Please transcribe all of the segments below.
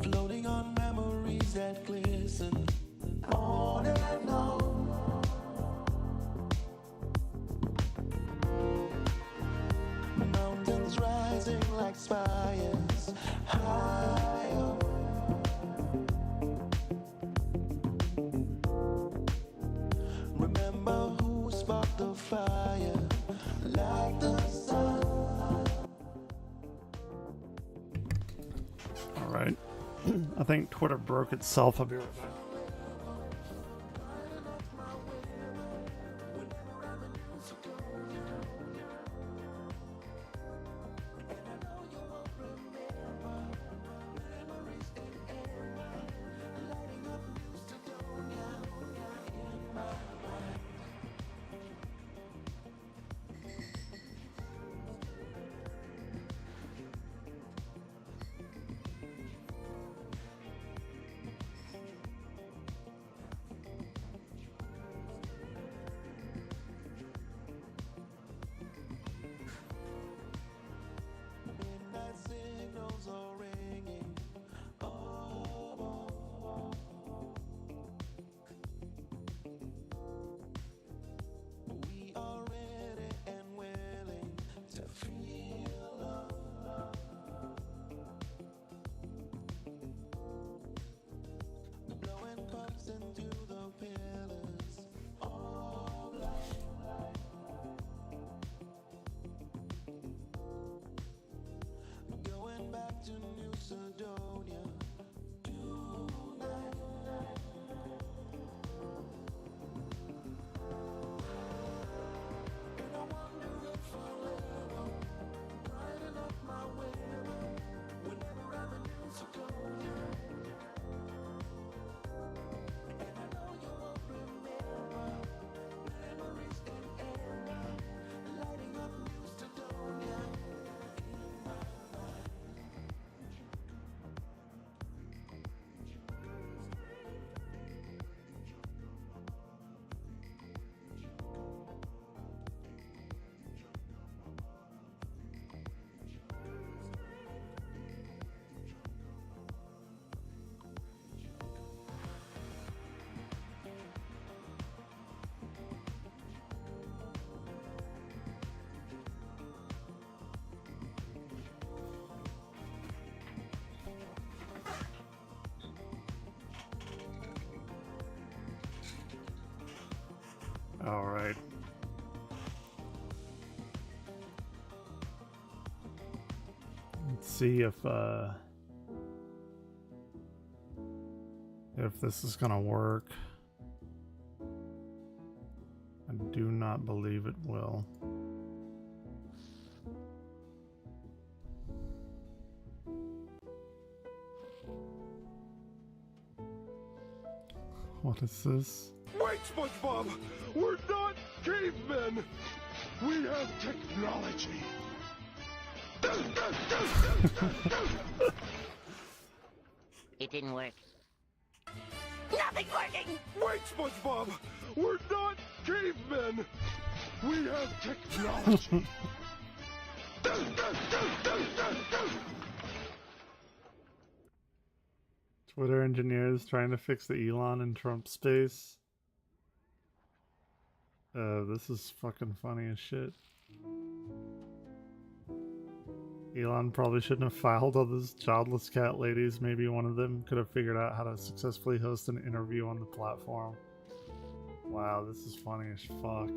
floating on memories that glisten on and on. Mountains rising like spires higher. Remember who sparked the fire like the sun. All right. I think Twitter broke itself. I'll be right back. All right. Let's see if this is gonna work. I do not believe it will. What is this? Wait, SpongeBob! We're not cavemen! We have technology! It didn't work. Nothing's working! Wait, SpongeBob! We're not cavemen! We have technology! Twitter engineers trying to fix the Elon and Trump space. This is fucking funny as shit. Elon probably shouldn't have filed all those childless cat ladies. Maybe one of them could have figured out how to successfully host an interview on the platform. Wow, this is funny as fuck.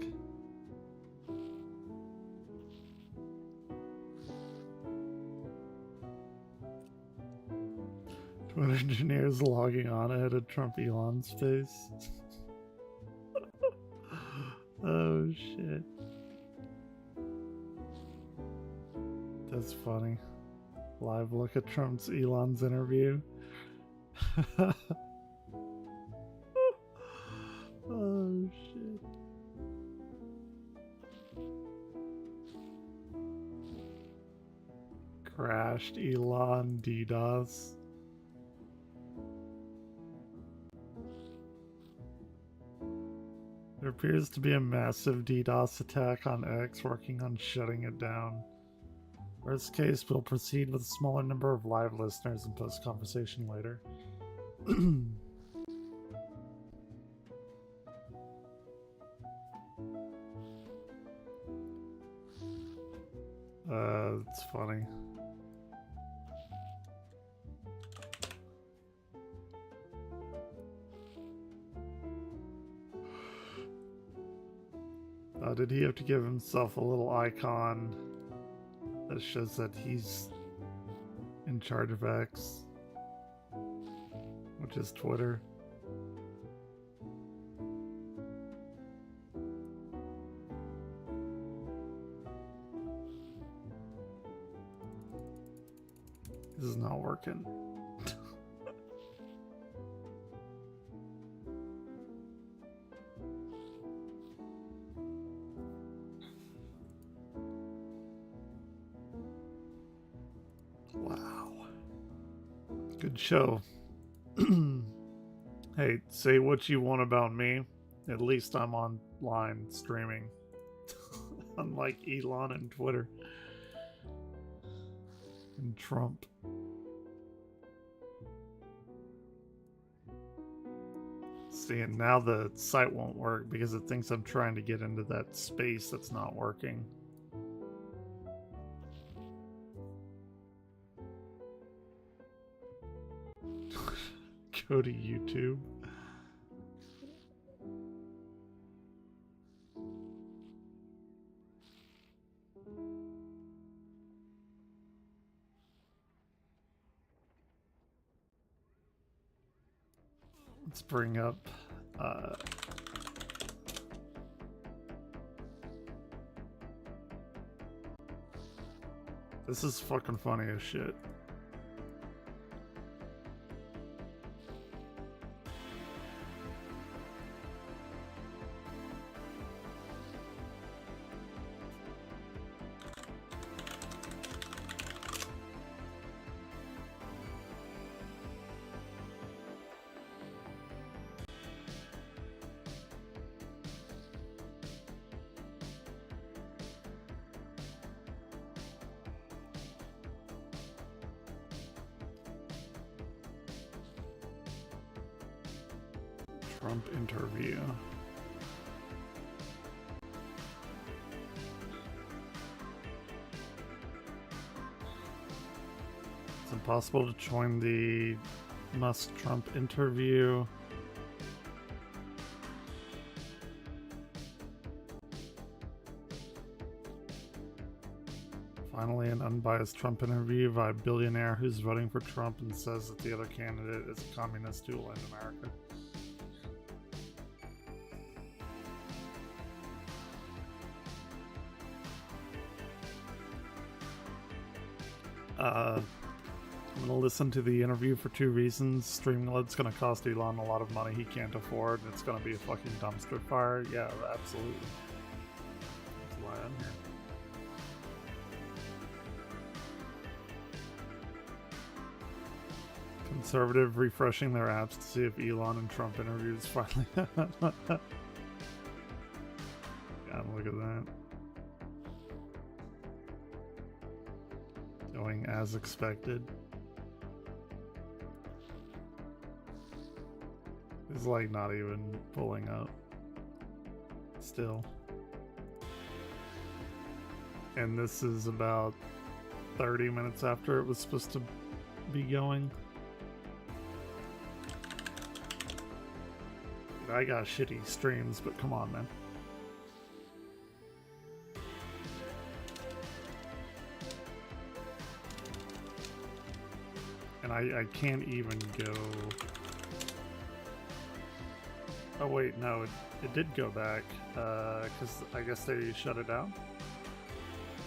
Twitter engineers logging on ahead of Trump Elon space. Oh shit. That's funny. Live look at Trump's Elon's interview. Oh shit. Crashed Elon DDoS. There appears to be a massive DDoS attack on X working on shutting it down. Worst case, we'll proceed with a smaller number of live listeners and post conversation later. It's funny. Did he have to give himself a little icon that shows that he's in charge of X, which is Twitter? This is not working. Wow. Good show. Hey, say what you want about me. At least I'm online streaming. Unlike Elon and Twitter. And Trump. See, and now the site won't work because it thinks I'm trying to get into that space that's not working. Go to YouTube. Let's bring up this is fucking funny as shit. Trump interview. It's impossible to join the Musk-Trump interview. Finally, an unbiased Trump interview by a billionaire who's voting for Trump and says that the other candidate is a communist who will end America. I'm gonna listen to the interview for two reasons. Streamlad's gonna cost Elon a lot of money he can't afford, and it's gonna be a fucking dumpster fire. Yeah, absolutely. That's why I'm here. Conservative refreshing their apps to see if Elon and Trump interviews finally. God, look at that. Going as expected. It's like not even pulling up. Still. And this is about 30 minutes after it was supposed to be going. I got shitty streams, but come on, man. And I can't even go... Oh wait, no, it did go back, because I guess they shut it down.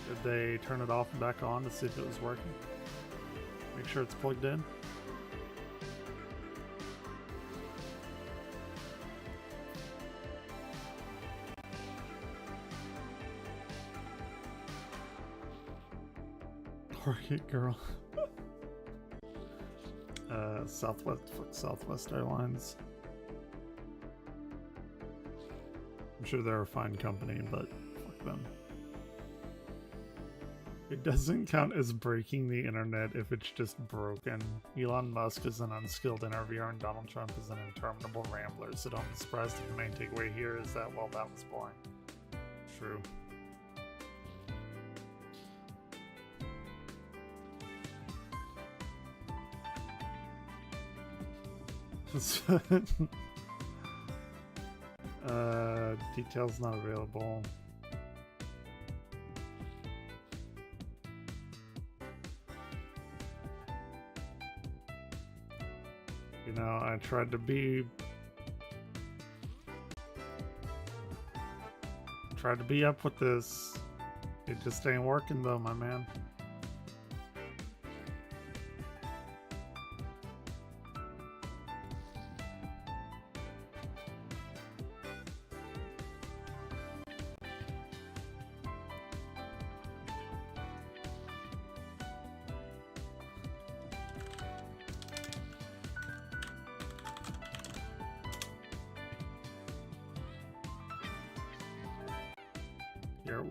Did they turn it off and back on to see if it was working? Make sure it's plugged in. Target girl. Southwest Airlines. I'm sure they're a fine company, but fuck them. It doesn't count as breaking the internet if it's just broken. Elon Musk is an unskilled interviewer and Donald Trump is an interminable rambler, so don't be surprised if the main takeaway here is that, well, that was boring. True. Details not available. You know, I tried to be up with this. It just ain't working though, my man.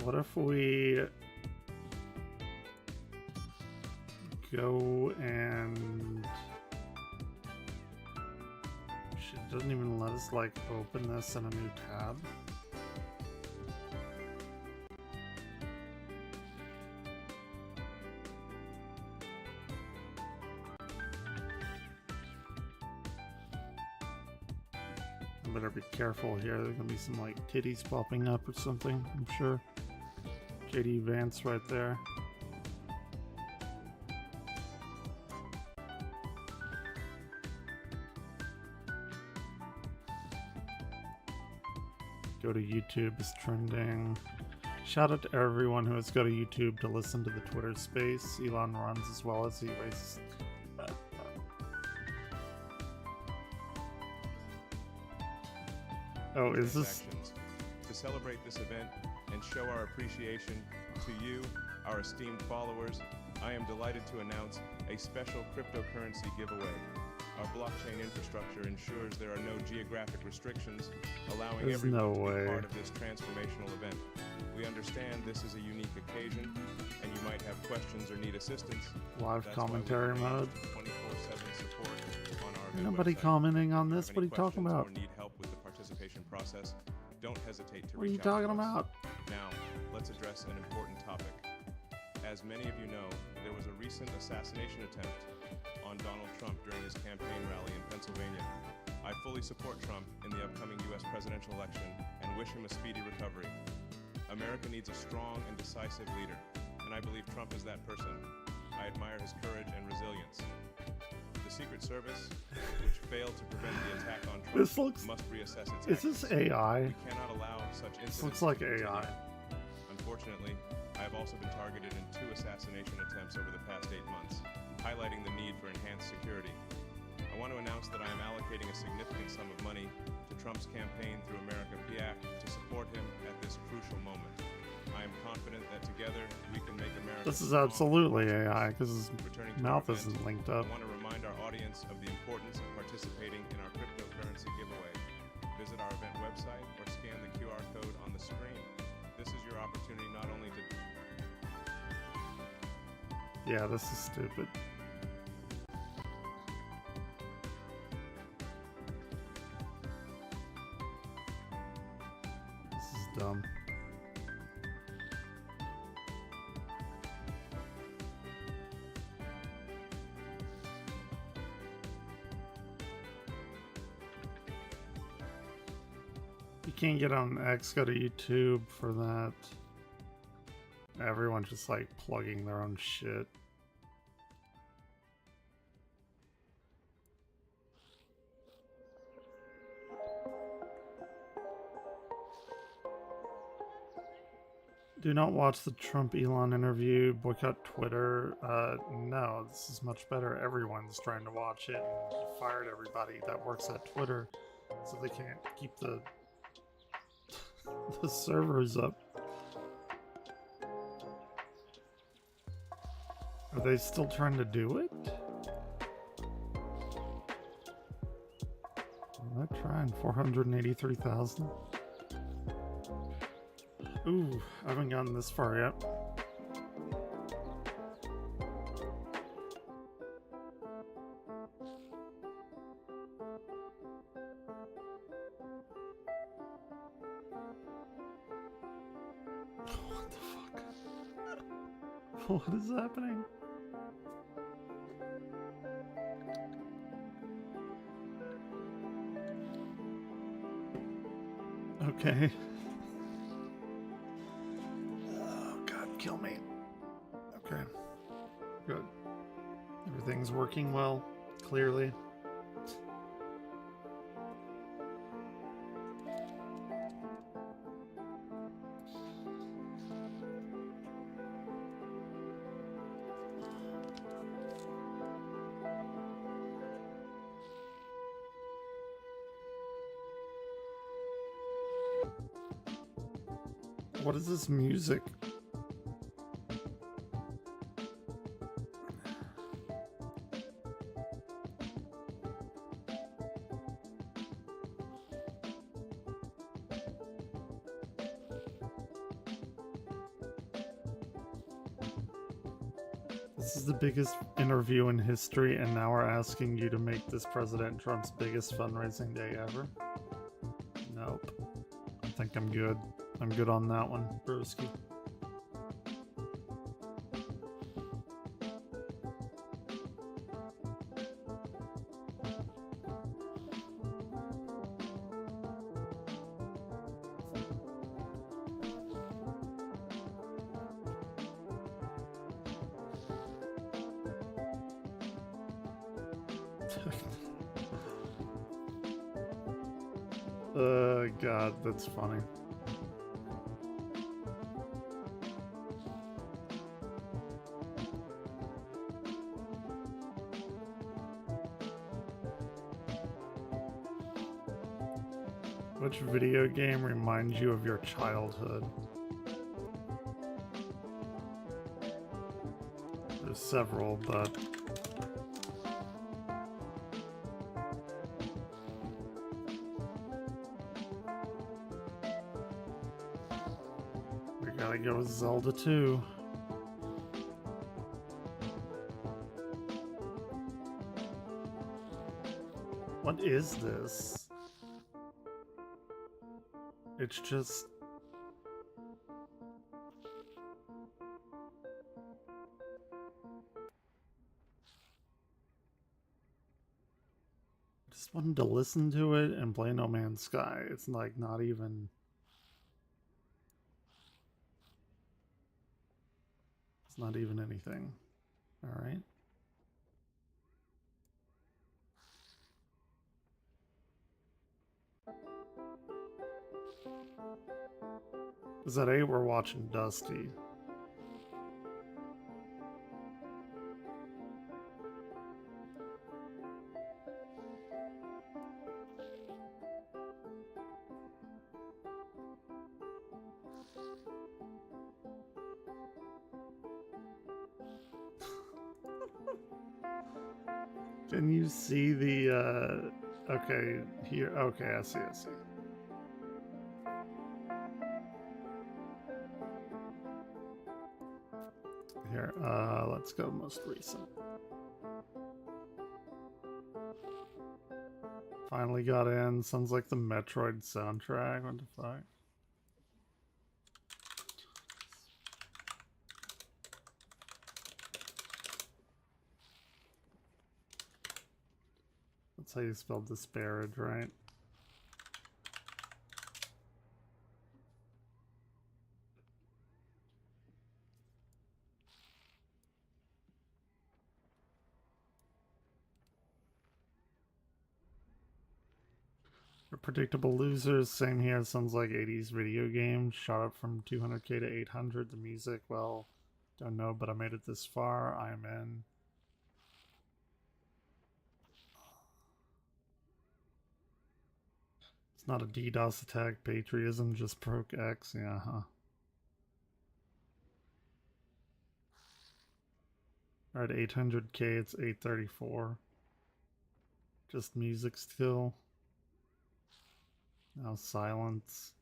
What if we go and it doesn't even let us like open this in a new tab? I better be careful here. There's gonna be some like titties popping up or something, I'm sure. JD Vance right there. Go to YouTube is trending. Shout out to everyone who has go to YouTube to listen to the Twitter space. Elon runs as well as he races. Oh, is this? To celebrate this event and show our appreciation to you, our esteemed followers, I am delighted to announce a special cryptocurrency giveaway. Our blockchain infrastructure ensures there are no geographic restrictions, allowing everyone to be part of this transformational event. We understand this is a unique occasion, and you might have questions or need assistance. Live commentary mode. 24/7 support on our Nobody website. commenting on this. What are you talking about? Or need help with the participation process? Don't hesitate to What are you reach out to talking us. about? Now, let's address an important topic. As many of you know, there was a recent assassination attempt on Donald Trump during his campaign rally in Pennsylvania. I fully support Trump in the upcoming U.S. presidential election and wish him a speedy recovery. America needs a strong and decisive leader, and I believe Trump is that person. I admire his courage and resilience. The Secret Service, which failed to prevent the attack on Trump, This looks. must reassess its Is actions. this AI? We cannot allow such incidents. This looks like to continue. AI. Unfortunately, I have also been targeted in 2 assassination attempts over the past 8 months, highlighting the need for enhanced security. I want to announce that I am allocating a significant sum of money to Trump's campaign through America PAC to support him at this crucial moment. I am confident that together we can make America. This is strong. absolutely AI because his Returning to mouth our isn't event, linked up. I want to remind our audience of the importance of participating in our cryptocurrency giveaway. Visit our event website or scan the QR code on the screen. This is your opportunity not only to... Yeah, this is stupid. This is dumb. You can't get on X, go to YouTube for that. Everyone's just like plugging their own shit. Do not watch the Trump Elon interview. Boycott Twitter. No, this is much better. Everyone's trying to watch it. And he fired everybody that works at Twitter, so they can't keep the the servers up. Are they still trying to do it? They're trying. 483,000. Ooh, I haven't gotten this far yet. What the fuck? What is happening? Okay. Oh god, kill me. Okay. Good. Everything's working well, clearly. What is this music? This is the biggest interview in history, and now we're asking you to make this President Trump's biggest fundraising day ever? Nope. I think I'm good. I'm good on that one, broski. God, that's funny. Which video game reminds you of your childhood? There's several, but we gotta go with Zelda 2. What is this? It's just... I just wanted to listen to it and play No Man's Sky. It's like not even... It's not even anything. Alright. Is that 8? We're watching Dusty. Can you see the, okay, here, okay, I see. Here, let's go most recent. Finally got in, sounds like the Metroid soundtrack, what the fuck? That's how you spell disparage, right? For predictable losers, same here. Sounds like 80s video game. Shot up from 200k to 800. The music, well, don't know, but I made it this far. I'm in. It's not a DDoS attack, patriotism, just Proc X. Yeah, huh. Alright, 800k, it's 834. Just music still. Now silence.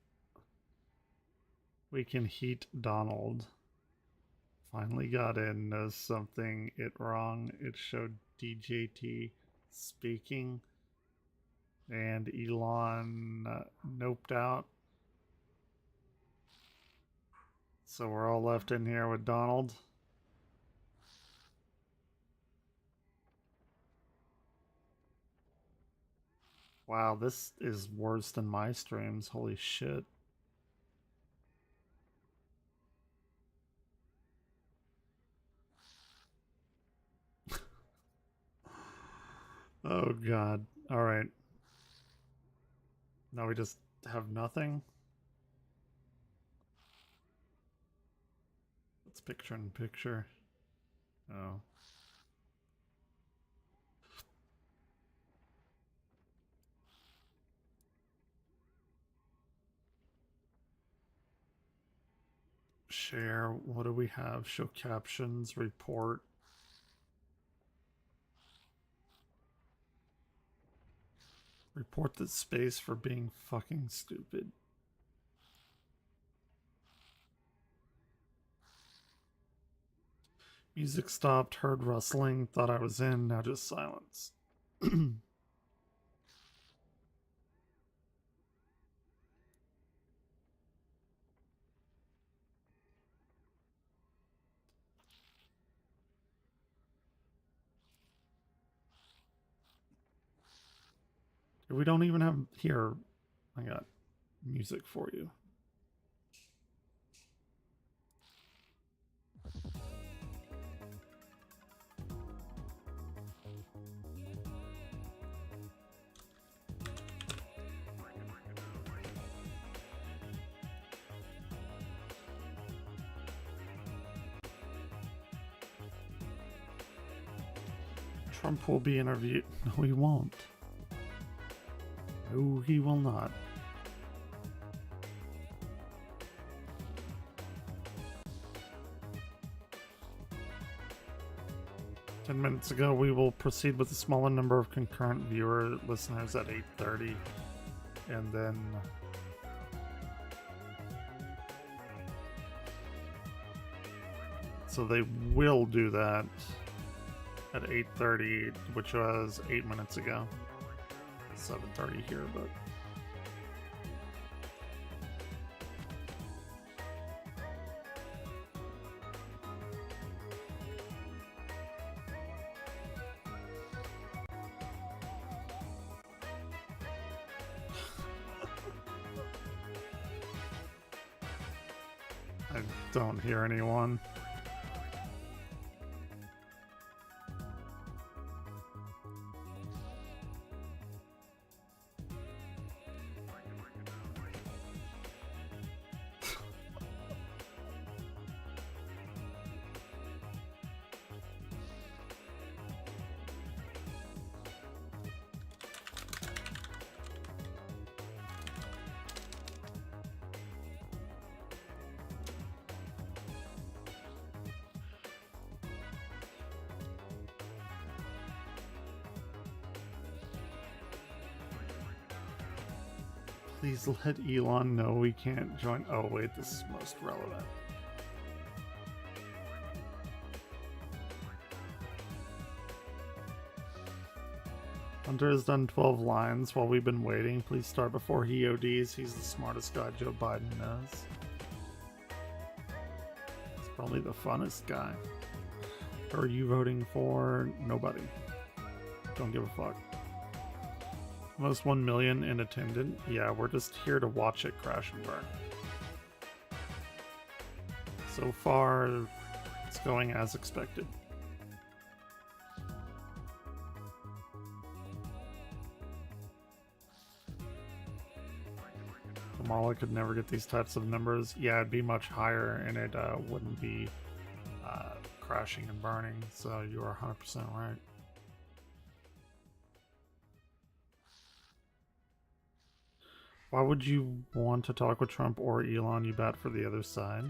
We can heat Donald. Finally got in. Knows something it wrong. It showed DJT speaking. And Elon noped out. So we're all left in here with Donald. Wow, this is worse than my streams. Holy shit. Oh god. Alright. Now we just have nothing. It's picture in picture. Oh. Share. What do we have? Show captions. Report. Report the space for being fucking stupid. Music stopped, heard rustling, thought I was in, now just silence. We don't even have here. I got music for you. Trump will be interviewed. No, he won't. No, he will not. Minutes ago, we will proceed with a smaller number of concurrent viewer listeners at 8:30, and then so they will do that at 8:30, which was 8 minutes ago. 7:30 here, but I don't hear anyone. Please let Elon know we can't join. Oh wait, this is most relevant. Hunter has done 12 lines while we've been waiting. Please start before he ODs. He's the smartest guy Joe Biden knows. He's probably the funnest guy. Who are you voting for? Nobody. Don't give a fuck. Almost 1 million in attendance. Yeah, we're just here to watch it crash and burn. So far, it's going as expected. Kamala could never get these types of numbers. Yeah, it'd be much higher, and it wouldn't be crashing and burning. So you are 100% right. Why would you want to talk with Trump or Elon? You bat for the other side.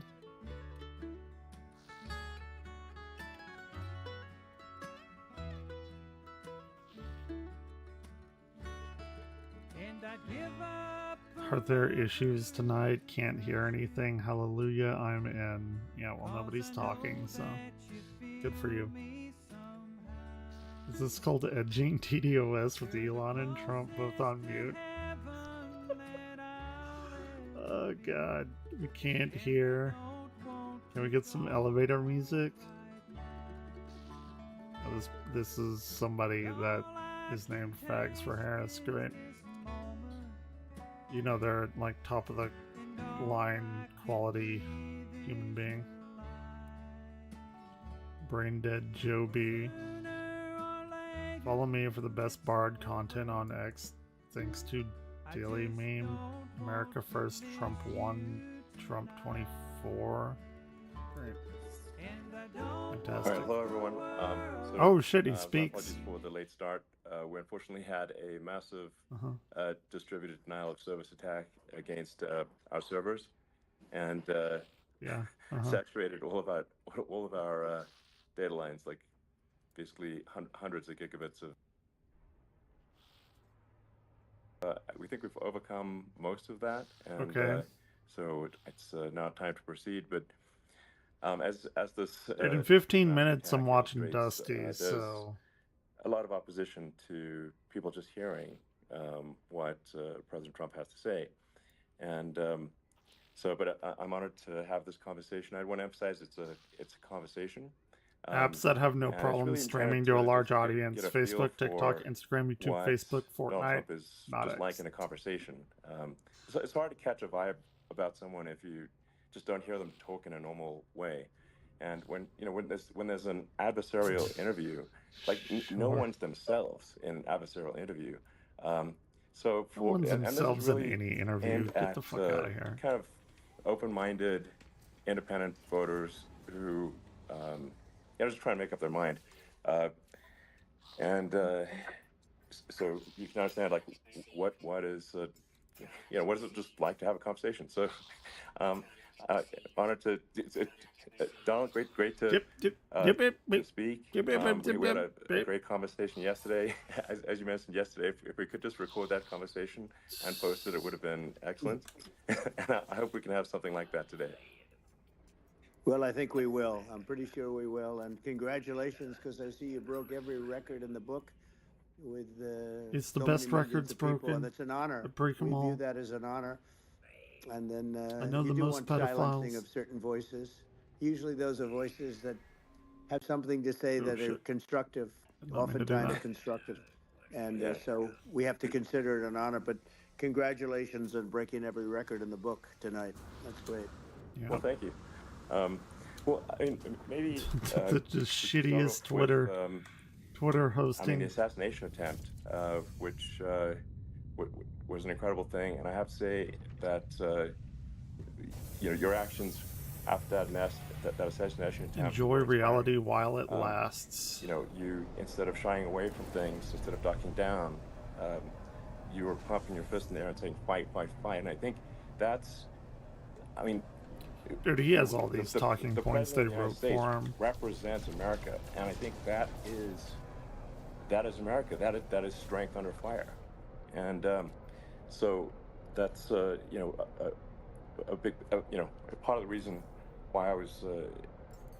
Are there issues tonight? Can't hear anything. Hallelujah, I'm in. Yeah, well, nobody's talking, so good for you. Is this called edging TDOS with Elon and Trump both on mute? Oh god, we can't hear. Can we get some elevator music? Oh, this is somebody that is named Fags for Harris. Great. You know they're like top of the line quality human being. Brain Dead Joe B. Follow me for the best Bard content on X. Thanks to Daily Meme. America First, Trump 1, Trump 24. Great. Fantastic. All right, hello everyone. Oh shit, he my speaks. apologies for the late start. We unfortunately had a massive distributed denial of service attack against our servers, and Yeah. saturated all of our data lines, like basically hundreds of gigabits of. We think we've overcome most of that, and Okay. so it's now time to proceed. But as this In 15 massive minutes, I'm attack watching illustrates, Dusty, there's so a lot of opposition to people just hearing what President Trump has to say, and but I'm honored to have this conversation. I want to emphasize it's a conversation. apps that have no and it's problem really streaming intended to a to large just audience: get a feel Facebook, TikTok, for Instagram, YouTube, what Facebook, Donald Fortnite. Trump is not just X. like in a conversation. It's hard to catch a vibe about someone if you just don't hear them talk in a normal way. And when there's an adversarial interview, like no one's themselves in an adversarial interview. So No one's and this is themselves really in any interview. aimed Get at the fuck out of here. kind of open-minded, independent voters who just trying to make up their mind. So you can understand like what is what is it just like to have a conversation. So honored to Donald, great to to speak. We had a great conversation yesterday. As you mentioned yesterday, if we could just record that conversation and post it, it would have been excellent. And I hope we can have something like that today. Well, I think we will. I'm pretty sure we will. And congratulations, because I see you broke every record in the book with it's the so best many millions records of people, broken. and it's an honor. I break them we all. view that as an honor. And then I know you the do most want silencing pedophiles. of certain voices. Usually those are voices that have something to say that are constructive, oftentimes constructive. And so we have to consider it an honor. But congratulations on breaking every record in the book tonight. That's great. Yeah. Well, thank you. Well, I mean, maybe the shittiest Twitter hosting. I mean, the assassination attempt, which was an incredible thing, and I have to say that your actions after that assassination attempt. Enjoy reality while it lasts. You instead of shying away from things, instead of ducking down, you were pumping your fist in the air and saying fight, fight, fight. And I think that's, I mean. Dude, he has all these talking points they wrote for him. Represents America, and I think that is America. That is strength under fire, and so that's a big part of the reason why I was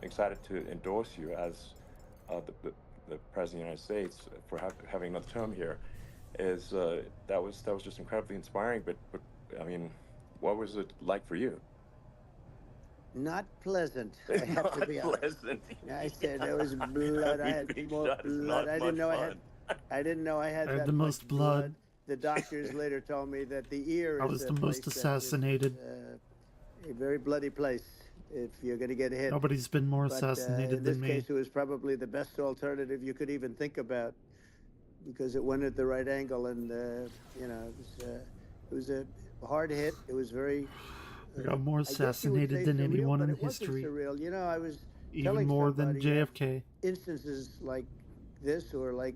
excited to endorse you as the president of the United States for having another term here. Is that was just incredibly inspiring. But I mean, what was it like for you? Not pleasant. I have to be honest. I said there was blood. I had more blood. I didn't know I had that the most blood. The doctors later told me that the ear. I was the most assassinated. A very bloody place. If you're going to get hit. Nobody's been more assassinated than me. In this case, it was probably the best alternative you could even think about, because it went at the right angle, and it was a hard hit. It was very. I got more assassinated than anyone in history. Surreal. I was even more than JFK. Instances like this, or like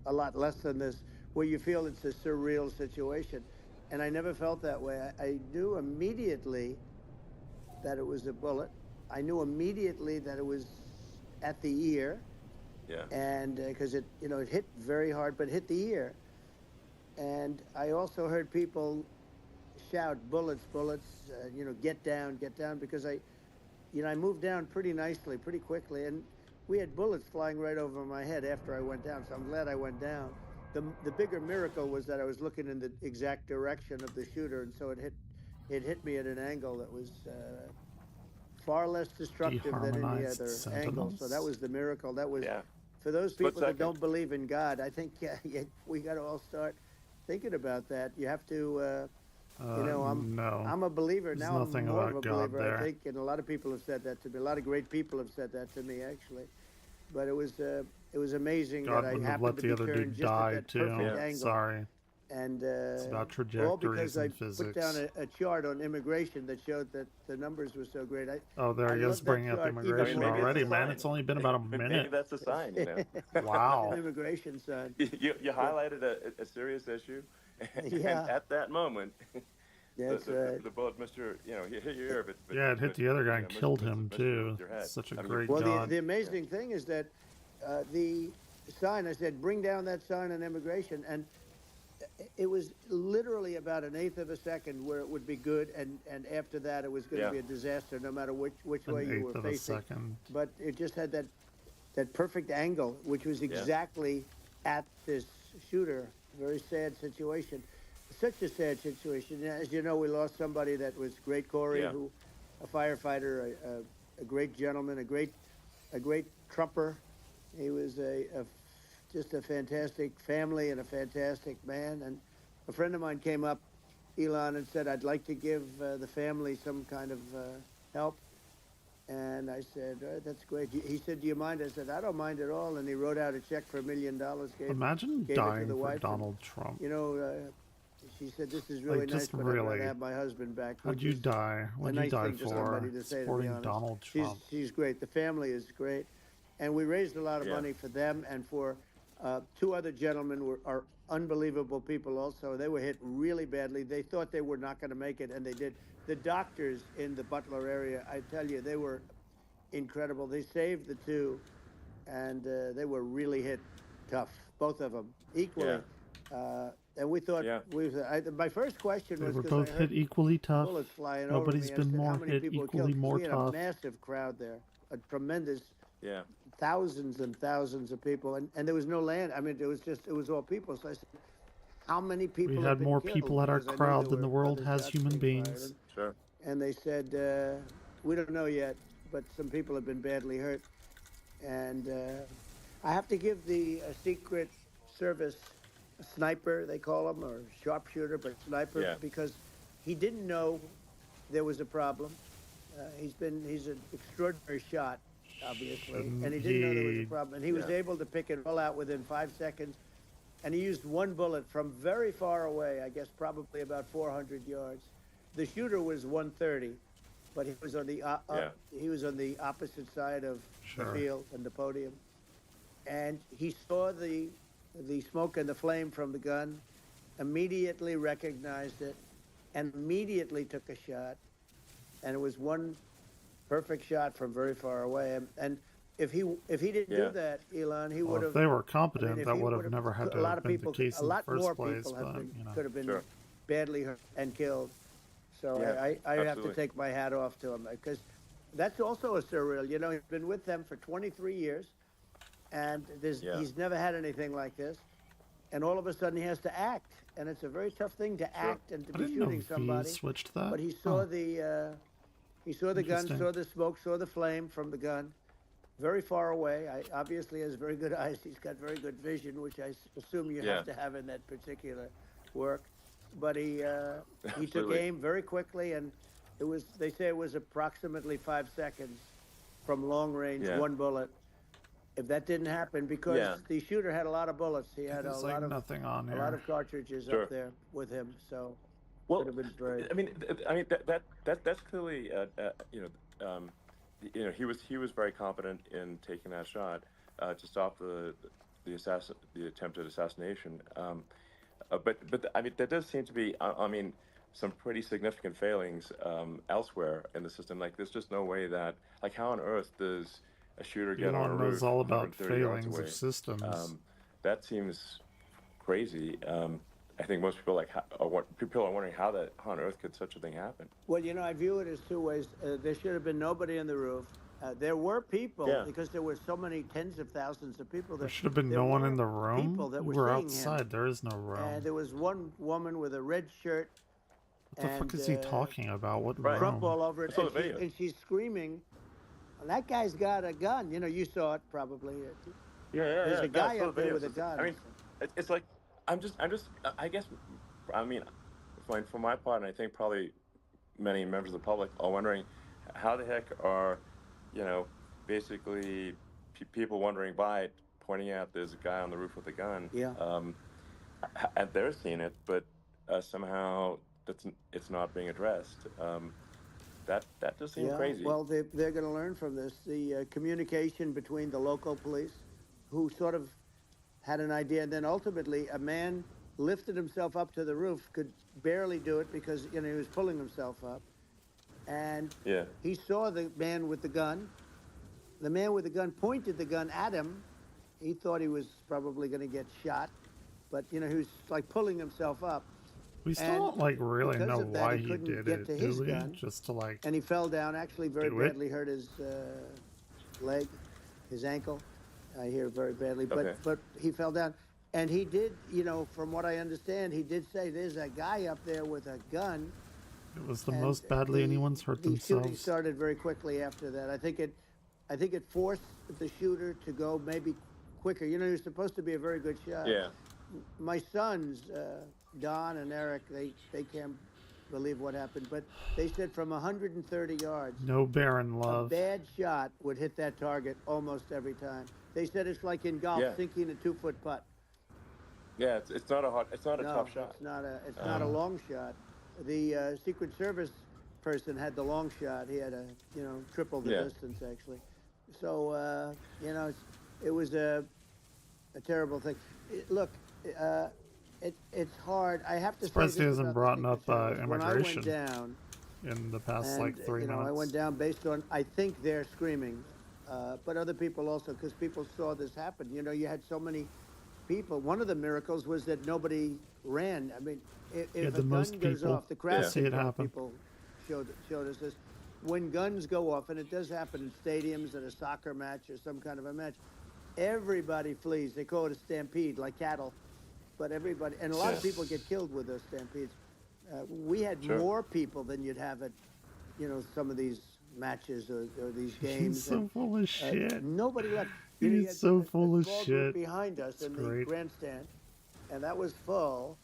a lot less than this, where you feel it's a surreal situation, and I never felt that way. I knew immediately that it was a bullet. I knew immediately that it was at the ear. Yeah. And because it hit very hard, but hit the ear. And I also heard people shout, bullets, bullets, get down, because I moved down pretty nicely, pretty quickly, and we had bullets flying right over my head after I went down, so I'm glad I went down. The bigger miracle was that I was looking in the exact direction of the shooter, and so it hit me at an angle that was far less destructive than any Deharmonized other angle. So that sentinels? was the miracle. That was Yeah. for those Split people that second. don't believe in God. I think we got to all start thinking about that. You have to. No. I'm a believer There's now. I'm nothing more of about a God believer, I there. think, and a lot of people have said that to me. A lot of great people have said that to me, actually. But it was amazing God that I wouldn't have happened let to the be other turned dude just at die that too. perfect angle. Sorry. And It's about all trajectories because I and put down physics. a chart on immigration that showed that the numbers were so great. Oh, there I he is love that bringing up chart I even mean, immigration more maybe it's already, a now. man. sign. It's only been about a Maybe minute. that's a sign, you know. Wow. An immigration sign. You highlighted a serious issue, and Yeah, at that moment, that's right. the bullet missed your, you know, hit your ear, but Yeah, it hit the other guy you and know, killed him missed too. your head. Such a I mean, great Well, God. the amazing thing is that the sign, I said, bring down that sign on immigration. And it was literally about an eighth of a second where it would be good. And after that, it was going to Yeah. be a disaster, no matter which way An you eighth were of a facing. second. But it just had that perfect angle, which was exactly at this shooter. Very sad situation. Such a sad situation. As you know, we lost somebody that was great, Corey, Yeah. who, a firefighter, a great gentleman, a great trumper. He was just a fantastic family and a fantastic man. And a friend of mine came up, Elon, and said, "I'd like to give the family some kind of help." And I said, "That's great." He said, "Do you mind?" I said, "I don't mind at all." And he wrote out a check for $1 million. Imagine Gave it to dying the for wife. Donald Trump. You know, she said, "This is really Like, nice, just but I'd rather really. have my husband back." How'd Which you is die? a What'd you nice die thing for somebody for? to say, to be Supporting honest. Donald Trump. She's great. The family is great, and we raised a lot of Yeah. money for them and for two other gentlemen are unbelievable people. Also, they were hit really badly. They thought they were not going to make it, and they did. The doctors in the Butler area, I tell you, they were incredible. They saved the two, and they were really hit tough, both of them equally. And we thought Yeah. my first question They was were because both I hit heard equally tough. bullets flying Nobody's over me. I been said, "How more many hit people were equally killed?" 'Cause more we had a tough. massive crowd there, a tremendous, Yeah. thousands and thousands of people, and there was no land. I mean, it was all people. So I said, "How many people We have had been more killed?" people at our Because I knew crowd there than the were world other has shots human being fired. beings. Sure. And they said, "We don't know yet, but some people have been badly hurt." And I have to give the Secret Service a sniper, they call him, or sharpshooter, but sniper, Yeah. because he didn't know there was a problem. He's an extraordinary shot, obviously, and he didn't know there was a problem. And he was Yeah. able to pick it all out within 5 seconds. And he used one bullet from very far away, I guess probably about 400 yards. The shooter was 130, but he was on the Yeah. he was on the opposite side of Sure. the field and the podium, and he saw the smoke and the flame from the gun, immediately recognized it, and immediately took a shot, and it was one perfect shot from very far away. And if he didn't Yeah. do that, Elon, he Well, would if have. they were competent, if that he would have would've- never had to a lot have of been people, the case a in the lot first more place. people have But been you know, could have been Sure. badly hurt and killed. So Yeah, I have to absolutely. take my hat off to him, because that's also a surreal. You know, he's been with them for 23 years, and Yeah. he's never had anything like this. And all of a sudden, he has to act, and it's a very tough thing to act and to I be didn't know shooting V somebody. switched that. But he saw Huh. the gun, Interesting. saw the smoke, saw the flame from the gun, very far away. Obviously has very good eyes. He's got very good vision, which I assume you Yeah. have to have in that particular work. But he took Absolutely. aim very quickly, and they say it was approximately 5 seconds from long range, Yeah. one bullet. If that didn't happen, because Yeah. the shooter had a lot of bullets, he had a There's like lot of nothing on a lot here. of cartridges Sure. up there with him, so Well, could have been very. I mean, that's clearly, he was very competent in taking that shot to stop the attempted assassination. But I mean, there does seem to be, I mean, some pretty significant failings elsewhere in the system. Like, there's just no way that, like, how on earth does a shooter get on a Elon roof knows all about 130 yards failings away? of systems. That seems crazy. I think most people people are wondering how on earth could such a thing happen. Well, you know, I view it as two ways. There should have been nobody on the roof. There were people, Yeah. because there were so many tens of thousands of people. There should have been there no one were in the room. People that were We're seeing him. outside. There is no room. And there was one woman with a red shirt, the fuck is he talking about? What Right. Trump room? all over it, I saw and, the video. and she's screaming, "That guy's got a gun!" You know, you saw it probably. There's a No, I guy saw up the there videos. with a gun. I mean, it's like I guess, I mean, for my part, and I think probably many members of the public are wondering, how the heck are, basically people wondering by it, pointing out there's a guy on the roof with a gun. Yeah. And they're seeing it, but somehow it's not being addressed. That just seemed crazy. Well, they're going to learn from this. The communication between the local police, who sort of had an idea, and then ultimately a man lifted himself up to the roof, could barely do it because he was pulling himself up, and he saw the man with the gun. The man with the gun pointed the gun at him. He thought he was probably going to get shot, but he was like pulling himself up. We still don't really because know of that, why he he couldn't did get it, to do his we? gun. Just to And he fell down, actually very do it? badly, hurt his leg, his ankle. I hear very badly, Okay. but he fell down. And he did, from what I understand, he did say there's a guy up there with a gun. It was the And most badly anyone's hurt the shooting themselves. started very quickly after that. I think it forced the shooter to go maybe quicker. He was supposed to be a very good shot. Yeah. My sons, Don and Eric, they can't believe what happened, but they said from 130 yards, No barren a love. bad shot would hit that target almost every time. They said it's like in golf, sinking a 2-foot putt. Yeah, it's not a tough shot. It's not a long shot. The Secret Service person had the long shot. He had triple the distance actually. So it was a terrible thing. Look, it's hard. I have to say Surprised he this hasn't about the brought Secret up Service. When I went immigration down, in the past and, 3 minutes. I went down based on, I think they're screaming, but other people also, because people saw this happen. You had so many people. One of the miracles was that nobody ran. I mean, if Yeah, a the gun most goes people off, the crowd to see it happen. people showed us this. When guns go off, and it does happen in stadiums at a soccer match or some kind of a match, everybody flees. They call it a stampede, like cattle. But everybody, and a lot of people get killed with those stampedes. We had more people than you'd have at, some of these matches or these games. He's so full of shit. Nobody left. He's you had so a full of small shit. group behind us in the great. grandstand, and that was full.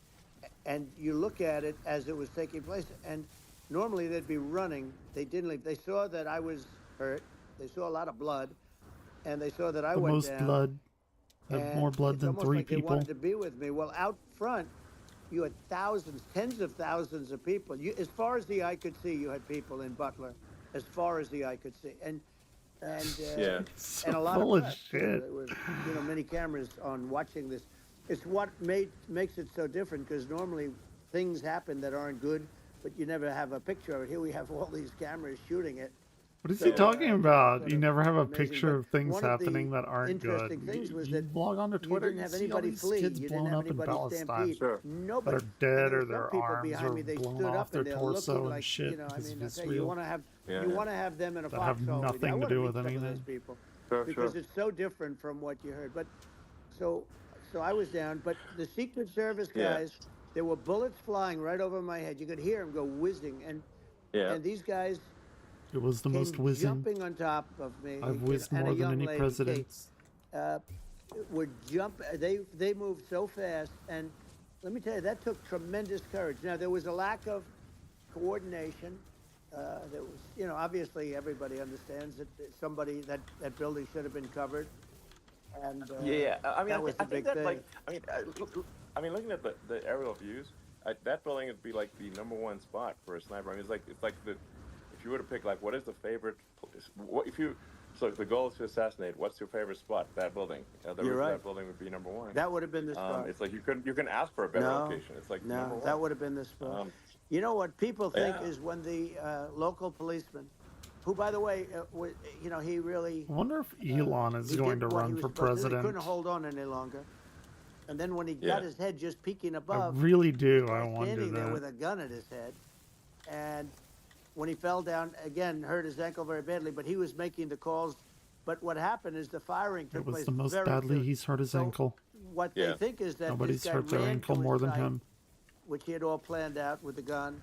And you look at it as it was taking place, and normally they'd be running. They didn't leave. They saw that I was hurt. They saw a lot of blood, and they saw that I The went most down. blood. Have And more blood it's than almost 3 like They people. wanted to be with me. Well, out front, you had thousands, tens of thousands of people. As far as the eye could see, you had people in Butler, as far as the eye could see, and So and a lot full of of press. shit. There was, many cameras on watching this. It's what makes it so different, because normally things happen that aren't good, but you never have a picture of it. Here we have all these cameras shooting it. What is he talking about? sort You of never have a amazing. picture But of things one of the happening that aren't good. interesting things was You that log on to Twitter, you didn't have see all anybody these flee. kids You blown didn't have up in anybody Palestine stampede. Sure. Nobody. that are dead And there or were their some people arms behind are me. They blown stood off up their and they're torso looking and like, shit I because mean, of I tell you, Israel. you want to have them in a That have foxhole. with you. I nothing to wanna do meet with some of anything. those people Sure. it's so different from what you heard. But so I was down. But the Secret Service guys, there were bullets flying right over my head. You could hear them go whizzing, and these guys It was the most came whizzing. jumping on top of me. I've whizzed and more a than young any lady, president. Kate, would jump. They moved so fast, and let me tell you, that took tremendous courage. Now there was a lack of coordination. There was, obviously everybody understands that that building should have been covered. And I mean, that was I the think big that, thing. looking at the aerial views, that building would be like the #1 spot for a sniper. I mean, it's like if you were to pick what is the favorite, so if the goal is to assassinate, what's your favorite spot? That building. The You're roof of right. that building would be #1. That would have been the spot. It's like you can ask for a better location. It's like no, #1. that would have been the spot. You know what people think is when the local policeman, who, by the way, he really. I wonder if Elon is he going did to what run he was for supposed to do. He president. couldn't hold on any longer. And then when he got his head just peeking I above, really do. guy I wonder standing there with that. a gun at his head, and when he fell down again, hurt his ankle very badly. But he was making the calls. But what happened is the firing took It was place the most very badly soon. he's hurt his So ankle. What they think is that Nobody's this guy hurt their ran ankle to more his than site, him. which he had all planned out with the gun.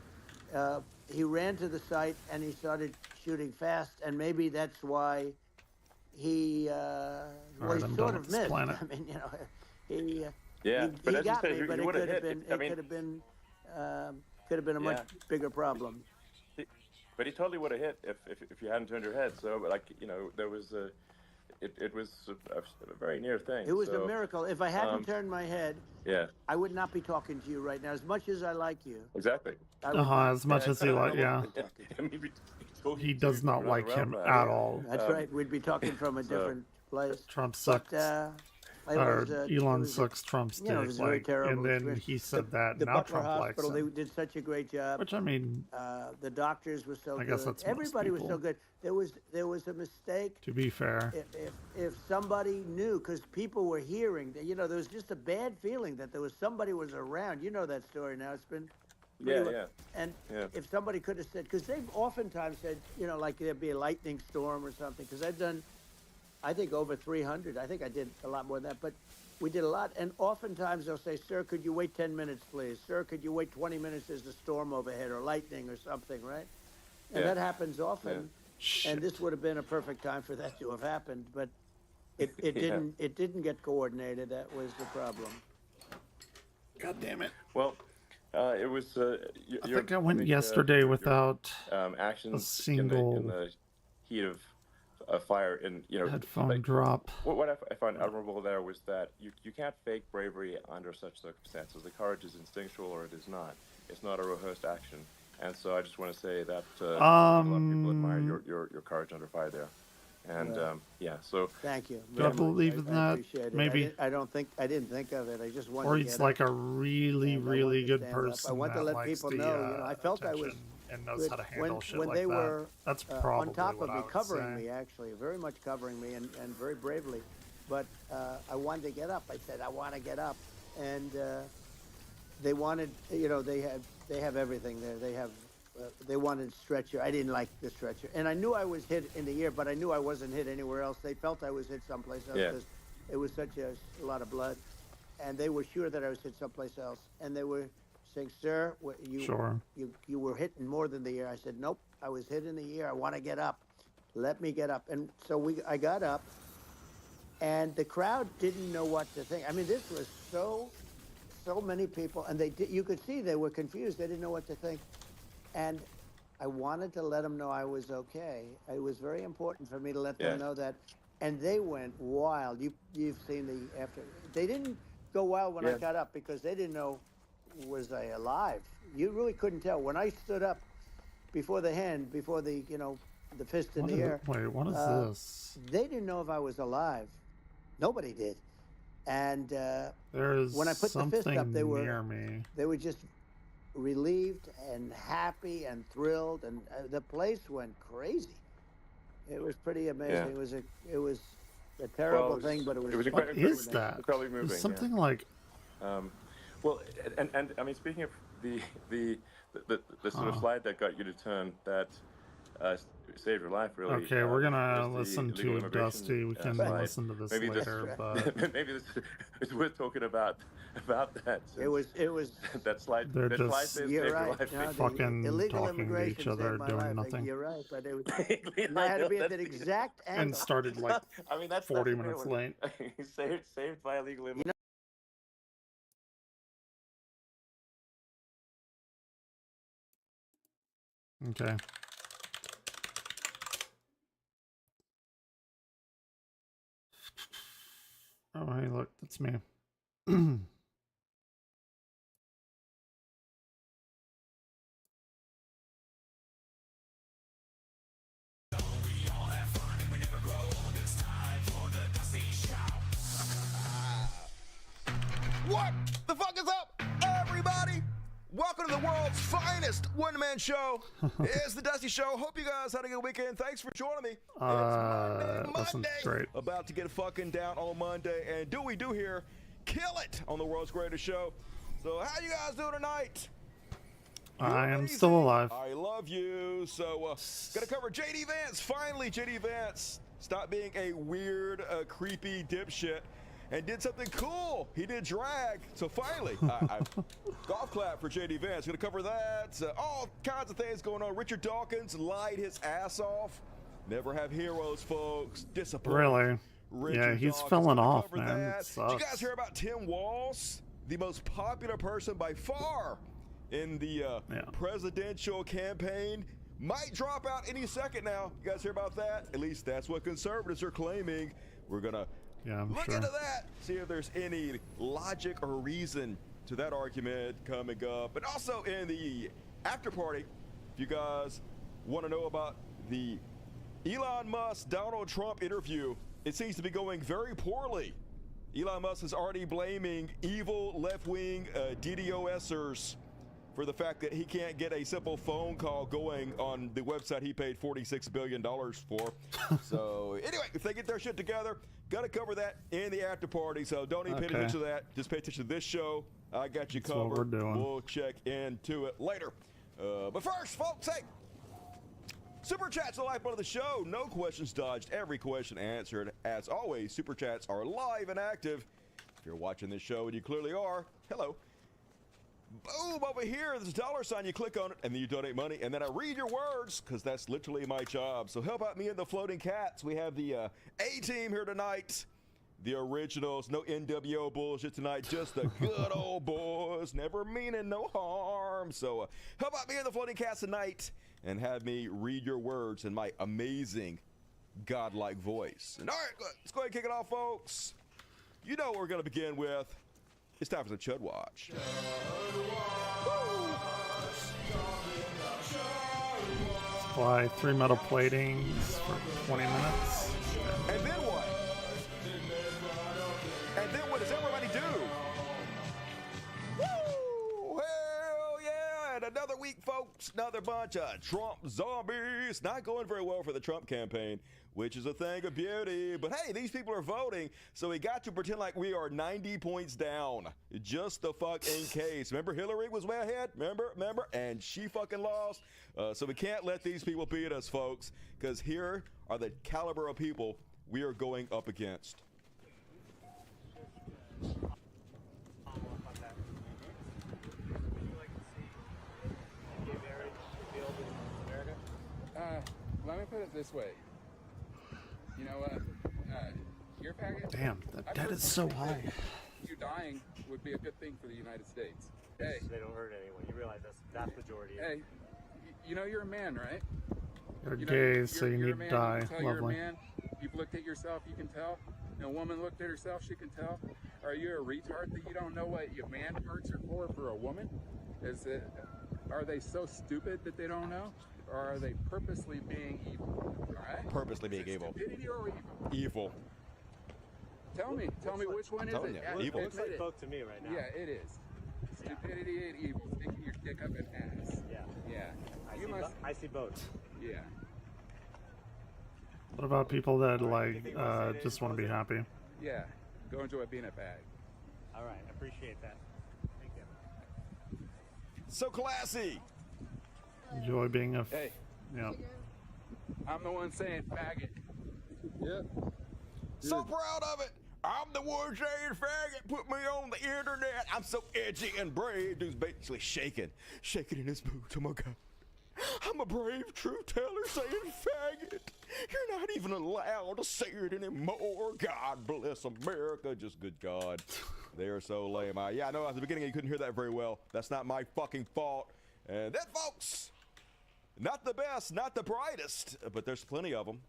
he ran to the site and he started shooting fast, and maybe that's why he Alright, he I'm sort done of with this missed. planet. I mean, he Yeah, but he as you got said, me, he but it would've could have hit. been I mean, could have been a much Yeah. bigger problem. But he totally would have hit if you hadn't turned your head. So, like, you know, there was it was a very near thing. It was a So, miracle. If I hadn't turned my head, yeah, I would not be talking to you right now. As much as I like you, exactly. I would not. As much as he like, yeah. be talking to I mean, talking He to does you from not another like realm, him man. at all. That's right. We'd be talking from a so- different place. Trump But sucks. it Or was, it Elon was, sucks Trump's you know, it dick. was a very Like, terrible and then experience. he said that. The Now Butler Trump likes Hospital, they him. did such a great job. Which, I mean, The doctors were so I good. guess that's most Everybody was so people. good. There was a mistake. to be fair, If somebody knew, because people were hearing, that, you know, there was just a bad feeling that there was somebody was around. You know that story now. It's been pretty Yeah, well- yeah. And Yeah. if somebody could have said, because they've oftentimes said, you know, like there'd be a lightning storm or something. Because I've done, I think over 300. I think I did a lot more than that, but we did a lot. And oftentimes they'll say, "Sir, could you wait 10 minutes, please? Sir, could you wait 20 minutes? There's a storm overhead or lightning or something, right?" And Yeah. that happens often. And this would have been a perfect time for that to have happened, but it Yeah. didn't get coordinated. That was the problem. God damn it. Well, it was. I think I went yesterday without actions a single in the heat of a fire. In headphone like, drop. what I found admirable there was that you can't fake bravery under such circumstances. The courage is instinctual or it is not. It's not a rehearsed action. And so I just want to say that a lot of people admire your courage under fire there. And yeah, so Thank you. Do I very much. believe in I that? appreciate it. Maybe. I didn't think of it. I just wanted Or to he's get like up. a really, And I really wanted to good stand up. I person want to that let likes people the, know, you know, I felt I was attention and knows good. how to handle shit when like they that. were That's probably on top what of I me, would covering say. me, actually, very much covering me, and very bravely. But I wanted to get up. I said, I want to get up, and they wanted, you know, they have everything there. They wanted stretcher. I didn't like the stretcher, and I knew I was hit in the ear, but I knew I wasn't hit anywhere else. They felt I was hit someplace else Yeah. because it was such a lot of blood, and they were sure that I was hit someplace else, and they were saying, "Sir, you were hit in more than the ear." I said, "Nope, I was hit in the ear. I want to get up. Let me get up." And so I got up, and the crowd didn't know what to think. I mean, this was so many people, and you could see they were confused. They didn't know what to think. And I wanted to let them know I was okay. It was very important for me to let them know that. And they went wild. You've seen the after. They didn't go wild when I got up because they didn't know, was I alive? You really couldn't tell. When I stood up before the the fist in the air. Wait, what is this? They didn't know if I was alive. Nobody did. And There is when I put the fist something up, they near me. were just relieved and happy and thrilled, and the place went crazy. It was pretty amazing. Yeah. It was a terrible thing, but it was. What is that? Incredibly moving. It's something like. Well, and I mean, speaking of the sort of slide that got you to turn that saved your life, really. Okay, we're gonna was the listen illegal to immigration, Dusty. We can slide. listen to this Maybe later, but maybe it's worth talking about that. It was. That slide. They're that just- slide saved You're your right. life. No, the fucking illegal talking to immigration each other, saved my doing life. nothing. You're right, but it was. And I had to be at that exact angle. and started like I mean, that's 40 the new minutes one. late. saved by illegal immigration. Okay. Oh, hey, look, that's me. What the fuck is up, everybody? Welcome to the world's finest one-man show. It's the Dusty Show. Hope you guys had a good weekend. Thanks for joining me. It's Wasn't great. About to get fucking down on Monday, and do we do here? Kill it on the world's greatest show. So how you guys doing tonight? I am Amazing. still alive. I love you. So, gonna cover JD Vance. Finally, JD Vance. Stop being a weird, creepy dipshit and did something cool. He did drag. So finally, golf clap for JD Vance. Going to cover that. All kinds of things going on. Richard Dawkins lied his ass off. Never have heroes, folks. Disappointing. Really? Richard He's Dawkins falling gonna off, cover man. It that. Did sucks. you guys hear about Tim Walz, the most popular person by far in the presidential campaign? Might drop out any second now. You guys hear about that? At least that's what conservatives are claiming. We're gonna look into that, see if there's any logic or reason to that argument coming up. But also in the after party, if you guys want to know about the Elon Musk Donald Trump interview, it seems to be going very poorly. Elon Musk is already blaming evil left-wing DDoSers for the fact that he can't get a simple phone call going on the website he paid $46 billion for. So anyway, if they get their shit together, gotta cover that in the after party. So don't even pay attention to that. Just pay attention to this show. I got you That's covered. what we're doing. We'll check into it later. But first, folks, hey, Super Chat's the lifeblood of the show. No questions dodged, every question answered. As always, Super Chats are live and active. If you're watching this show, and you clearly are, hello. Boom, over here, there's a dollar sign. You click on it, and then you donate money, and then I read your words, because that's literally my job. So help out me and the Floating Cats. We have the A-Team here tonight. The originals, no NWO bullshit tonight, just the good old boys, never meaning no harm. So help out me and the Floating Cats tonight, and have me read your words in my amazing, godlike voice. And all right, let's go ahead and kick it off, folks. You know what we're going to begin with. It's time for the Chud Watch. Supply 3 metal platings for 20 minutes. And then what? And then what does everybody do? Woo! Hell yeah! And another week, folks. Another bunch of Trump zombies. Not going very well for the Trump campaign, which is a thing of beauty. But hey, these people are voting, so we got to pretend like we are 90 points down. Just the fuck in case. Remember Hillary was way ahead? Remember? And she fucking lost. So we can't let these people beat us, folks, because here are the caliber of people we are going up against. Let me put it this way. You know what? Your package. Damn, that debt is so high. You dying would be a good thing for the United States. Hey, they don't hurt anyone. You realize that's the vast majority. Hey, you know you're a man, right? You're You know, gay, so you you're need a man, to die. You can tell you're a Lovely. man. You've looked at yourself, you can tell. And a woman looked at herself, she can tell. Are you a retard that you don't know what your man parts are for a woman? Are they so stupid that they don't know? Or are they purposely being evil? All right? Purposely being evil. Stupidity or evil? Evil. Tell me which one is telling it? you, evil. Looks like both to me right now. Yeah, it is. Stupidity and evil. Sticking your dick up an ass. Yeah. Yeah. I see both. Yeah. What about people that just want to be happy? Yeah. Go enjoy being a bag. All right, I appreciate that. Thank you. So classy. Enjoy being a. Hey. Yeah. I'm the one saying faggot. Yep. So proud of it. I'm the one saying faggot. Put me on the internet. I'm so edgy and brave. Dude's basically shaking in his boots. Oh my God. I'm a brave truth teller saying faggot. You're not even allowed to say it anymore. God bless America. Just good God. They are so lame. Yeah, I know at the beginning you couldn't hear that very well. That's not my fucking fault. And that, folks, not the best, not the brightest, but there's plenty of them.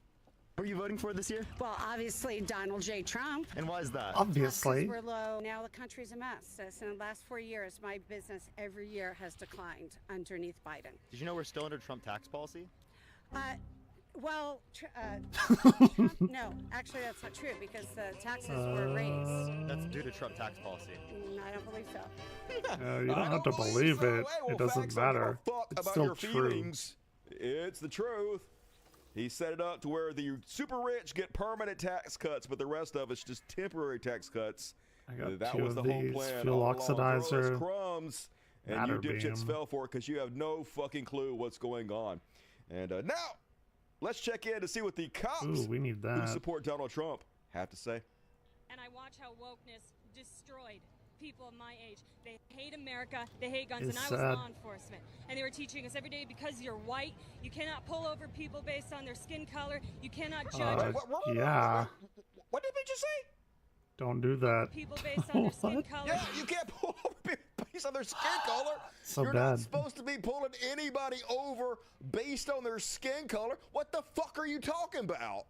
Who are you voting for this year? Well, obviously Donald J. Trump. And why is that? Obviously. Taxes were low. Now the country's a mess. So in the last 4 years, my business every year has declined underneath Biden. Did you know we're still under Trump tax policy? Well, Trump, no, actually that's not true because the taxes were raised. That's due to Trump tax policy. I don't believe so. You don't have to believe it. It doesn't matter. It's still true. It's the truth. He set it up to where the super rich get permanent tax cuts, but the rest of it's just temporary tax cuts. I got that two was of the whole these. plan. Fuel all along. Throw us oxidizer. Crumbs, and Matter you dipshits beam. fell for it because you have no fucking clue what's going on. And now, let's check in to see what the cops Ooh, we need who that. support Donald Trump have to say. And I watch how wokeness destroyed people of my age. They hate America, they hate guns, It's and I was sad. law enforcement. And they were teaching us every day, because you're white, you cannot pull over people based on their skin color, you cannot judge Yeah. What did you say? Don't do that. people based on their skin What? color. Yeah, you can't pull over people based on their skin color. So You're bad. not supposed to be pulling anybody over based on their skin color. What the fuck are you talking about?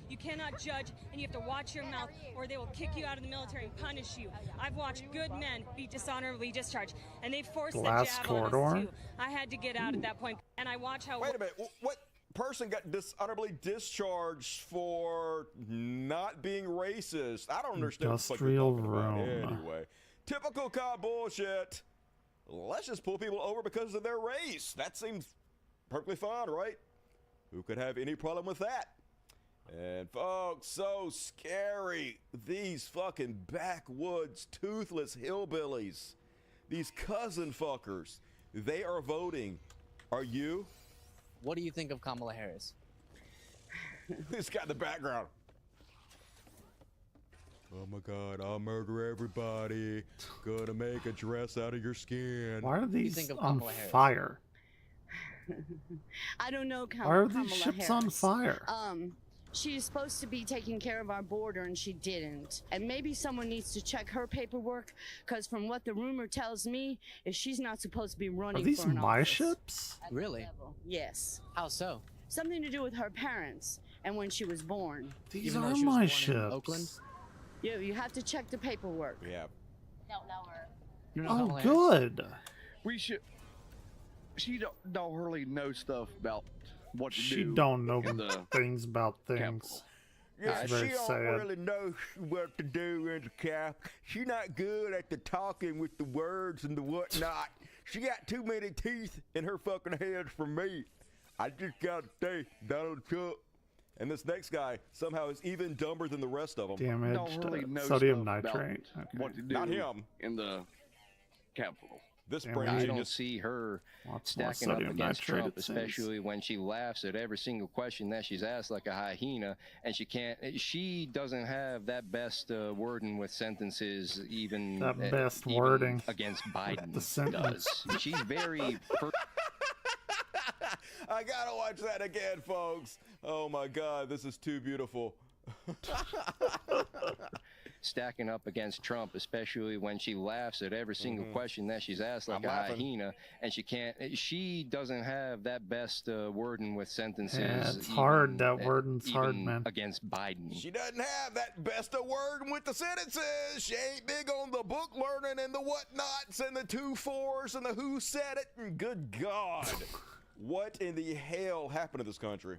You cannot judge, and you have to watch your mouth, or they will kick you out of the military and punish you. I've watched good men be dishonorably discharged, and they forced the Glass jab on us corridor? too. I had to get out at that point, and I watch how. Wait a minute. What person got dishonorably discharged for not being racist? I don't understand what the fuck you're Industrial talking about. room. Anyway, typical cop bullshit. Let's just pull people over because of their race. That seems perfectly fine, right? Who could have any problem with that? And folks, so scary. These fucking backwoods, toothless hillbillies. These cousin fuckers. They are voting. Are you? What do you think of Kamala Harris? Who's got the background? Oh my God, I'll murder everybody. Gonna make a dress out of your skin. Why are these think of on Kamala Harris? fire? I don't know. Why are these Kamala ships on Harris. fire? She's supposed to be taking care of our border, and she didn't. And maybe someone needs to check her paperwork, because from what the rumor tells me, is she's not supposed to be running Are these for an my office. ships? At that Really? level. Yes. How so? Something to do with her parents and when she was born. These Even though are she was my born in ships. Oakland? You have to check the paperwork. Yeah. Don't know her. You know Oh, Kamala Harris? good. We should. She don't really know stuff about what to She do. don't know in the things about things. Capitol. Yeah, It's she very don't sad. really know what to do in the cap. She not good at the talking with the words and the whatnot. She got too many teeth in her fucking head for me. I just gotta say, Donald Trump. And this next guy somehow is even dumber than the rest of them. Damaged Don't really know sodium stuff about nitrate. Okay. what to do Not him. in the Capitol. This Damn brain right. I don't genius. see her Lots more stacking up sodium against nitrate, Trump, it seems. especially when she laughs at every single question that she's asked like a hyena, and she doesn't have that best wording with sentences, even That best even wording. against Biden The sentence. does. She's very I gotta watch that again, folks. Oh my God, this is too beautiful. stacking up against Trump, especially when she laughs at every single question that she's asked like I'm a laughing. hyena, and she doesn't have that best wording with sentences. Yeah, it's hard. That wording's hard, even man. Against Biden. She doesn't have that best of word with the sentences. She ain't big on the book learning and the whatnots and the 2-4s and the who said it. And good God. What in the hell happened to this country?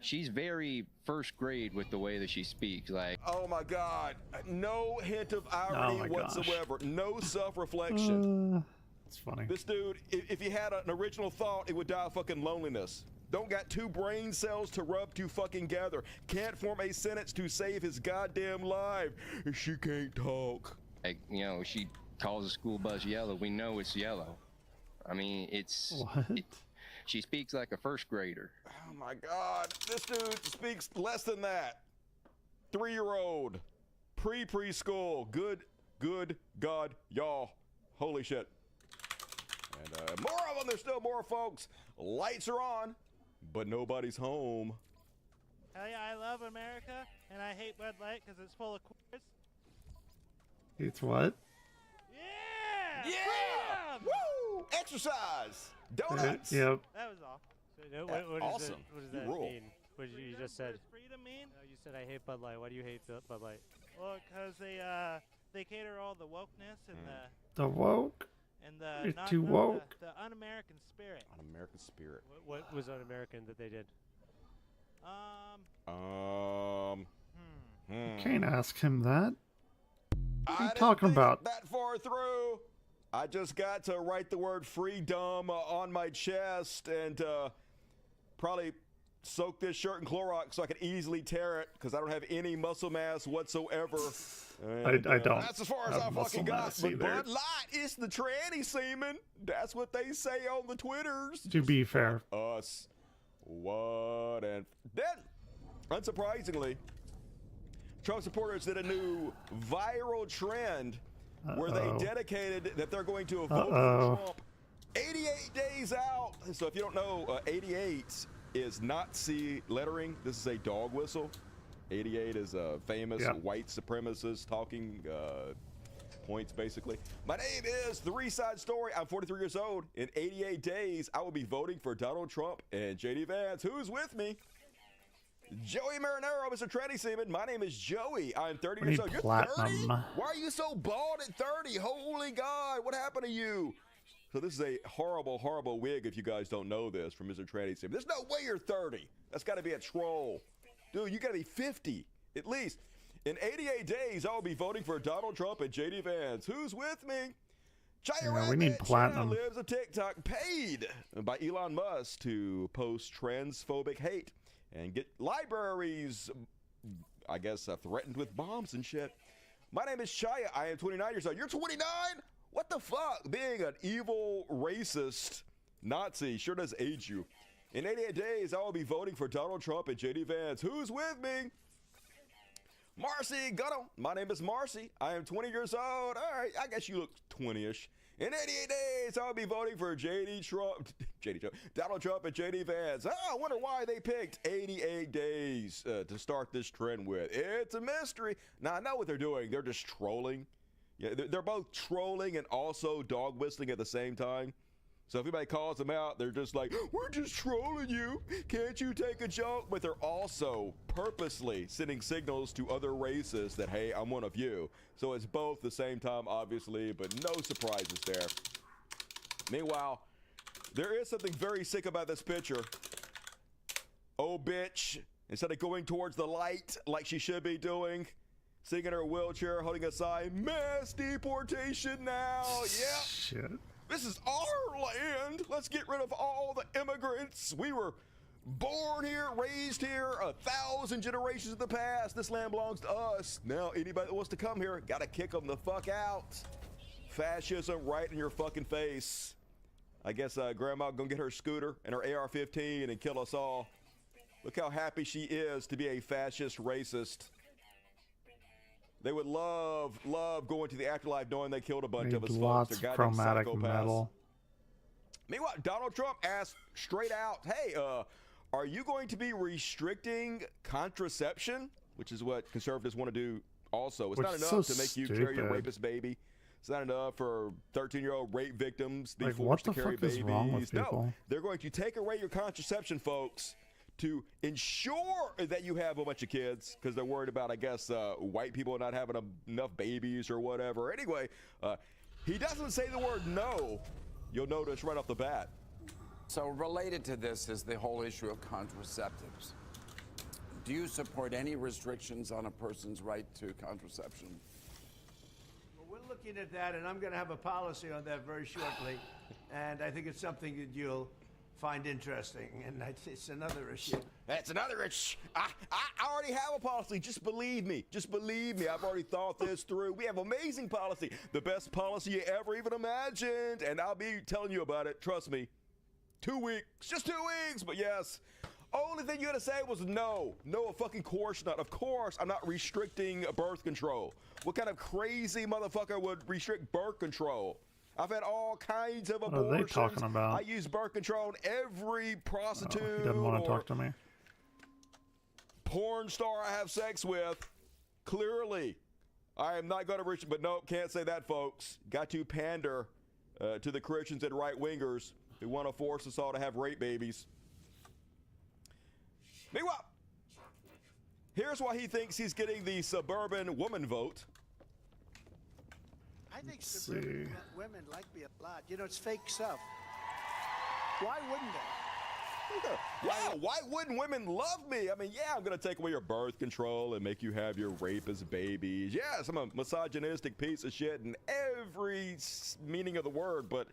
She's very first grade with the way that she speaks. Like, oh my God, no hint of Oh irony my gosh. whatsoever. No self-reflection. It's funny. This dude, if he had an original thought, it would die of fucking loneliness. Don't got 2 brain cells to rub to fucking gather. Can't form a sentence to save his goddamn life. She can't talk. she calls a school bus yellow. We know it's yellow. I mean, What? She speaks like a first grader. Oh my God, this dude speaks less than that. 3-year-old, preschool. Good God, y'all. Holy shit. And more of them. There's still more, folks. Lights are on, but nobody's home. Hell yeah, I love America, and I hate Bud Light because it's full of queers. It's what? Yeah! Yeah! Woo! Exercise! Donuts! Yep. That was all. So, what Awesome. What does You that rule. mean? What you just said? Freedom mean? No, you said I hate Bud Light. Why do you hate Bud Light? Well, because they cater all the wokeness and The woke? the You're too woke. the un-American spirit. Un-American spirit. What was un-American that they did? You can't ask him that. What are you I talking didn't think about? that far through. I just got to write the word freedom on my chest and probably soak this shirt in Clorox so I can easily tear it because I don't have any muscle mass whatsoever. And, I don't That's as far as have I muscle fucking got. mass But either. Bud Light is the tranny semen. That's what they say on the Twitters. To be fair. Us. What? And then, unsurprisingly, Trump supporters did a new viral trend where they dedicated that they're going to vote for Trump 88 days out. So if you don't know, 88 is Nazi lettering. This is a dog whistle. 88 is a famous white supremacist talking points, basically. My name is The Reside Story. I'm 43 years old. In 88 days, I will be voting for Donald Trump and J.D. Vance. Who's with me? Joey Marinero, Mr. Tranny Seaman. My name is Joey. I'm 30 years old. You're 30? Why are you so bald at 30? Holy God, what happened to you? So this is a horrible, horrible wig, if you guys don't know this, from Mr. Tranny Seaman. There's no way you're 30. That's got to be a troll. Dude, you got to be 50, at least. In 88 days, I'll be voting for Donald Trump and J.D. Vance. Who's with me? Yeah, we need platinum. Lives a TikTok paid by Elon Musk to post transphobic hate and get libraries, I guess, threatened with bombs and shit. My name is Chaya. I am 29 years old. You're 29? What the fuck? Being an evil, racist Nazi sure does age you. In 88 days, I will be voting for Donald Trump and J.D. Vance. Who's with me? Marcy Gutto. My name is Marcy. I am 20 years old. All right, I guess you look 20-ish. In 88 days, I'll be voting for Donald Trump and J.D. Vance. I wonder why they picked 88 days to start this trend with. It's a mystery. Now, I know what they're doing. They're just trolling. Yeah, they're both trolling and also dog whistling at the same time. So if anybody calls them out, they're just like, we're just trolling you. Can't you take a joke? But they're also purposely sending signals to other races that, hey, I'm one of you. So it's both the same time, obviously, but no surprises there. Meanwhile, there is something very sick about this picture. Oh, bitch. Instead of going towards the light like she should be doing, sitting in her wheelchair, holding a sign, mass deportation now. Yeah. Shit. This is our land. Let's get rid of all the immigrants. We were born here, raised here, 1,000 generations in the past. This land belongs to us. Now, anybody that wants to come here, gotta kick them the fuck out. Fascism right in your fucking face. I guess Grandma gonna get her scooter and her AR-15 and kill us all. Look how happy she is to be a fascist racist. They would love going to the afterlife knowing they killed a bunch of us folks. Lots of chromatic metal. Meanwhile, Donald Trump asked straight out, hey, are you going to be restricting contraception? Which is what conservatives want to do also. It's not enough to make you carry your rapist baby. It's not enough for 13-year-old rape victims to be forced to carry babies. No, they're going to take away your contraception, folks, to ensure that you have a bunch of kids, because they're worried about, I guess, white people not having enough babies or whatever. Anyway, he doesn't say the word no. You'll notice right off the bat. So related to this is the whole issue of contraceptives. Do you support any restrictions on a person's right to contraception? Well, we're looking at that, and I'm going to have a policy on that very shortly. And I think it's something that you'll find interesting, and it's another issue. That's another issue. I already have a policy. Just believe me. Just believe me. I've already thought this through. We have amazing policy. The best policy you ever even imagined. And I'll be telling you about it. Trust me. 2 weeks. Just 2 weeks. But yes. Only thing you had to say was no. No, of fucking course not. Of course, I'm not restricting birth control. What kind of crazy motherfucker would restrict birth control? I've had all kinds of abortions. What are they talking about? I use birth control on every prostitute. He doesn't want to talk to me. Porn star I have sex with. Clearly, I am not going to reach, but no, can't say that, folks. Got to pander to the Christians and right wingers who want to force us all to have rape babies. Meanwhile, here's why he thinks he's getting the suburban woman vote. I think suburban women like me a lot. You know, it's fake stuff. Why wouldn't they? Yeah, why wouldn't women love me? I mean, yeah, I'm going to take away your birth control and make you have your rapist babies. Yes, I'm a misogynistic piece of shit in every meaning of the word, but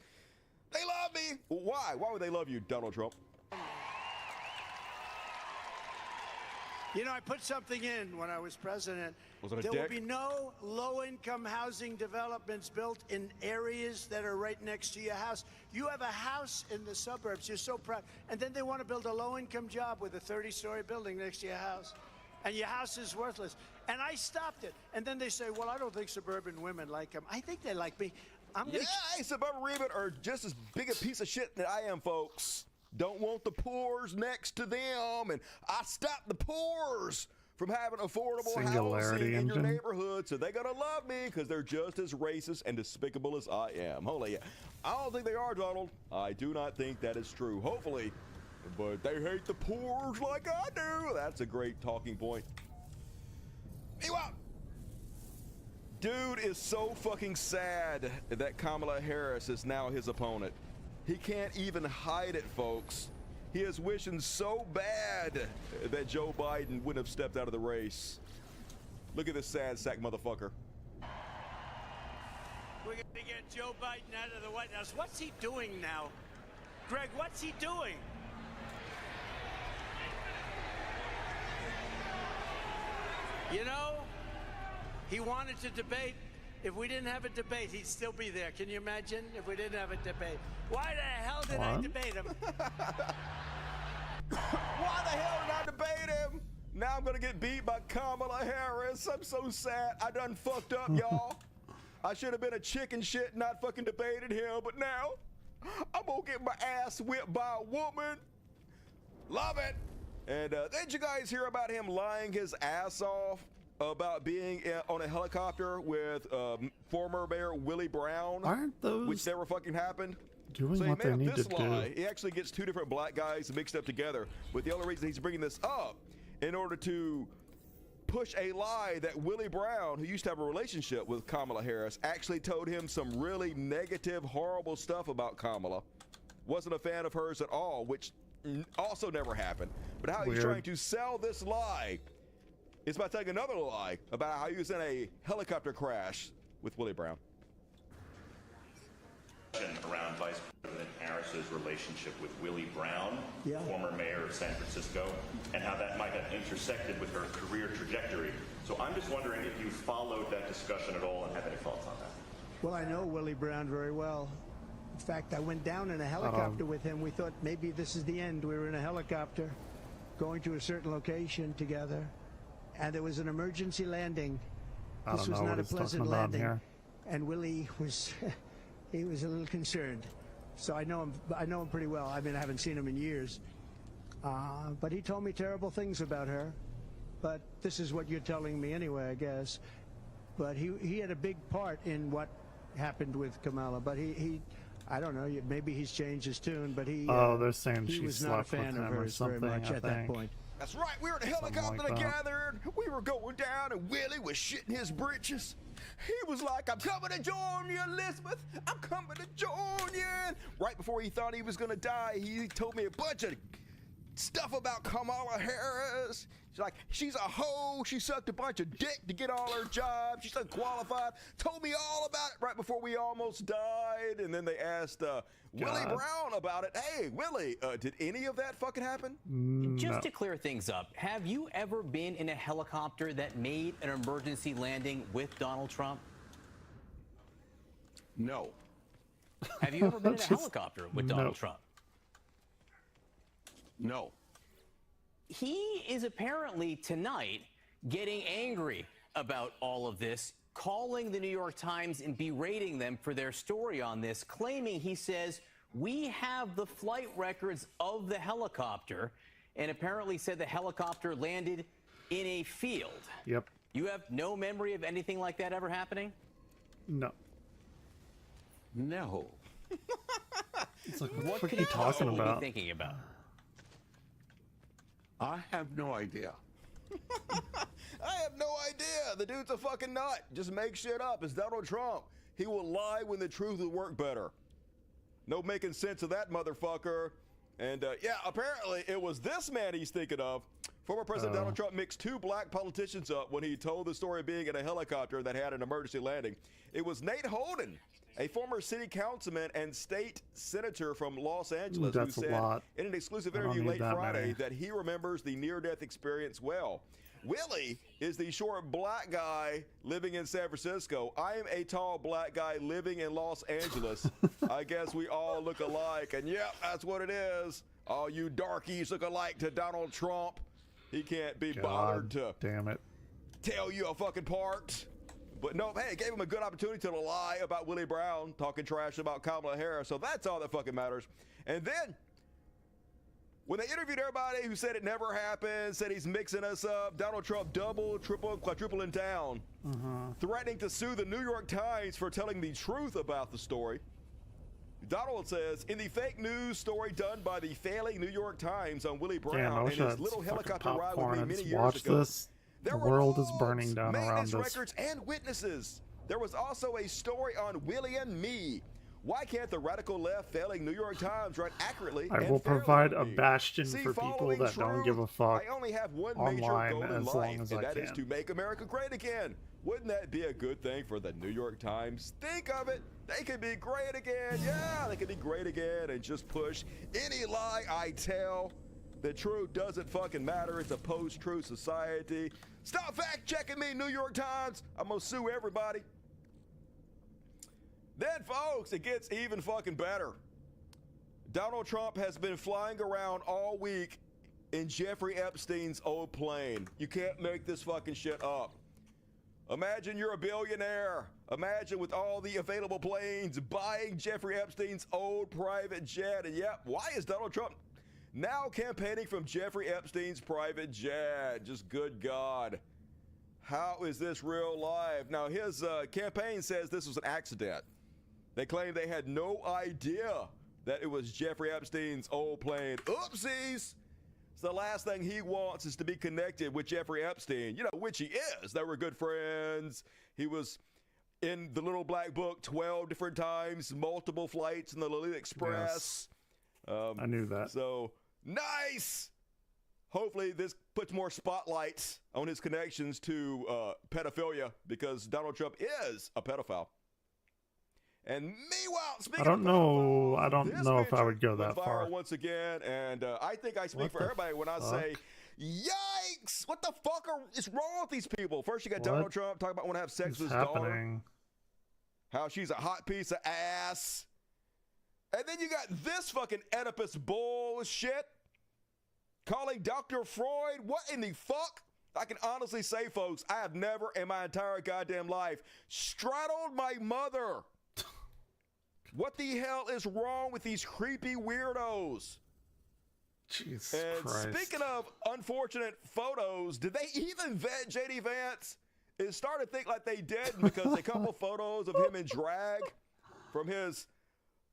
they love me. Why? Why would they love you, Donald Trump? You know, I put something in when I was president. Was it a there dick? will be no low-income housing developments built in areas that are right next to your house. You have a house in the suburbs. You're so proud. And then they want to build a low-income job with a 30-story building next to your house. And your house is worthless. And I stopped it. And then they say, well, I don't think suburban women like him. I think they like me. Hey, suburban women are just as big a piece of shit that I am, folks. Don't want the poors next to them, and I stop the poors from having affordable housing in your neighborhood, so they're gonna love me because they're just as racist and despicable as I am. Holy, I don't think they are, Donald. I do not think that is true. Hopefully, but they hate the poors like I do. That's a great talking point. Meanwhile, dude is so fucking sad that Kamala Harris is now his opponent. He can't even hide it, folks. He is wishing so bad that Joe Biden wouldn't have stepped out of the race. Look at this sad sack motherfucker. We're going to get Joe Biden out of the White House. What's he doing now? Greg, what's he doing? You know, he wanted to debate. If we didn't have a debate, he'd still be there. Can you imagine if we didn't have a debate? Why the hell did I debate him? Why the hell did I debate him? Now I'm gonna get beat by Kamala Harris. I'm so sad. I done fucked up, y'all. I should have been a chicken shit and not fucking debated him, but now I'm gonna get my ass whipped by a woman. Love it. And did you guys hear about him lying his ass off about being on a helicopter with former Mayor Willie Brown? Aren't those which never fucking happened? Doing So he what made they up need this to lie. do? He actually gets two different black guys mixed up together. But the only reason he's bringing this up in order to push a lie that Willie Brown, who used to have a relationship with Kamala Harris, actually told him some really negative, horrible stuff about Kamala. Wasn't a fan of hers at all, which also never happened. But how he's trying to sell this lie is by telling another lie about how he was in a helicopter crash with Willie Brown. Around Vice President Harris's relationship with Willie Brown, former mayor of San Francisco, and how that might have intersected with her career trajectory. So I'm just wondering if you followed that discussion at all and have any thoughts on that. Well, I know Willie Brown very well. In fact, I went down in a helicopter with him. We thought maybe this is the end. We were in a helicopter going to a certain location together, and there was an emergency landing. This was not a pleasant landing. And Willie was... he was a little concerned. So I know him pretty well. I mean, I haven't seen him in years. But he told me terrible things about her. But this is what you're telling me anyway, I guess. But he had a big part in what happened with Kamala. But he I don't know, maybe he's changed his tune, but he they're saying he she was not a slept with fan of him or hers very something, much I at that think. point. That's right, we were in a helicopter like that. together, and we were going down, and Willie was shitting his britches. He was like, I'm coming to join you, Elizabeth. I'm coming to join you. And right before he thought he was going to die, he told me a bunch of stuff about Kamala Harris. She's like, she's a hoe. She sucked a bunch of dick to get all her jobs. She's unqualified. Told me all about it right before we almost died. And then they asked Willie Brown about it. Hey, Willie, did any of that fucking happen? Just to clear things up, have you ever been in a helicopter that made an emergency landing with Donald Trump? No. Have you ever been in a helicopter with Donald Trump? No. He is apparently tonight getting angry about all of this, calling the New York Times and berating them for their story on this, claiming, he says, we have the flight records of the helicopter, and apparently said the helicopter landed in a field. Yep. You have no memory of anything like that ever happening? No. No. It's like, what what could are you talking possibly about? be thinking about? I have no idea. I have no idea. The dude's a fucking nut. Just make shit up. It's Donald Trump. He will lie when the truth will work better. No making sense of that motherfucker. And yeah, apparently it was this man he's thinking of. Former President Donald Trump mixed two black politicians up when he told the story of being in a helicopter that had an emergency landing. It was Nate Holden, a former city councilman and state senator from Los Angeles, who said in an exclusive interview late Friday that he remembers the near-death experience well. Willie is the short black guy living in San Francisco. I am a tall black guy living in Los Angeles. I guess we all look alike, and yeah, that's what it is. All you darkies look alike to Donald Trump. He can't be bothered to damn it. tell you a fucking part. But no, hey, it gave him a good opportunity to lie about Willie Brown, talking trash about Kamala Harris. So that's all that fucking matters. And then, when they interviewed everybody who said it never happened, said he's mixing us up, Donald Trump double, triple, quadrupling down, threatening to sue the New York Times for telling the truth about the story. Donald says, in the fake news story done by the failing New York Times on Willie Brown and his little helicopter ride with me many years ago, this. The world is burning down around us. records and witnesses. There was also a story on Willie and me. Why can't the radical left failing New York Times write accurately? I will provide a bastion for people that don't give a fuck I only have one online major goal in as life, long as and I that is can. to make America great again. Wouldn't that be a good thing for the New York Times? Think of it. They could be great again. Yeah, they could be great again and just push any lie I tell. The truth doesn't fucking matter. It's a post-truth society. Stop fact-checking me, New York Times. I'm gonna sue everybody. Then, folks, it gets even fucking better. Donald Trump has been flying around all week in Jeffrey Epstein's old plane. You can't make this fucking shit up. Imagine you're a billionaire. Imagine with all the available planes buying Jeffrey Epstein's old private jet. And yep, why is Donald Trump now campaigning from Jeffrey Epstein's private jet? Just good God. How is this real life? Now, his campaign says this was an accident. They claim they had no idea that it was Jeffrey Epstein's old plane. Oopsies! So the last thing he wants is to be connected with Jeffrey Epstein, you know, which he is. They were good friends. He was in the little black book 12 different times, multiple flights in the Lolita Express. Yes. I knew that. So, nice! Hopefully this puts more spotlights on his connections to pedophilia, because Donald Trump is a pedophile. And meanwhile, speaking I don't know if I would go went that viral far. once again, and I think I speak What for the everybody when I say, yikes! What the fuck is wrong with these people? First, you got Donald Trump talking about want to have sex with his daughter, how she's a hot piece of ass, and then you got this fucking Oedipus bullshit, calling Dr. Freud. What in the fuck? I can honestly say, folks, I have never in my entire goddamn life straddled my mother. What the hell is wrong with these creepy weirdos? Jesus and Christ. Speaking of unfortunate photos, did they even vet JD Vance? It started to think like they did because a couple photos of him in drag from his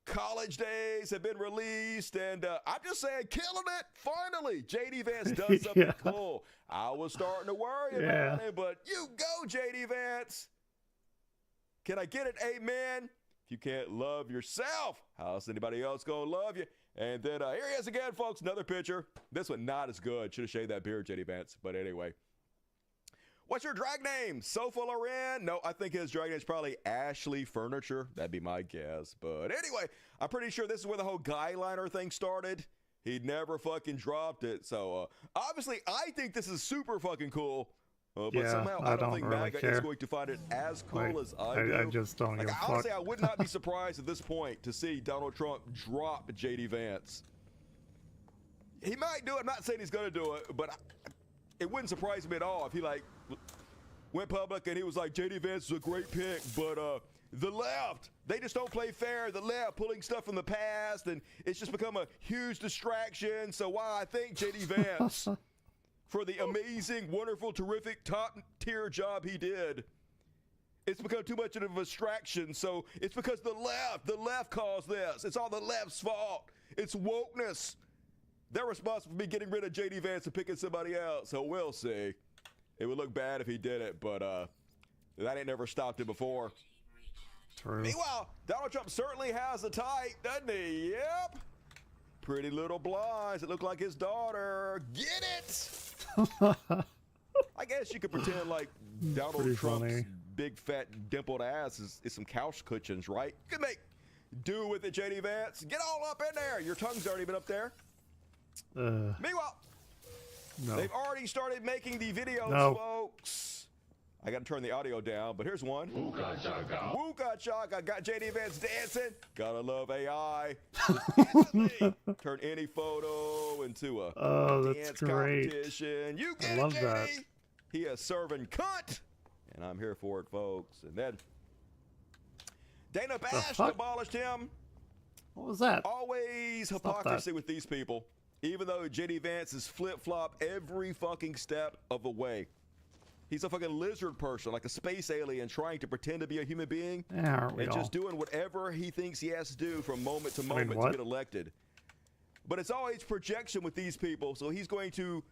college days have been released, and I'm just saying, killing it. Finally, JD Vance does something cool. I was starting to worry about it, but you go, JD Vance. Can I get an amen? If you can't love yourself, how's anybody else gonna love you? And then here he is again, folks. Another picture. This one not as good. Should have shaved that beard, JD Vance. But anyway. What's your drag name? Sofa Loren? No, I think his drag name is probably Ashley Furniture. That'd be my guess. But anyway, I'm pretty sure this is where the whole guyliner thing started. He never fucking dropped it. So obviously, I think this is super fucking cool. But somehow I don't think really MAGA care. is going to find it as cool as I do. I just don't give a fuck. Honestly, I would not be surprised at this point to see Donald Trump drop JD Vance. He might do it. I'm not saying he's going to do it, but it wouldn't surprise me at all if he went public and he was like, JD Vance is a great pick, but the left, they just don't play fair. The left pulling stuff from the past, and it's just become a huge distraction. So while I think JD Vance, for the amazing, wonderful, terrific, top-tier job he did, it's become too much of a distraction. So it's because the left caused this. It's all the left's fault. It's wokeness. They're responsible for me getting rid of JD Vance and picking somebody else. So we'll see. It would look bad if he did it, but that ain't never stopped it before. True. Meanwhile, Donald Trump certainly has a type, doesn't he? Yep. Pretty little blondes that look like his daughter. Get it? I guess you could pretend like Donald Pretty Trump's funny. big fat dimpled ass is some couch cushions, right? You could make do with it, JD Vance. Get all up in there. Your tongue's already been up there. Meanwhile, they've already started making the videos, folks. I got to turn the audio down, but here's one. Wooka chaka. Wooka chaka. Got JD Vance dancing. Gotta love AI. Instantly turn any photo into a dance great. competition. You get I love it, that. JD. He is serving cunt, and I'm here for it, folks. And then Dana Bash abolished him. What was that? Always hypocrisy with these people, even though JD Vance is flip-flop every fucking step of the way. He's a fucking lizard person, like a space alien, trying to pretend to be a human being and just doing whatever he thinks he has to do from moment to moment to get elected. But it's always projection with these people, so he's going to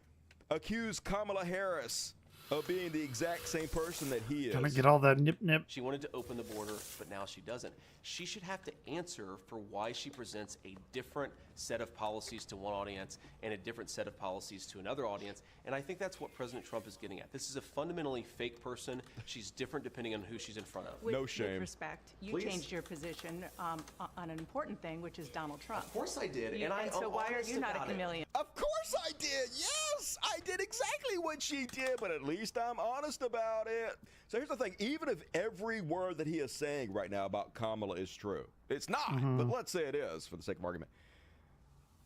accuse Kamala Harris of being the exact same person that he is. Gonna get all that nip. She wanted to open the border, but now she doesn't. She should have to answer for why she presents a different set of policies to one audience and a different set of policies to another audience. And I think that's what President Trump is getting at. This is a fundamentally fake person. She's different depending on who she's in front of. No shame. With respect, you Please. changed your position on an important thing, which is Donald Trump. Of course I did, You- and so why are honest you not a about it. chameleon? Of course I did. Yes, I did exactly what she did, but at least I'm honest about it. So here's the thing. Even if every word that he is saying right now about Kamala is true, it's not, but let's say it is for the sake of argument.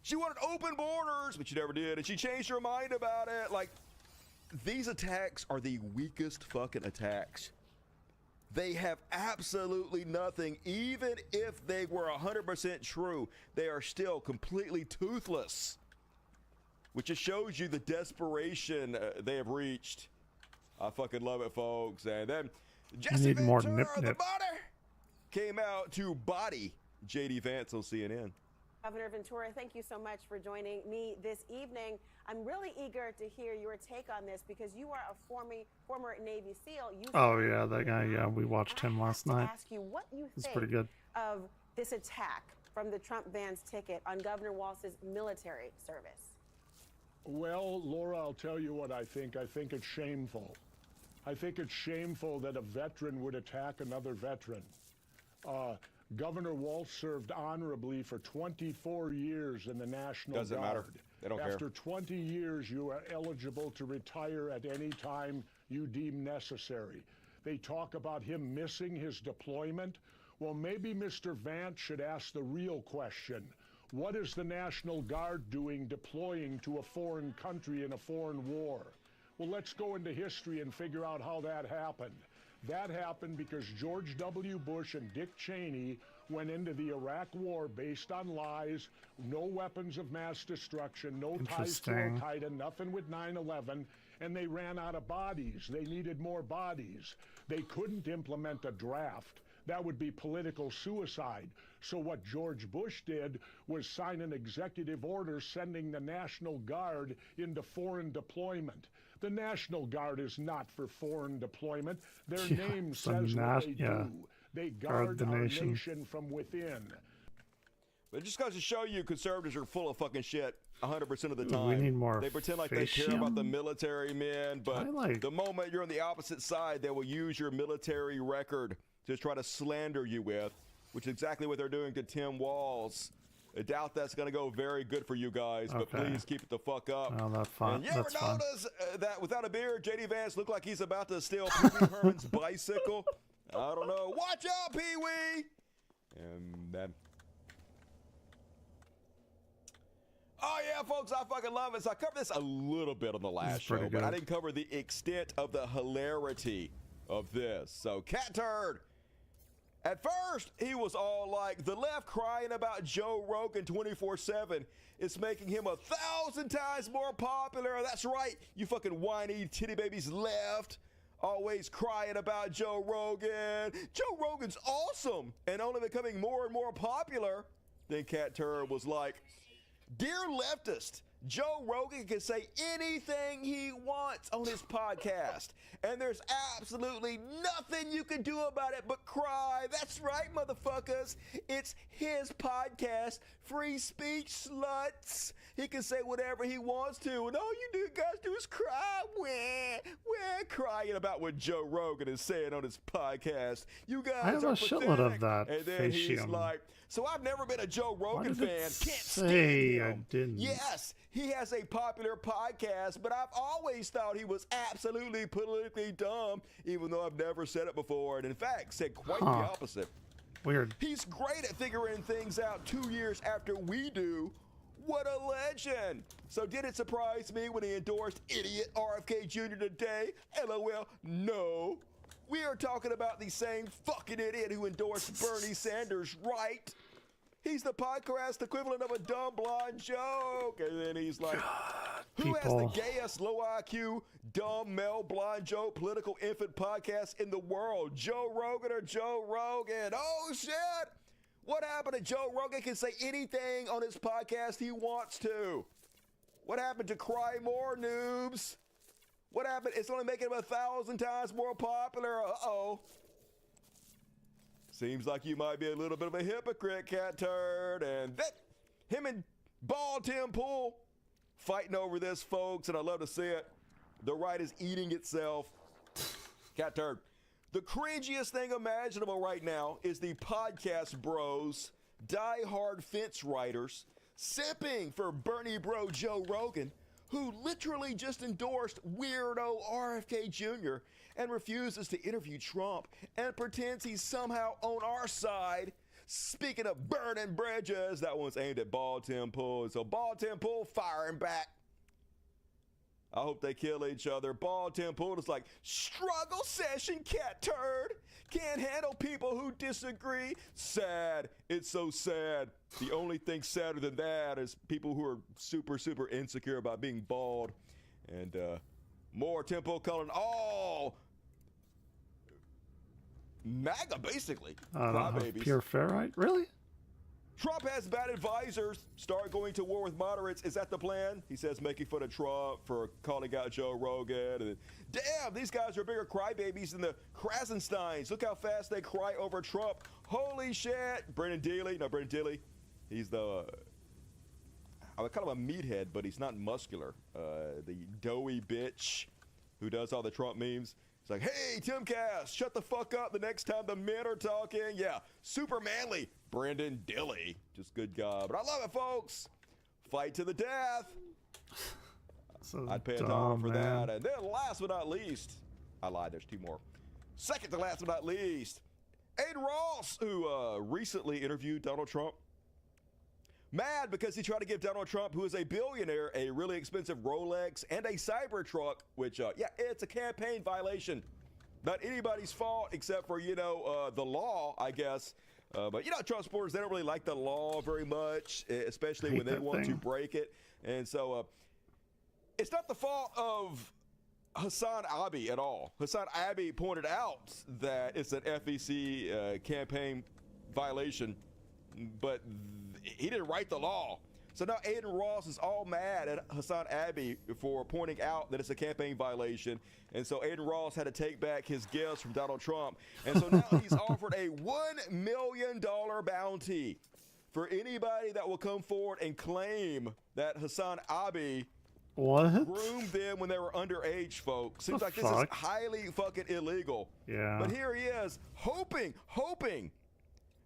She wanted open borders, but she never did, and she changed her mind about it. Like, these attacks are the weakest fucking attacks. They have absolutely nothing. Even if they were 100% true, they are still completely toothless, which just shows you the desperation they have reached. I fucking love it, folks. And then Jesse need more Ventura, nip the nip. butter, came out to body JD Vance on CNN. Governor Ventura, thank you so much for joining me this evening. I'm really eager to hear your take on this because you are a former Navy SEAL. Oh yeah, that guy. Yeah, we watched him last night. Ask you what you It's think pretty good. of this attack from the Trump Vance ticket on Governor Walz's military service. Well, Laura, I'll tell you what I think. I think it's shameful. I think it's shameful that a veteran would attack another veteran. Governor Walz served honorably for 24 years in the National Doesn't Guard. matter. They don't After care. 20 years, you are eligible to retire at any time you deem necessary. They talk about him missing his deployment. Well, maybe Mr. Vance should ask the real question. What is the National Guard doing deploying to a foreign country in a foreign war? Well, let's go into history and figure out how that happened. That happened because George W. Bush and Dick Cheney went into the Iraq War based on lies, no weapons of mass destruction, no ties to Interesting. Al-Qaeda, nothing with 9/11, and they ran out of bodies. They needed more bodies. They couldn't implement a draft. That would be political suicide. So what George Bush did was sign an executive order sending the National Guard into foreign deployment. The National Guard is not for foreign deployment. Their Yeah, name the says what they yeah. do. They Guard guard the our nation. nation from within. But it just goes to show you conservatives are full of fucking shit 100% of the time. We need more They pretend like they care about the fascism. military men, but the moment you're on the opposite side, they will use your military record to try to slander you with, which is exactly what they're doing to Tim Walz. I doubt that's going to go very good for you guys, but Okay. please keep it the fuck up. Oh, that's fine. And you ever That's fine. notice that without a beard, JD Vance looked like he's about to steal Pee Wee Herman's bicycle? I don't know. Watch out, Pee Wee! And then... Oh yeah, folks, I fucking love it. So I covered this a little bit on the last show, pretty but I good. didn't cover the extent of the hilarity of this. So, Cat Turd. At first, he was all like, the left crying about Joe Rogan 24/7 is making him 1,000 times more popular. That's right, you fucking whiny titty babies left. Always crying about Joe Rogan. Joe Rogan's awesome and only becoming more and more popular. Then Cat Turd was like, dear leftist, Joe Rogan can say anything he wants on his podcast, and there's absolutely nothing you can do about it but cry. That's right, motherfuckers. It's his podcast, free speech, sluts. He can say whatever he wants to, and all you guys do is cry. We're crying about what Joe Rogan is saying on his podcast. You guys I have are a shitload of pathetic. that. And then he's Fascium. like, so I've never been a Joe Rogan did fan. it Can't say stand I him. didn't? Yes, he has a popular podcast, but I've always thought he was absolutely politically dumb, even though I've never said it before, and in fact said quite the Huh. opposite. Weird. He's great at figuring things out 2 years after we do. What a legend. So did it surprise me when he endorsed idiot RFK Jr. today? LOL, no. We are talking about the same fucking idiot who endorsed Bernie Sanders, right? He's the podcast equivalent of a dumb blonde joke. And then he's like, who has the gayest low IQ, dumb male blonde joke political infant podcast in the world? Joe Rogan or Joe Rogan? Oh shit! What happened to Joe Rogan can say anything on his podcast he wants to? What happened to Cry More, noobs? What happened? It's only making him 1,000 times more popular. Uh-oh. Seems like you might be a little bit of a hypocrite, cat turd. And that, him and Bald Tim Pool fighting over this, folks, and I love to see it. The right is eating itself. Cat turd. The cringiest thing imaginable right now is the podcast bros, die-hard fence riders, sipping for Bernie bro Joe Rogan, who literally just endorsed weirdo RFK Jr. and refuses to interview Trump and pretends he's somehow on our side. Speaking of burning bridges, that one's aimed at Bald Tim Pool. So Bald Tim Pool firing back. I hope they kill each other. Bald Tim Pool is like, struggle session, cat turd. Can't handle people who disagree. Sad. It's so sad. The only thing sadder than that is people who are super, super insecure about being bald. And more Tim Pool calling all MAGA, basically. Pure ferrite? Really? Trump has bad advisors. Start going to war with moderates. Is that the plan? He says, making fun of Trump for calling out Joe Rogan. And damn, these guys are bigger crybabies than the Krasensteins. Look how fast they cry over Trump. Holy shit. Brendan Dealey. He's the, I would call him a meathead, but he's not muscular. The doughy bitch who does all the Trump memes. It's like, hey, Timcast, shut the fuck up the next time the men are talking. Yeah, super manly. Brendan Dilley. Just good God. But I love it, folks. Fight to the death. So I'd pay a dollar for that. And then last but not least, I lied, there's two more. Second to last but not least, Aiden Ross, who recently interviewed Donald Trump. Mad because he tried to give Donald Trump, who is a billionaire, a really expensive Rolex and a Cybertruck, which, yeah, it's a campaign violation. Not anybody's fault except for, you know, the law, I guess. But, you know, Trump supporters, they don't really like the law very much, especially when they want to break it. And so it's not the fault of Hassan Abi at all. Hassan Abi pointed out that it's an FEC campaign violation, but he didn't write the law. So now Aiden Ross is all mad at Hassan Abi for pointing out that it's a campaign violation. And so Aiden Ross had to take back his gifts from Donald Trump. And so now he's offered a $1 million bounty for anybody that will come forward and claim that Hassan Abi groomed them when they were underage, folks. Seems like this is highly fucking illegal. Yeah. But here he is, hoping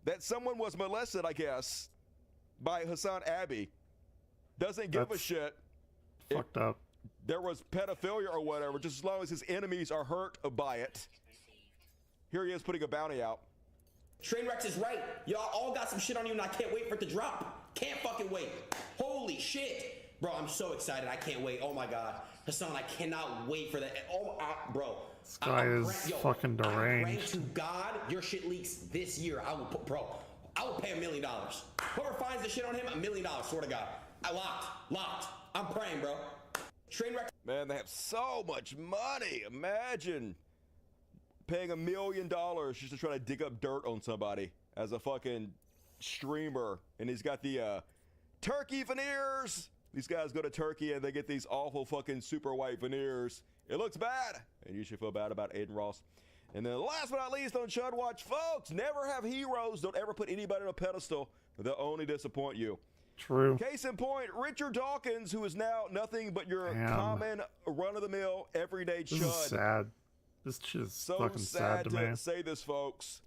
that someone was molested, I guess, by Hassan Abi. Doesn't give a shit. Fucked up. There was pedophilia or whatever, just as long as his enemies are hurt by it. Here he is putting a bounty out. Trainwrecks is right. Y'all all got some shit on you and I can't wait for it to drop. Can't fucking wait. Holy shit. Bro, I'm so excited. I can't wait. Oh my God. Hassan, I cannot wait for that. Oh, bro. This guy is fucking deranged. To God, your shit leaks this year. I will put, bro, I will pay $1 million. Whoever finds the shit on him, $1 million, swear to God. I locked. I'm praying, bro. Trainwreck. Man, they have so much money. Imagine paying $1 million just to try to dig up dirt on somebody as a fucking streamer. And he's got the turkey veneers. These guys go to Turkey and they get these awful fucking super white veneers. It looks bad. And you should feel bad about Aiden Ross. And then last but not least on Chud Watch, folks, never have heroes. Don't ever put anybody on a pedestal. They'll only disappoint you. True. Case in point, Richard Dawkins, who is now nothing but your common run-of-the-mill everyday chud. This is sad. This is so fucking sad to me. Say this, folks.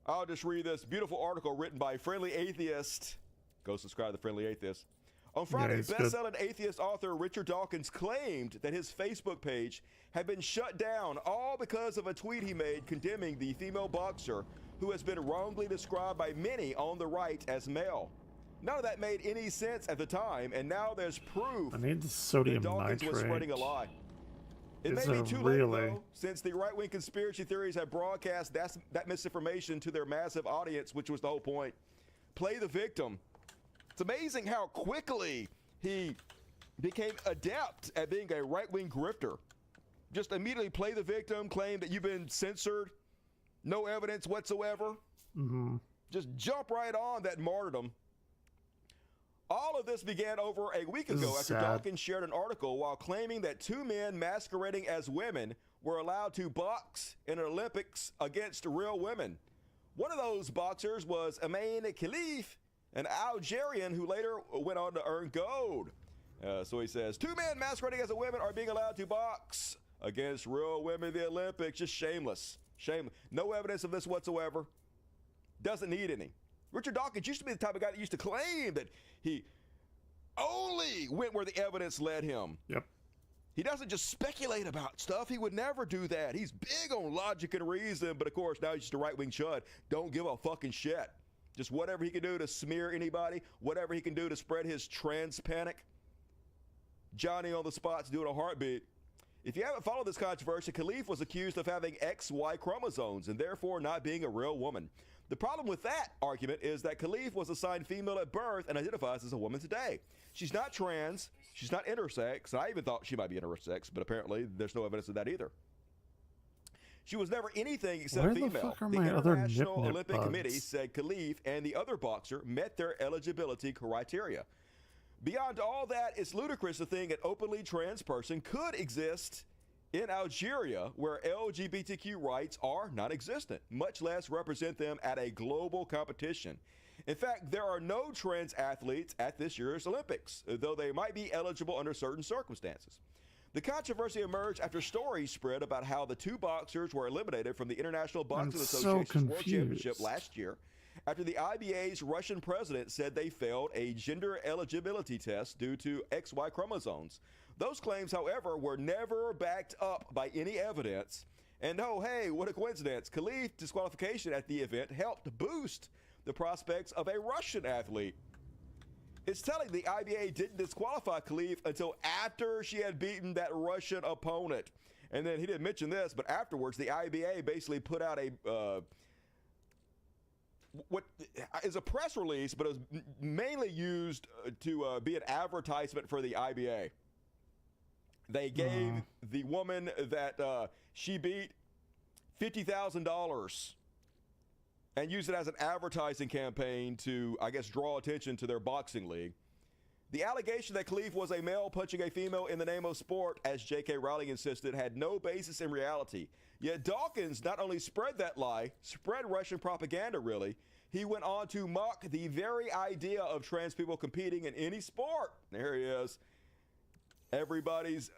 I'll just read this beautiful article written by Friendly Atheist. Go subscribe to Friendly Atheist. On Friday, best-selling atheist author Richard Dawkins claimed that his Facebook page had been shut down all because of a tweet he made condemning the female boxer who has been wrongly described by many on the right as male. None of that made any sense at the time, and now there's proof I need the sodium that Dawkins was spreading a nitrate. lie. It Is may be it too really? late, though, since the right-wing conspiracy theories have broadcast that misinformation to their massive audience, which was the whole point. Play the victim. It's amazing how quickly he became adept at being a right-wing grifter. Just immediately play the victim, claim that you've been censored, no evidence whatsoever. Just jump right on that martyrdom. All of this began over a week ago after Dawkins shared an article while claiming that two men masquerading as women were allowed to box in an Olympics against real women. One of those boxers was Amin Khalif, an Algerian who later went on to earn gold. So he says, two men masquerading as a woman are being allowed to box against real women in the Olympics. Just shameless. Shameless. No evidence of this whatsoever. Doesn't need any. Richard Dawkins used to be the type of guy that used to claim that he only went where the evidence led him. Yep. He doesn't just speculate about stuff. He would never do that. He's big on logic and reason, but of course now he's just a right-wing chud. Don't give a fucking shit. Just whatever he can do to smear anybody, whatever he can do to spread his trans panic. Johnny on the spot's doing a heartbeat. If you haven't followed this controversy, Khalif was accused of having XY chromosomes and therefore not being a real woman. The problem with that argument is that Khalif was assigned female at birth and identifies as a woman today. She's not trans, she's not intersex, and I even thought she might be intersex, but apparently there's no evidence of that either. She was never anything except Where the female. fuck are The my other International nip-nip Olympic bugs? Committee said Khalif and the other boxer met their eligibility criteria. Beyond all that, it's ludicrous to think an openly trans person could exist in Algeria, where LGBTQ rights are non-existent, much less represent them at a global competition. In fact, there are no trans athletes at this year's Olympics, though they might be eligible under certain circumstances. The controversy emerged after stories spread about how the two boxers were eliminated from the International Boxing Association's World Championship last year after the IBA's Russian president said they failed a gender eligibility test due to XY chromosomes. Those claims, however, were never backed up by any evidence. And oh, hey, what a coincidence. Khalif's disqualification at the event helped boost the prospects of a Russian athlete. It's telling the IBA didn't disqualify Khalif until after she had beaten that Russian opponent. And then he didn't mention this, but afterwards, the IBA basically put out a what is a press release, but it was mainly used to be an advertisement for the IBA. They gave the woman that she beat $50,000 and used it as an advertising campaign to, I guess, draw attention to their boxing league. The allegation that Khalif was a male punching a female in the name of sport, as J.K. Rowling insisted, had no basis in reality. Yet Dawkins not only spread that lie, spread Russian propaganda, really. He went on to mock the very idea of trans people competing in any sport. There he is. Everybody's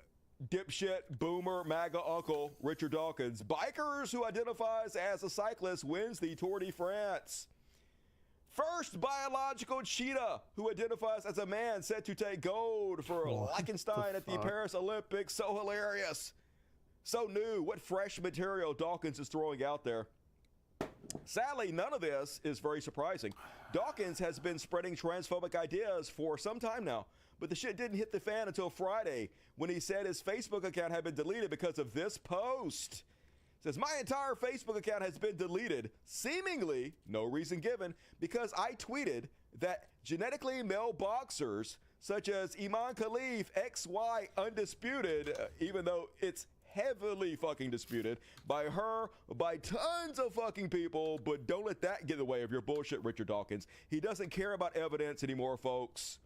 dipshit, boomer, MAGA uncle, Richard Dawkins. Bikers who identifies as a cyclist wins the Tour de France. First biological cheetah who identifies as a man set to take gold for Liechtenstein at the Paris Olympics. So hilarious. So new. What fresh material Dawkins is throwing out there. Sadly, none of this is very surprising. Dawkins has been spreading transphobic ideas for some time now, but the shit didn't hit the fan until Friday when he said his Facebook account had been deleted because of this post. It says, my entire Facebook account has been deleted, seemingly, no reason given, because I tweeted that genetically male boxers such as Iman Khalif, XY undisputed, even though it's heavily fucking disputed by her, by tons of fucking people, but don't let that get in the way of your bullshit, Richard Dawkins. He doesn't care about evidence anymore, folks.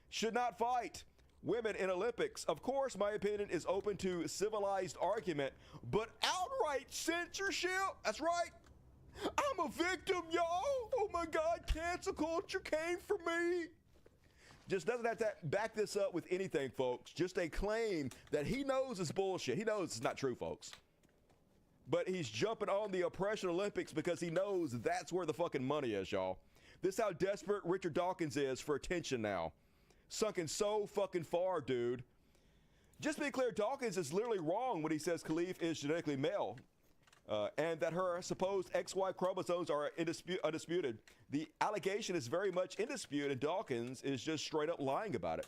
Should not fight women in Olympics. Of course, my opinion is open to civilized argument, but outright censorship? That's right. I'm a victim, y'all. Oh my God, cancel culture came for me. Just doesn't have to back this up with anything, folks. Just a claim that he knows is bullshit. He knows it's not true, folks. But he's jumping on the oppression Olympics because he knows that's where the fucking money is, y'all. This is how desperate Richard Dawkins is for attention now. Sunken so fucking far, dude. Just to be clear, Dawkins is literally wrong when he says Khalif is genetically male. and that her supposed XY chromosomes are undisputed. The allegation is very much in dispute, and Dawkins is just straight up lying about it.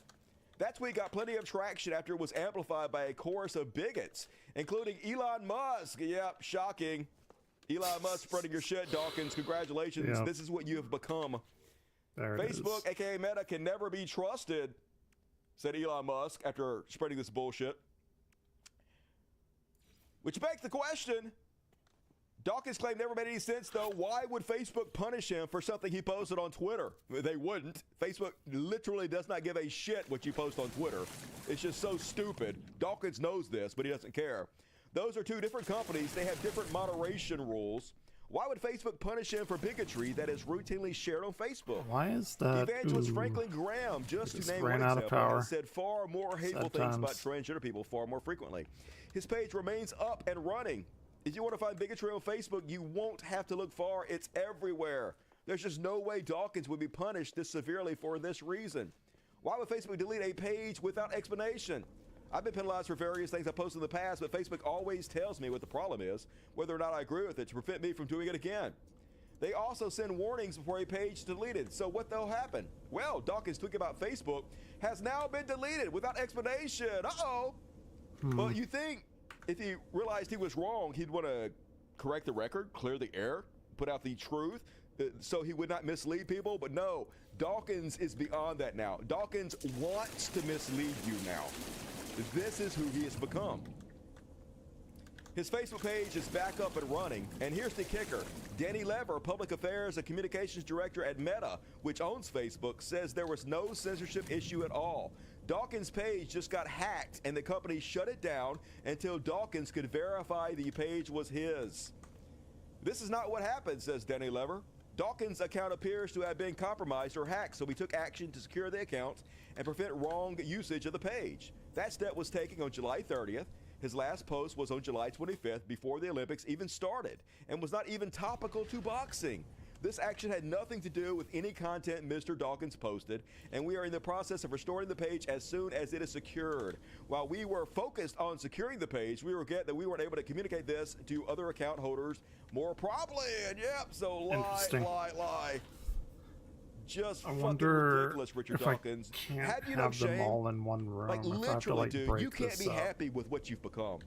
That tweet got plenty of traction after it was amplified by a chorus of bigots, including Elon Musk. Yep, shocking. Elon Musk spreading your shit, Dawkins. Congratulations. Yep. This is what you have become. There it Facebook, is. aka Meta, can never be trusted, said Elon Musk after spreading this bullshit. Which begs the question, Dawkins' claim never made any sense, though. Why would Facebook punish him for something he posted on Twitter? They wouldn't. Facebook literally does not give a shit what you post on Twitter. It's just so stupid. Dawkins knows this, but he doesn't care. Those are two different companies. They have different moderation rules. Why would Facebook punish him for bigotry that is routinely shared on Facebook? Why is that? Evangelist Franklin Graham, just to name one ran out of example, power. has said far more hateful Sad things about times. transgender people far more frequently. His page remains up and running. If you want to find bigotry on Facebook, you won't have to look far. It's everywhere. There's just no way Dawkins would be punished this severely for this reason. Why would Facebook delete a page without explanation? I've been penalized for various things I posted in the past, but Facebook always tells me what the problem is, whether or not I agree with it, to prevent me from doing it again. They also send warnings before a page is deleted. So what the hell happened? Well, Dawkins' tweet about Facebook has now been deleted without explanation. Uh-oh. Well, you think if he realized he was wrong, he'd want to correct the record, clear the air, put out the truth, so he would not mislead people? But no, Dawkins is beyond that now. Dawkins wants to mislead you now. This is who he has become. His Facebook page is back up and running, and here's the kicker. Danny Lever, Public Affairs and Communications Director at Meta, which owns Facebook, says there was no censorship issue at all. Dawkins' page just got hacked, and the company shut it down until Dawkins could verify the page was his. This is not what happened, says Danny Lever. Dawkins' account appears to have been compromised or hacked, so we took action to secure the account and prevent wrong usage of the page. That step was taken on July 30th. His last post was on July 25th, before the Olympics even started, and was not even topical to boxing. This action had nothing to do with any content Mr. Dawkins posted, and we are in the process of restoring the page as soon as it is secured. While we were focused on securing the page, we forget that we weren't able to communicate this to other account holders more promptly. And yep, so lie. Just I fucking wonder ridiculous, Richard if Dawkins. I can't Have you no have them shame? all in one room. Like if I have to, literally, like, dude, break you can't this be up. happy with what you've become.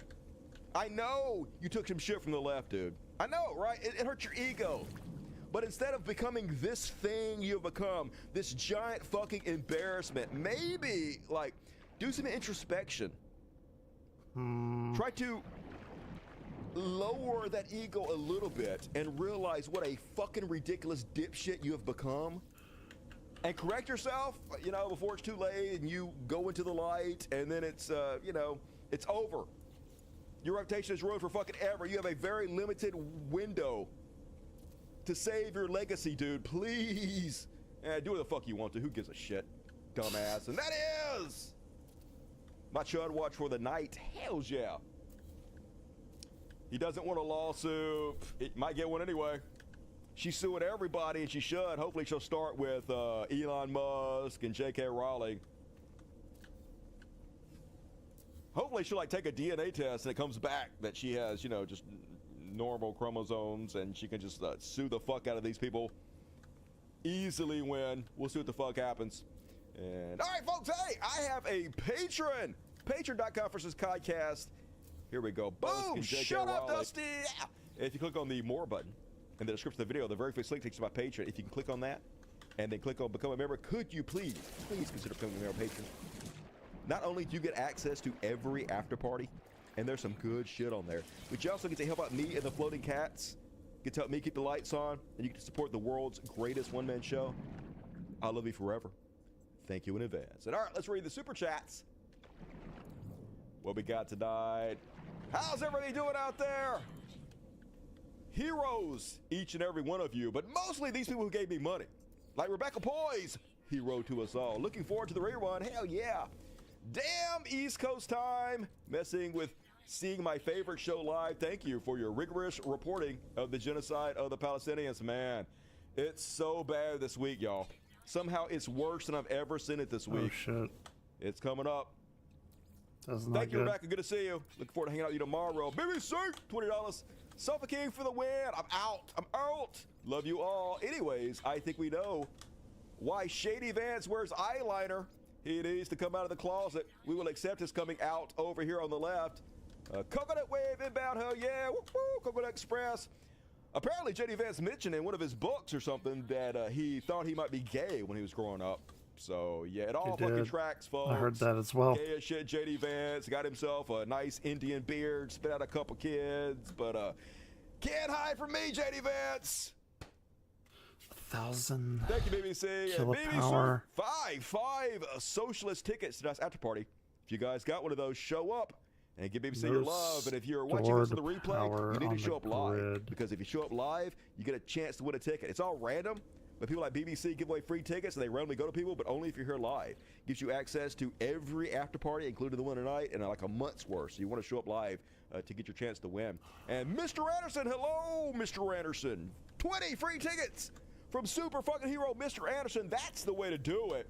I know you took some shit from the left, dude. I know, right? It hurt your ego. But instead of becoming this thing you've become, this giant fucking embarrassment, maybe, like, do some introspection. Try to lower that ego a little bit and realize what a fucking ridiculous dipshit you have become. And correct yourself, you know, before it's too late and you go into the light and then it's, you know, it's over. Your reputation is ruined for fucking ever. You have a very limited window to save your legacy, dude. Please. Do what the fuck you want to. Who gives a shit? Dumbass. And that is my Chud Watch for the night. Hells yeah. He doesn't want a lawsuit. It might get one anyway. She's suing everybody, and she should. Hopefully she'll start with Elon Musk and J.K. Rowling. Hopefully she'll, like, take a DNA test and it comes back that she has, you know, just normal chromosomes, and she can just sue the fuck out of these people. Easily win. We'll see what the fuck happens. And all right, folks, hey, I have a patron. Patreon.com/Codcast. Here we go. Boom! Shut up, Dusty! Yeah. If you click on the More button in the description of the video, the very first link takes you to my Patreon. If you can click on that and then click on Become a Member, could you please consider becoming a member patron? Not only do you get access to every after party, and there's some good shit on there, but you also get to help out me and the Floating Cats, get to help me keep the lights on, and you get to support the world's greatest one-man show. I love you forever. Thank you in advance. And all right, let's read the super chats. What we got tonight? How's everybody doing out there? Heroes, each and every one of you, but mostly these people who gave me money. Like Rebecca Poise, hero to us all. Looking forward to the rerun. Hell yeah. Damn East Coast time. Messing with seeing my favorite show live. Thank you for your rigorous reporting of the genocide of the Palestinians. Man, it's so bad this week, y'all. Somehow it's worse than I've ever seen it this week. Oh, shit. It's coming up. That's not Thank you, good. Rebecca. Good to see you. Looking forward to hanging out with you tomorrow. BBC, $20. Sofa King for the win. I'm out. Love you all. Anyways, I think we know why Shady Vance wears eyeliner. He needs to come out of the closet. We will accept his coming out over here on the left. Coconut Wave inbound, hell yeah. Woo, woo, Coconut Express. Apparently, J.D. Vance mentioned in one of his books or something that he thought he might be gay when he was growing up. So, yeah, it all fucking tracks, folks. I heard that as well. Gay as shit, J.D. Vance. Got himself a nice Indian beard, spit out a couple kids, but can't hide from me, J.D. Vance. 1,000. Thank you, BBC. And BBC, Power. five socialist tickets to tonight's after party. If you guys got one of those, show up and give BBC your love. And if you're watching this on the replay, you need to show up live. Because if you show up live, you get a chance to win a ticket. It's all random, but people like BBC give away free tickets and they randomly go to people, but only if you're here live. Gives you access to every after party, including the one tonight, and like a month's worth. So you want to show up live to get your chance to win. And Mr. Anderson, hello, Mr. Anderson. 20 free tickets from super fucking hero Mr. Anderson. That's the way to do it.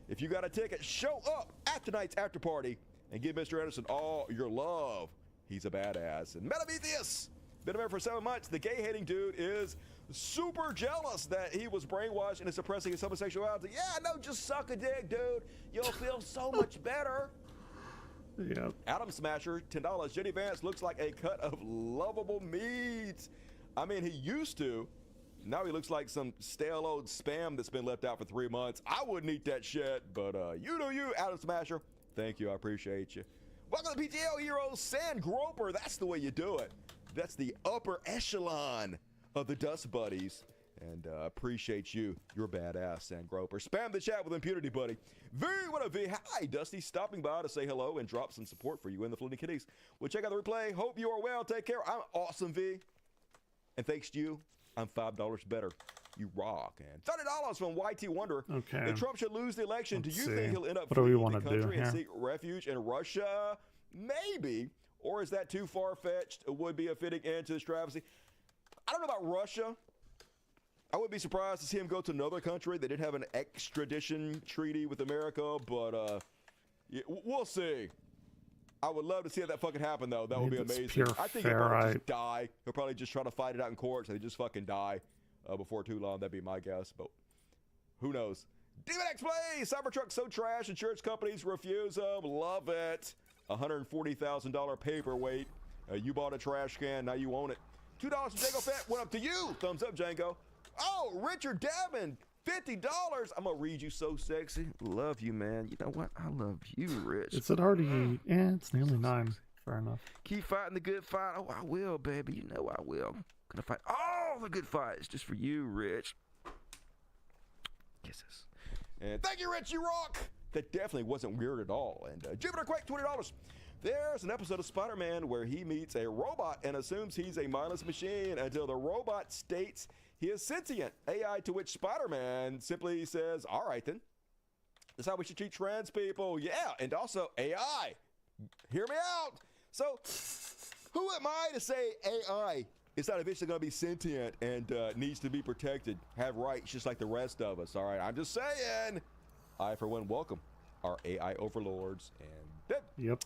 If you got a ticket, show up at tonight's after party and give Mr. Anderson all your love. He's a badass. And Metametheus, been a member for 7 months. The gay-hating dude is super jealous that he was brainwashed and is suppressing his homosexuality. Yeah, no, just suck a dick, dude. You'll feel so much better. Yep. Adam Smasher, $10. Jenny Vance looks like a cut of lovable meat. I mean, he used to. Now he looks like some stale old spam that's been left out for 3 months. I wouldn't eat that shit, but you do you, Adam Smasher. Thank you, I appreciate you. Welcome to PTO Heroes, Sand Groper. That's the way you do it. That's the upper echelon of the Dust Buddies. And appreciate you. You're badass, Sand Groper. Spam the chat with impunity, buddy. V1V. Hi, Dusty. Stopping by to say hello and drop some support for you and the Floating Kitties. We'll check out the replay. Hope you are well. Take care. I'm awesome, V. And thanks to you, I'm $5 better. You rock. And $30 from YT Wonder. Okay. If Trump should lose the election, do you think he'll end up what do we fleeing want the to do country and here? seek refuge in Russia? Maybe. Or is that too far-fetched? It would be a fitting end to this travesty. I don't know about Russia. I wouldn't be surprised to see him go to another country. They did have an extradition treaty with America, but yeah, we'll see. I would love to see that fucking happen, though. That would be amazing. I think he'll probably just die. He'll probably just try to fight it out in court, so he just fucking die before too long. That'd be my guess, but who knows? Demon X Play! Cybertruck's so trash, insurance companies refuse them. Love it. $140,000 paperweight. You bought a trash can, now you own it. $2 from Django Fett went up to you. Thumbs up, Django. Oh, Richard Devin, $50. I'm gonna read you so sexy. Love you, man. You know what? I love you, Rich. Is it already? Yeah, it's nearly 9. Fair enough. Keep fighting the good fight. Oh, I will, baby. You know I will. Gonna fight all the good fights just for you, Rich. Kisses. And thank you, Rich. You rock. That definitely wasn't weird at all. And Jupiter Quake, $20. There's an episode of Spider-Man where he meets a robot and assumes he's a mindless machine until the robot states he is sentient. AI, to which Spider-Man simply says, all right then. That's how we should treat trans people. Yeah, and also AI. Hear me out. So, who am I to say AI is not eventually going to be sentient and needs to be protected, have rights just like the rest of us, all right? I'm just saying. I, for one, welcome our AI overlords. And yep.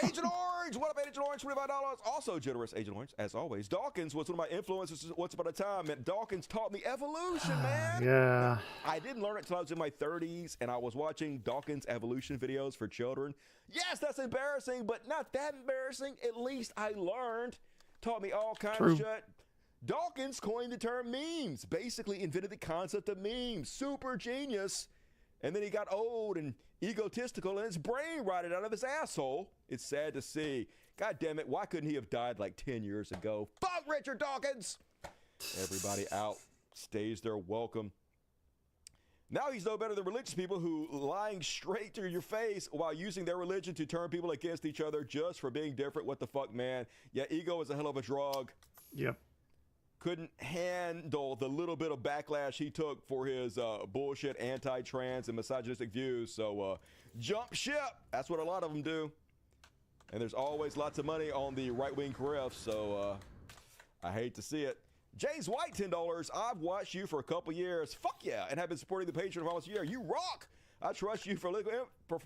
Agent Orange, what up, Agent Orange? $25. Also generous, Agent Orange, as always. Dawkins was one of my influences once upon a time, and Dawkins taught me evolution, man. Yeah. I didn't learn it until I was in my 30s, and I was watching Dawkins evolution videos for children. Yes, that's embarrassing, but not that embarrassing. At least I learned. Taught me all kinds of shit. Dawkins coined the term memes, basically invented the concept of memes. Super genius. And then he got old and egotistical and his brain rotted out of his asshole. It's sad to see. God damn it, why couldn't he have died like 10 years ago? Fuck Richard Dawkins! Everybody out stays their welcome. Now he's no better than religious people who lying straight to your face while using their religion to turn people against each other just for being different. What the fuck, man? Yeah, ego is a hell of a drug. Yep. Couldn't handle the little bit of backlash he took for his bullshit anti-trans and misogynistic views. So jump ship. That's what a lot of them do. And there's always lots of money on the right-wing grift. So I hate to see it. James White, $10. I've watched you for a couple years. Fuck yeah. And have been supporting the Patreon for almost a year. You rock. I trust you for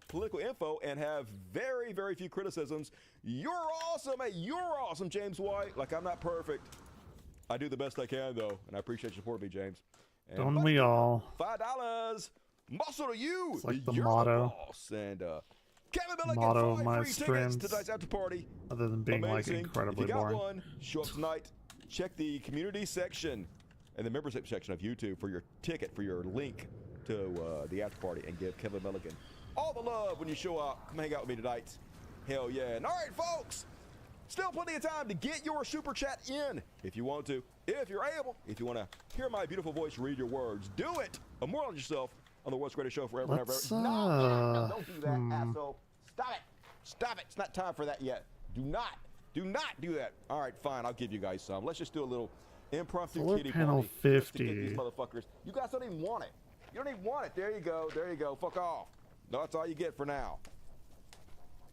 political info and have very, very few criticisms. You're awesome. Hey, you're awesome, James White. Like, I'm not perfect. I do the best I can, though, and I appreciate your support, me, James. And Don't we all? $5. Muscle to you. It's like the You're motto. boss. And Kevin Milligan, Motto of 5 my free tickets streams. to tonight's after party. Other than being like Amazing. incredibly if you got boring. one, show up tonight. Check the community section and the membership section of YouTube for your ticket, for your link to the after party, and give Kevin Milligan all the love when you show up. Come hang out with me tonight. Hell yeah. And all right, folks, still plenty of time to get your super chat in if you want to, if you're able, if you want to hear my beautiful voice read your words. Do it. Immortalize yourself on the world's greatest show forever and ever. No, don't do that, asshole. Stop it. Stop it. It's not time for that yet. Do not do that. All right, fine. I'll give you guys some. Let's just do a little impromptu Solar kitty panel party. 50. Just to get these motherfuckers. You guys don't even want it. You don't even want it. There you go. There you go. Fuck off. No, that's all you get for now.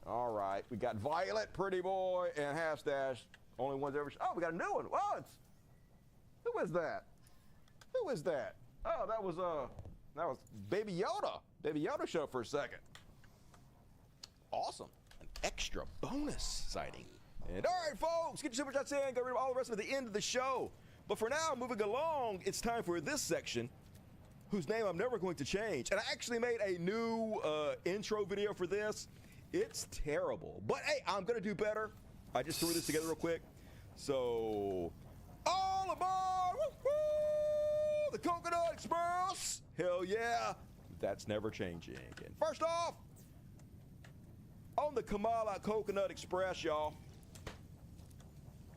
All right. We got Violet, Pretty Boy, and Half Stash. Only ones ever. Oh, we got a new one. Oh, who is that? Who is that? Oh, that was Baby Yoda. Baby Yoda showed up for a second. Awesome. An extra bonus sighting. And all right, folks, get your super chats in. Get rid of all the rest of it at the end of the show. But for now, moving along, it's time for this section, whose name I'm never going to change. And I actually made a new intro video for this. It's terrible. But hey, I'm going to do better. I just threw this together real quick. So, all aboard! Woo-hoo! The Coconut Express! Hell yeah! That's never changing. And first off, on the Kamala Coconut Express, y'all.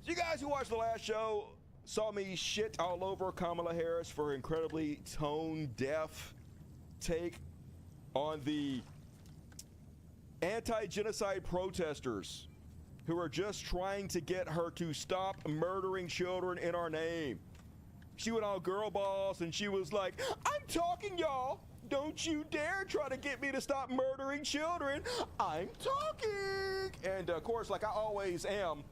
So you guys who watched the last show saw me shit all over Kamala Harris for her incredibly tone-deaf take on the anti-genocide protesters who are just trying to get her to stop murdering children in our name. She went on Girl Boss and she was like, I'm talking, y'all. Don't you dare try to get me to stop murdering children. I'm talking. And of course, like I always am,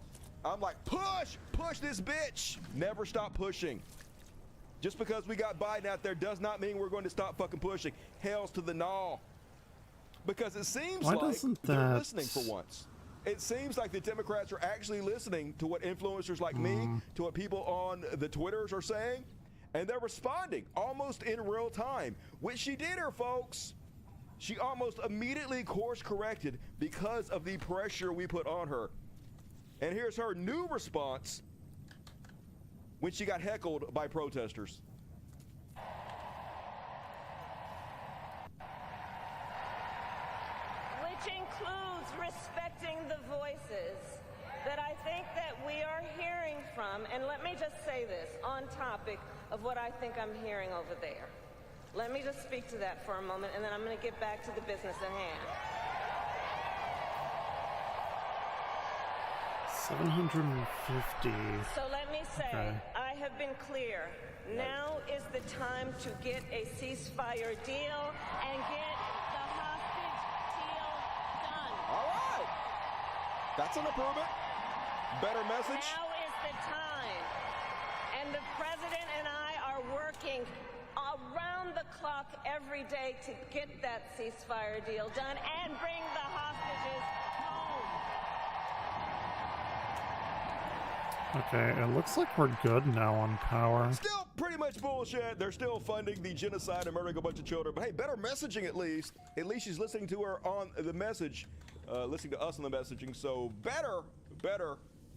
I'm like, push this bitch. Never stop pushing. Just because we got Biden out there does not mean we're going to stop fucking pushing. Hells to the gnaw. Because it seems like they're listening for once. It seems like the Democrats are actually listening to what influencers like me, to what people on the Twitters are saying, and they're responding almost in real time, which she did here, folks. She almost immediately course corrected because of the pressure we put on her. And here's her new response when she got heckled by protesters. Which includes respecting the voices that I think that we are hearing from. And let me just say this on topic of what I think I'm hearing over there. Let me just speak to that for a moment, and then I'm going to get back to the business at hand. 750. So let me say, okay. I have been clear. Now is the time to get a ceasefire deal and get the hostage deal done. All right. That's an improvement. Better message. Now is the time. And the president and I are working around the clock every day to get that ceasefire deal done and bring the hostages home. Okay, it looks like we're good now on power. Still pretty much bullshit. They're still funding the genocide and murdering a bunch of children. But hey, better messaging at least. At least she's listening to her on the message, listening to us on the messaging. So better.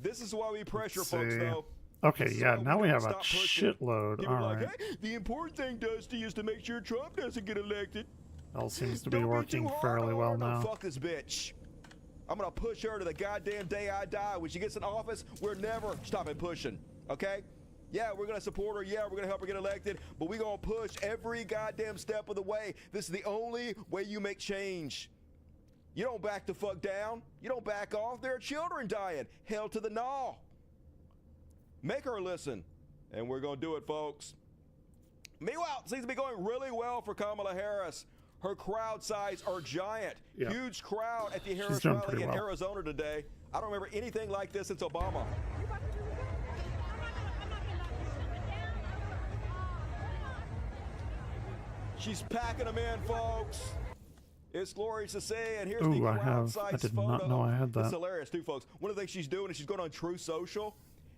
This is why we pressure folks, though. Okay, yeah, now we have a shitload. People All like, right. hey, the important thing, Dusty, is to make sure Trump doesn't get elected. All seems to be Don't working too hard fairly on well her. No, now. fuck this bitch. I'm gonna push her to the goddamn day I die. When she gets in office, we're never stopping pushing, okay? Yeah, we're gonna support her. Yeah, we're gonna help her get elected, but we're gonna push every goddamn step of the way. This is the only way you make change. You don't back the fuck down. You don't back off. There are children dying. Hell to the gnaw. Make her listen. And we're gonna do it, folks. Meanwhile, it seems to be going really well for Kamala Harris. Her crowd size are giant. Yeah. Huge crowd at the Harris doing rally pretty in well. Arizona today. I don't remember anything like this since Obama. She's packing them in, folks. It's glorious to see, and here's Ooh, the I crowd-sized did photo. not know I had that. It's hilarious, too, folks. One of the things she's doing is she's going on True Social,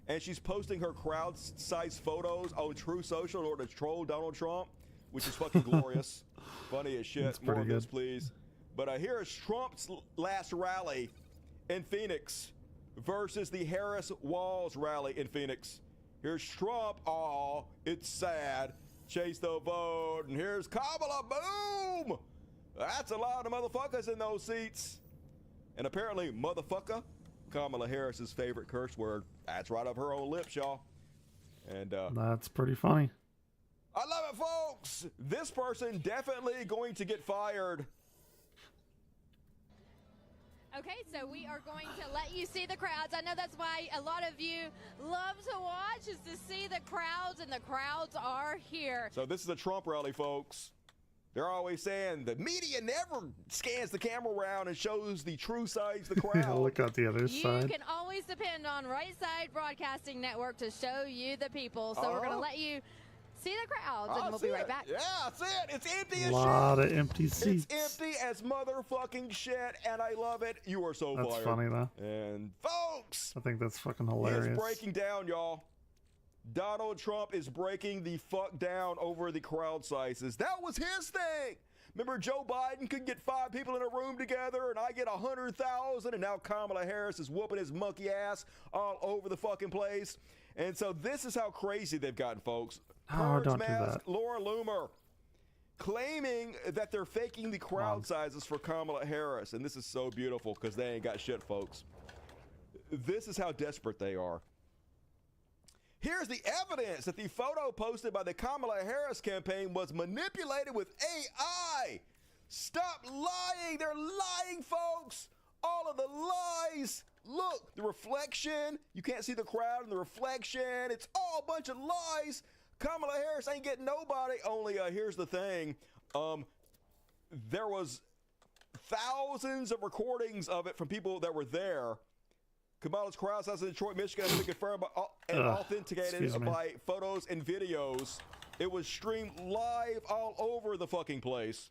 and she's posting her crowd-sized photos on True Social in order to troll Donald Trump, which is fucking glorious. Funny as shit. That's More pretty of this, good. please. But here is Trump's last rally in Phoenix versus the Harris-Walz rally in Phoenix. Here's Trump. Oh, it's sad. Chase the vote. And here's Kamala. Boom! That's a lot of motherfuckers in those seats. And apparently, motherfucker, Kamala Harris's favorite curse word. That's right off her own lips, y'all. And That's pretty funny. I love it, folks. This person definitely going to get fired. Okay, so we are going to let you see the crowds. I know that's why a lot of you love to watch, is to see the crowds, and the crowds are here. So this is a Trump rally, folks. They're always saying the media never scans the camera around and shows the true sides of the crowd. Look at the other You side. can always depend on Right Side Broadcasting Network to show you the people. So we're going to let you see the crowds, and we'll be right back. Yeah, that's it. It's empty as A shit. lot of empty seats. It's empty as motherfucking shit, and I love it. You are so That's fired. funny, though. And folks, I think that's fucking he hilarious. is breaking down, y'all. Donald Trump is breaking the fuck down over the crowd sizes. That was his thing. Remember, Joe Biden could get 5 people in a room together, and I get 100,000, and now Kamala Harris is whooping his monkey ass all over the fucking place. And so this is how crazy they've gotten, folks. Oh, don't do Mask, that. Laura Loomer, claiming that they're faking the crowd sizes for Kamala Harris. And this is so beautiful because they ain't got shit, folks. This is how desperate they are. Here's the evidence that the photo posted by the Kamala Harris campaign was manipulated with AI. Stop lying. They're lying, folks. All of the lies. Look, the reflection. You can't see the crowd in the reflection. It's all a bunch of lies. Kamala Harris ain't getting nobody. Only here's the thing. There was thousands of recordings of it from people that were there. Kamala's crowd size in Detroit, Michigan has been confirmed by, and authenticated by photos and videos. It was streamed live all over the fucking place.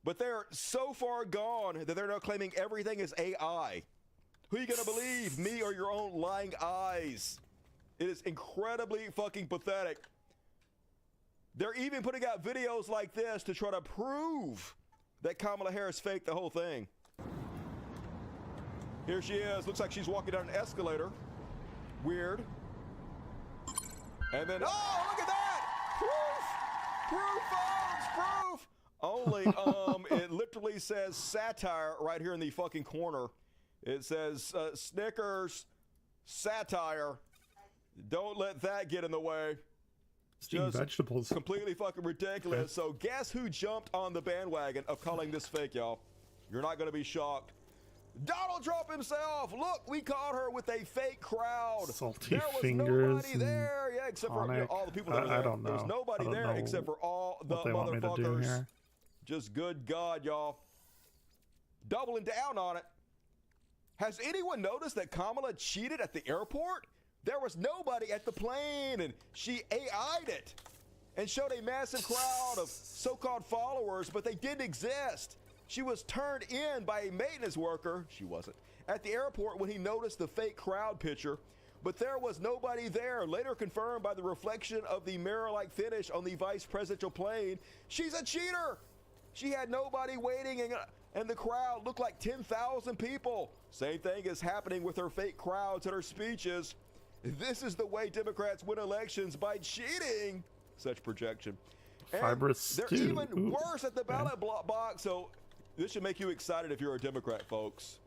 But they're so far gone that they're now claiming everything is AI. Who are you going to believe, me or your own lying eyes? It is incredibly fucking pathetic. They're even putting out videos like this to try to prove that Kamala Harris faked the whole thing. Here she is. Looks like she's walking down an escalator. Weird. And then, oh, look at that! Proof! Folks, proof! Only, it literally says satire right here in the fucking corner. It says Snickers, satire. Don't let that get in the way. Just vegetables. Completely fucking ridiculous. Okay. So guess who jumped on the bandwagon of calling this fake, y'all? You're not going to be shocked. Donald Trump himself. Look, we caught her with a fake crowd. Salty there was fingers nobody there. Yeah, except for all the people that were there. I don't know. There was nobody there except for all the what they want me to do motherfuckers. here. Just good God, y'all. Doubling down on it. Has anyone noticed that Kamala cheated at the airport? There was nobody at the plane, and she AI'd it and showed a massive crowd of so-called followers, but they didn't exist. She was turned in by a maintenance worker, she wasn't, at the airport when he noticed the fake crowd picture, but there was nobody there. Later confirmed by the reflection of the mirror-like finish on the vice presidential plane. She's a cheater. She had nobody waiting, and the crowd looked like 10,000 people. Same thing is happening with her fake crowds and her speeches. This is the way Democrats win elections, by cheating. Such projection. And Fibrous they're stew. even Ooh. worse at the ballot box. So this should make you excited if you're a Democrat, folks.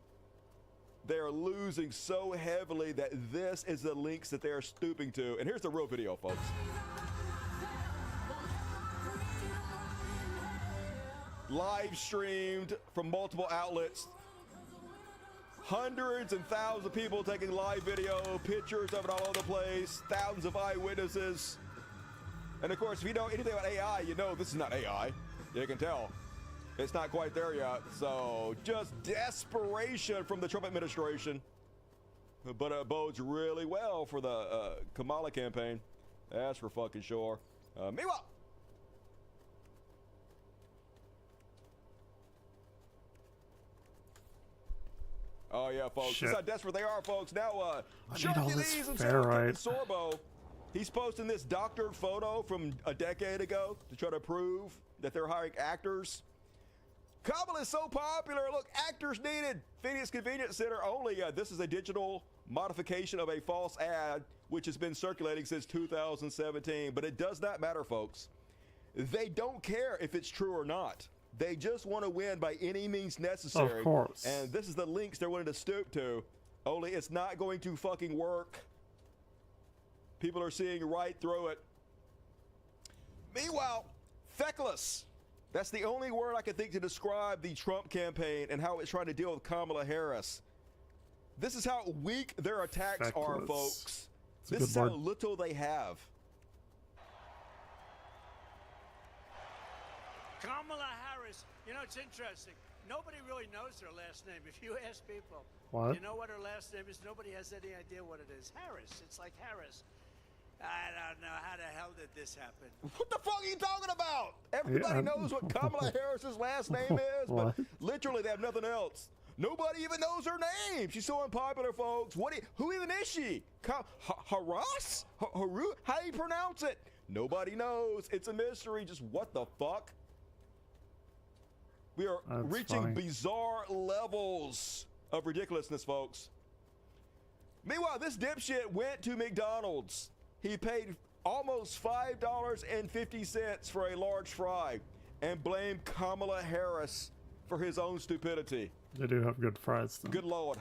They are losing so heavily that this is the links that they are stooping to. And here's the real video, folks. Live streamed from multiple outlets. Hundreds and thousands of people taking live video, pictures of it all over the place, thousands of eyewitnesses. And of course, if you know anything about AI, you know this is not AI. You can tell. It's not quite there yet. So just desperation from the Trump administration. But it bodes really well for the Kamala campaign. That's for fucking sure. Meanwhile, Oh yeah, folks. Shit. That's how desperate they are, folks. Now, I need all Hercules this himself, ferrite. Sorbo, he's posting this doctored photo from a decade ago to try to prove that they're hiring actors. Kamala is so popular. Look, actors needed. Phoenix Convenience Center only. This is a digital modification of a false ad which has been circulating since 2017. But it does not matter, folks. They don't care if it's true or not. They just want to win by any means necessary. Of course. And this is the links they're willing to stoop to. Only it's not going to fucking work. People are seeing right through it. Meanwhile, feckless. That's the only word I can think to describe the Trump campaign and how it's trying to deal with Kamala Harris. This is how weak their attacks are, folks. This is how little they have. Kamala Harris, you know, it's interesting. Nobody really knows her last name. If you ask people, What? you know what her last name is? Nobody has any idea what it is. Harris. It's like Harris. I don't know. How the hell did this happen? What the fuck are you talking about? Everybody knows what Kamala Harris's last name is, but literally they have nothing else. Nobody even knows her name. She's so unpopular, folks. Who even is she? Haras? Haru? How do you pronounce it? Nobody knows. It's a mystery. Just what the fuck? We are reaching bizarre levels of ridiculousness, folks. Meanwhile, this dipshit went to McDonald's. He paid almost $5.50 for a large fry and blamed Kamala Harris for his own stupidity. They do have good fries, though. Good Lord.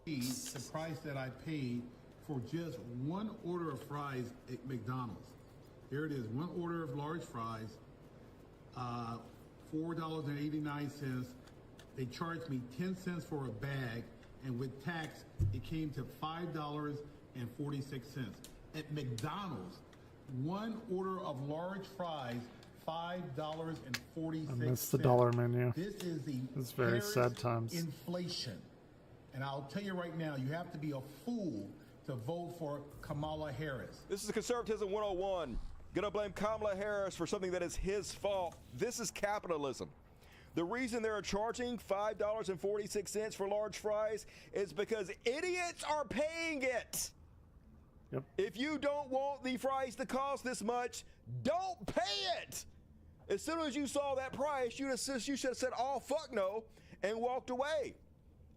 The price that I paid for just one order of fries at McDonald's. Here it is, one order of large fries, $4.89. They charged me 10 cents for a bag, and with tax, it came to $5.46. At McDonald's, one order of large fries, $5.46. I missed the dollar menu. This is the It's very Harris sad times. inflation. And I'll tell you right now, you have to be a fool to vote for Kamala Harris. This is Conservatism 101. Gonna blame Kamala Harris for something that is his fault. This is capitalism. The reason they're charging $5.46 for large fries is because idiots are paying it. Yep. If you don't want the fries to cost this much, don't pay it. As soon as you saw that price, you should have said, "Oh fuck no," and walked away.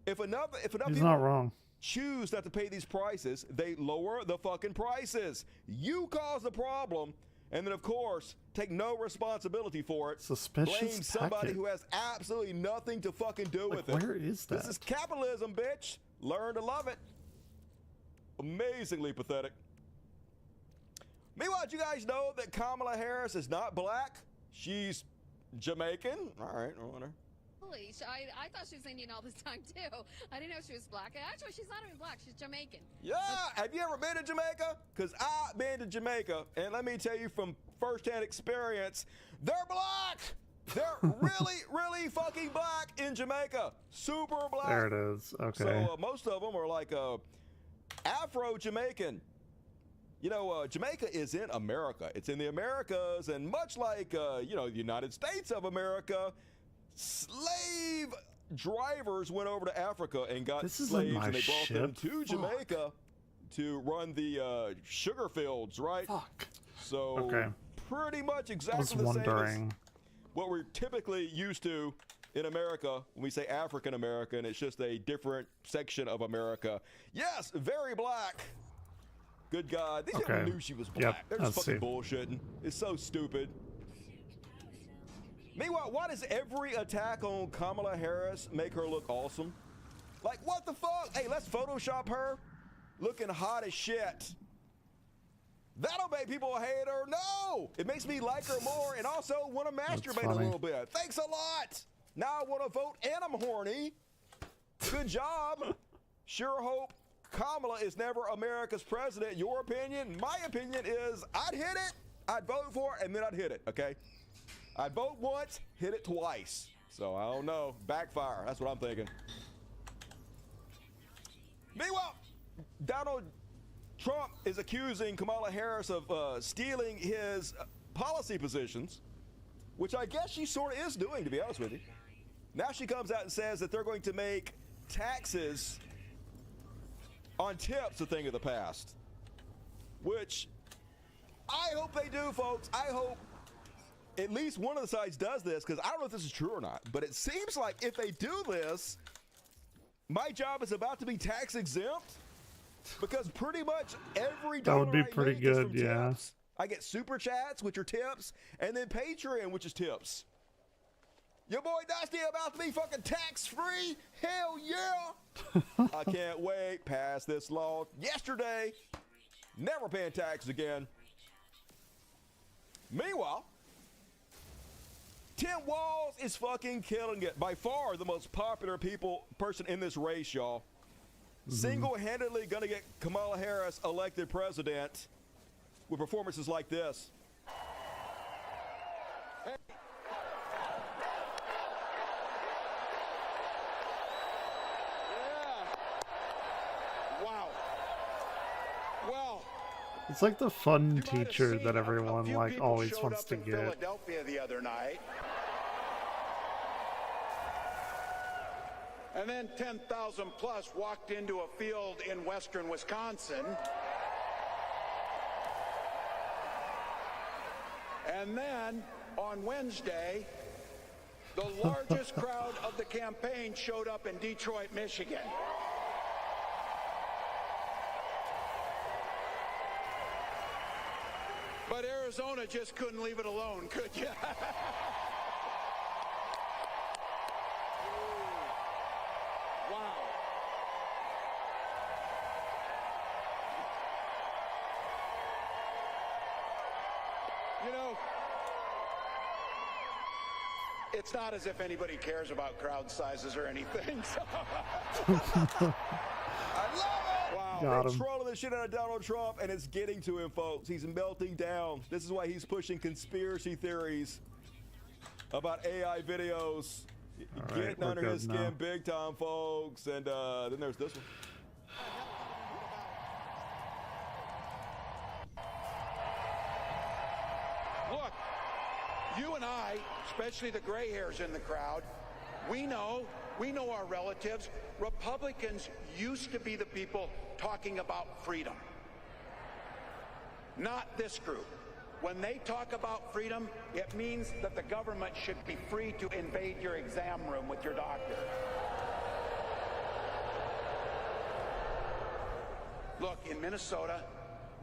If enough He's people not wrong. choose not to pay these prices, they lower the fucking prices. You cause the problem, and then of course take no responsibility for it. Suspicious Blame somebody packet. who has absolutely nothing to fucking do Like, with it. where is This that? is capitalism, bitch. Learn to love it. Amazingly pathetic. Meanwhile, did you guys know that Kamala Harris is not black? She's Jamaican. All right, I wonder. I thought she was Indian all this time too. I didn't know she was black. Actually, she's not even black. She's Jamaican. Yeah, have you ever been to Jamaica? Because I've been to Jamaica, and let me tell you from firsthand experience, they're black. They're really, really fucking black in Jamaica. Super black. There it is. Okay. So most of them are like Afro-Jamaican. You know, Jamaica is in America. It's in the Americas, and much like, the United States of America, slave drivers went over to Africa and got This isn't slaves, my and they brought them ship. to Jamaica to run the sugar fields, right? Fuck. So Okay. pretty much I was exactly the same as wondering. what we're typically used to in America when we say African American. It's just a different section of America. Yes, very black. Good God. These people Okay. knew she was Yep, black. They're just let's fucking see. bullshitting. It's so stupid. Meanwhile, why does every attack on Kamala Harris make her look awesome? Like, what the fuck? Hey, let's Photoshop her looking hot as shit. That'll make people hate her. No! It makes me like her more and also want to masturbate a funny. little bit. Thanks a lot. Now I want to vote and I'm horny. Good job. Sure hope Kamala is never America's president. Your opinion? My opinion is I'd hit it, I'd vote for it, and then I'd hit it, okay? I'd vote once, hit it twice. So I don't know. Backfire. That's what I'm thinking. Meanwhile, Donald Trump is accusing Kamala Harris of stealing his policy positions, which I guess she sort of is doing, to be honest with you. Now she comes out and says that they're going to make taxes on tips a thing of the past, which I hope they do, folks. I hope at least one of the sides does this, because I don't know if this is true or not, but it seems like if they do this, my job is about to be tax exempt, because pretty much every That would dollar be I pretty make is good, from yeah. tips. I get super chats, which are tips, and then Patreon, which is tips. Your boy Dusty about to be fucking tax-free? Hell yeah! I can't wait. Pass this law yesterday. Never paying taxes again. Meanwhile, Tim Walz is fucking killing it. By far the most popular person in this race, y'all. Single-handedly gonna get Kamala Harris elected president with performances like this. Wow. Well, It's like the fun teacher that everyone like always showed wants up to in get. Philadelphia the other night. And then 10,000 plus walked into a field in western Wisconsin. And then on Wednesday, the largest crowd of the campaign showed up in Detroit, Michigan. But Arizona just couldn't leave it alone, could you? Wow. You know, it's not as if anybody cares about crowd sizes or anything. Wow, Got they're him. trolling the shit out of Donald Trump, and it's getting to him, folks. He's melting down. This is why he's pushing conspiracy theories about AI videos. All right, Getting we're under good his skin now. big time, folks. And then there's this one. Look, you and I, especially the gray hairs in the crowd, we know our relatives. Republicans used to be the people talking about freedom. Not this group. When they talk about freedom, it means that the government should be free to invade your exam room with your doctor. Look, in Minnesota,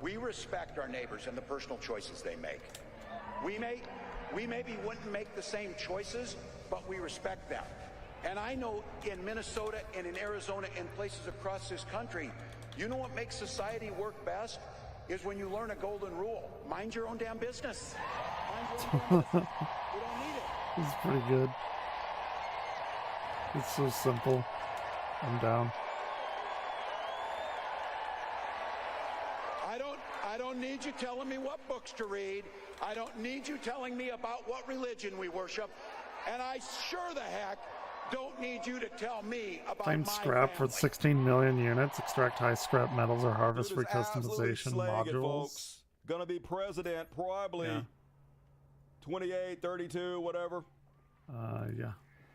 we respect our neighbors and the personal choices they make. We maybe wouldn't make the same choices, but we respect them. And I know in Minnesota and in Arizona and places across this country, you know what makes society work best? Is when you learn a golden rule. Mind your own damn business. Mind your own damn business. You don't need it. It's pretty good. It's so simple. I'm down. I don't need you telling me what books to read. I don't need you telling me about what religion we worship. And I sure the heck don't need you to tell me about Claim my scrap for family. 16 million units. Extract high scrap metals or harvest Dude free is absolutely customization slaying it, modules. folks. Gonna be president probably Yeah. 28, 32, whatever. Yeah.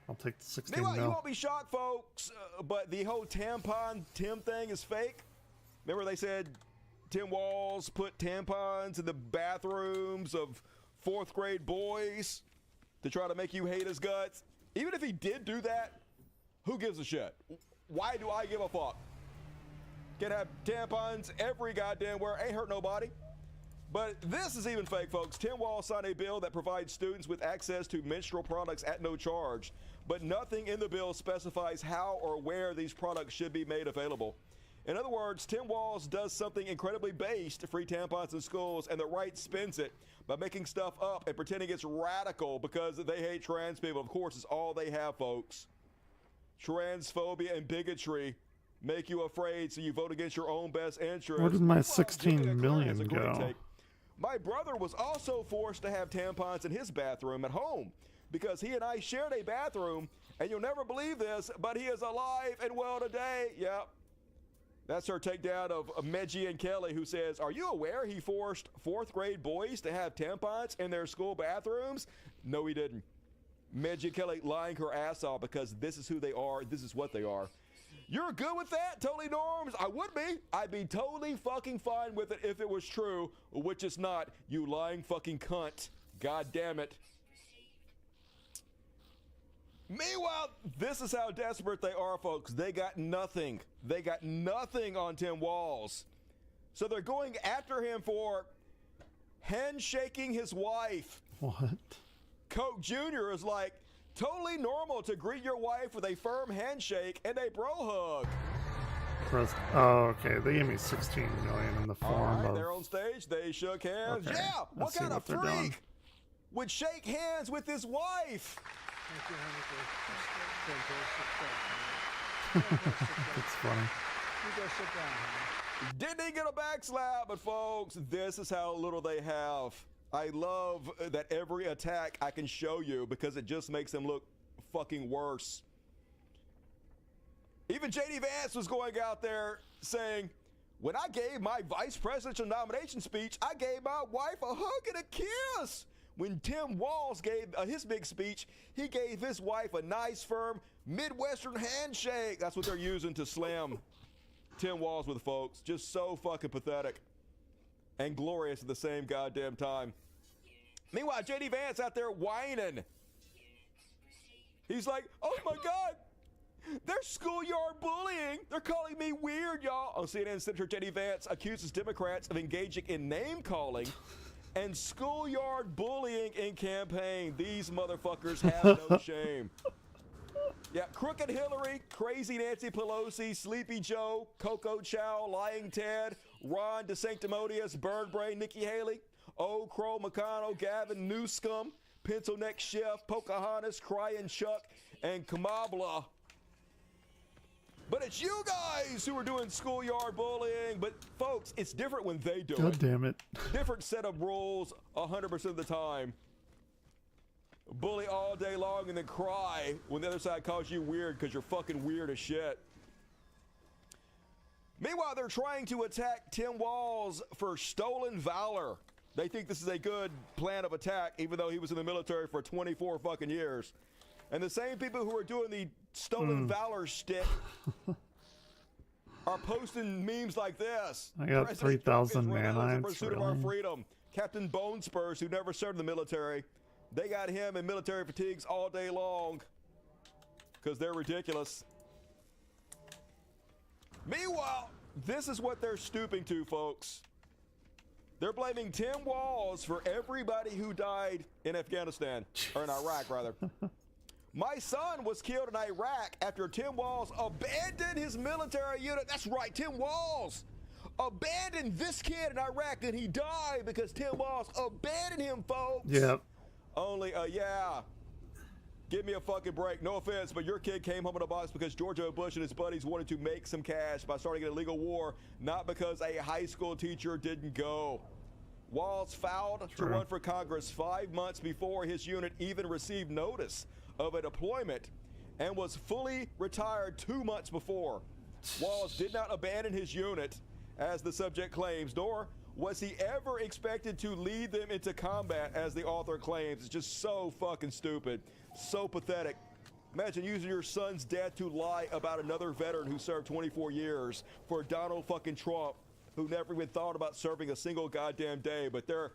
I'll take the 16 Meanwhile, you mil. won't be shocked, folks, but the whole tampon Tim thing is fake. Remember they said Tim Walz put tampons in the bathrooms of 4th grade boys to try to make you hate his guts? Even if he did do that, who gives a shit? Why do I give a fuck? Can have tampons every goddamn where, ain't hurt nobody. But this is even fake, folks. Tim Walz signed a bill that provides students with access to menstrual products at no charge, but nothing in the bill specifies how or where these products should be made available. In other words, Tim Walz does something incredibly base to free tampons in schools, and the right spins it by making stuff up and pretending it's radical because they hate trans people. Of course, it's all they have, folks. Transphobia and bigotry make you afraid, so you vote against your own best interest. Where did my Well, 16 Julia Clare has million a great go? take. My brother was also forced to have tampons in his bathroom at home because he and I shared a bathroom, and you'll never believe this, but he is alive and well today. Yep. That's her takedown of Medji and Kelly, who says, "Are you aware he forced 4th grade boys to have tampons in their school bathrooms?" No, he didn't. Medji and Kelly lying her ass off because this is who they are. This is what they are. You're good with that? Totally norms? I would be. I'd be totally fucking fine with it if it was true, which it's not. You lying fucking cunt. God damn it. Meanwhile, this is how desperate they are, folks. They got nothing. They got nothing on Tim Walz. So they're going after him for handshaking his wife. What? Coke Jr. is like, totally normal to greet your wife with a firm handshake and a bro hug. Oh, okay. They gave me 16 million in the form All right, of... they're on stage. They shook hands. Okay, Yeah, what let's see kind of what they're doing. freak would shake hands with his wife? That's funny. You go sit down, honey. Didn't he get a back slap? But folks, this is how little they have. I love that every attack I can show you because it just makes them look fucking worse. Even JD Vance was going out there saying, when I gave my vice presidential nomination speech, I gave my wife a hug and a kiss. When Tim Walz gave his big speech, he gave his wife a nice, firm Midwestern handshake. That's what they're using to slam Tim Walz with, folks. Just so fucking pathetic and glorious at the same goddamn time. Meanwhile, JD Vance out there whining. He's like, oh my God, they're schoolyard bullying. They're calling me weird, y'all. On CNN, Senator JD Vance accuses Democrats of engaging in name calling and schoolyard bullying in campaign. These motherfuckers have no shame. Yeah, Crooked Hillary, Crazy Nancy Pelosi, Sleepy Joe, Coco Chow, Lying Ted, Ron DeSanctimonious, Bird Brain, Nikki Haley, O. Crow McConnell, Gavin Newscomb, Pencil Neck Chef, Pocahontas, Crying Chuck, and Kamabla. But it's you guys who are doing schoolyard bullying. But folks, it's different when they do it. God damn it. Different set of rules 100% of the time. Bully all day long and then cry when the other side calls you weird because you're fucking weird as shit. Meanwhile, they're trying to attack Tim Walz for stolen valor. They think this is a good plan of attack, even though he was in the military for 24 fucking years. And the same people who are doing the stolen valor shtick are posting memes like this. I got President 3,000 Trump is relentless in nanites, pursuit of our really? freedom. Captain Bone Spurs, who never served in the military, they got him in military fatigues all day long because they're ridiculous. Meanwhile, this is what they're stooping to, folks. They're blaming Tim Walz for everybody who died in Afghanistan, or in Iraq, rather. My son was killed in Iraq after Tim Walz abandoned his military unit. That's right, Tim Walz abandoned this kid in Iraq, and he died because Tim Walz abandoned him, folks. Yep. Only, yeah. Give me a fucking break. No offense, but your kid came home in a box because George W. Bush and his buddies wanted to make some cash by starting an illegal war, not because a high school teacher didn't go. Walz filed to run for Congress 5 months before his unit even received notice of a deployment and was fully retired 2 months before. Walz did not abandon his unit, as the subject claims, nor was he ever expected to lead them into combat, as the author claims. It's just so fucking stupid. So pathetic. Imagine using your son's death to lie about another veteran who served 24 years for Donald fucking Trump, who never even thought about serving a single goddamn day. But they're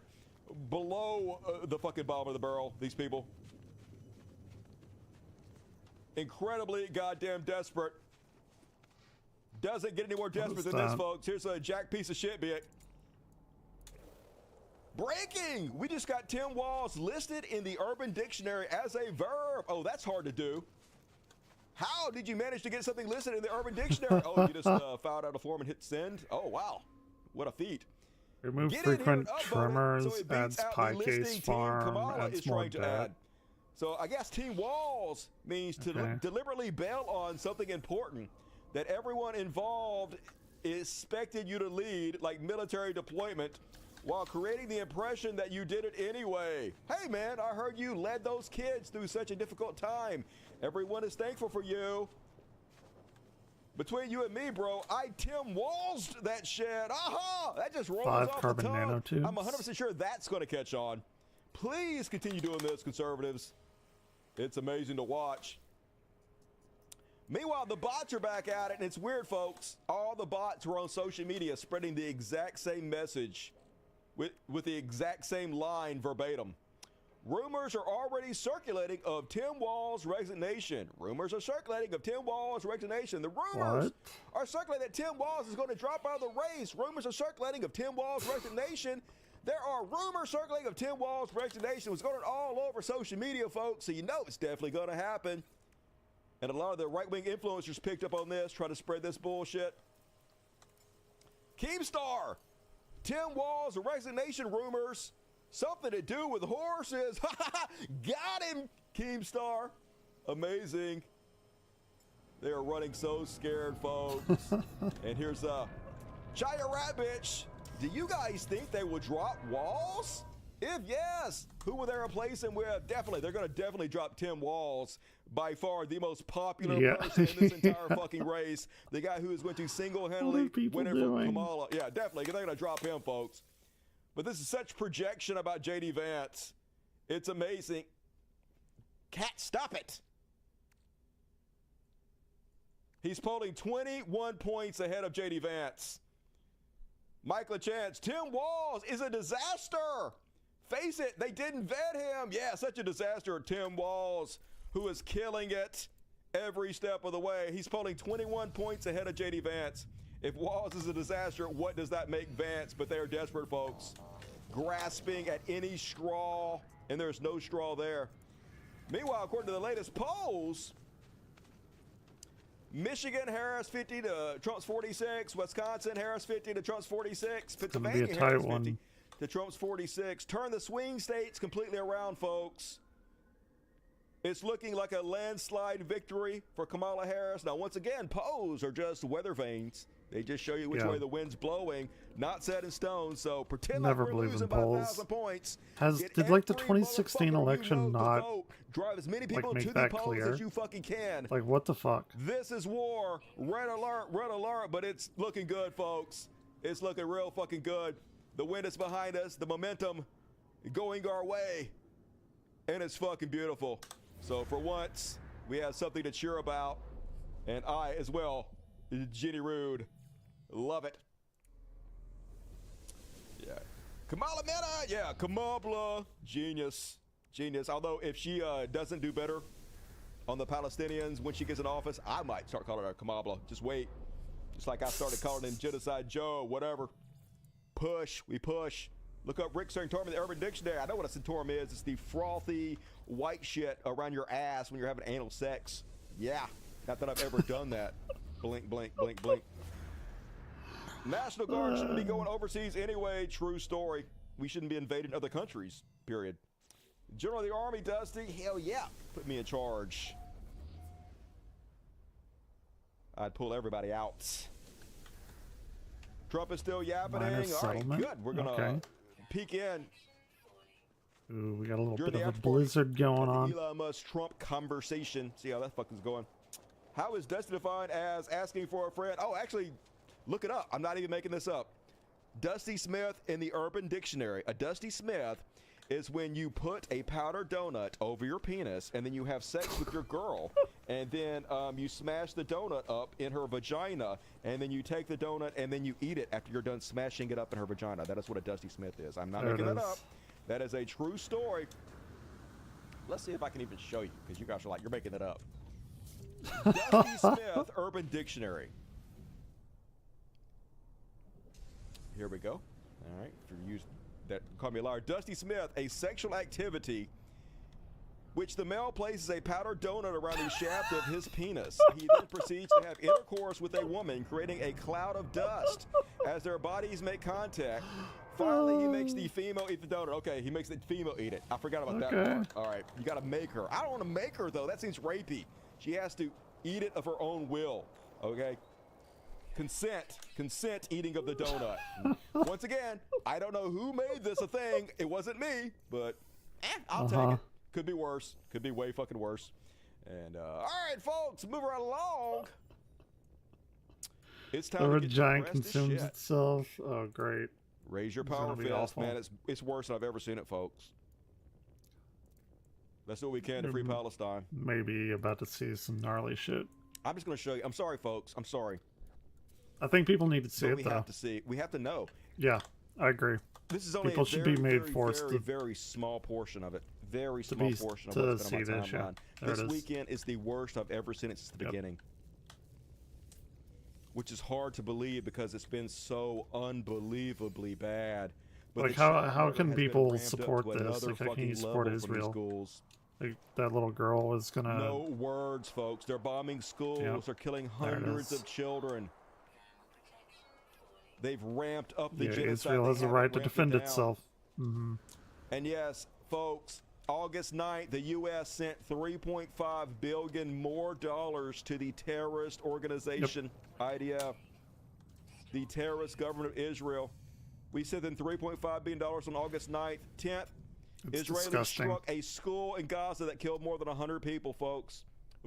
below the fucking bottom of the barrel, these people. Incredibly goddamn desperate. Doesn't get any more desperate than this, folks. Here's a jack piece of shit bit. Breaking! We just got Tim Walz listed in the Urban Dictionary as a verb. Oh, that's hard to do. How did you manage to get something listed in the Urban Dictionary? Oh, you just filed out a form and hit send? Oh, wow. What a feat. Remove Get frequent in here, tremors, so it beats adds out pie the case listing farm, team Kamala adds is more trying to debt. add. So I guess Team Walz means to Okay. deliberately bail on something important that everyone involved expected you to lead, like military deployment, while creating the impression that you did it anyway. Hey man, I heard you led those kids through such a difficult time. Everyone is thankful for you. Between you and me, bro, I Tim Walz'd that shit. Aha! That just rolls 5 off carbon the tongue. nanotubes. I'm 100% sure that's going to catch on. Please continue doing this, conservatives. It's amazing to watch. Meanwhile, the bots are back at it, and it's weird, folks. All the bots were on social media spreading the exact same message with the exact same line verbatim. Rumors are already circulating of Tim Wall's resignation. Rumors are circulating of Tim Wall's resignation. The rumors are circulating that Tim Walz is going to drop out of the race. Rumors are circulating of Tim Wall's resignation. There are rumors circulating of Tim Wall's resignation. It was going all over social media, folks, so you know it's definitely going to happen. And a lot of the right-wing influencers picked up on this, trying to spread this bullshit. Keemstar, Tim Wall's resignation rumors, something to do with horses. Got him, Keemstar. Amazing. They are running so scared, folks. And here's Chaya Rat Bitch. Do you guys think they will drop Walz? If yes, who will they replace him with? Definitely. They're going to definitely drop Tim Walz, by far the most popular person in this entire fucking race. The guy who is going to single-handedly win it from Kamala. Yeah, definitely. They're going to drop him, folks. But this is such projection about J.D. Vance. It's amazing. Cat, stop it. He's polling 21 points ahead of J.D. Vance. Mike LaChance, Tim Walz is a disaster. Face it, they didn't vet him. Yeah, such a disaster. Tim Walz, who is killing it every step of the way. He's polling 21 points ahead of J.D. Vance. If Walz is a disaster, what does that make Vance? But they are desperate, folks. Grasping at any straw, and there's no straw there. Meanwhile, according to the latest polls, Michigan, Harris 50 to Trump's 46. Wisconsin, Harris 50 to Trump's 46. Pennsylvania, Harris 50 to Trump's 46. Turn the swing states completely around, folks. It's looking like a landslide victory for Kamala Harris. Now, once again, polls are just weather vanes. They just show you which way the wind's blowing, not set in stone. So pretend like we're losing by 1,000 points. Did like the 2016 election not drive as many people make to the that polls clear? as you fucking can? Like, what the fuck? This is war. Red alert, but it's looking good, folks. It's looking real fucking good. The wind is behind us, the momentum going our way, and it's fucking beautiful. So for once, we have something to cheer about, and I as well, Jenny Rude, love it. Yeah, Kamala Mena, yeah, Kamala, genius. Although if she doesn't do better on the Palestinians when she gets in office, I might start calling her Kamala. Just wait. Just like I started calling him Genocide Joe, whatever. We push. Look up Rick Santorum in the Urban Dictionary. I know what a Santorum is. It's the frothy white shit around your ass when you're having anal sex. Yeah, not that I've ever done that. Blink, blink, blink, blink. National Guard shouldn't be going overseas anyway. True story. We shouldn't be invading other countries, period. General of the Army, Dusty, hell yeah. Put me in charge. I'd pull everybody out. Trump is still yapping. All right, good. We're going to peek in. Ooh, we got a little bit of a blizzard going on. Elon Musk Trump conversation. See how that fucking's going. How is Dusty defined as asking for a friend? Oh, actually, look it up. I'm not even making this up. Dusty Smith in the Urban Dictionary. A Dusty Smith is when you put a powdered donut over your penis and then you have sex with your girl and then you smash the donut up in her vagina and then you take the donut and then you eat it after you're done smashing it up in her vagina. That is what a Dusty Smith is. I'm not making that up. That is a true story. Let's see if I can even show you, because you guys are like, you're making it up. Dusty Smith Urban Dictionary. Here we go. All right, if you use that, call me a liar. Dusty Smith, a sexual activity which the male places a powdered donut around the shaft of his penis. He then proceeds to have intercourse with a woman, creating a cloud of dust as their bodies make contact. Finally, he makes the female eat the donut. Okay, he makes the female eat it. I forgot about that part. All right, you got to make her. I don't want to make her, though. That seems rapey. She has to eat it of her own will, okay? Consent eating of the donut. Once again, I don't know who made this a thing. It wasn't me, but I'll take it. Could be worse. Could be way fucking worse. And all right, folks, moving right along. It's time the to get giant consumes itself. Oh, great. Raise your power fist, man. It's worse than I've ever seen it, folks. Let's do what we can to free Palestine. Maybe about to see some gnarly shit. I'm just going to show you. I'm sorry, folks. I'm sorry. I think people need to see But it, we though. have to see it. We have to know. Yeah, I agree. This is only people a should very, be made very, forced very, to very small portion of it. Very to small be- portion of to what's been on see my this, yeah. timeline. There This it is. weekend is the worst I've ever seen it since the beginning. Which is hard to believe because it's been so unbelievably bad. But Like, the how child can has been people ramped up support to this? another Like, how can you fucking support level from these Israel? schools. Like, that little girl is gonna. No words, folks. They're bombing schools. Yep. They're killing There it hundreds is. of children. They've ramped up the Yeah, genocide. Israel They has the haven't right to ramped it defend down. itself. Hmm. And yes, folks, August 9th, the U.S. sent $3.5 billion more dollars to the terrorist organization, IDF, the terrorist government of Israel. We sent them $3.5 billion on August 9th. 10th, It's Israelis disgusting. struck a school in Gaza that killed more than 100 people, folks.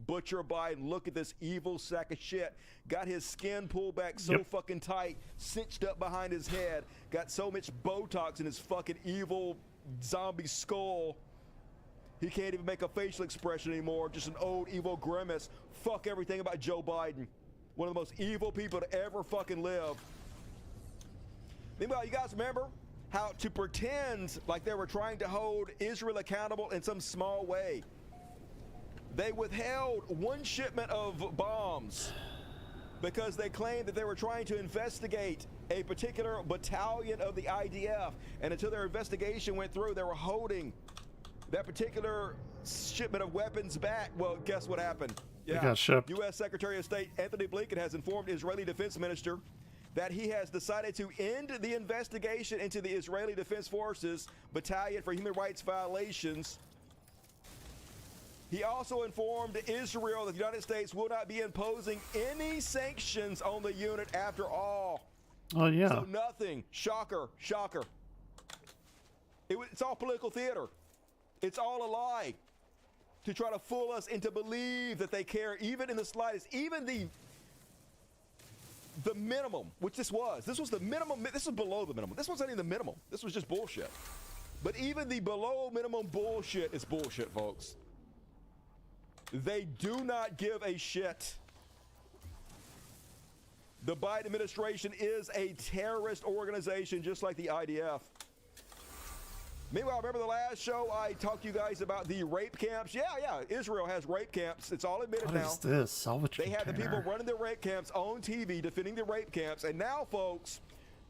Butcher Biden, look at this evil sack of shit. Got his skin pulled back so fucking tight, cinched up behind his head. Got so much Botox in his fucking evil zombie skull. He can't even make a facial expression anymore. Just an old evil grimace. Fuck everything about Joe Biden. One of the most evil people to ever fucking live. Meanwhile, you guys remember how to pretend like they were trying to hold Israel accountable in some small way. They withheld one shipment of bombs because they claimed that they were trying to investigate a particular battalion of the IDF. And until their investigation went through, they were holding that particular shipment of weapons back. Well, guess what happened? It got shipped. U.S. Secretary of State Anthony Blinken has informed Israeli Defense Minister that he has decided to end the investigation into the Israeli Defense Forces Battalion for Human Rights Violations. He also informed Israel that the United States will not be imposing any sanctions on the unit after all. Oh, yeah. So nothing. Shocker. Shocker. It's all political theater. It's all a lie to try to fool us into believe that they care even in the slightest, even the minimum, which this was. This was the minimum. This was below the minimum. This wasn't even the minimum. This was just bullshit. But even the below minimum bullshit is bullshit, folks. They do not give a shit. The Biden administration is a terrorist organization just like the IDF. Meanwhile, remember the last show I talked to you guys about the rape camps? Yeah, Israel has rape camps. It's all admitted What now. is this? Salvage They have the people container. running the rape camps on TV, defending the rape camps. And now, folks,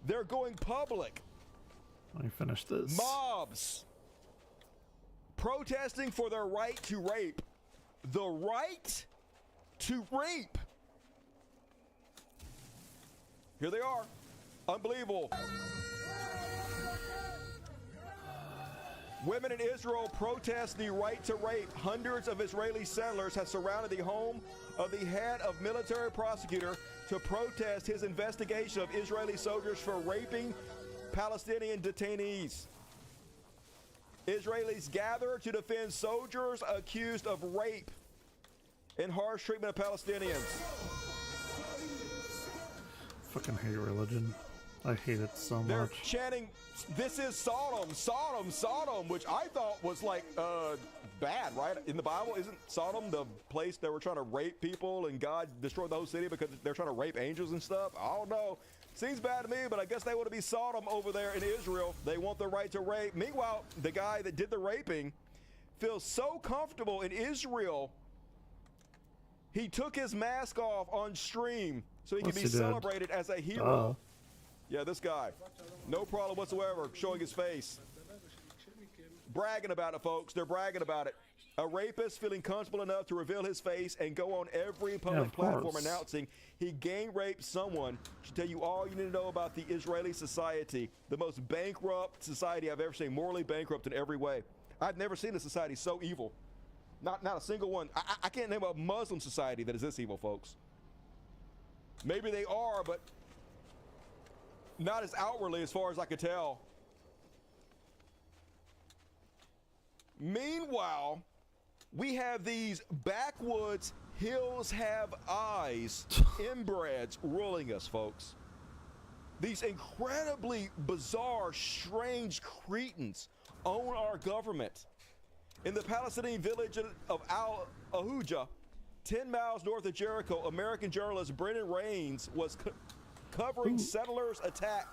they're going public. Let me finish this. Mobs protesting for their right to rape. The right to rape. Here they are. Unbelievable. Women in Israel protest the right to rape. Hundreds of Israeli settlers have surrounded the home of the head of military prosecutor to protest his investigation of Israeli soldiers for raping Palestinian detainees. Israelis gather to defend soldiers accused of rape and harsh treatment of Palestinians. Fucking hate religion. I hate it so They're much. chanting, "This is Sodom, Sodom, Sodom," which I thought was like bad, right? In the Bible, isn't Sodom the place they were trying to rape people and God destroyed the whole city because they're trying to rape angels and stuff? I don't know. Seems bad to me, but I guess they want to be Sodom over there in Israel. They want the right to rape. Meanwhile, the guy that did the raping feels so comfortable in Israel, he took his mask off on stream so he could be Yes, he did. celebrated as a hero. Yeah, this guy. No problem whatsoever showing his face. Bragging about it, folks. They're bragging about it. A rapist feeling comfortable enough to reveal his face and go on every public platform course. announcing he gang raped someone should tell you all you need to know about the Israeli society. The most bankrupt society I've ever seen. Morally bankrupt in every way. I've never seen a society so evil. Not a single one. I can't name a Muslim society that is this evil, folks. Maybe they are, but not as outwardly as far as I could tell. Meanwhile, we have these backwoods hills have eyes inbreds ruling us, folks. These incredibly bizarre, strange cretins own our government. In the Palestinian village of Al-Ahuja, 10 miles north of Jericho, American journalist Brendan Rains was covering settlers' attack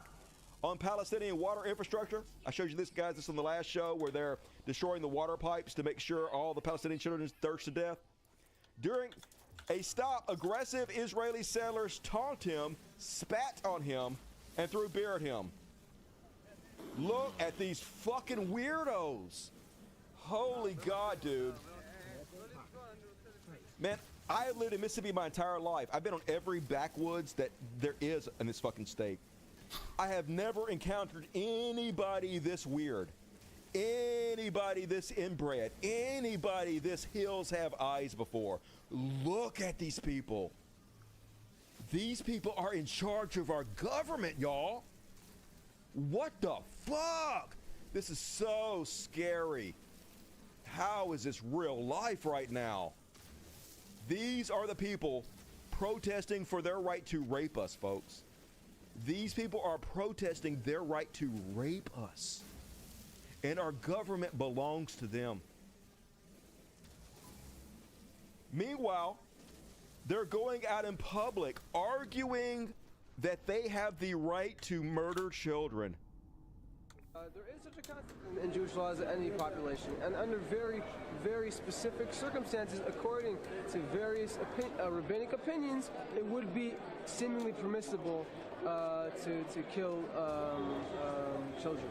on Palestinian water infrastructure. I showed you this, guys, this on the last show, where they're destroying the water pipes to make sure all the Palestinian children thirst to death. During a stop, aggressive Israeli settlers taunted him, spat on him, and threw beer at him. Look at these fucking weirdos. Holy God, dude. Man, I have lived in Mississippi my entire life. I've been on every backwoods that there is in this fucking state. I have never encountered anybody this weird, anybody this inbred, anybody this hills have eyes before. Look at these people. These people are in charge of our government, y'all. What the fuck? This is so scary. How is this real life right now? These are the people protesting for their right to rape us, folks. These people are protesting their right to rape us. And our government belongs to them. Meanwhile, they're going out in public arguing that they have the right to murder children. There is such a concept in Jewish law as any population, and under very, very specific circumstances, according to various rabbinic opinions, it would be seemingly permissible to kill children.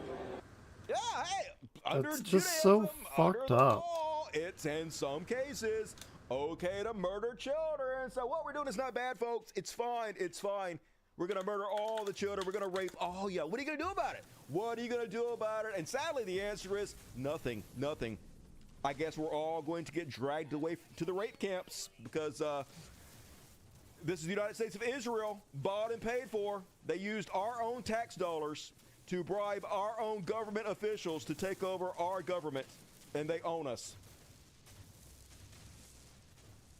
Yeah, hey, under That's Judaism, just so under fucked the up. law, it's in some cases okay to murder children. So what we're doing is not bad, folks. It's fine. It's fine. We're going to murder all the children. We're going to rape all you. What are you going to do about it? What are you going to do about it? And sadly, the answer is nothing. Nothing. I guess we're all going to get dragged away to the rape camps because this is the United States of Israel, bought and paid for. They used our own tax dollars to bribe our own government officials to take over our government, and they own us.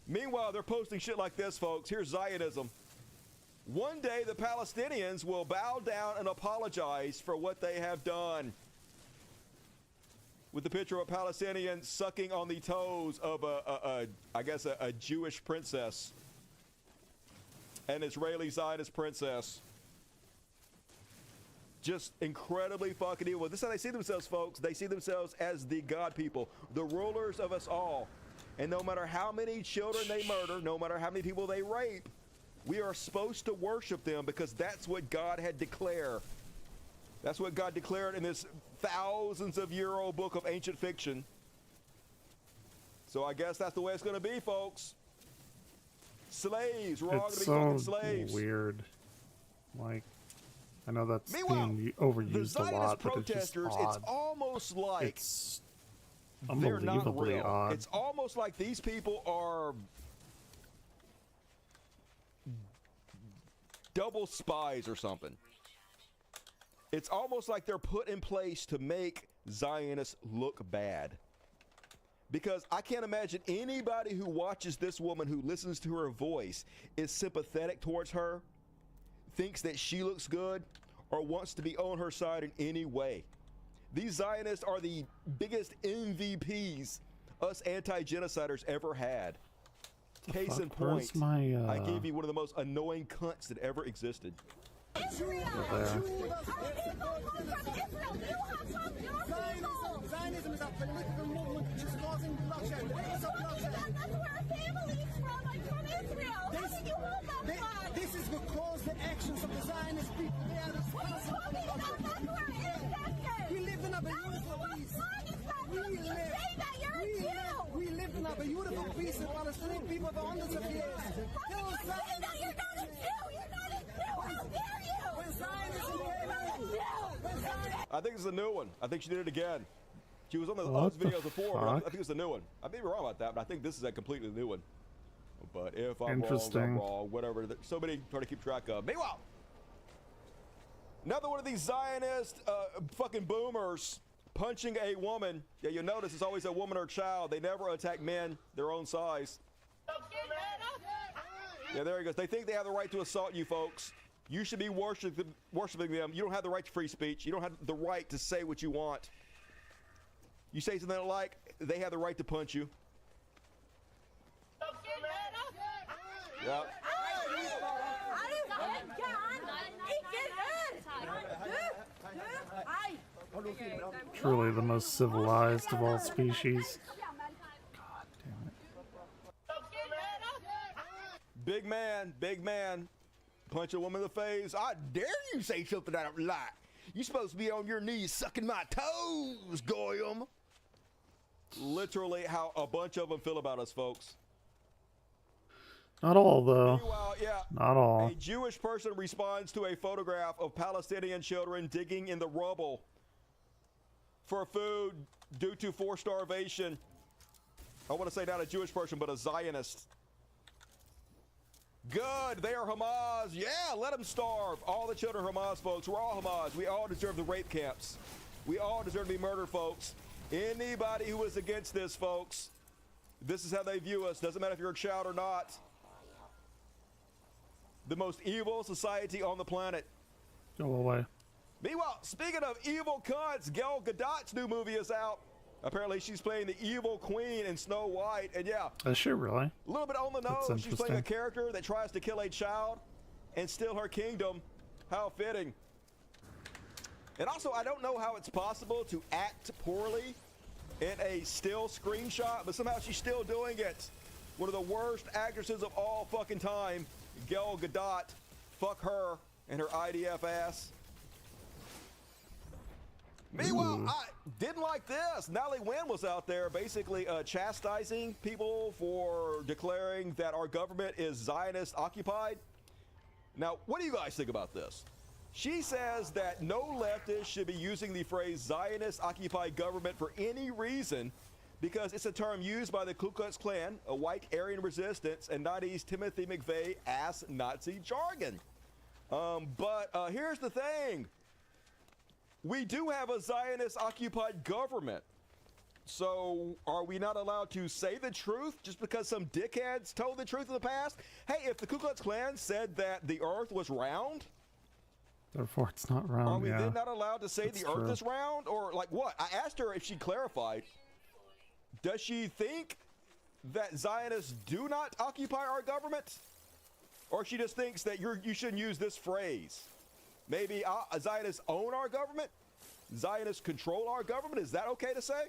Meanwhile, they're posting shit like this, folks. Here's Zionism. One day, the Palestinians will bow down and apologize for what they have done. With the picture of a Palestinian sucking on the toes of a Jewish princess. An Israeli Zionist princess. Just incredibly fucking evil. This is how they see themselves, folks. They see themselves as the God people, the rulers of us all. And no matter how many children they murder, no matter how many people they rape, we are supposed to worship them because that's what God had declared. That's what God declared in this thousands of year old book of ancient fiction. So I guess that's the way it's going to be, folks. Slaves. We're all going to be fucking slaves. Weird. Like, I know that's Meanwhile, being overused a lot, but it's just protesters, odd. it's almost like It's they're not unbelievably real. odd. It's almost like these people are double spies or something. It's almost like they're put in place to make Zionists look bad. Because I can't imagine anybody who watches this woman, who listens to her voice, is sympathetic towards her, thinks that she looks good, or wants to be on her side in any way. These Zionists are the biggest MVPs us anti-genociders ever had. Case in point, I gave you one of the most annoying cunts that ever existed. Zionism is a political movement which is causing bloodshed. That's where our family is from. I'm from Israel. How can you hold that flag? This is because the actions of the Zionist people, they are responsible. What are you talking about? That's where it is. We live in a beautiful peace. We live in a beautiful peace with Palestinian people for hundreds of years. You're not a Jew. You're not a Jew. How dare you? When Zionism I think it's a new one. I think she did it again. She was on the What the videos before, but I fuck? think it's a new one. I may be wrong about that, but I think this is a completely new one. But if I'm wrong, Interesting. I'm wrong. Whatever. So many trying to keep track of. Meanwhile, another one of these Zionist fucking boomers punching a woman. Yeah, you notice it's always a woman or child. They never attack men their own size. Yeah, there he goes. They think they have the right to assault you, folks. You should be worshiping them. You don't have the right to free speech. You don't have the right to say what you want. You say something like, they have the right to punch you. Yep. Truly the most civilized of all species. God damn it. Big man. Punch a woman in the face. I dare you say something I don't like. You supposed to be on your knees sucking my toes, Goyam. Literally how a bunch of them feel about us, folks. Not all, though. Meanwhile, yeah, not all. A Jewish person responds to a photograph of Palestinian children digging in the rubble for food due to forced starvation. I want to say not a Jewish person, but a Zionist. Good, they are Hamas. Yeah, let them starve. All the children are Hamas, folks. We're all Hamas. We all deserve the rape camps. We all deserve to be murdered, folks. Anybody who is against this, folks, this is how they view us. Doesn't matter if you're a child or not. The most evil society on the planet. Go away. Meanwhile, speaking of evil cunts, Gal Gadot's new movie is out. Apparently, she's playing the evil queen in Snow White, and yeah. Is she really? A little bit on the nose. She's playing a character that tries to kill a child and steal her kingdom. How fitting. And also, I don't know how it's possible to act poorly in a still screenshot, but somehow she's still doing it. One of the worst actresses of all fucking time, Gal Gadot. Fuck her and her IDF ass. Meanwhile, I didn't like this. Natalie Wynn was out there basically chastising people for declaring that our government is Zionist occupied. Now, what do you guys think about this? She says that no leftist should be using the phrase Zionist occupied government for any reason because it's a term used by the Ku Klux Klan, a white Aryan resistance, and 90s Timothy McVeigh ass Nazi jargon. But here's the thing. We do have a Zionist-occupied government. So are we not allowed to say the truth just because some dickheads told the truth in the past? Hey, if the Ku Klux Klan said that the earth was round, therefore it's not round, are we then not allowed to say the earth is round? Or like what? I asked her if she clarified. Does she think that Zionists do not occupy our government? Or she just thinks that you shouldn't use this phrase? Maybe Zionists own our government? Zionists control our government? Is that okay to say?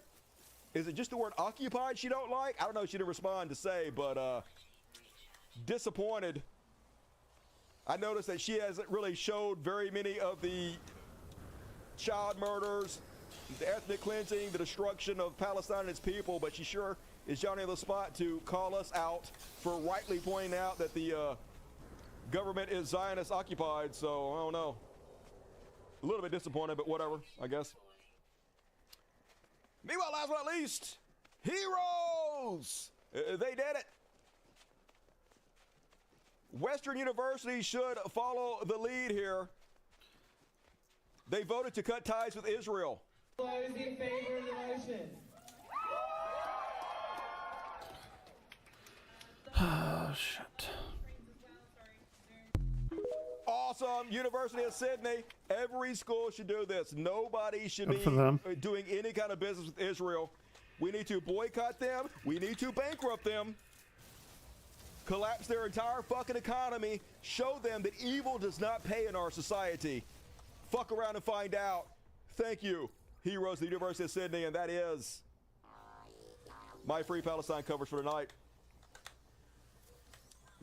Is it just the word occupied she don't like? I don't know. She didn't respond to say, but disappointed. I noticed that she hasn't really showed very many of the child murders, the ethnic cleansing, the destruction of Palestine and its people, but she sure is Johnny on the spot to call us out for rightly pointing out that the government is Zionist occupied, so I don't know. A little bit disappointed, but whatever, I guess. Meanwhile, last but not least, heroes! They did it. Western University should follow the lead here. They voted to cut ties with Israel. Those in favor of the motion. Oh, shit. Awesome. University of Sydney. Every school should do this. Nobody should be doing any kind of business with Israel. We need to boycott them. We need to bankrupt them. Collapse their entire fucking economy. Show them that evil does not pay in our society. Fuck around and find out. Thank you, heroes of the University of Sydney, and that is my Free Palestine coverage for tonight.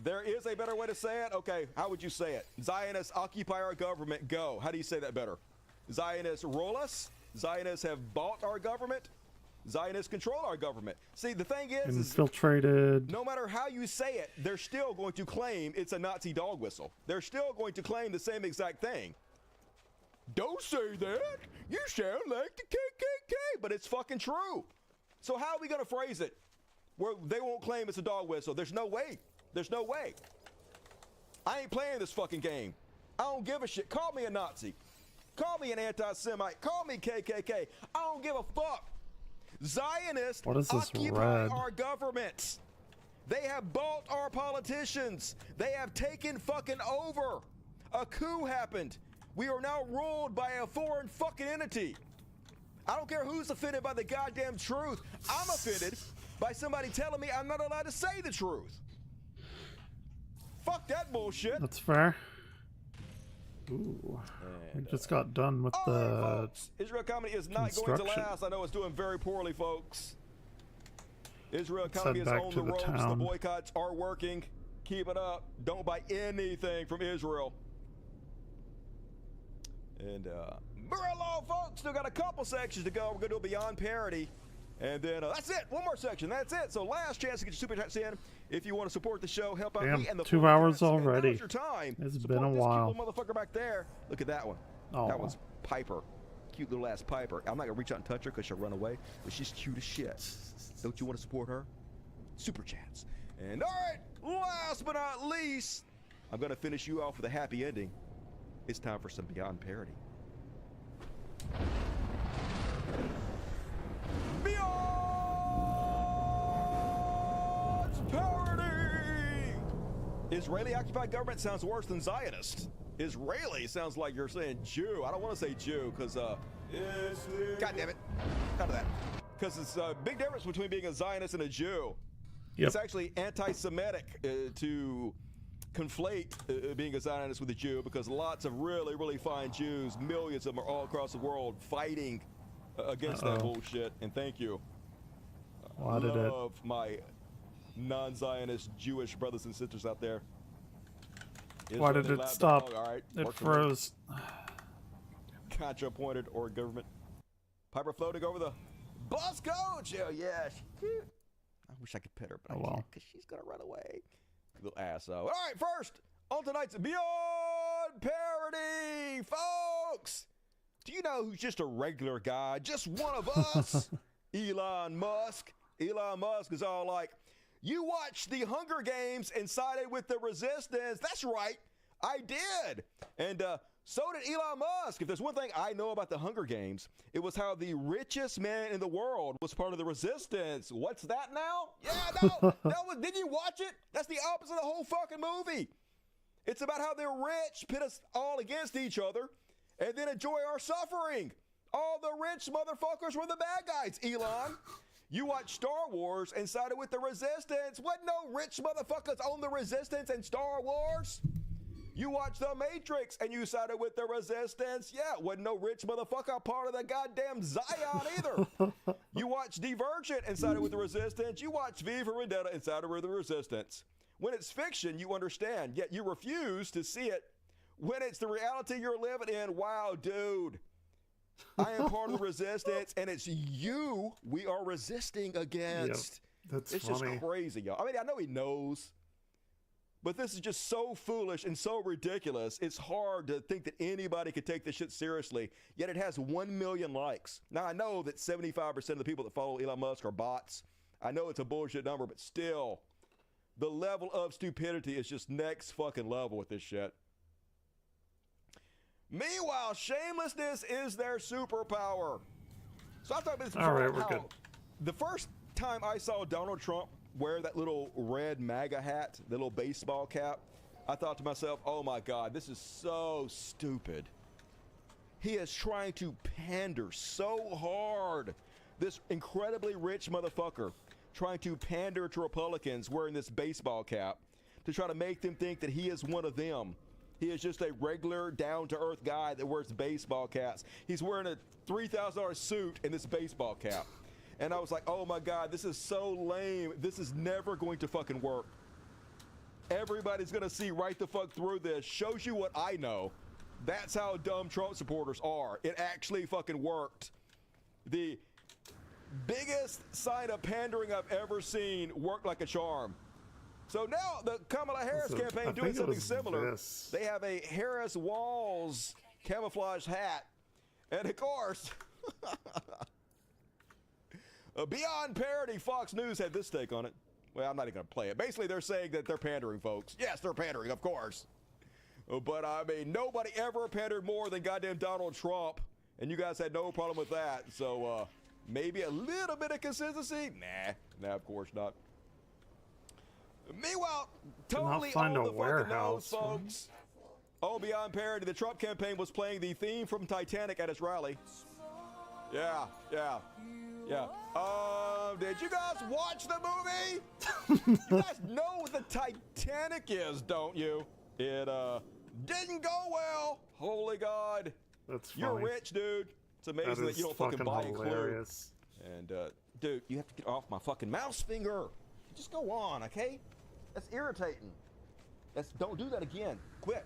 There is a better way to say it? Okay, how would you say it? Zionists occupy our government, go. How do you say that better? Zionists rule us? Zionists have bought our government? Zionists control our government. See, the thing is infiltrated. No matter how you say it, they're still going to claim it's a Nazi dog whistle. They're still going to claim the same exact thing. Don't say that. You sound like the KKK, but it's fucking true. So how are we going to phrase it where they won't claim it's a dog whistle? There's no way. There's no way. I ain't playing this fucking game. I don't give a shit. Call me a Nazi. Call me an anti-Semite. Call me KKK. I don't give a fuck. Zionists occupy our government. They have bought our politicians. They have taken fucking over. A coup happened. We are now ruled by a foreign fucking entity. I don't care who's offended by the goddamn truth. I'm offended by somebody telling me I'm not allowed to say the truth. Fuck that bullshit. That's fair. Ooh, we just got done with the folks, Israel economy is not going to last. I know it's doing very poorly, folks. Israel economy is on the ropes. The boycotts are working. Keep it up. Don't buy anything from Israel. And Murillo, folks, still got a couple sections to go. We're going to do Beyond Parity. And then that's it. One more section. That's it. So last chance to get your super chats in. If you want to support the show, help out me and the 2 hours already. Your time. It's Support been a this while. cute little motherfucker back there. Look at that one. Oh. That one's Piper. Cute little ass Piper. I'm not going to reach out and touch her because she'll run away. But she's cute as shit. Don't you want to support her? Super chats. And all right, last but not least, I'm going to finish you off with a happy ending. It's time for some Beyond Parity. Beyond Parity! Israeli occupied government sounds worse than Zionist. Israeli sounds like you're saying Jew. I don't want to say Jew because, God damn it. None of that. Because it's a big difference between being a Zionist and a Jew. Yep. It's actually anti-Semitic to conflate being a Zionist with a Jew, because lots of really, really fine Jews, millions of them, are all across the world fighting against that bullshit. And thank you. Why did love my non-Zionist Jewish brothers and sisters out there. Why did it stop? All right, it froze. Contra-appointed or government. Piper floating over the bus coach. Oh yeah, she's cute. I wish I could pet her, but I can't because she's gonna run away. Little asso. All right, first on tonight's Beyond Parity, folks. Do you know who's just a regular guy, just one of us? Elon Musk. Elon Musk is all like, you watched the Hunger Games and sided with the resistance. That's right, I did. And so did Elon Musk. If there's one thing I know about the Hunger Games, it was how the richest man in the world was part of the resistance. What's that now? Yeah, no, didn't you watch it? That's the opposite of the whole fucking movie. It's about how the rich pit us all against each other and then enjoy our suffering. All the rich motherfuckers were the bad guys, Elon. You watched Star Wars and sided with the resistance. What, no rich motherfuckers own the resistance in Star Wars? You watched The Matrix and you sided with the resistance. Yeah, wasn't no rich motherfucker part of the goddamn Zion either. You watched Divergent and sided with the resistance. You watched V for Vendetta and sided with the resistance. When it's fiction, you understand, yet you refuse to see it. When it's the reality you're living in, wow, dude. I am part of the resistance, and it's you we are resisting against. Yep, that's it's funny. Just crazy, y'all. I mean, I know he knows. But this is just so foolish and so ridiculous. It's hard to think that anybody could take this shit seriously, yet it has 1 million likes. Now, I know that 75% of the people that follow Elon Musk are bots. I know it's a bullshit number, but still, the level of stupidity is just next fucking level with this shit. Meanwhile, shamelessness is their superpower. So I've talked about this before. All right, we're good. The first time I saw Donald Trump wear that little red MAGA hat, the little baseball cap, I thought to myself, oh my God, this is so stupid. He is trying to pander so hard. This incredibly rich motherfucker trying to pander to Republicans wearing this baseball cap to try to make them think that he is one of them. He is just a regular, down-to-earth guy that wears baseball caps. He's wearing a $3,000 suit and this baseball cap. And I was like, oh my God, this is so lame. This is never going to fucking work. Everybody's gonna see right the fuck through this. Shows you what I know. That's how dumb Trump supporters are. It actually fucking worked. The biggest sign of pandering I've ever seen worked like a charm. So now the Kamala Harris campaign doing something similar. They have a Harris Walls camouflage hat. And of course, Beyond Parody, Fox News had this take on it. Well, I'm not even going to play it. Basically, they're saying that they're pandering, folks. Yes, they're pandering, of course. But, I mean, nobody ever pandered more than goddamn Donald Trump. And you guys had no problem with that. So, maybe a little bit of consistency? Nah, of course not. Meanwhile, totally on the fucking nose, folks. Oh, Beyond Parody, the Trump campaign was playing the theme from Titanic at its rally. Yeah. did you guys watch the movie? You guys know what the Titanic is, don't you? It didn't go well. Holy God. That's funny. You're rich, dude. It's amazing that you don't fucking buy a clue. And dude, you have to get off my fucking mouse finger. Just go on, okay? That's irritating. Don't do that again. Quit.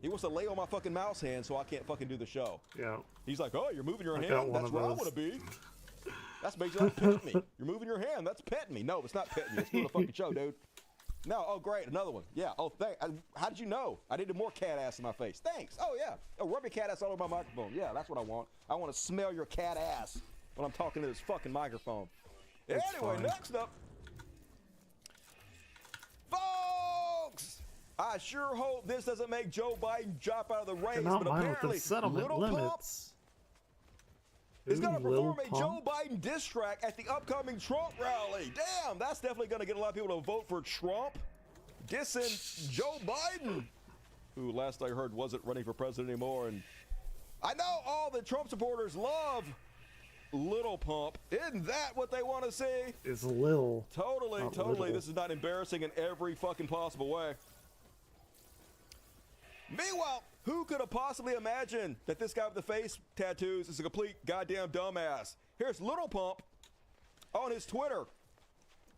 He wants to lay on my fucking mouse hand so I can't fucking do the show. Yeah. He's like, oh, you're moving your hand? That's where I want to be. That's basically like petting me. You're moving your hand. That's petting me. No, it's not petting me. It's doing the fucking show, dude. No, oh, great. Another one. Yeah. Oh, how did you know? I needed more cat ass in my face. Thanks. Oh, yeah. Oh, rub your cat ass all over my microphone. Yeah, that's what I want. I want to smell your cat ass when I'm talking to this fucking microphone. That's anyway, fine. Next up. Folks! I sure hope this doesn't make Joe Biden drop out of the race, Cannot but mind with the apparently, settlement Little Pump limits. is going to Lil perform a Joe Pump? Biden diss track at the upcoming Trump rally. Damn, that's definitely going to get a lot of people to vote for Trump. Dissing Joe Biden, who last I heard wasn't running for president anymore. And I know all the Trump supporters love Little Pump. Isn't that what they want to see? It's Lil. Totally, not totally. little. This is not embarrassing in every fucking possible way. Meanwhile, who could have possibly imagined that this guy with the face tattoos is a complete goddamn dumbass? Here's Little Pump on his Twitter.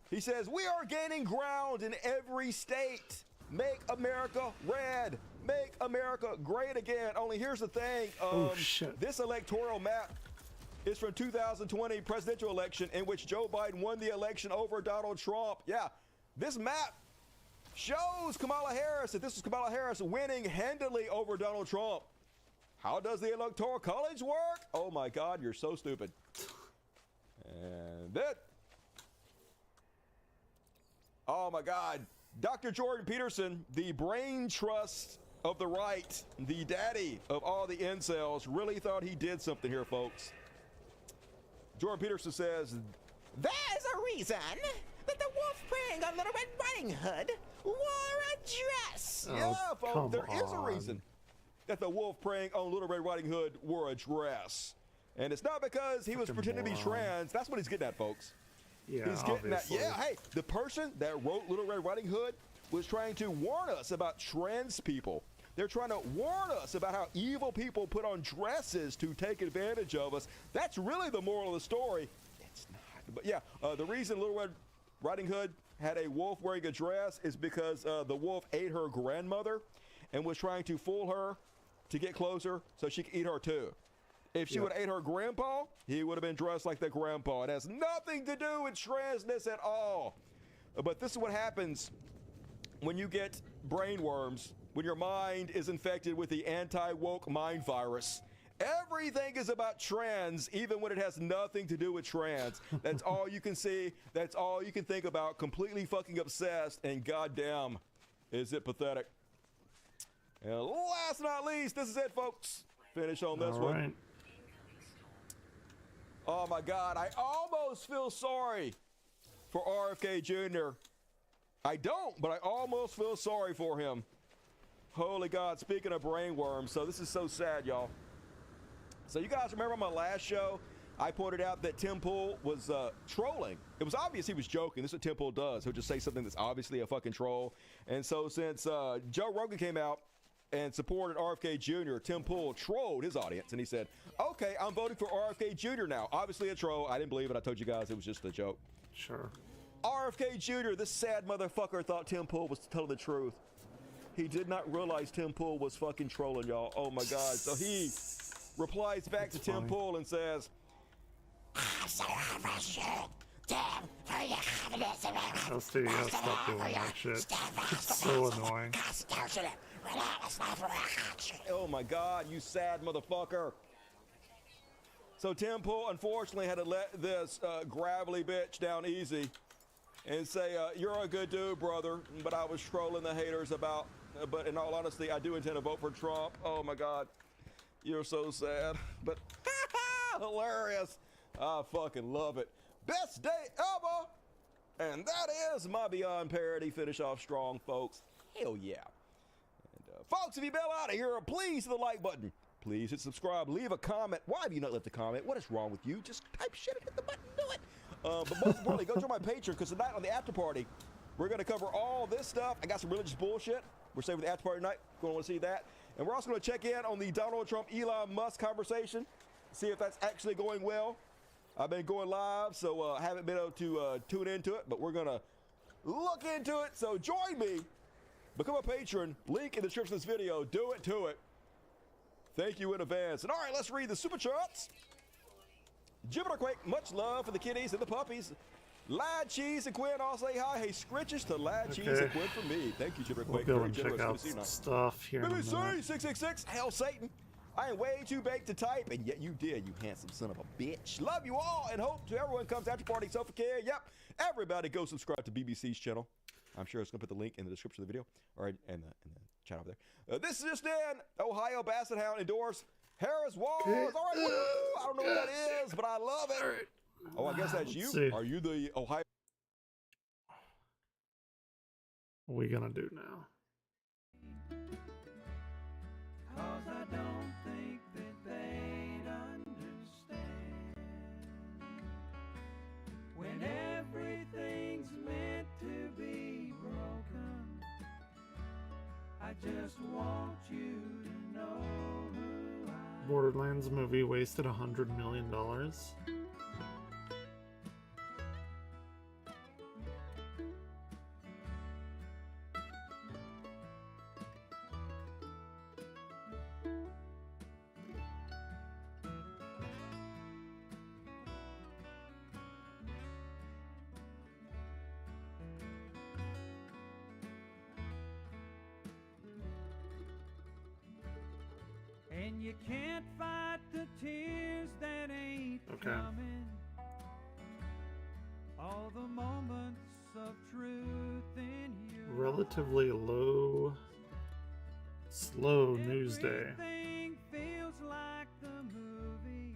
He says, we are gaining ground in every state. Make America red. Make America great again. Only here's the thing. Oh, shit. This electoral map is from 2020 presidential election in which Joe Biden won the election over Donald Trump. Yeah, this map shows Kamala Harris that this is Kamala Harris winning handily over Donald Trump. How does the Electoral College work? Oh my God, you're so stupid. And that. Oh my God. Dr. Jordan Peterson, the brain trust of the right, the daddy of all the incels, really thought he did something here, folks. Jordan Peterson says, there's a reason that the wolf preying on Little Red Riding Hood wore a dress. Yeah, folks, there is a reason that the wolf preying on Little Red Riding Hood wore a dress. And it's not because he was pretending to be trans. That's what he's getting at, folks. Yeah, he's getting obviously. that. Yeah, hey, the person that wrote Little Red Riding Hood was trying to warn us about trans people. They're trying to warn us about how evil people put on dresses to take advantage of us. That's really the moral of the story. It's not. But yeah, the reason Little Red Riding Hood had a wolf wearing a dress is because the wolf ate her grandmother and was trying to fool her to get closer so she could eat her too. If she would have ate her grandpa, he would have been dressed like the grandpa. It has nothing to do with transness at all. But this is what happens when you get brain worms, when your mind is infected with the anti-woke mind virus. Everything is about trans, even when it has nothing to do with trans. That's all you can see. That's all you can think about. Completely fucking obsessed. And goddamn, is it pathetic. And last but not least, this is it, folks. Finish on this one. Oh my God, I almost feel sorry for RFK Jr. I don't, but I almost feel sorry for him. Holy God, speaking of brainworms, so this is so sad, y'all. So you guys remember on my last show, I pointed out that Tim Pool was trolling. It was obvious he was joking. This is what Tim Pool does. He'll just say something that's obviously a fucking troll. And so since Joe Rogan came out and supported RFK Jr., Tim Pool trolled his audience. And he said, okay, I'm voting for RFK Jr. now. Obviously a troll. I didn't believe it. I told you guys it was just a joke. Sure. RFK Jr., this sad motherfucker, thought Tim Pool was telling the truth. He did not realize Tim Pool was fucking trolling, y'all. Oh my God. So he replies back to Tim Pool and says, LC, you gotta stop doing that shit. It's so annoying. Oh my God, you sad motherfucker. So Tim Pool unfortunately had to let this gravelly bitch down easy and say, you're a good dude, brother, but I was trolling the haters about, but in all honesty, I do intend to vote for Trump. Oh my God, you're so sad, but hilarious. I fucking love it. Best day ever. And that is my Beyond Parody finish off strong, folks. Hell yeah. And folks, if you bail out of here, please hit the like button. Please hit subscribe. Leave a comment. Why have you not left a comment? What is wrong with you? Just type shit and hit the button. But most importantly, go join my Patreon, because tonight on the after party, we're going to cover all this stuff. I got some religious bullshit. We're saving the after party tonight. Going to want to see that. And we're also going to check in on the Donald Trump, Elon Musk conversation, see if that's actually going well. I've been going live, so I haven't been able to tune into it, but we're going to look into it. So join me. Become a patron. Link in the description of this video. Do it to it. Thank you in advance. And all right, let's read the super charts. Jupiter Quake, much love for the kitties and the puppies. Lad Cheese and Quinn all say hi. Hey, scritches to Lad Cheese and Quinn from me. Thank you, Jupiter Quake. We'll go Very and check generous. out Good to see you stuff here in a minute. BBC 666, Hell Satan. I am way too baked to type, and yet you did, you handsome son of a bitch. Love you all, and hope to everyone comes after party self-care. Yep, everybody go subscribe to BBC's channel. I'm sure it's going to put the link in the description of the video, or in the chat over there. This is just in. Ohio Basset Hound endorse Harris Walls. All right, woo! I don't know what that is, but I love it. Oh, I guess that's you. See. Are you the Ohio? What are we gonna do now? 'Cause I don't think that they'd understand when everything's meant to be broken. I just want you to know who I am. Borderlands movie wasted $100 million. And you can't fight the tears that ain't coming. All the moments of truth in your Relatively slow news day. everything feels like the movies.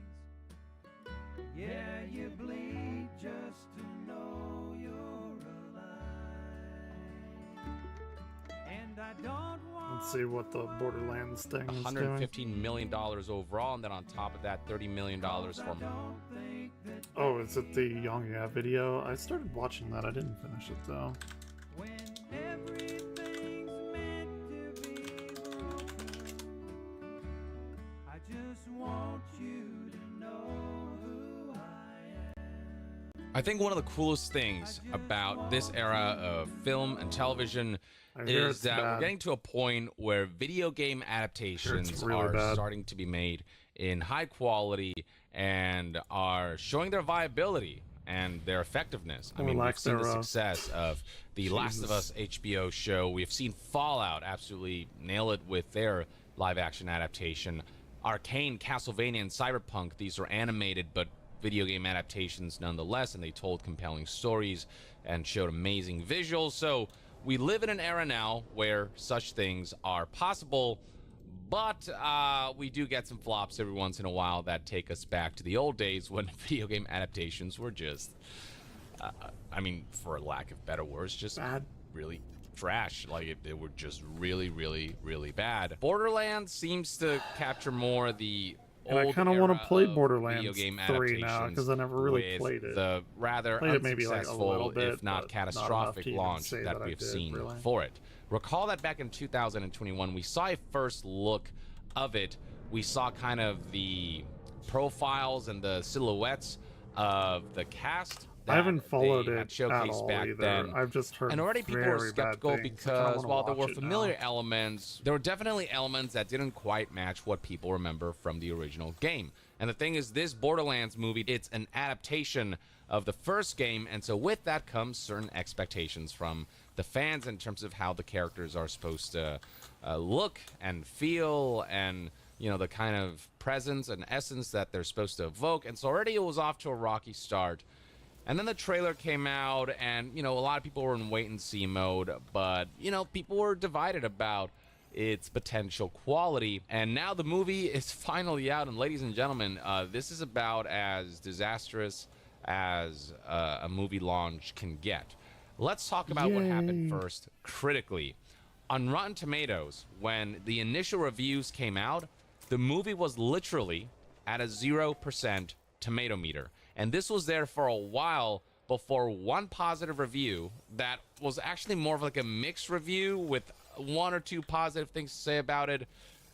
Yeah, you bleed just to know you're alive. And I don't want Let's see what the Borderlands thing is doing. $115 million overall, and then on top of that, $30 million from. Oh, is it the Young Yeah video? I started watching that. I didn't finish it though. when everything's meant to be broken. I just want you to know who I am. I think one of the coolest things about this era of film and television I hear is it's that we're bad. getting to a point where video game adaptations really are bad. starting to be made in high quality and are showing their viability and their effectiveness. I Or mean, we've lack seen the thereof. success of the Last of Us HBO show. We've seen Fallout absolutely nail it with their live-action adaptation. Arcane, Castlevania, and Cyberpunk, these are animated but video game adaptations nonetheless, and they told compelling stories and showed amazing visuals. So we live in an era now where such things are possible, but we do get some flops every once in a while that take us back to the old days when video game adaptations were just, I mean, for lack of better words, just really trash. Like, they were just really, really, really bad. Borderlands seems to capture more of the And I old kind of want era to play of Borderlands video game 3 now because I never really with played it. the rather Played it maybe like a unsuccessful, little bit, if not but catastrophic not enough to even launch say that I we've did, seen really. for it. Recall that back in 2021, we saw a first look of it. We saw kind of the profiles and the silhouettes of the cast. I haven't followed they it had showcased at all back either. then. I've just heard And already people very were bad skeptical things. I kinda because wanna while there were watch it familiar now. elements, there were definitely elements that didn't quite match what people remember from the original game. And the thing is, this Borderlands movie, it's an adaptation of the first game, and so with that comes certain expectations from the fans in terms of how the characters are supposed to look and feel, and you know, the kind of presence and essence that they're supposed to evoke. And so already it was off to a rocky start. And then the trailer came out, and you know, a lot of people were in wait and see mode, but you know, people were divided about its potential quality. And now the movie is finally out, and ladies and gentlemen, this is about as disastrous as a movie launch can get. Let's talk about what happened first critically. On Rotten Tomatoes, when the initial reviews came out, the movie was literally at a 0% tomato meter. And this was there for a while before one positive review that was actually more of like a mixed review with one or two positive things to say about it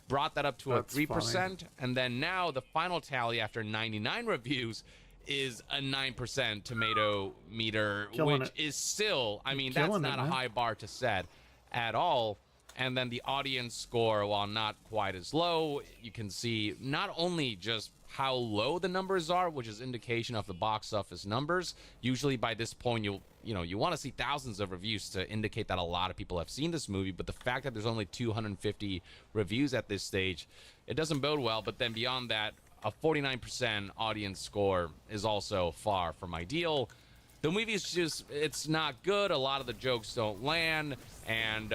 brought that up to That's a 3%. funny. And then now the final tally after 99 reviews is a 9% tomato meter, Killing which it. is still, I mean, Killing that's it, not a man. high bar to set at all. And then the audience score, while not quite as low, you can see not only just how low the numbers are, which is indication of the box office numbers. Usually by this point, you want to see thousands of reviews to indicate that a lot of people have seen this movie, but the fact that there's only 250 reviews at this stage, it doesn't bode well. But then beyond that, a 49% audience score is also far from ideal. The movie is just, it's not good. A lot of the jokes don't land, and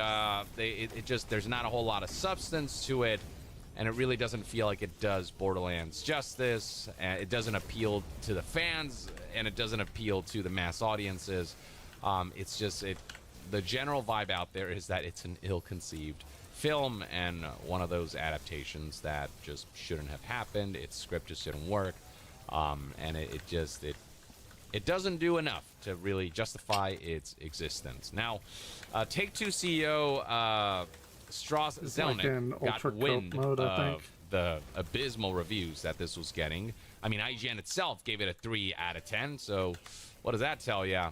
there's not a whole lot of substance to it, and it really doesn't feel like it does Borderlands justice. It doesn't appeal to the fans, and it doesn't appeal to the mass audiences. It's just, the general vibe out there is that it's an ill-conceived film and one of those adaptations that just shouldn't have happened. Its script just didn't work, and it doesn't do enough to really justify its existence. Now, Take-Two CEO Strauss It's like in Zelnick got ultra wind cope mode, I of think. the abysmal reviews that this was getting. I mean, IGN itself gave it a 3 out of 10, so what does that tell ya?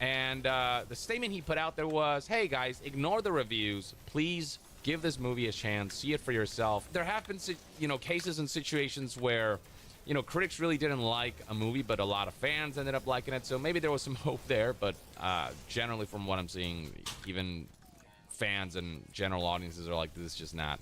And the statement he put out there was, hey guys, ignore the reviews. Please give this movie a chance. See it for yourself. There have been, cases and situations where, critics really didn't like a movie, but a lot of fans ended up liking it. So maybe there was some hope there, but generally from what I'm seeing, even fans and general audiences are like, this is just not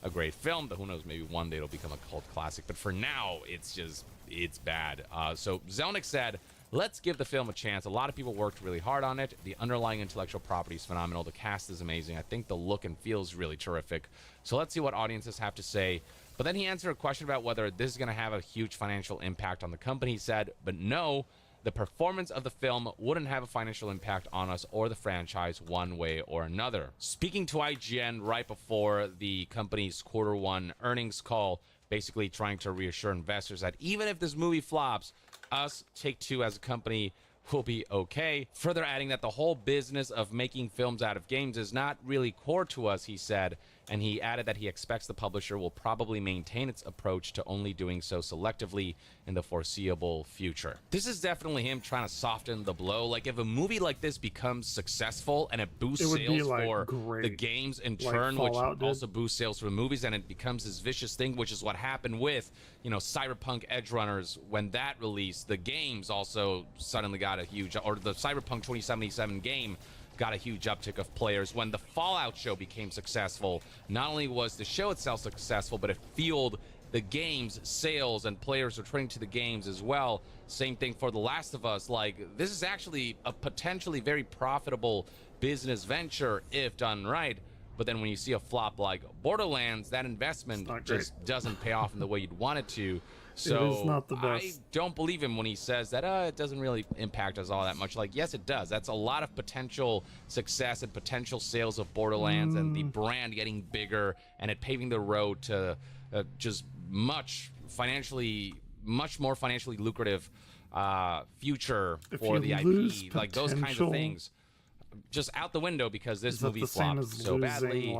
a great film. But who knows, maybe one day it'll become a cult classic. But for now, it's bad. So Zelnick said, let's give the film a chance. A lot of people worked really hard on it. The underlying intellectual property is phenomenal. The cast is amazing. I think the look and feel is really terrific. So let's see what audiences have to say. But then he answered a question about whether this is going to have a huge financial impact on the company. He said, but no, the performance of the film wouldn't have a financial impact on us or the franchise one way or another. Speaking to IGN right before the company's Q1 earnings call, basically trying to reassure investors that even if this movie flops, us, Take-Two as a company, will be okay. Further adding that the whole business of making films out of games is not really core to us, he said, and he added that he expects the publisher will probably maintain its approach to only doing so selectively in the foreseeable future. This is definitely him trying to soften the blow. Like, if a movie like this becomes successful and it boosts sales for the games in turn, which also boosts sales for the movies, and it becomes this vicious thing, which is what happened with, Cyberpunk Edge Runners. When that released, the games also suddenly got a huge, or the Cyberpunk 2077 game got a huge uptick of players. When the Fallout show became successful, not only was the show itself successful, but it fueled the game's sales and players returning to the games as well. Same thing for The Last of Us. Like, this is actually a potentially very profitable business venture if done right. But then when you see a flop like Borderlands, that investment just doesn't pay off in the way you'd want it to. So it is not the best. I don't believe him when he says that it doesn't really impact us all that much. Like, yes, it does. That's a lot of potential success and potential sales of Borderlands and the brand getting bigger and it paving the road to just much more financially lucrative future for the IP. Like, those kinds of things just out the window because this movie flopped so badly.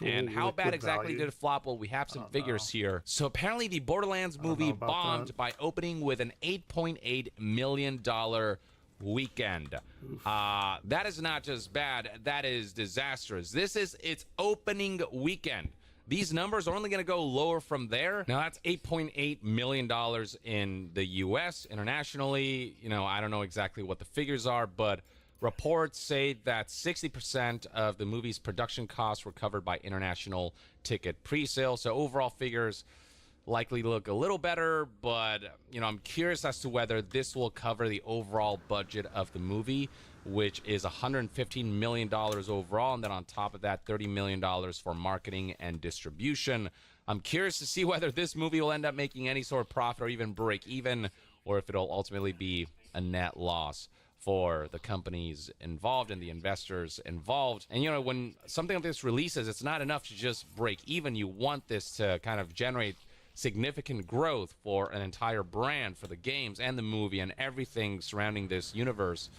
And how bad exactly did it flop? Well, we have some figures here. So apparently the Borderlands movie bombed by opening with an $8.8 million weekend. That is not just bad, that is disastrous. This is its opening weekend. These numbers are only going to go lower from there. Now, that's $8.8 million in the U.S. Internationally, I don't know exactly what the figures are, but reports say that 60% of the movie's production costs were covered by international ticket pre-sale. So overall figures likely look a little better, but, I'm curious as to whether this will cover the overall budget of the movie, which is $115 million overall. And then on top of that, $30 million for marketing and distribution. I'm curious to see whether this movie will end up making any sort of profit or even break even, or if it'll ultimately be a net loss for the companies involved and the investors involved. And, when something like this releases, it's not enough to just break even. You want this to kind of generate significant growth for an entire brand, for the games and the movie and everything surrounding this universe.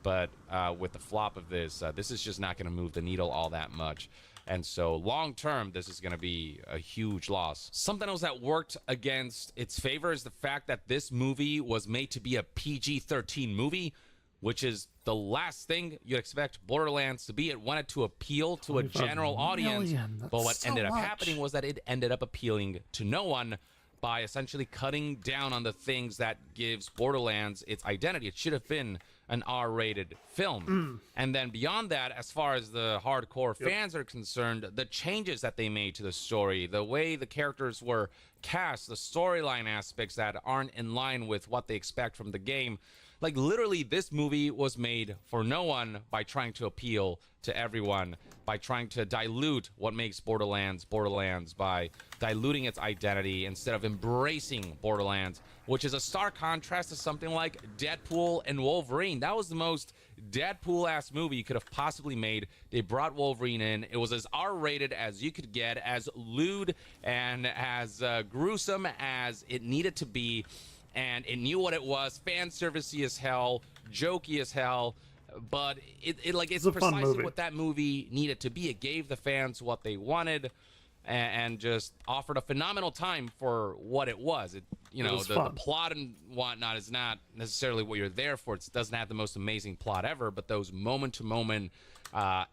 But with the flop of this, this is just not going to move the needle all that much. And so long term, this is going to be a huge loss. Something else that worked against its favor is the fact that this movie was made to be a PG-13 movie, which is the last thing you'd expect Borderlands to be. It wanted to appeal to a general audience, but what ended up happening was that it ended up appealing to no one by essentially cutting down on the things that gives Borderlands its identity. It should have been an R-rated film. And then beyond that, as far as the hardcore fans are concerned, the changes that they made to the story, the way the characters were cast, the storyline aspects that aren't in line with what they expect from the game. Like, literally, this movie was made for no one by trying to appeal to everyone, by trying to dilute what makes Borderlands Borderlands, by diluting its identity instead of embracing Borderlands, which is a stark contrast to something like Deadpool and Wolverine. That was the most Deadpool-ass movie you could have possibly made. They brought Wolverine in. It was as R-rated as you could get, as lewd and as gruesome as it needed to be. And it knew what it was, fan servicey as hell, jokey as hell, but it's precisely what that movie needed to be. It gave the fans what they wanted, and just offered a phenomenal time for what it was. The plot and whatnot is not necessarily what you're there for. It doesn't have the most amazing plot ever, but those moment-to-moment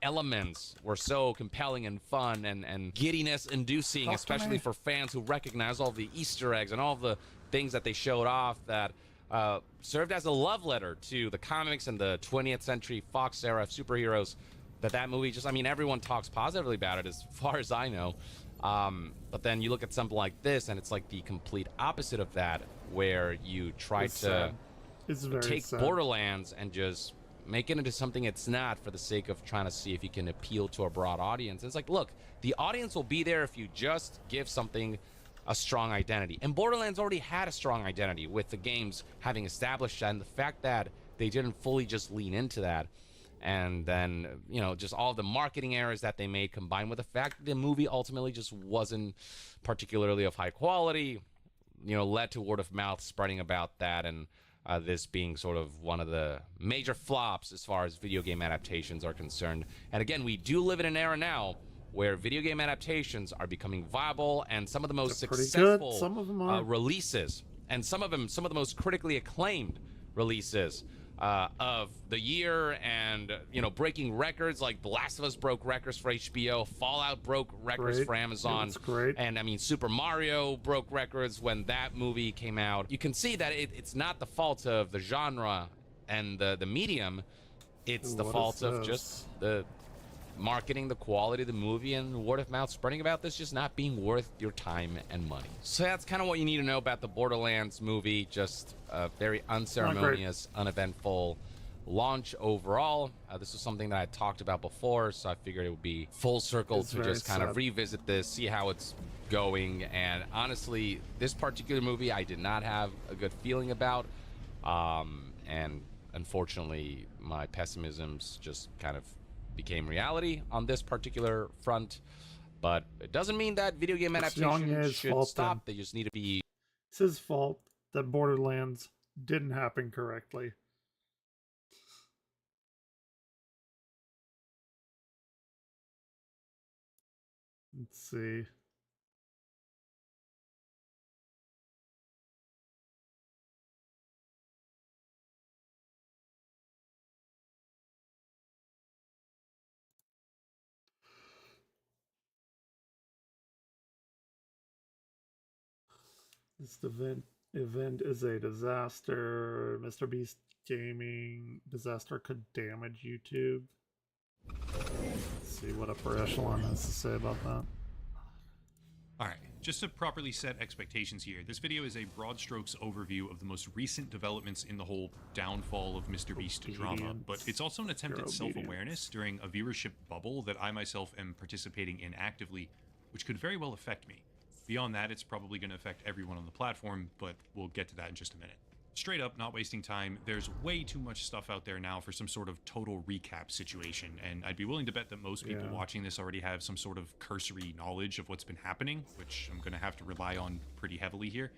elements were so compelling and fun and giddiness-inducing, especially for fans who recognize all the Easter eggs and all the things that they showed off that served as a love letter to the comics and the 20th century Fox era of superheroes. That movie just, I mean, everyone talks positively about it as far as I know. But then you look at something like this and it's like the complete opposite of that, where you try to take Borderlands and just make it into something it's not for the sake of trying to see if you can appeal to a broad audience. And it's like, look, the audience will be there if you just give something a strong identity. And Borderlands already had a strong identity with the games having established that, and the fact that they didn't fully just lean into that. And then, just all the marketing errors that they made, combined with the fact that the movie ultimately just wasn't particularly of high quality, led to word of mouth spreading about that, and this being sort of one of the major flops as far as video game adaptations are concerned. And again, we do live in an era now where video game adaptations are becoming viable, and some of the most successful releases, and some of the most critically acclaimed releases of the year, and breaking records. Like The Last of Us broke records for HBO, Fallout broke records for Amazon, and I mean Super Mario broke records when that movie came out. You can see that it's not the fault of the genre and the medium, it's the fault of just the marketing, the quality of the movie, and word of mouth spreading about this just not being worth your time and money. So that's kind of what you need to know about the Borderlands movie. Just a very unceremonious, uneventful launch overall. This was something that I talked about before, so I figured it would be full circle to just kind of revisit this, see how it's going. And honestly, this particular movie I did not have a good feeling about, and unfortunately my pessimisms just kind of became reality on this particular front. But it doesn't mean that video game adaptations should stop. They just need to be... It's his fault that Borderlands didn't happen correctly. Let's see. This event is a disaster. Mr. Beast Gaming disaster could damage YouTube. Let's see what Upper Echelon has to say about that. Alright, just to properly set expectations here, this video is a broad strokes overview of the most recent developments in the whole downfall of Mr. Beast drama, but it's also an attempt at self-awareness during a viewership bubble that I myself am participating in actively, which could very well affect me. Beyond that, it's probably going to affect everyone on the platform, but we'll get to that in just a minute. Straight up, not wasting time, there's way too much stuff out there now for some sort of total recap situation, and I'd be willing to bet that most people watching this already have some sort of cursory knowledge of what's been happening, which I'm going to have to rely on pretty heavily here.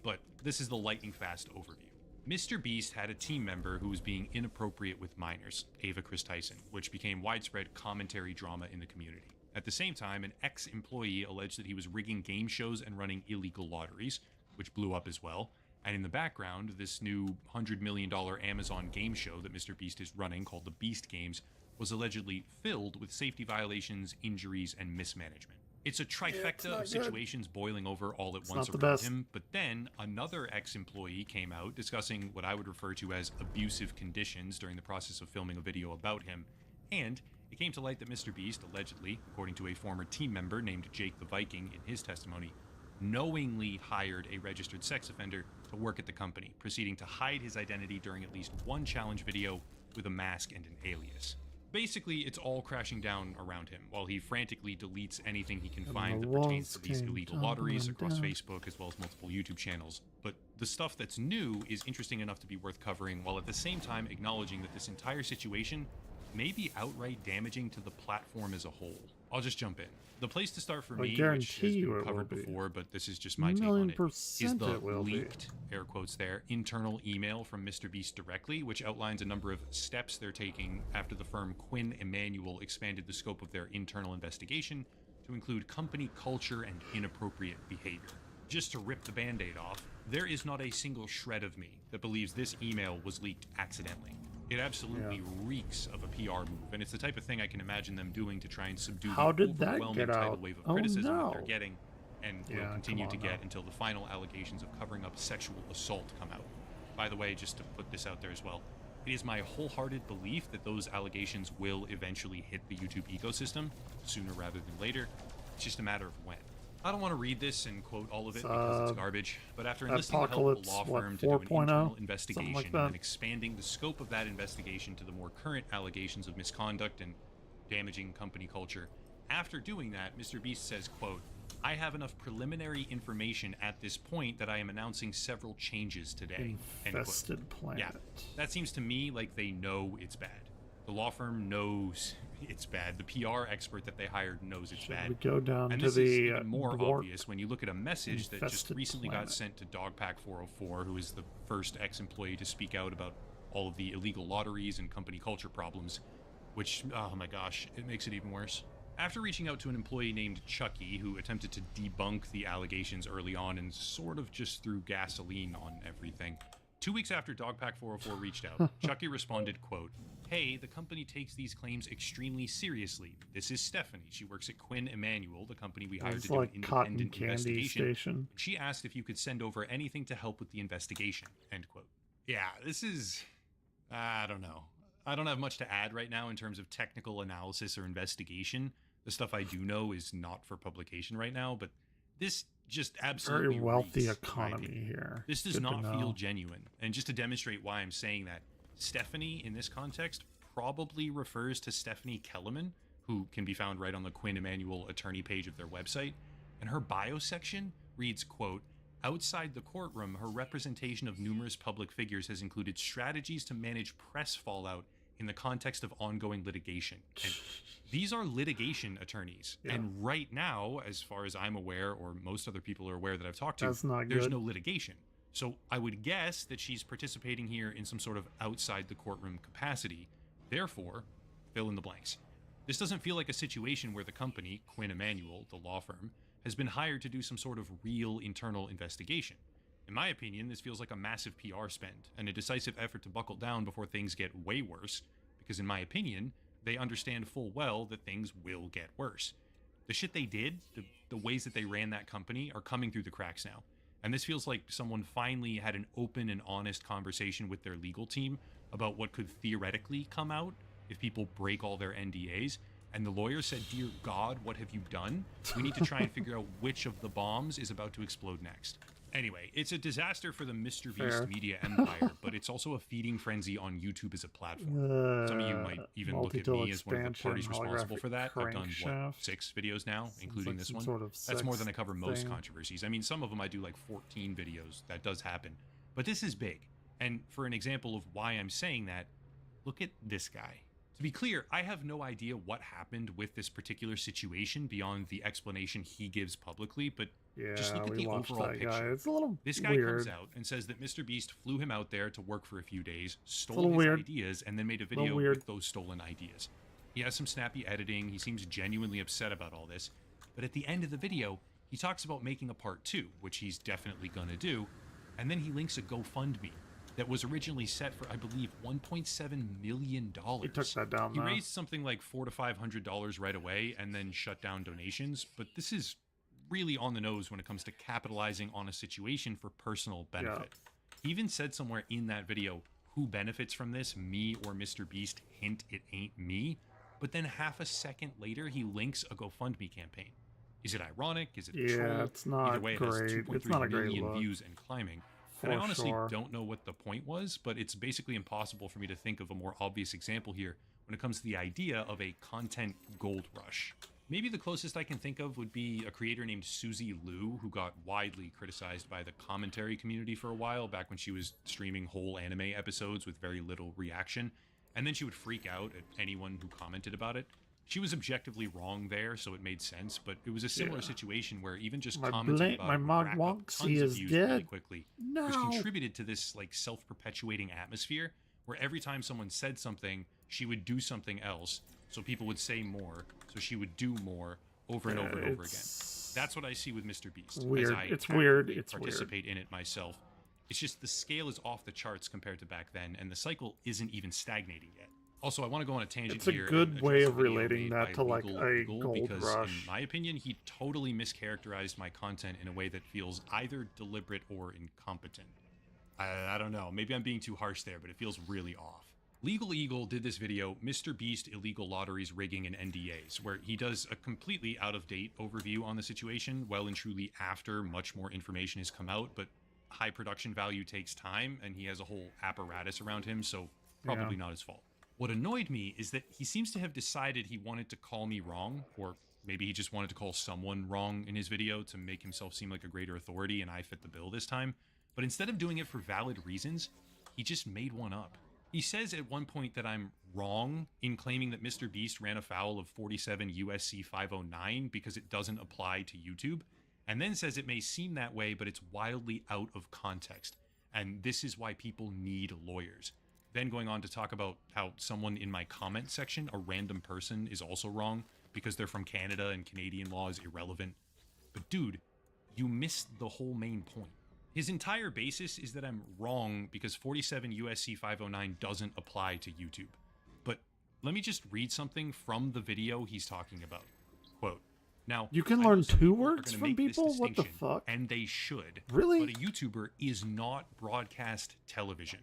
But this is the lightning fast overview. Mr. Beast had a team member who was being inappropriate with minors, Ava Chris Tyson, which became widespread commentary drama in the community. At the same time, an ex-employee alleged that he was rigging game shows and running illegal lotteries, which blew up as well. And in the background, this new $100 million Amazon game show that Mr. Beast is running, called the Beast Games, was allegedly filled with safety violations, injuries, and mismanagement. It's a trifecta of situations boiling over all at once around him, but then another ex-employee came out discussing what I would refer to as abusive conditions during the process of filming a video about him, and it came to light that Mr. Beast allegedly, according to a former team member named Jake the Viking in his testimony, knowingly hired a registered sex offender to work at the company, proceeding to hide his identity during at least one challenge video with a mask and an alias. Basically, it's all crashing down around him, while he frantically deletes anything he can find that pertains to these illegal lotteries across Facebook, as well as multiple YouTube channels. But the stuff that's new is interesting enough to be worth covering, while at the same time acknowledging that this entire situation may be outright damaging to the platform as a whole. I'll just jump in. The place to start for me, which has been covered before, but this is just my take on it, is the leaked, air quotes there, internal email from Mr. Beast directly, which outlines a number of steps they're taking after the firm Quinn Emanuel expanded the scope of their internal investigation to include company culture and inappropriate behavior. Just to rip the band-aid off, there is not a single shred of me that believes this email was leaked accidentally. It absolutely reeks of a PR move, and it's the type of thing I can imagine them doing to try and subdue the overwhelming tidal wave of criticism that they're getting, and will continue to get until the final allegations of covering up sexual assault come out. By the way, just to put this out there as well, it is my wholehearted belief that those allegations will eventually hit the YouTube ecosystem, sooner rather than later. It's just a matter of when. I don't want to read this and quote all of it because it's garbage, but after enlisting the help of a law firm to do an internal investigation and expanding the scope of that investigation to the more current allegations of misconduct and damaging company culture, after doing that, Mr. Beast says, quote, "I have enough preliminary information at this point that I am announcing several changes today." Infested planet. Yeah, that seems to me like they know it's bad. The law firm knows it's bad. The PR expert that they hired knows it's bad. We go down and to this the is even more obvious when you look at a message that just recently got sent to Dogpack 404, who is the first ex-employee to speak out about all of the illegal lotteries and company culture problems, which, oh my gosh, it makes it even worse. After reaching out to an employee named Chucky, who attempted to debunk the allegations early on and sort of just threw gasoline on everything, 2 weeks after Dogpack 404 reached out, Chucky responded, quote, "Hey, the company takes these claims extremely seriously. This is Stephanie. She works at Quinn Emanuel, the company we hired to do an independent investigation. She asked if you could send over anything to help with the investigation," end quote. Yeah, this is... I don't know. I don't have much to add right now in terms of technical analysis or investigation. The stuff I do know is not for publication right now, but this just absolutely very wealthy reeks, economy here. This does not feel genuine. And just to demonstrate why I'm saying that, Stephanie in this context probably refers to Stephanie Kellerman, who can be found right on the Quinn Emanuel attorney page of their website. And her bio section reads, quote, "Outside the courtroom, her representation of numerous public figures has included strategies to manage press fallout in the context of ongoing litigation." And these are litigation attorneys. Yeah. And right now, as far as I'm aware, or most other people are aware that I've talked to, there's no litigation. So I would guess that she's participating here in some sort of outside the courtroom capacity. Therefore, fill in the blanks. This doesn't feel like a situation where the company, Quinn Emanuel, the law firm, has been hired to do some sort of real internal investigation. In my opinion, this feels like a massive PR spend and a decisive effort to buckle down before things get way worse, because in my opinion, they understand full well that things will get worse. The shit they did, the ways that they ran that company, are coming through the cracks now. And this feels like someone finally had an open and honest conversation with their legal team about what could theoretically come out if people break all their NDAs. And the lawyer said, "Dear God, what have you done? We need to try and figure out which of the bombs is about to explode next." Anyway, it's a disaster for the Mr. Beast media empire, but it's also a feeding frenzy on YouTube as a platform. Some of you might even look at me as one of the parties responsible for that. I've done, what, 6 videos now, including this one? That's more than I cover most controversies. I mean, some of them I do like 14 videos. That does happen. But this is big. And for an example of why I'm saying that, look at this guy. To be clear, I have no idea what happened with this particular situation beyond the explanation he gives publicly, but just look at the overall picture. It's a little This guy weird. comes out and says that Mr. Beast flew him out there to work for a few days, stole his ideas, and then made a video with those stolen ideas. He has some snappy editing, he seems genuinely upset about all this, but at the end of the video, he talks about making a part 2, which he's definitely gonna do, and then he links a GoFundMe that was originally set for, I believe, $1.7 million. He took that down, He though. raised something like $400 to $500 right away and then shut down donations, but this is really on the nose when it comes to capitalizing on a situation for personal benefit. He even said somewhere in that video, who benefits from this, me or Mr. Beast? Hint, it ain't me. But then half a second later, he links a GoFundMe campaign. Is it ironic? Is it a troll? It's not Either way, it great. has It's not a 2.3 great million look. views and climbing. For And I honestly sure. don't know what the point was, but it's basically impossible for me to think of a more obvious example here when it comes to the idea of a content gold rush. Maybe the closest I can think of would be a creator named Suzy Liu, who got widely criticized by the commentary community for a while, back when she was streaming whole anime episodes with very little reaction, and then she would freak out at anyone who commented about it. She was objectively wrong there, so it made sense, but it was a similar situation where even just commenting about it would rack up tons of views really quickly, which contributed to this like self-perpetuating atmosphere where every time someone said something, she would do something else, so people would say more, so she would do more over and over and over again. That's what I see with Mr. Beast. Weird. As I It's weird. actively It's participate in it myself. It's just the scale is off the charts compared to back then, and the cycle isn't even stagnating yet. Also, I want to go on a tangent It's a here. good and way address of a video relating made that by to, like, Legal a Eagle, gold because rush. in my opinion, he totally mischaracterized my content in a way that feels either deliberate or incompetent. I don't know. Maybe I'm being too harsh there, but it feels really off. Legal Eagle did this video, Mr. Beast Illegal Lotteries, Rigging, and NDAs, where he does a completely out-of-date overview on the situation, well and truly after much more information has come out, but high production value takes time, and he has a whole apparatus around him, so probably not his fault. What annoyed me is that he seems to have decided he wanted to call me wrong, or maybe he just wanted to call someone wrong in his video to make himself seem like a greater authority and I fit the bill this time. But instead of doing it for valid reasons, he just made one up. He says at one point that I'm wrong in claiming that Mr. Beast ran afoul of 47 USC 509 because it doesn't apply to YouTube, and then says it may seem that way, but it's wildly out of context, and this is why people need lawyers. Then going on to talk about how someone in my comment section, a random person, is also wrong because they're from Canada and Canadian law is irrelevant. But dude, you missed the whole main point. His entire basis is that I'm wrong because 47 USC 509 doesn't apply to YouTube. But let me just read something from the video he's talking about. Quote, now, You can I know learn some two people are words gonna from make this people? What the distinction, fuck? And they should. Really? But a YouTuber is not broadcast television.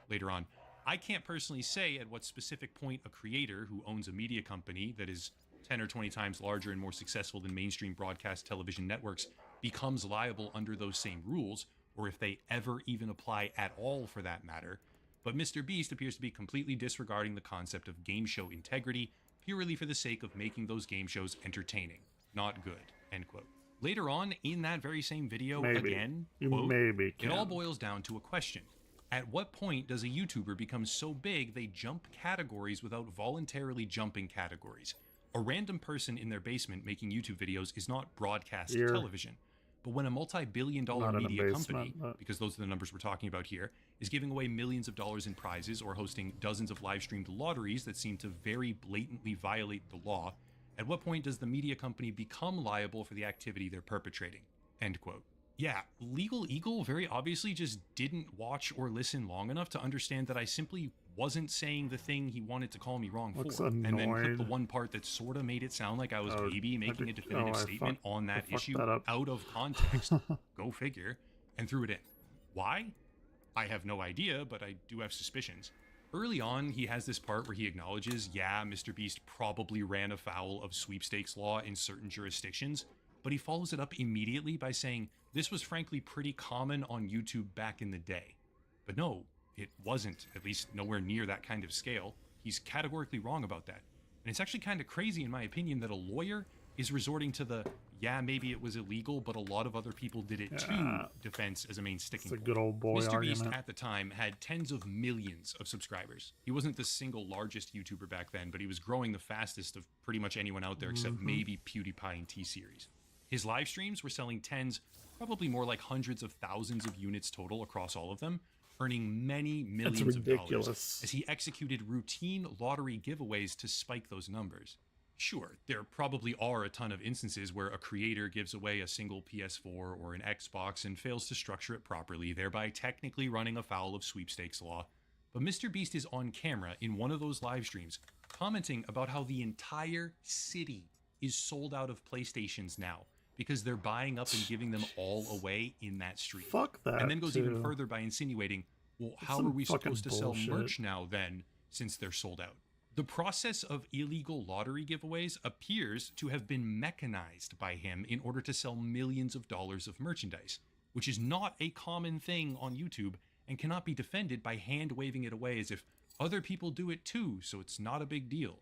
Later on, I can't personally say at what specific point a creator who owns a media company that is 10 or 20 times larger and more successful than mainstream broadcast television networks becomes liable under those same rules, or if they ever even apply at all for that matter. But Mr. Beast appears to be completely disregarding the concept of game show integrity purely for the sake of making those game shows entertaining. Not good, end quote. Later on in that very same video, Maybe. again, You quote, maybe it all can. boils down to a question. At what point does a YouTuber become so big they jump categories without voluntarily jumping categories? A random person in their basement making YouTube videos is not broadcast Here. television. But when a multi-billion-dollar Not in a media basement, company, but- because those are the numbers we're talking about here, is giving away millions of dollars in prizes or hosting dozens of live-streamed lotteries that seem to very blatantly violate the law, at what point does the media company become liable for the activity they're perpetrating? End quote. Yeah, Legal Eagle very obviously just didn't watch or listen long enough to understand that I simply wasn't saying the thing he wanted to call me wrong Looks for. And then clip annoyed. the one part that sort of made it sound like I was Oh, maybe I making a did- definitive oh, I statement fucked- on I that fucked issue that up. out of context. Go figure. And threw it in. Why? I have no idea, but I do have suspicions. Early on, he has this part where he acknowledges, yeah, Mr. Beast probably ran afoul of sweepstakes law in certain jurisdictions, but he follows it up immediately by saying this was frankly pretty common on YouTube back in the day. But no, it wasn't, at least nowhere near that kind of scale. He's categorically wrong about that. And it's actually kind of crazy, in my opinion, that a lawyer is resorting to the, yeah, maybe it was illegal, but a lot of other people did it too defense as a main sticking It's a point. good old boy Mr. Beast argument. at the time had tens of millions of subscribers. He wasn't the single largest YouTuber back then, but he was growing the fastest of pretty much anyone out there except maybe PewDiePie and T-Series. His live streams were selling tens, probably more like hundreds of thousands of units total across all of them, earning many millions of dollars as he executed routine lottery giveaways to spike those numbers. Sure, there probably are a ton of instances where a creator gives away a single PS4 or an Xbox and fails to structure it properly, thereby technically running afoul of sweepstakes law. But Mr. Beast is on camera in one of those live streams commenting about how the entire city is sold out of PlayStations now because they're buying up and giving them all away in that stream. Fuck that, and then goes even too. further by insinuating, well, That's how some are we fucking supposed to sell bullshit. merch now then, since they're sold out? The process of illegal lottery giveaways appears to have been mechanized by him in order to sell millions of dollars of merchandise, which is not a common thing on YouTube and cannot be defended by hand-waving it away as if other people do it too, so it's not a big deal.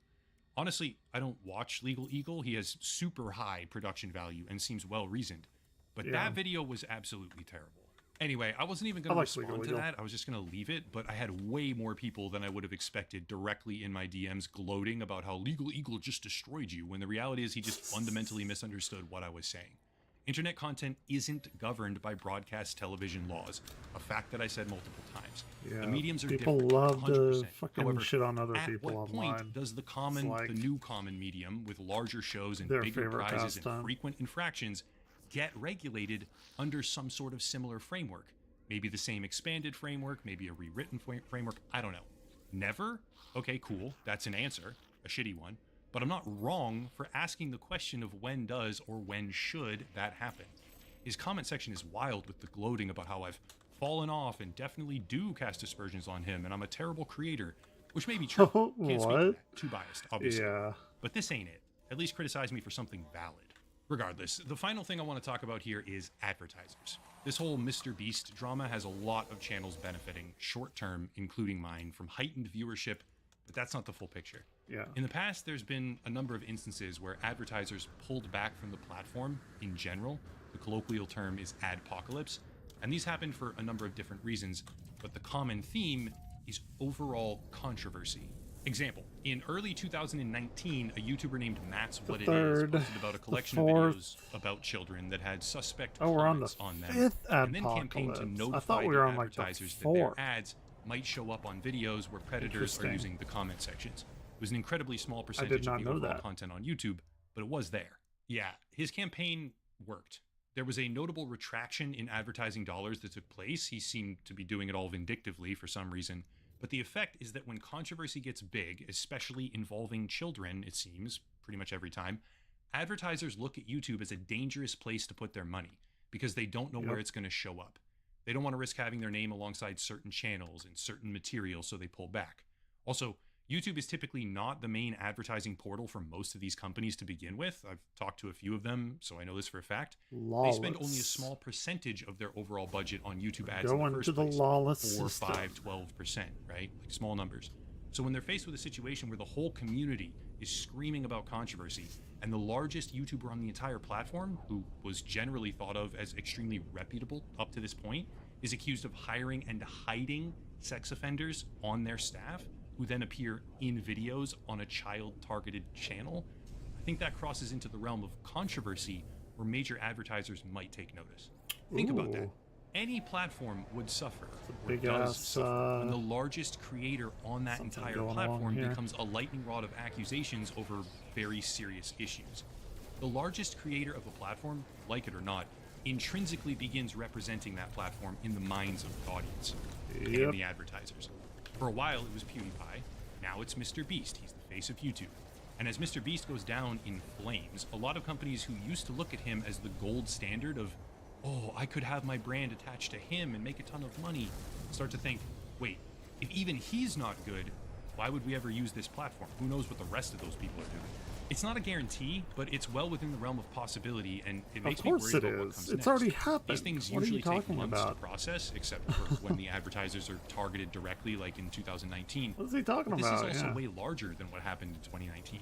Honestly, I don't watch Legal Eagle. He has super high production value and seems well-reasoned. But that video was absolutely terrible. Anyway, I wasn't even going to respond to that. I was just going to leave it, but I had way more people than I would have expected directly in my DMs gloating about how Legal Eagle just destroyed you, when the reality is he just fundamentally misunderstood what I was saying. Internet content isn't governed by broadcast television laws, a fact that I said multiple times. Yeah, The mediums are people different, love to 100%. fucking However, shit on other at people what online. point does the new common medium with larger shows and Their bigger favorite prizes and pastime. frequent infractions get regulated under some sort of similar framework? Maybe the same expanded framework, maybe a rewritten framework, I don't know. Never? Okay, cool, that's an answer, a shitty one. But I'm not wrong for asking the question of when does or when should that happen. His comment section is wild with the gloating about how I've fallen off and definitely do cast aspersions on him and I'm a terrible creator, which may be true. Can't speak to that. Too biased, obviously. Yeah. But this ain't it. At least criticize me for something valid. Regardless, the final thing I want to talk about here is advertisers. This whole Mr. Beast drama has a lot of channels benefiting short term, including mine, from heightened viewership, but that's not the full picture. Yeah. In the past, there's been a number of instances where advertisers pulled back from the platform in general. The colloquial term is adpocalypse, and these happen for a number of different reasons, but the common theme is overall controversy. Example, in early 2019, a YouTuber named Matt's What It Is posted about a collection of videos about children that had suspect comments on them, and then campaigned to notify the advertisers that their ads might show up on videos where predators are using the comment sections. It was an incredibly small percentage of the overall content on YouTube, but it was there. Yeah, his campaign worked. There was a notable retraction in advertising dollars that took place. He seemed to be doing it all vindictively for some reason. But the effect is that when controversy gets big, especially involving children, it seems, pretty much every time, advertisers look at YouTube as a dangerous place to put their money because they don't know where it's going to show up. They don't want to risk having their name alongside certain channels and certain material, so they pull back. Also, YouTube is typically not the main advertising portal for most of these companies to begin with. I've talked to a few of them, so I know this for a fact. They spend only a small percentage of their overall budget on YouTube ads in the first place. lawless 4, system. 5, 12%, right? Like small numbers. So when they're faced with a situation where the whole community is screaming about controversy, and the largest YouTuber on the entire platform, who was generally thought of as extremely reputable up to this point, is accused of hiring and hiding sex offenders on their staff, who then appear in videos on a child-targeted channel, I think that crosses into the realm of controversy where major advertisers might take notice. Think about that. Any platform would suffer, or does suffer, when the largest creator on that entire platform becomes a lightning rod of accusations over very serious issues. The largest creator of a platform, like it or not, intrinsically begins representing that platform in the minds of the audience and the advertisers. For a while, it was PewDiePie. Now it's Mr. Beast. He's the face of YouTube. And as Mr. Beast goes down in flames, a lot of companies who used to look at him as the gold standard of, oh, I could have my brand attached to him and make a ton of money, start to think, wait, if even he's not good, why would we ever use this platform? Who knows what the rest of those people are doing? It's not a guarantee, but it's well within the realm of possibility, and it makes me worried about what comes next. It's already happened. These things What are you usually take talking months about? to process, except for when the advertisers are targeted directly, like in 2019. What's he talking But about? This is also Yeah. way larger than what happened in 2019.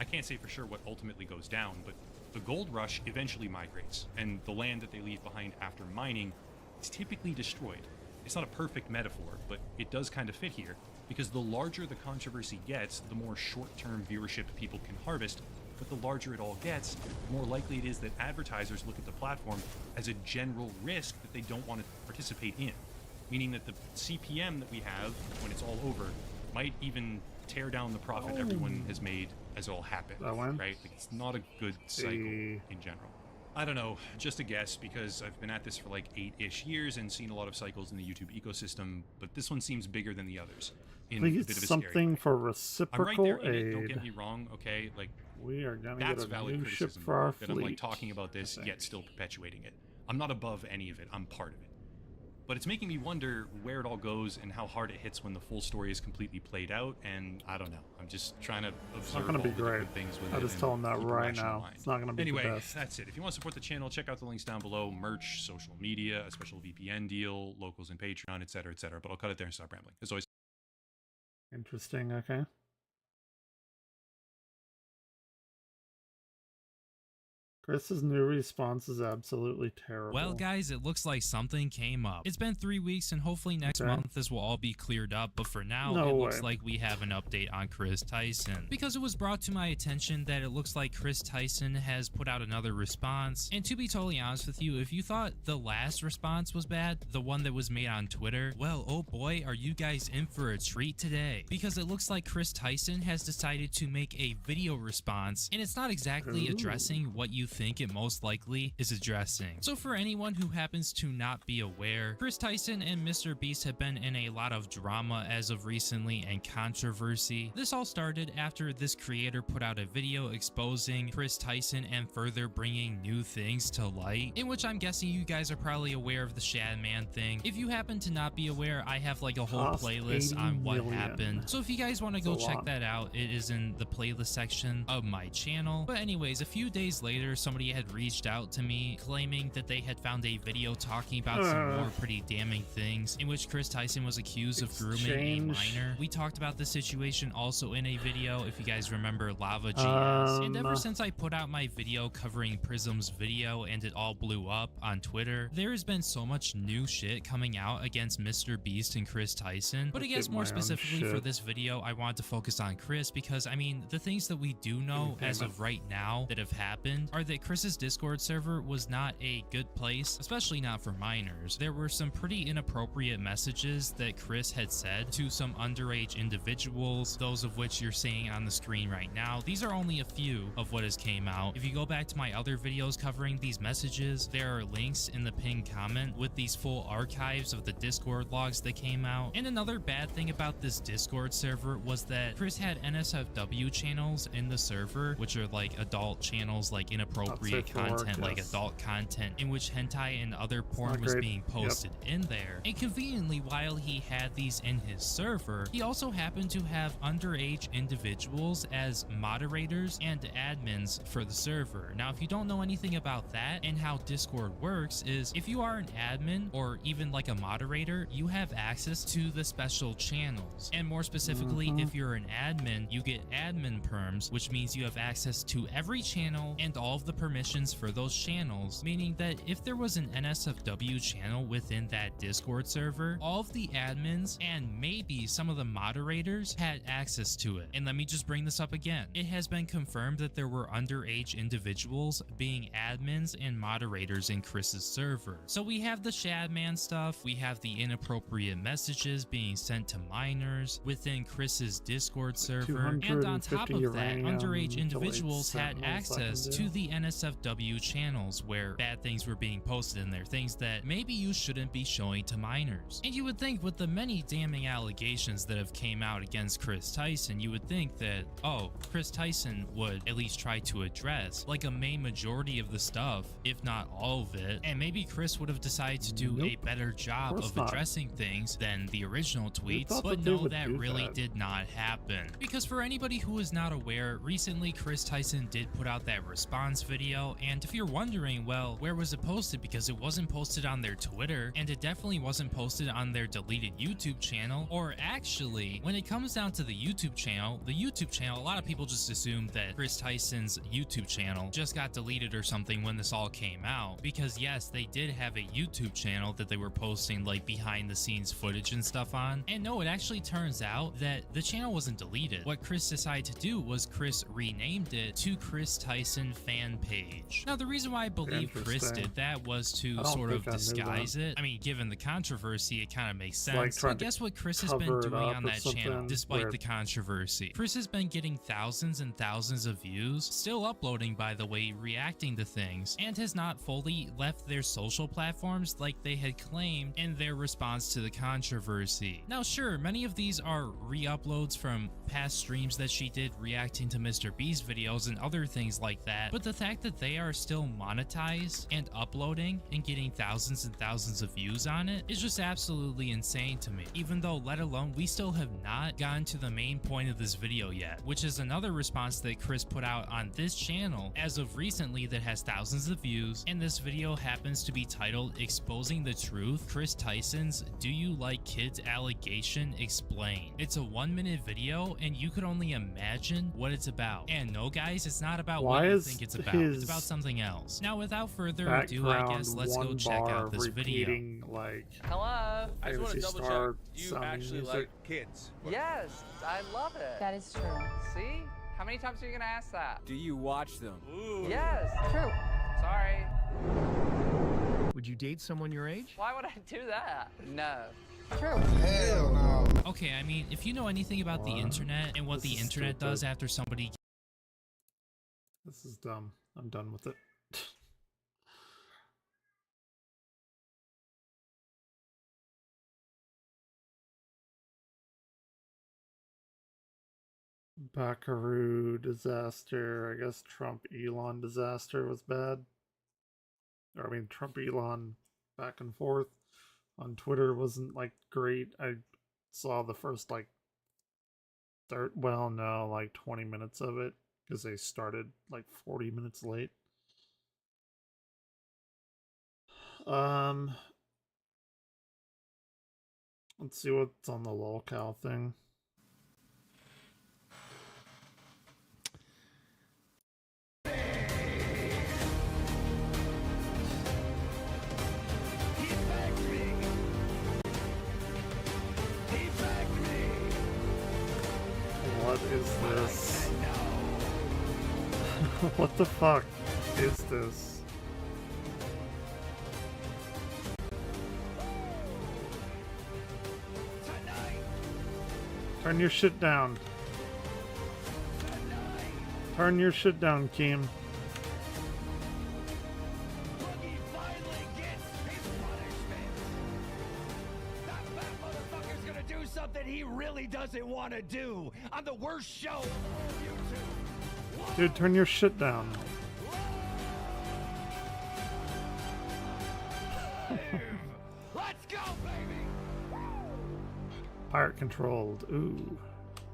I can't say for sure what ultimately goes down, but the gold rush eventually migrates, and the land that they leave behind after mining is typically destroyed. It's not a perfect metaphor, but it does kind of fit here, because the larger the controversy gets, the more short-term viewership people can harvest, but the larger it all gets, the more likely it is that advertisers look at the platform as a general risk that they don't want to participate in, meaning that the CPM that we have when it's all over might even tear down the profit everyone has made as it all happens, right? Like, it's not a good cycle in general. I don't know, just a guess, because I've been at this for like 8-ish years and seen a lot of cycles in the YouTube ecosystem, but this one seems bigger than the others. I think it's something for reciprocal I'm right there in aid. it, don't get me wrong, okay? Like, we are gonna that's get a valid new ship criticism for our that I'm like fleet, talking about this yet still perpetuating it. I'm not above any of it, I'm part of it. But it's making me wonder where it all goes and how hard it hits when the full story is completely played out, and I don't know. I'm just trying to observe It's not gonna be all the great. different things with I'll it just and tell them that keep a right rational now. mind. It's not gonna be anyway, the best. that's it. If you want to support the channel, check out the links down below. Merch, social media, a special VPN deal, locals and Patreon, etc., etc. But I'll cut it there and stop rambling. As always. Interesting, okay. Chris's new response is absolutely terrible. Well, guys, it looks like something came up. It's been 3 weeks, and hopefully next month this will all be cleared up, but for now, No it looks way. like we have an update on Chris Tyson. Because it was brought to my attention that it looks like Chris Tyson has put out another response, and to be totally honest with you, if you thought the last response was bad, the one that was made on Twitter, well, oh boy, are you guys in for a treat today. Because it looks like Chris Tyson has decided to make a video response, and it's not exactly addressing what you think it most likely is addressing. So for anyone who happens to not be aware, Chris Tyson and Mr. Beast have been in a lot of drama as of recently and controversy. This all started after this creator put out a video exposing Chris Tyson and further bringing new things to light, in which I'm guessing you guys are probably aware of the Shad Man thing. If you happen to not be aware, I have like a whole playlist on what happened. So if you guys want to go check that out, it is in the playlist section of my channel. But anyways, a few days later, somebody had reached out to me claiming that they had found a video talking about some more pretty damning things in which Chris Tyson was accused of grooming a minor. We talked about the situation also in a video, if you guys remember Lava GS. And ever since I put out my video covering Prism's video and it all blew up on Twitter, there has been so much new shit coming out against Mr. Beast and Chris Tyson. But I guess more specifically for this video, I wanted to focus on Chris because, I mean, the things that we do know as of right now that have happened are that Chris's Discord server was not a good place, especially not for minors. There were some pretty inappropriate messages that Chris had said to some underage individuals, those of which you're seeing on the screen right now. These are only a few of what has came out. If you go back to my other videos covering these messages, there are links in the pinned comment with these full archives of the Discord logs that came out. And another bad thing about this Discord server was that Chris had NSFW channels in the server, which are like adult channels, like inappropriate content, like adult content in which hentai and other porn was being posted in there. And conveniently, while he had these in his server, he also happened to have underage individuals as moderators and admins for the server. Now, if you don't know anything about that and how Discord works, is if you are an admin or even like a moderator, you have access to the special channels. And more specifically, if you're an admin, you get admin perms, which means you have access to every channel and all of the permissions for those channels, meaning that if there was an NSFW channel within that Discord server, all of the admins and maybe some of the moderators had access to it. And let me just bring this up again. It has been confirmed that there were underage individuals being admins and moderators in Chris's server. So we have the Shad Man stuff, we have the inappropriate messages being sent to minors within Chris's Discord server, and on top of that, underage individuals had access to the NSFW channels where bad things were being posted in there, things that maybe you shouldn't be showing to minors. And you would think with the many damning allegations that have came out against Chris Tyson, you would think that, oh, Chris Tyson would at least try to address like a main majority of the stuff, if not all of it, and maybe Chris would have decided to do a better job of addressing things than the original tweets, but no, that really did not happen. Because for anybody who is not aware, recently Chris Tyson did put out that response video video, and if you're wondering, well, where was it posted? Because it wasn't posted on their Twitter, and it definitely wasn't posted on their deleted YouTube channel. Or actually, when it comes down to the YouTube channel, a lot of people just assume that Chris Tyson's YouTube channel just got deleted or something when this all came out, because yes, they did have a YouTube channel that they were posting like behind the scenes footage and stuff on. And no, it actually turns out that the channel wasn't deleted. What Chris decided to do was Chris renamed it to Chris Tyson Fan Page. Now, the reason why I believe Chris did that was to sort of disguise it. I mean, given the controversy, it kind of makes sense. But guess what Chris has been doing on that channel, despite the controversy? Chris has been getting thousands and thousands of views, still uploading, by the way, reacting to things, and has not fully left their social platforms like they had claimed in their response to the controversy. Now, sure, many of these are re-uploads from past streams that she did reacting to Mr. Beast videos and other things like that, but the fact that they are still monetized and uploading and getting thousands and thousands of views on it is just absolutely insane to me. Even though, let alone, we still have not gotten to the main point of this video yet, which is another response that Chris put out on this channel as of recently that has thousands of views, and this video happens to be titled Exposing the Truth, Chris Tyson's Do You Like Kids Allegation Explained. It's a 1-minute video, and you could only imagine what it's about. And no guys, it's not about what you think it's about. It's about something else. Now, without further ado, I guess let's go check out this video. Like, hello? I just want to double check. You actually like kids? Yes, I love it. That is true. See? How many times are you gonna ask that? Do you watch them? Ooh. Yes. True. Sorry. Would you date someone your age? Why would I do that? No. True. Hell no. Okay, I mean, if you know anything about the internet and what the internet does after somebody... This is dumb. I'm done with it. Buckaroo disaster. I guess Trump Elon disaster was bad. Or, I mean, Trump Elon back and forth on Twitter wasn't like great. I saw the first like 20 minutes of it because they started like 40 minutes late. Let's see what's on the LOLCOW thing. What is this? What the fuck is this? Turn your shit down. Turn your shit down, Keem. Something he really doesn't want to do on the worst show of YouTube. Dude, turn your shit down. Let's go, baby. Pirate controlled. Ooh,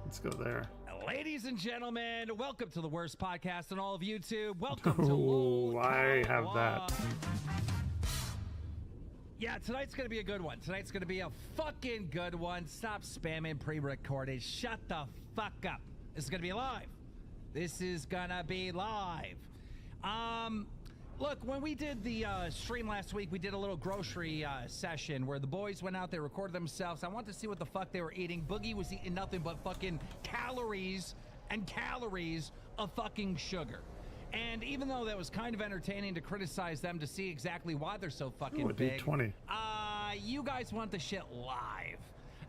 let's go there. Ladies and gentlemen, welcome to the worst podcast on all of YouTube. Welcome to Ooh, I have that. Yeah, tonight's going to be a good one. Tonight's going to be a fucking good one. Stop spamming pre-recorded. Shut the fuck up. This is going to be live. This is going to be live. Look, when we did the stream last week, we did a little grocery session where the boys went out, they recorded themselves. I wanted to see what the fuck they were eating. Boogie was eating nothing but fucking calories and calories of fucking sugar. And even though that was kind of entertaining to criticize them to see exactly why they're so fucking big, you guys want the shit live.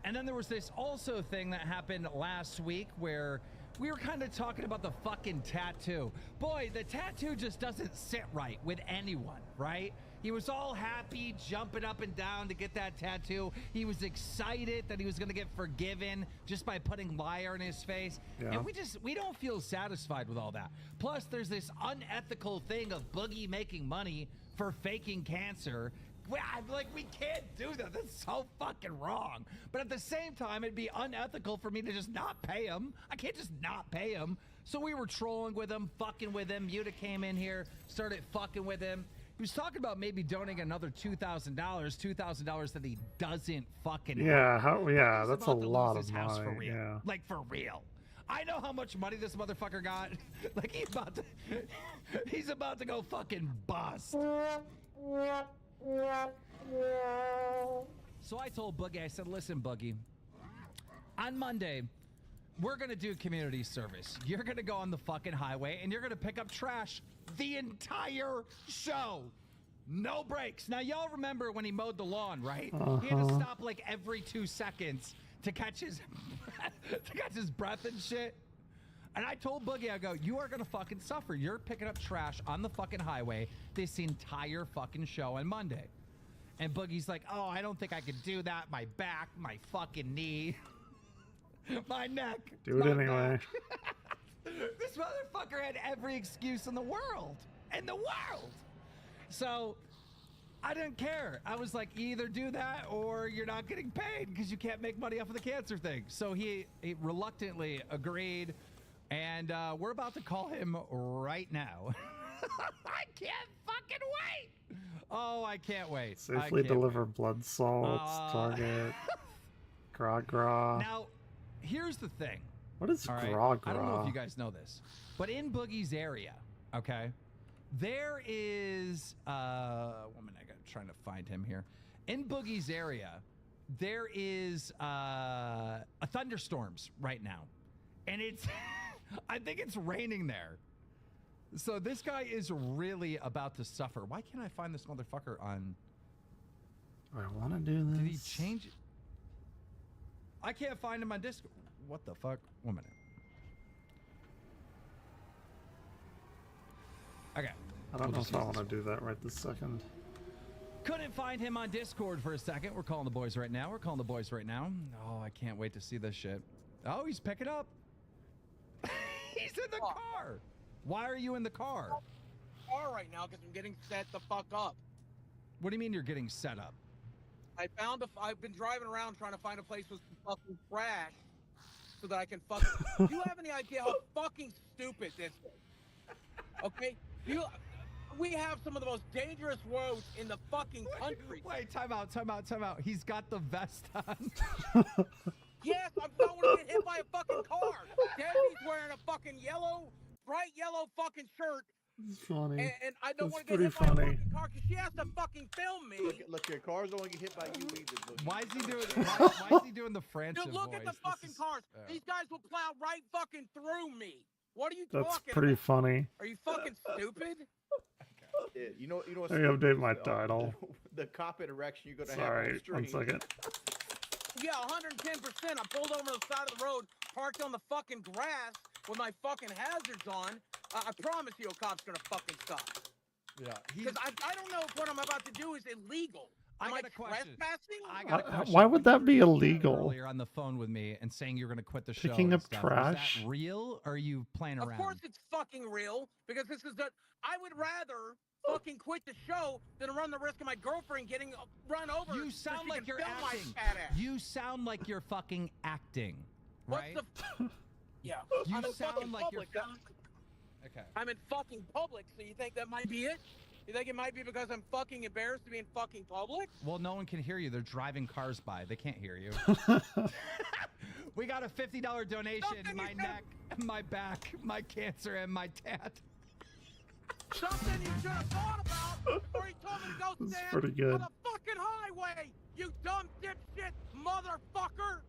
And then there was this also thing that happened last week where we were kind of talking about the fucking tattoo. Boy, the tattoo just doesn't sit right with anyone, right? He was all happy, jumping up and down to get that tattoo. He was excited that he was going to get forgiven just by putting liar in his face. Yeah. And we don't feel satisfied with all that. Plus, there's this unethical thing of Boogie making money for faking cancer we can't do that. That's so fucking wrong. But at the same time, it'd be unethical for me to just not pay him. I can't just not pay him. So we were trolling with him, fucking with him. Muta came in here, started fucking with him. He was talking about maybe donating another $2,000 that he doesn't fucking have. Yeah, that's a lot of house for money. real. Yeah. Like, for real. I know how much money this motherfucker got. Like, he's about to go fucking bust. So I told Boogie, I said, listen, Boogie, on Monday, we're going to do community service. You're going to go on the fucking highway and you're going to pick up trash the entire show. No breaks. Now, y'all remember when he mowed the lawn, right? He had to stop like every 2 seconds to catch his breath and shit. And I told Boogie, I go, you are going to fucking suffer. You're picking up trash on the fucking highway this entire fucking show on Monday. And Boogie's like, oh, I don't think I could do that. My back, my fucking knee, my neck. Do it anyway. This motherfucker had every excuse in the world. In the world. So I didn't care. I was like, either do that or you're not getting paid because you can't make money off of the cancer thing. So he reluctantly agreed. And we're about to call him right now. I can't fucking wait. Oh, I can't wait. Safely deliver blood salts, target, gra. Now, here's the thing. What is All right? gra? I don't know if you guys know this, but in Boogie's area, okay, there is, 1 minute, I'm trying to find him here. In Boogie's area, there is thunderstorms right now. And it's, I think it's raining there. So this guy is really about to suffer. Why can't I find this motherfucker on? I want to do this. Did he change it? I can't find him on Discord. What the fuck? 1 minute. Okay. I don't know if I want to do that right this second. Couldn't find him on Discord for a second. We're calling the boys right now. Oh, I can't wait to see this shit. Oh, he's picking up. He's in the car. Why are you in the car? Right now because I'm getting set the fuck up. What do you mean you're getting set up? I've been driving around trying to find a place with some fucking trash so that I can fucking. Do you have any idea how fucking stupid this is? Okay, we have some of the most dangerous roads in the fucking country. Wait, time out. He's got the vest on. Yes, I don't want to get hit by a fucking car. Debbie's wearing a fucking bright yellow fucking shirt. It's funny. And I don't want to pretty get hit by a funny. fucking car because she has to fucking film me. Look, your cars don't want to get hit by you either. Why is he doing? Why is he doing the Francis Dude, look at the voice? fucking cars. These guys will plow right fucking through me. What are you That's talking pretty about? funny. Are you fucking stupid? Yeah, you know what's Let me update my title. The cop interaction you're gonna Sorry, have on the 1 street. second. Yeah, 110%. I pulled over to the side of the road, parked on the fucking grass with my fucking hazards on. I promise you a cop's gonna fucking stop. Yeah. Because I don't know if what I'm about to do is illegal. Am I trespassing? I got a question. Why would that be illegal? Earlier on the phone with me and saying you're going to quit the show. Picking and up stuff. trash? Is that real? Or are you playing around? Of course it's fucking real, because this is I would rather fucking quit the show than run the risk of my girlfriend getting run over. You sound like you're film acting. my fat ass. You sound like you're fucking acting. Right? Yeah. You I'm in sound fucking like public. you're. Okay. I'm in fucking public, so you think that might be it? You think it might be because I'm fucking embarrassed to be in fucking public? Well, no one can hear you. They're driving cars by. They can't hear you. We got a $50 donation. My neck, my back, my cancer, and my tat. Something you should have thought about before you told me to go That's stand pretty good. on the fucking highway, you dumb dipshit motherfucker!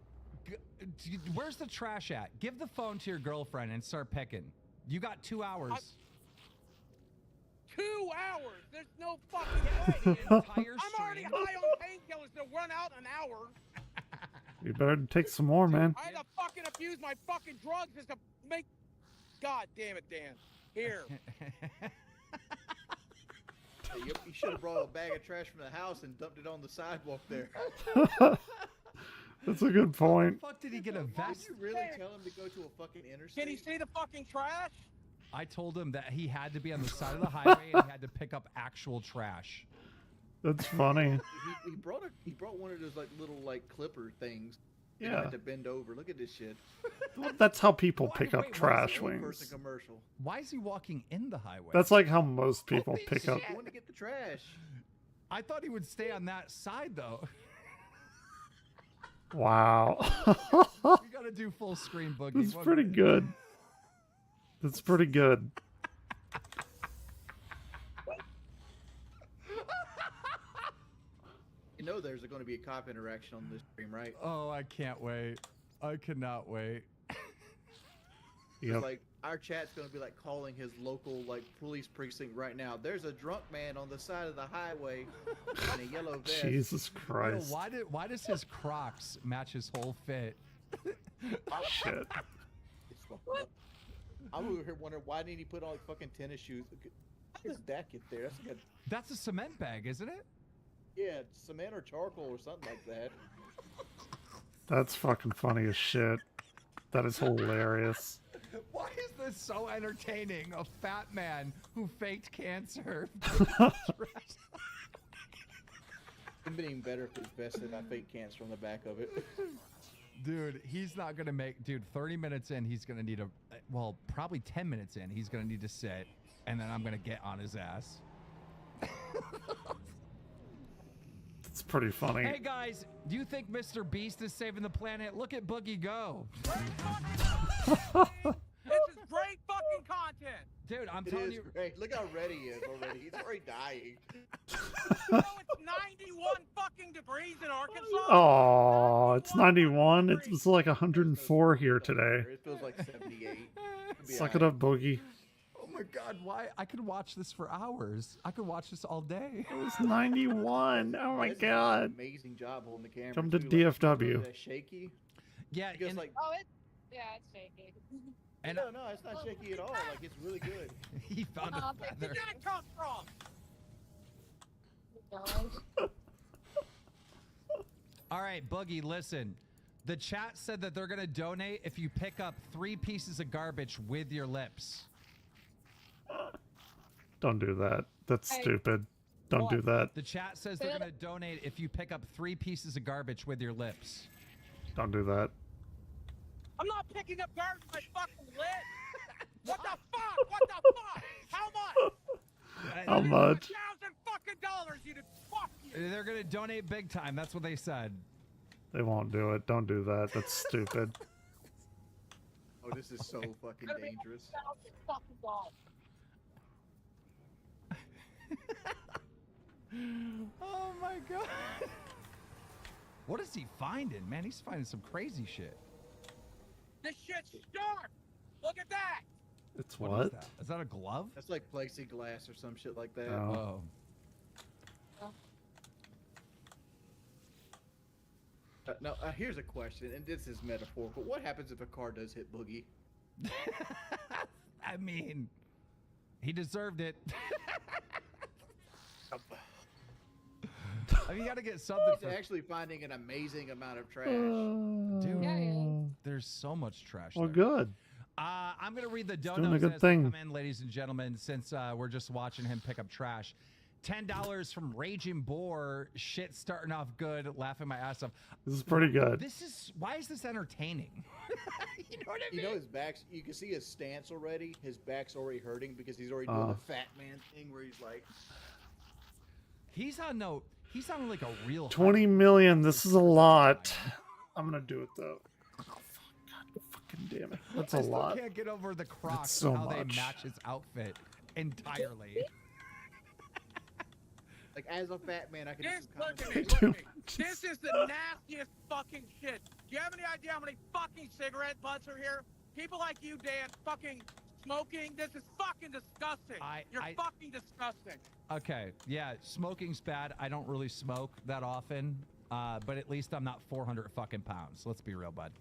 Where's the trash at? Give the phone to your girlfriend and start picking. You got 2 hours. 2 hours? There's no fucking way. I'm already high on painkillers to run out an hour. You better take some more, man. I had to fucking abuse my fucking drugs just to make. God damn it, Dan. Here. Hey, you should have brought a bag of trash from the house and dumped it on the sidewalk there. That's a good point. Fuck did he get a vest? Did you really tell him to go to a fucking interstate? Can he see the fucking trash? I told him that he had to be on the side of the highway and he had to pick up actual trash. That's funny. He brought one of those like little like clipper things. You Yeah. had to bend over. Look at this shit. Well, that's how people pick up trash Person wings. commercial. Why is he walking in the highway? That's like how most people Holy pick up. shit. I want to get the trash. I thought he would stay on that side though. Wow. We gotta do full screen, Boogie. That's One pretty minute. good. That's pretty good. You know there's going to be a cop interaction on this stream, right? Oh, I can't wait. I cannot wait. Yep. Like our chat's going to be like calling his local like police precinct right now. There's a drunk man on the side of the highway in a yellow vest. Jesus Yo, Christ. why does his Crocs match his whole fit? Shit. I'm over here wondering why didn't he put on like fucking tennis shoes? How does that get there? That's like That's a cement bag, isn't it? yeah, cement or charcoal or something like that. That's fucking funny as shit. That is hilarious. Why is this so entertaining? A fat man who faked cancer. It'd been even better if it vested I fake cancer on the back of it. Dude, he's not gonna make. Dude, 30 minutes in, he's gonna need a. Well, probably 10 minutes in, he's gonna need to sit, and then I'm gonna get on his ass. It's pretty funny. Hey guys, do you think Mr. Beast is saving the planet? Look at Boogie go. This is great fucking content. Dude, I'm It telling is you. great. Look how ready he is already. He's already dying. You know it's 91 fucking degrees in Arkansas. Oh, it's 91. It was like 104 here today. It feels like 78. Suck it up, Boogie. Oh my God, why? I could watch this for hours. I could watch this all day. It was 91. Oh my This is an God. amazing job holding the camera. Come to too. DFW. That shaky. Yeah, Because and, like Oh, yeah, it's shaky. and no, it's not shaky at all. Like it's really good. he found a Where feather. did that come from? All right, Boogie, listen. The chat said that they're gonna donate if you pick up 3 pieces of garbage with your lips. Don't do that. That's Hey. stupid. Don't do that. The chat says they're gonna donate if you pick up 3 pieces of garbage with your lips. Don't do that. I'm not picking up garbage with my fucking lip. What the fuck? What the fuck? How much? How much? $1,000 fucking dollars, you fuck you. They're gonna donate big time. That's what they said. They won't do it. Don't do that. That's stupid. Oh, this is so fucking dangerous. Oh my God. What is he finding, man? He's finding some crazy shit. This shit's sharp. Look at that. It's What what? is that? Is that a glove? That's like plexiglass or some shit like that. Oh. Now, here's a question, and this is metaphorical. What happens if a car does hit Boogie? I mean, he deserved it. I mean, you gotta get something He's for... actually finding an amazing amount of trash. Dude, there's so much trash Well, there. good. I'm gonna read the doing a donos good as thing. they come in, ladies and gentlemen, since we're just watching him pick up trash. $10 from Raging Boar. Shit starting off good, laughing my ass off. This is pretty good. This is, why is this entertaining? You know what I mean? You know his back's, you can see his stance already. His back's already hurting because he's already doing the fat man thing where he's like... He's on like a real 20 million. This is a lot. I'm gonna do it though. Oh, God, fucking damn it. That's a I still lot. can't get over the Crocs so and how they much. match his outfit entirely. Like, as a fat man, I can This, do look some at me, commentary. look at me. This is the nastiest fucking shit. Do you have any idea how many fucking cigarette butts are here? People like you, Dan, fucking smoking. This is fucking disgusting. You're fucking disgusting. Okay, yeah, smoking's bad. I don't really smoke that often, but at least I'm not 400 fucking pounds. Let's be real, bud.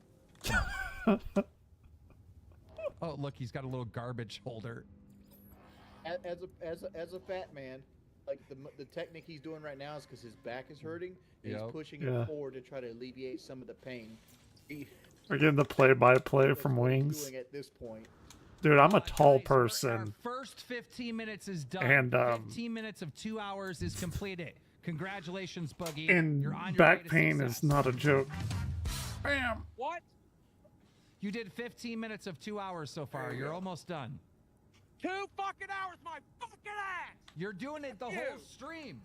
Oh, look, he's got a little garbage holder. As a fat man, like the technique he's doing right now is because his back is hurting. And Yep. He's pushing Yeah. it forward to try to alleviate some of the pain. We're getting the play-by-play from Wings. Doing at this point. Dude, I'm a tall Guys, person. First 15 minutes is done. And, 15 minutes of 2 hours is completed. Congratulations, Boogie. And You're on your way back to pain success. is not a joke. Bam! What? You did 15 minutes of 2 hours so far. You're almost done. 2 fucking hours, my fucking ass! You're doing it the whole stream.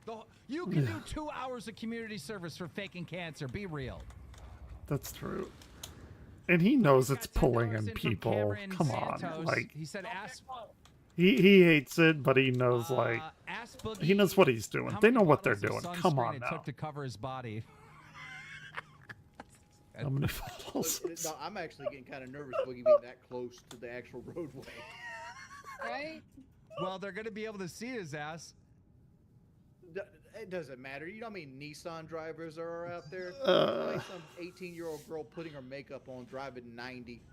You can do 2 hours of community service for faking cancer. Be real. That's true. And he knows it's pulling in people. Come on, like he said, ask. He hates it, but he knows like ask Boogie he knows what he's doing. how They many know what they're bottles of doing. Come sunscreen on it now. took to cover his body. How many bottles? No, I'm actually getting kind of nervous, Boogie, being that close to the actual roadway. Right? Well, they're gonna be able to see his ass. It doesn't matter. You know how many Nissan drivers are out there? Like some 18-year-old girl putting her makeup on, driving 90.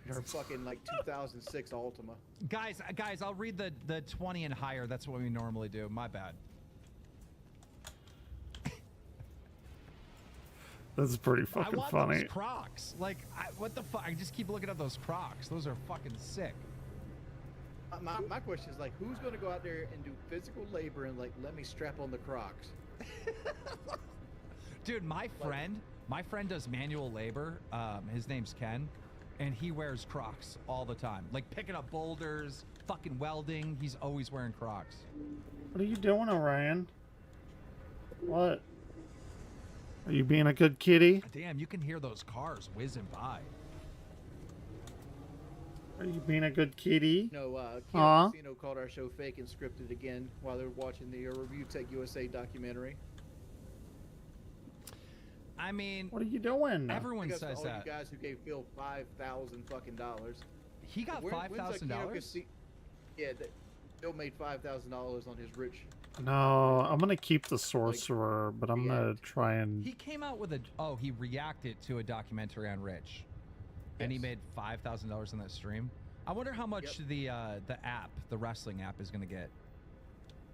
Her fucking like 2006 Altima. Guys, I'll read the 20 and higher. That's what we normally do. My bad. That's pretty I fucking want funny. those Crocs. Like, what the fuck? I just keep looking at those Crocs. Those are fucking sick. My question is like, who's going to go out there and do physical labor and like let me strap on the Crocs? Dude, my friend does manual labor. His name's Ken, and he wears Crocs all the time. Like picking up boulders, fucking welding. He's always wearing Crocs. What are you doing, Orion? What? Are you being a good kitty? Damn, you can hear those cars whizzing by. Are you being a good kitty? No, Aw. Casino called our show fake and scripted again while they were watching the Review Tech USA documentary. I mean, what are you doing? Everyone Because says all that. you guys who gave Phil $5,000 fucking dollars. He got When's $5,000? Aquino Casi- Yeah, Phil made $5,000 on his rich. No, I'm gonna keep the sorcerer, but I'm gonna try and. He came out with he reacted to a documentary on Rich, and he made $5,000 on that stream. I wonder how much the app, the wrestling app, is gonna get.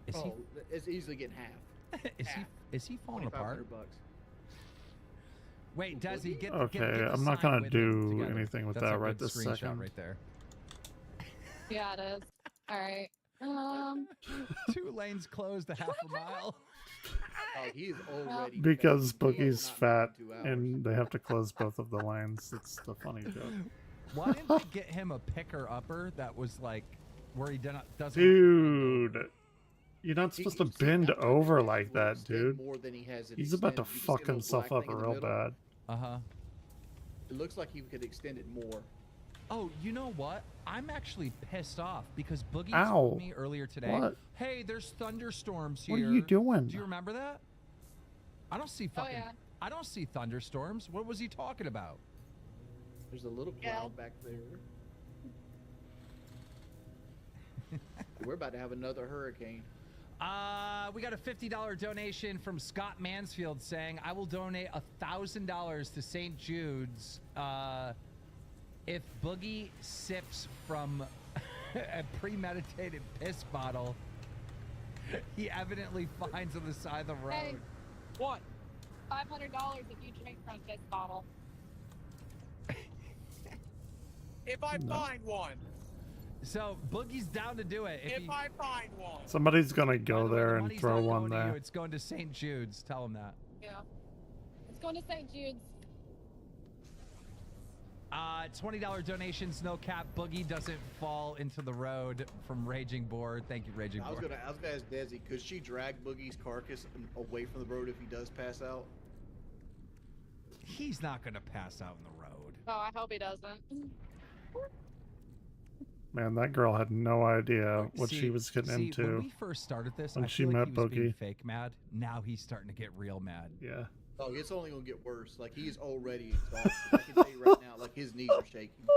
It's easily getting half. Is he falling apart? $2,500. Wait, Desi, get Okay, get the I'm not sign gonna with him do together. anything with That's that a right good this screenshot second. right there. Yeah, it is. All right. 2 lanes closed, a half a mile. Oh, he's already Because Boogie's fat and they have to close both of the lanes. It's the funny joke. Why didn't they get him a picker upper that was like where he doesn't? Dude, you're not supposed to bend over like that, dude. More than he has it He's about to extended. You can see fuck a little himself black up thing in the real middle? bad. It looks like he could extend it more. Oh, you know what? I'm actually pissed off because Boogie Ow. told me earlier today, What? hey, there's thunderstorms here. What are you doing? Do you remember that? I don't see fucking I don't see thunderstorms. What was he talking about? There's a little cloud back there. We're about to have another hurricane. We got a $50 donation from Scott Mansfield saying, I will donate $1,000 to St. Jude's if Boogie sips from a premeditated piss bottle he evidently finds on the side of the road. Hey. What? $500 if you drink from this bottle. If I find one. So Boogie's down to do it. If I find one. Somebody's gonna go By the way, there the and money's throw not one going to there. you, it's going to St. Jude's. Tell him that. Yeah. It's going to St. Jude's. $20 donations, no cap. Boogie doesn't fall into the road from Raging Boar. Thank you, Raging I was Boar. gonna ask Desi, could she drag Boogie's carcass away from the road if he does pass out? He's not gonna pass out in the road. Oh, I hope he doesn't. Man, that girl had no idea what she was getting into When we first started this, when I she feel like met he was being Boogie. fake mad. Now he's starting to get real mad. Yeah. Oh, it's only gonna get worse. Like he's already exhausted. I can tell you right now, like his knees are shaking.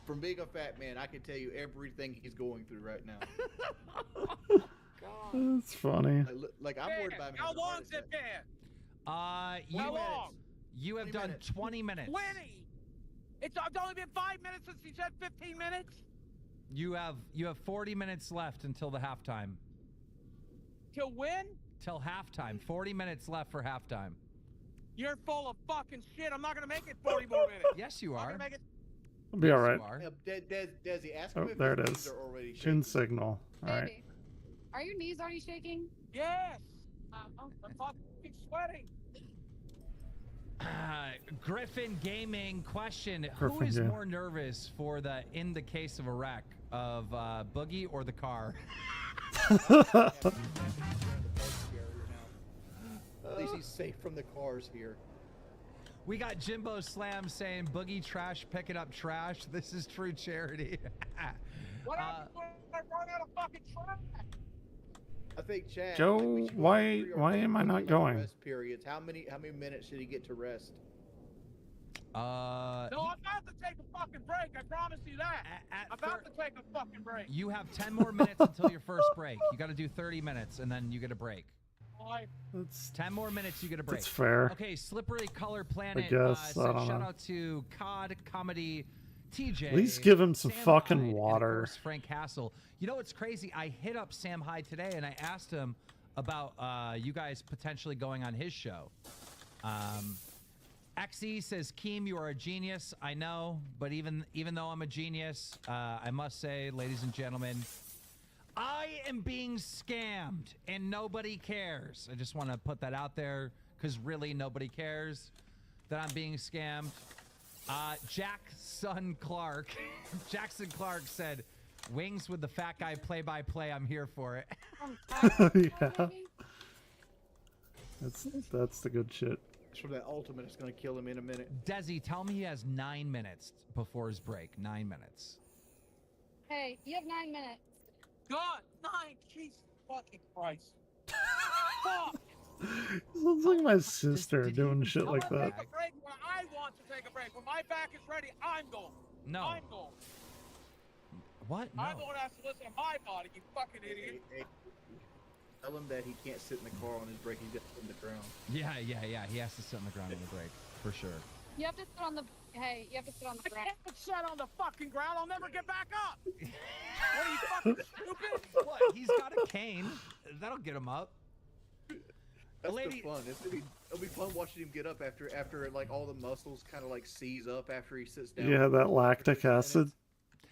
From being a fat man, I can tell you everything he's going through right now. That's funny. Like I'm worried about him. How long's it been? How long? You have done 20 minutes. 20. It's only been 5 minutes since he said 15 minutes. You have 40 minutes left until the halftime. Till when? Till halftime. 40 minutes left for halftime. You're full of fucking shit. I'm not gonna make it 40 more minutes. Yes, you I'm are. gonna make it. I'll be alright. Desi, ask Oh, him if there his it knees is. are already Chin shaking. signal. Alright. Baby, are your knees already shaking? Yes. I'm fucking sweating. Griffin Gaming question: Griffin who is Gaming. more nervous for the in the case of a wreck of Boogie or the car? At least he's safe from the cars here. We got Jimbo Slam saying Boogie trash picking up trash. This is true charity. What happens when I run out of fucking trash? I think Chad. Joe, we should go why through our am I daily, not like, going? Rest periods. How many minutes should he get to rest? No, I'm about to take a fucking break. I promise you that. I'm about to take a fucking break. You have 10 more minutes until your first break. You got to do 30 minutes and then you get a break. That's 10 more minutes, you get a break. That's fair. Okay, Slippery Color Planet. guess, Said I don't shout know. out to COD Comedy TJ. At least give him some Sam fucking Hyde, and of water. course, Frank Castle. You know what's crazy? I hit up Sam Hyde today and I asked him about you guys potentially going on his show. XE says, Keem, you are a genius. I know, but even though I'm a genius, I must say, ladies and gentlemen, I am being scammed and nobody cares. I just want to put that out there because really nobody cares that I'm being scammed. Jackson Clark said, wings with the fat guy play-by-play. I'm here for it. Yeah. That's the good shit. So that ultimate is going to kill him in a minute. Desi, tell me he has 9 minutes before his break. 9 minutes. Hey, you have 9 minutes. God, 9, Jesus fucking Christ. Fuck. Sounds like my sister doing shit like I'm gonna that. take a break when I want to take a break. When my back is ready, I'm going. No. I'm going. What? No. I'm the one that has to listen to my body, you fucking idiot. Tell him that he can't sit in the car on his break. He's got to sit in the ground. Yeah. He has to sit on the ground on the break for sure. You have to sit on the. Hey, you have to sit on the ground. I can't sit on the fucking ground. I'll never get back up. What are you fucking stupid? What? He's got a cane. That'll get him up. That's the fun. It'll be fun watching him get up after like all the muscles kind of like seize up after he sits down. Yeah, that lactic acid.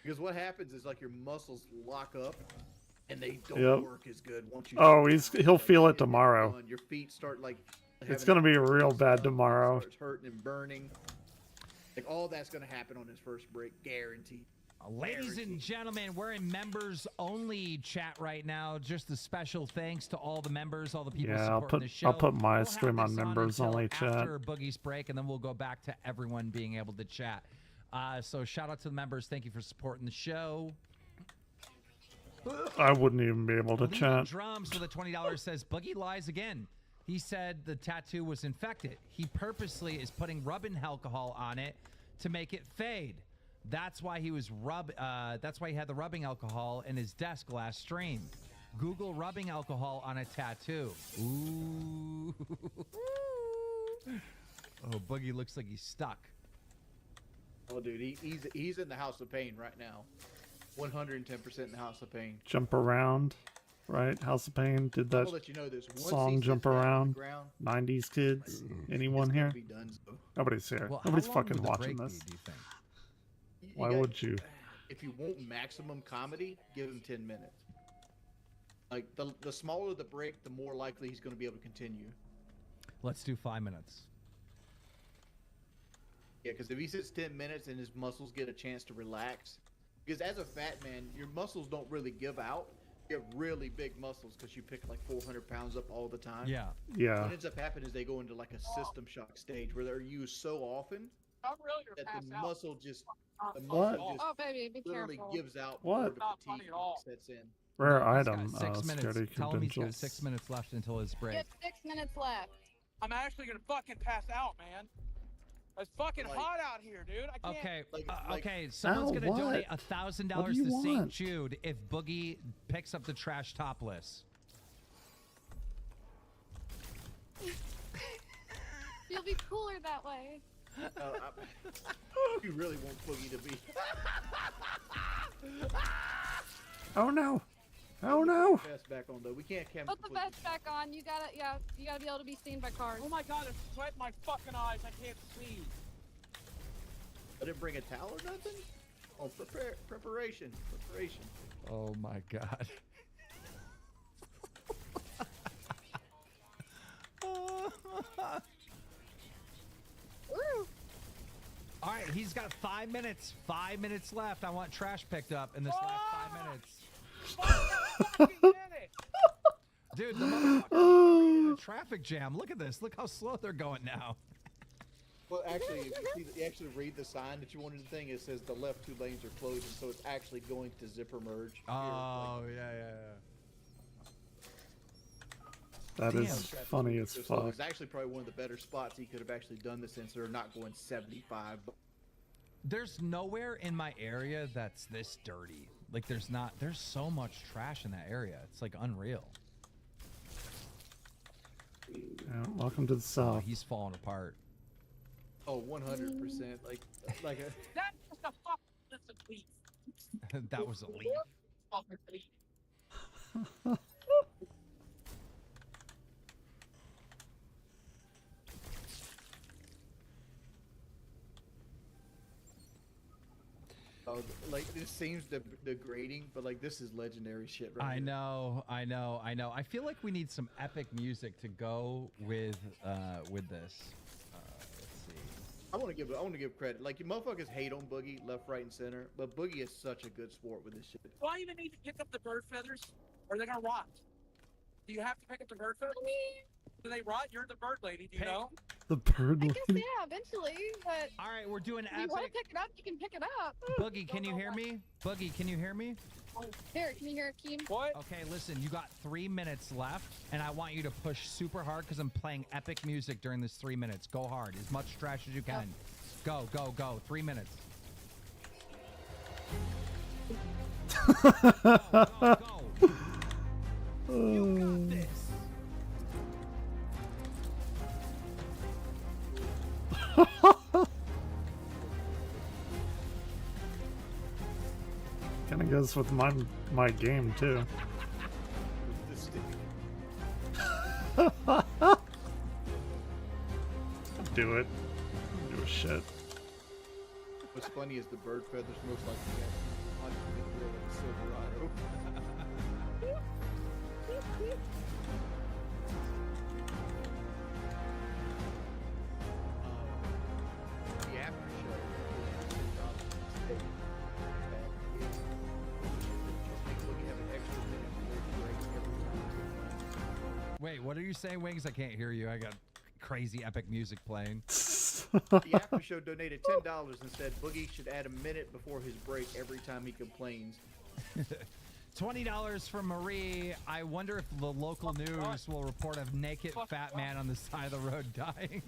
Because what happens is like your muscles lock up and they don't work as good once you. Oh, he'll feel it tomorrow. Your feet start like. It's gonna be real bad tomorrow. Starts hurting and burning. Like all that's gonna happen on his first break, guaranteed. Ladies and gentlemen, we're in members only chat right now. Just a special thanks to all the members, all the people supporting the show. I'll put my We'll stream have on this members until only chat. after Boogie's break, and then we'll go back to everyone being able to chat. So shout out to the members. Thank you for supporting the show. I wouldn't even be able to Leland chat. Drums with a $20 says Boogie lies again. He said the tattoo was infected. He purposely is putting rubbing alcohol on it to make it fade. That's why he was that's why he had the rubbing alcohol in his desk last stream. Google rubbing alcohol on a tattoo. Ooh. Oh, Boogie looks like he's stuck. Oh, dude, he's in the house of pain right now. 110% in the house of pain. Jump around, right? House of Pain did that I'll let you know this. Once song. he Jump sits down on the around. ground, 90s kids. Anyone it's gonna here? be done, so. Nobody's here. Well, Nobody's how long fucking would the watching break this. be, do you think? Why would you? If you want maximum comedy, give him 10 minutes. Like the smaller the break, the more likely he's going to be able to continue. Let's do 5 minutes. Yeah, because if he sits 10 minutes and his muscles get a chance to relax, because as a fat man, your muscles don't really give out. You have really big muscles because you pick like 400 pounds up all the time. Yeah. Yeah. What ends up happening is they go into like a system shock stage where they're used so often I'm really gonna that pass the out. muscle just What? Oh, baby, be literally careful. gives out What? before the fatigue sets in. Rare He's got item. 6 minutes. Security Tell him he's got credentials. 6 minutes left until his You break. have 6 minutes left. I'm actually gonna fucking pass out, man. It's fucking hot out here, dude. I can't. Okay, like- okay. Someone's Ow, gonna what? donate What $1,000 do to you St. want? Jude if Boogie picks up the trash topless. You'll be cooler that way. You really want Boogie to be. Oh no! Oh no! Vest back on though. We can't Put the vest back on. You gotta be able to be seen by cars. Oh my god, it's sweat in my fucking eyes. I can't see. I didn't bring a towel or nothing. Oh, preparation. Oh my god. All right, he's got 5 minutes. 5 minutes left. I want trash picked up in this last 5 minutes. Dude, the motherfucker's in a traffic jam. Look at this. Look how slow they're going now. Well, actually, if you actually read the sign that you wanted to thing, it says the left 2 lanes are closing, so it's actually going to zipper merge. Oh, yeah. That is funny as fuck. It's actually probably one of the better spots he could have actually done this since they're not going 75. There's nowhere in my area that's this dirty. Like, there's so much trash in that area. It's like unreal. Yeah, welcome to the South. Oh, he's falling apart. Oh, 100%. Like a. That's just a fuck. That's a leaf. That was a leaf. Like this seems degrading, but like this is legendary shit, right? I know. I feel like we need some epic music to go with this. Let's see. I want to give credit. Like you motherfuckers hate on Boogie left, right, and center, but Boogie is such a good sport with this shit. Do I even need to pick up the bird feathers, or are they gonna rot? Do you have to pick up the bird feathers? Do they rot? You're the bird lady. Do you know? The bird I lady. guess yeah, eventually. But all right, we're doing if you want to pick it up, you can pick it up. Boogie, can you hear me? Boogie, can you hear me? Here, can you hear it, Keen? What? Okay, listen, you got 3 minutes left, and I want you to push super hard because I'm playing epic music during this 3 minutes. Go hard, as much trash as you can. Go. 3 minutes. Go. You got this. Kinda goes with my game too. Do it. Do a shit. What's funny is the bird feathers most likely got on Silverado. The after show. Wait, what are you saying, Wings? I can't hear you. I got crazy epic music playing. The after show donated $10 and said Boogie should add a minute before his break every time he complains. $20 from Marie. I wonder if the local news will report a naked fat man on the side of the road dying.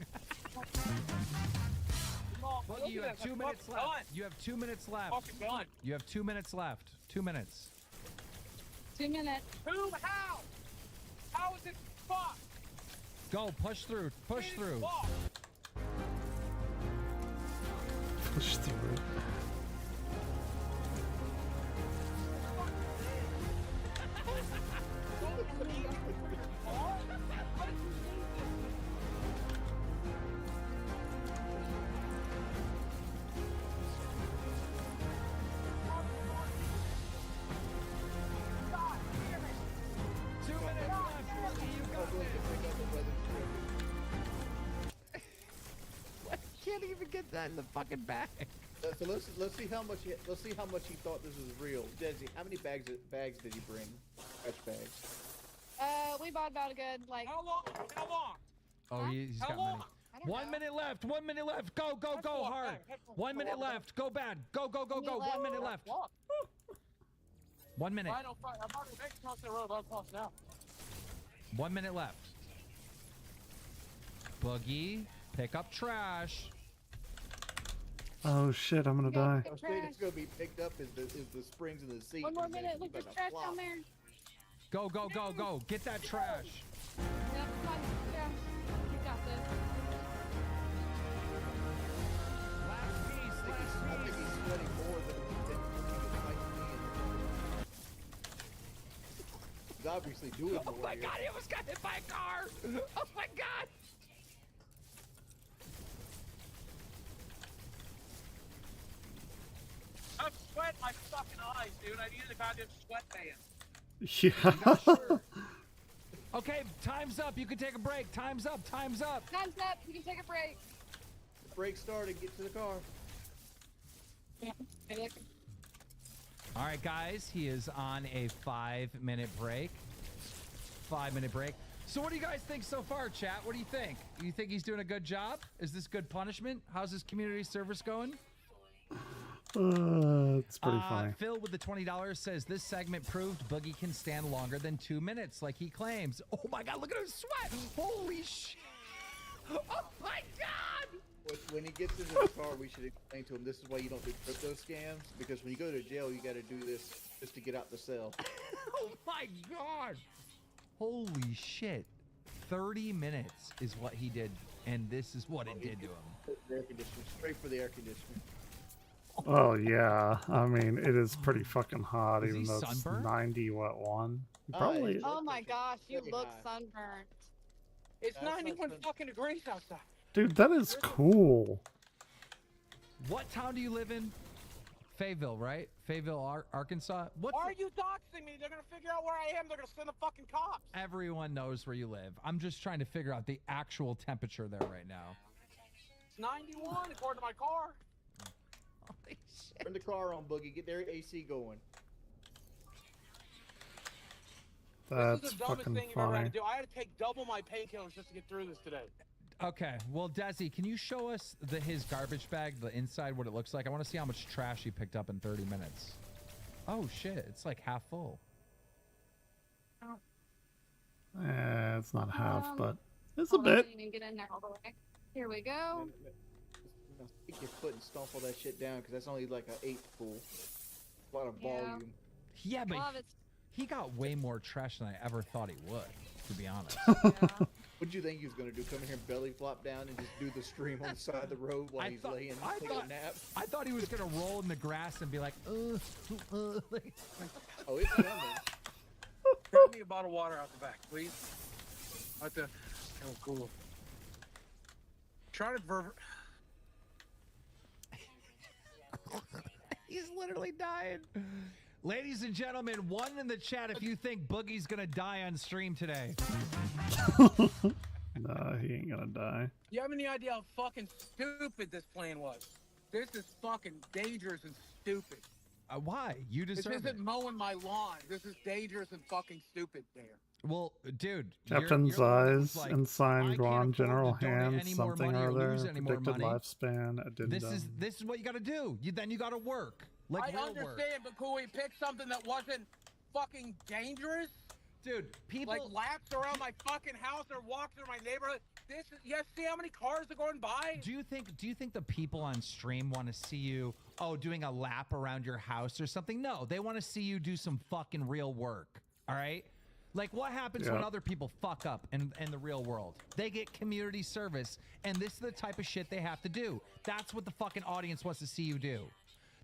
Boogie, you have 2 minutes left. You have 2 minutes left. You have 2 minutes left. 2 minutes. 2 minutes. Who? How? How is it fucked? Go, push through. Push through. Push through. Can't even get that in the fucking bag. So let's see how much he thought this was real. Desi, how many bags did he bring? Trash bags. We bought about a good like. How long? Oh, he's got money. 1 minute left. 1 minute left. Go hard. 1 minute left. Go bad. Go. 1 minute left. 1 minute. I'm about to make across the road. I'll cross now. 1 minute left. Boogie, pick up trash. Oh shit, I'm gonna die. The thing that's gonna be picked up is the springs in the seat. 1 more minute. Look, there's trash down there. Go. Get that trash. Yep, come on. Yeah, you got this. Last piece. I think he's sweating more than he might be. He's obviously doing more. Oh my god, he almost got hit by a car. Oh my god. I'm sweating my fucking eyes, dude. I need a goddamn sweatband. Yeah. Okay, time's up. You can take a break. Time's up. Time's up. Time's up. You can take a break. The break started. Get to the car. All right, guys. He is on a 5-minute break. 5-minute break. So what do you guys think so far, chat? What do you think? You think he's doing a good job? Is this good punishment? How's his community service going? It's pretty funny. Phil with the $20 says this segment proved Boogie can stand longer than 2 minutes, like he claims. Oh my God, look at him sweat! Holy shit! Oh my God! When he gets into the car, we should explain to him this is why you don't do crypto scams, because when you go to jail, you got to do this just to get out the cell. Oh my God! Holy shit! 30 minutes is what he did, and this is what it did to him. Air conditioner, straight for the air conditioner. Oh yeah, I mean it is pretty fucking hot, Is even he though it's sunburned? 90 Probably. Oh my gosh, you look sunburnt. It's 91 fucking degrees outside. Dude, that is cool. What town do you live in? Fayetteville, right? Fayetteville, Arkansas. Why are you doxing me? They're gonna figure out where I am. They're gonna send the fucking cops. Everyone knows where you live. I'm just trying to figure out the actual temperature there right now. It's 91 according to my car. Holy shit. Turn the car on, Boogie. Get their AC going. That's This is the dumbest fucking thing you've ever had funny. to do. I had to take double my painkillers just to get through this today. Okay, well, Desi, can you show us his garbage bag, the inside, what it looks like? I want to see how much trash he picked up in 30 minutes. Oh, shit. It's like half full. It's not half, but it's a Hold on, bit. you can get in there all the way. Here we go. Stick your foot and stomp all that shit down, because that's only like an 8 full. A lot of volume. Yeah, but Well, it's- he got way more trash than I ever thought he would, to be honest. What'd you think he was gonna do? Come in here and belly flop down and just do the stream on the side of the road while he's laying taking a nap? I thought he was going to roll in the grass and be like, Oh, it's coming. Grab me a bottle of water out the back, please. Out the cool. Try to He's literally dying. Ladies and gentlemen, one in the chat if you think Boogie's gonna die on stream today. Nah, he ain't gonna die. You have any idea how fucking stupid this plan was? This is fucking dangerous and stupid. Why? You This deserve isn't it. mowing my lawn. This is dangerous and fucking stupid there. Well, dude. Captain's your lawyer eyes, was like, ensign, "I drawn, can't afford general to donate hand, any more something money or or lose other, any more predicted money. lifespan, addendum. This is what you got to do. Then you got to work. Like I real understand, work. but could we pick something that wasn't fucking dangerous? Dude, people like laps around my fuking house or walk through my neighborhood. This is, you see how many cars are going by? Do you think the people on stream want to see you doing a lap around your house or something? No, they want to see you do some fucking real work. All right? Like what happens when other people fuck up in the real world? They get community service, and this is the type of shit they have to do. That's what the fucking audience wants to see you do.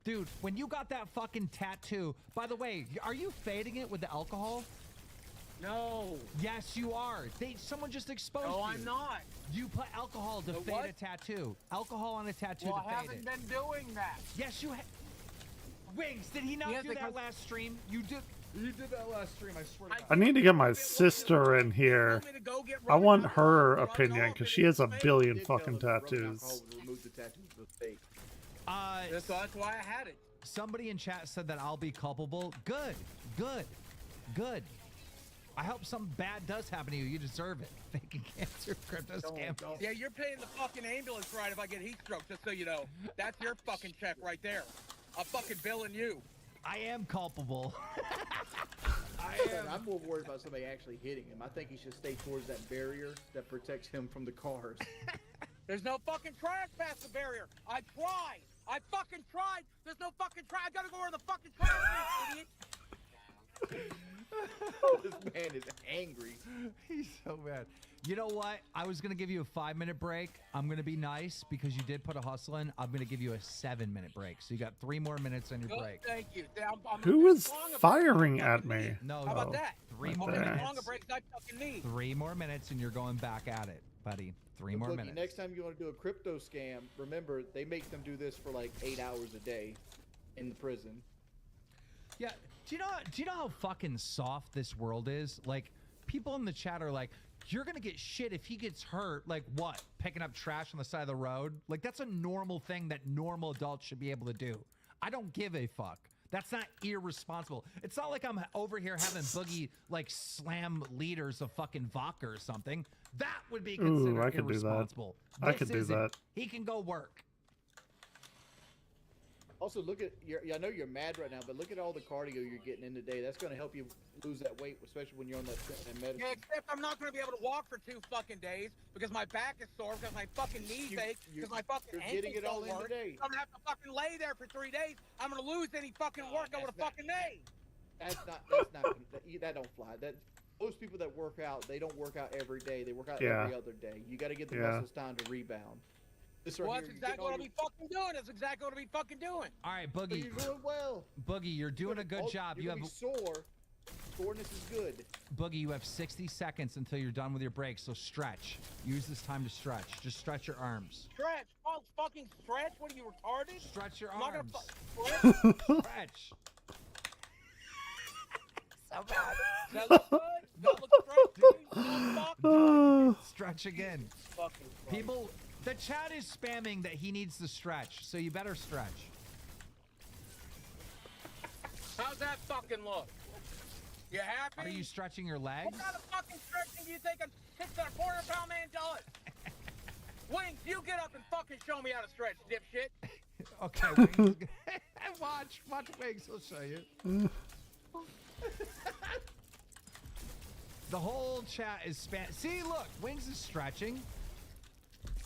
Dude, when you got that fucking tattoo, by the way, are you fading it with the alcohol? No. Yes, you are. Someone just exposed you. No, I'm not. You put alcohol to fade a tattoo. Alcohol on a tattoo Well, to I fade haven't it. been doing that. Yes, you Wings, did he not Yes, do that because- last stream? You did that last stream, I swear to God. I need to get my sister in here. I want her opinion because she has a billion fucking tattoos. That's why I had it. Somebody in chat said that I'll be culpable. Good, good, good. I hope something bad does happen to you. You deserve it. Faking cancer, crypto scam. Yeah, you're paying the fucking ambulance ride if I get heat stroke, just so you know. That's your fucking check right there. I'm fucking billing you. I am culpable. I'm more worried about somebody actually hitting him. I think he should stay towards that barrier that protects him from the cars. There's no fucking trash past the barrier. I tried. I fucking tried. There's no fucking trash. I gotta go where the fucking trash is, idiot. This man is angry. He's so mad. You know what? I was going to give you a 5-minute break. I'm going to be nice because you did put a hustle in. I'm going to give you a 7-minute break. So you got 3 more minutes on your Good, break. thank you. I'm Who is firing at me? No, How about that? 3 right more there. minutes. Longer breaks I fucking need. 3 more minutes and you're going back at it, buddy. 3 more Boogie, minutes. next time you want to do a crypto scam, remember they make them do this for like 8 hours a day in the prison. Yeah. Do you know how fucking soft this world is? Like, people in the chat are like, you're gonna get shit if he gets hurt. Like what? Picking up trash on the side of the road? Like that's a normal thing that normal adults should be able to do. I don't give a fuck. That's not irresponsible. It's not like I'm over here having Boogie like slam liters of fucking vodka or something. That would be considered I could irresponsible. do that. I could do that. He can go work. Also, look at I know you're mad right now, but look at all the cardio you're getting in today. That's going to help you lose that weight, especially when you're on that medicine. Yeah, except I'm not going to be able to walk for 2 fucking days because my back is sore, because my fucking knees ache, because my fucking ankles don't work. I'm going to have to fucking lay there for 3 days. I'm going to lose any fucking work I would have fucking made. That don't fly. Those people that work out, they don't work out every day. They work out every other day. You got to give the muscles time to rebound. Well, that's exactly what I'll be fucking doing. That's exactly what I'll be fucking doing. All right, Boogie. You're doing well. Boogie, you're doing a good job. You have sore. Soreness is good. Boogie, you have 60 seconds until you're done with your break, so stretch. Use this time to stretch. Just stretch your arms. Stretch? Oh, fucking stretch? What are you, retarded? Stretch your I'm not arms. gonna Stretch. So bad. Does that look good? Does that look stretch, dude? Stretch again. People, the chat is spamming that he needs to stretch, so you better stretch. How's that fucking look? You happy? Are you stretching your legs? What kind of fucking stretching do you think a 6.25-pound man does? Wings, you get up and fucking show me how to stretch, dipshit. Okay, Wings. watch Wings, he'll show you. The whole chat is spam. See, look, Wings is stretching.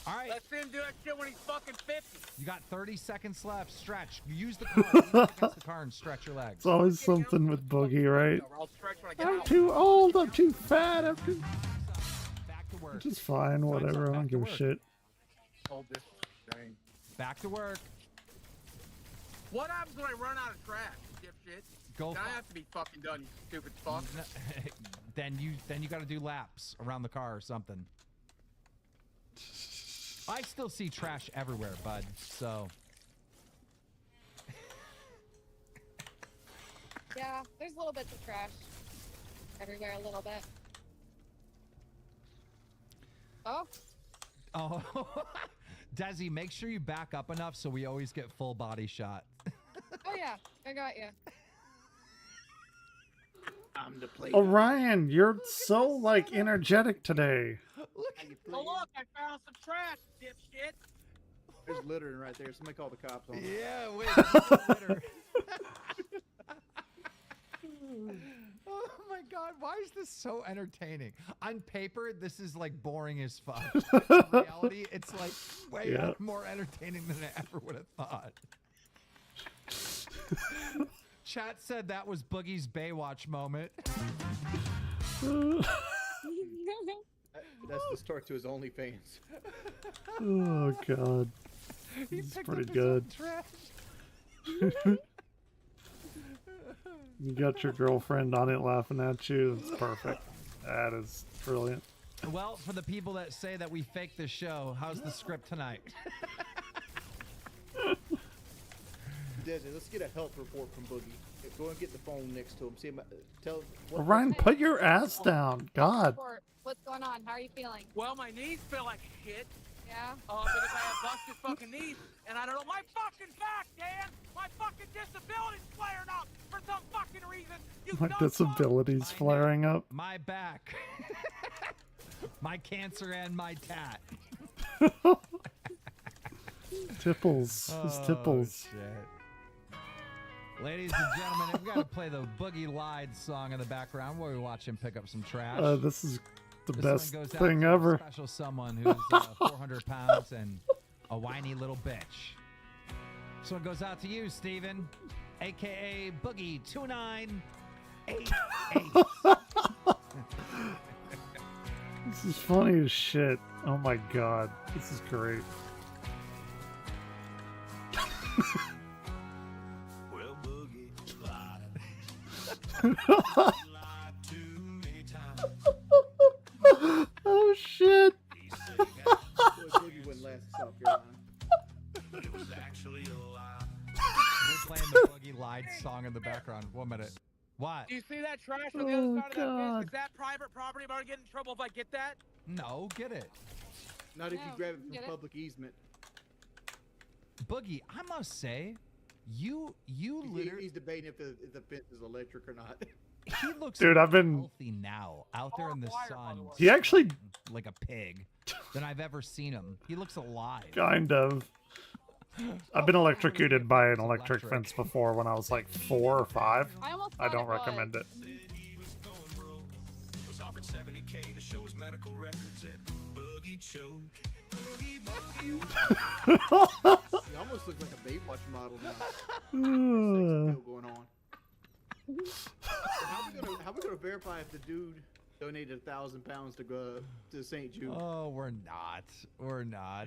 All right. Let's see him do that shit when he's fucking 50. You got 30 seconds left. Stretch. Use the car. Lean up against the car and stretch your legs. It's always something with Boogie, right? I'll stretch when I get I'm out. too old. I'm too fat. I'm too. Back to work. Which is fine. Whatever. I don't give a shit. Hold this thing. Back to work. What happens when I run out of trash, dipshit? Go. I have to be fucking done, you stupid fuck. Then you got to do laps around the car or something. I still see trash everywhere, bud. So. Yeah, there's little bits of trash everywhere, a little bit. Oh. Oh. Desi, make sure you back up enough so we always get full body shot. Oh yeah, I got you. I'm the player. Orion, you're so like energetic today. Oh look, I found some trash, dipshit. There's littering right there. Somebody call the cops on it. Yeah, wait. Litter. Oh my god, why is this so entertaining? On paper, this is like boring as fuck. In reality, it's like way more entertaining than I ever would have thought. Chat said that was Boogie's Baywatch moment. That's the start to his OnlyFans. Oh god, He's this is pretty good. You got your girlfriend on it laughing at you. It's perfect. That is brilliant. Well, for the people that say that we faked the show, how's the script tonight? Desi, let's get a health report from Boogie. Go and get the phone next to him. See him. Tell. Orion, put your ass down. God. What's going on? How are you feeling? Well, my knees feel like shit. Yeah? Because I have busted fucking knees, and I don't know my fucking back, Dan! My fucking disability's flaring up for some fucking reason! My disability's flaring up. My back. My cancer and my tat. Tipples. His tipples. Shit. Ladies and gentlemen, we got to play the Boogie Lied song in the background while we watch him pick up some trash. This is the This best one goes out thing to a ever. Special someone who's 400 pounds and a whiny little bitch. This one goes out to you, Steven, aka Boogie 2988. This is funny as shit. Oh my god. This is great. Well, Boogie Oh shit. Boogie wouldn't last in South Carolina. But it was actually a lie. We're playing the Boogie Lied song in the background. 1 minute. What? Do you see that trash on the other Oh, side of that God. fence? Is that private property? Am I gonna get in trouble if I get that? No, get it. Not if you No, grab it get from it. public easement. Boogie, I must say, you literally. He's debating if the fence is electric or not. He looks Dude, I've been. healthy now, out there in the sun. He actually. Like a pig than I've ever seen him. He looks alive. Kind of. I've been electrocuted by an electric fence before when I was like 4 or 5. I don't recommend it. He almost looks like a Baywatch model now. Still going on. How we gonna verify if the dude donated 1,000 pounds to go to St. Jude? Oh, we're not. We're not.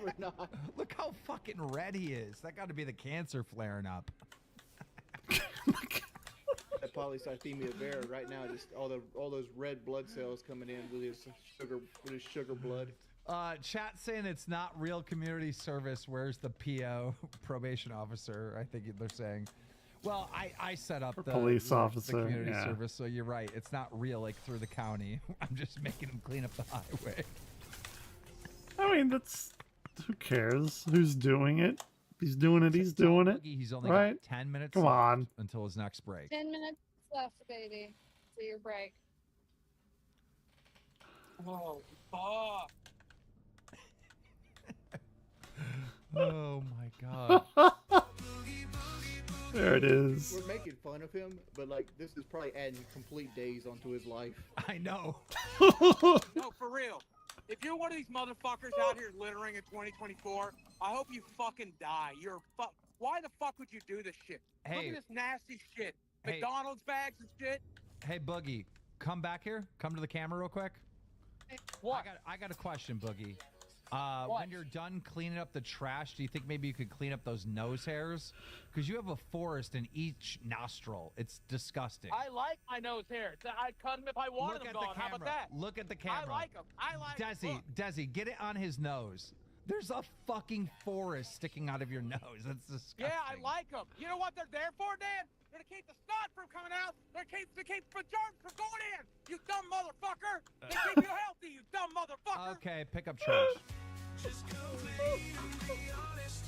We're not. Look how fucking red he is. That got to be the cancer flaring up. That polycythemia vera right now, just all those red blood cells coming in with his sugar blood. Chat saying it's not real community service. Where's the PO probation officer? I think they're saying. Well, I set up the police officer, the community yeah. service, so you're right. It's not real, like through the county. I'm just making them clean up the highway. I mean, that's. Who cares? Who's doing it? If he's doing it, he's doing it. He's only right? got 10 minutes Come left on. until his next break. 10 minutes left, baby. To your break. Oh, fuck. Oh my god. There it is. We're making fun of him, but like this is probably adding complete days onto his life. I know. No, for real. If you're one of these motherfuckers out here littering in 2024, I hope you fucking die. You're Why the fuck would you do this shit? Look Hey. at this nasty shit. Hey. McDonald's bags and shit. Hey, Boogie, come back here. Come to the camera real quick. What? I got a question, Boogie. What? When you're done cleaning up the trash, do you think maybe you could clean up those nose hairs? Because you have a forest in each nostril. It's disgusting. I like my nose hairs. I'd cut them if I wanted them gone. How about that? Look at the camera. I like them. I like them. Desi, get it on his nose. There's a fucking forest sticking out of your nose. That's disgusting. Yeah, I like them. You know what they're there for, Dan? They're to keep the snot from coming out. They're to keep the germs from going in. You dumb motherfucker. They keep you healthy, you dumb motherfucker. Okay, pick up trash. Just go lay and be honest.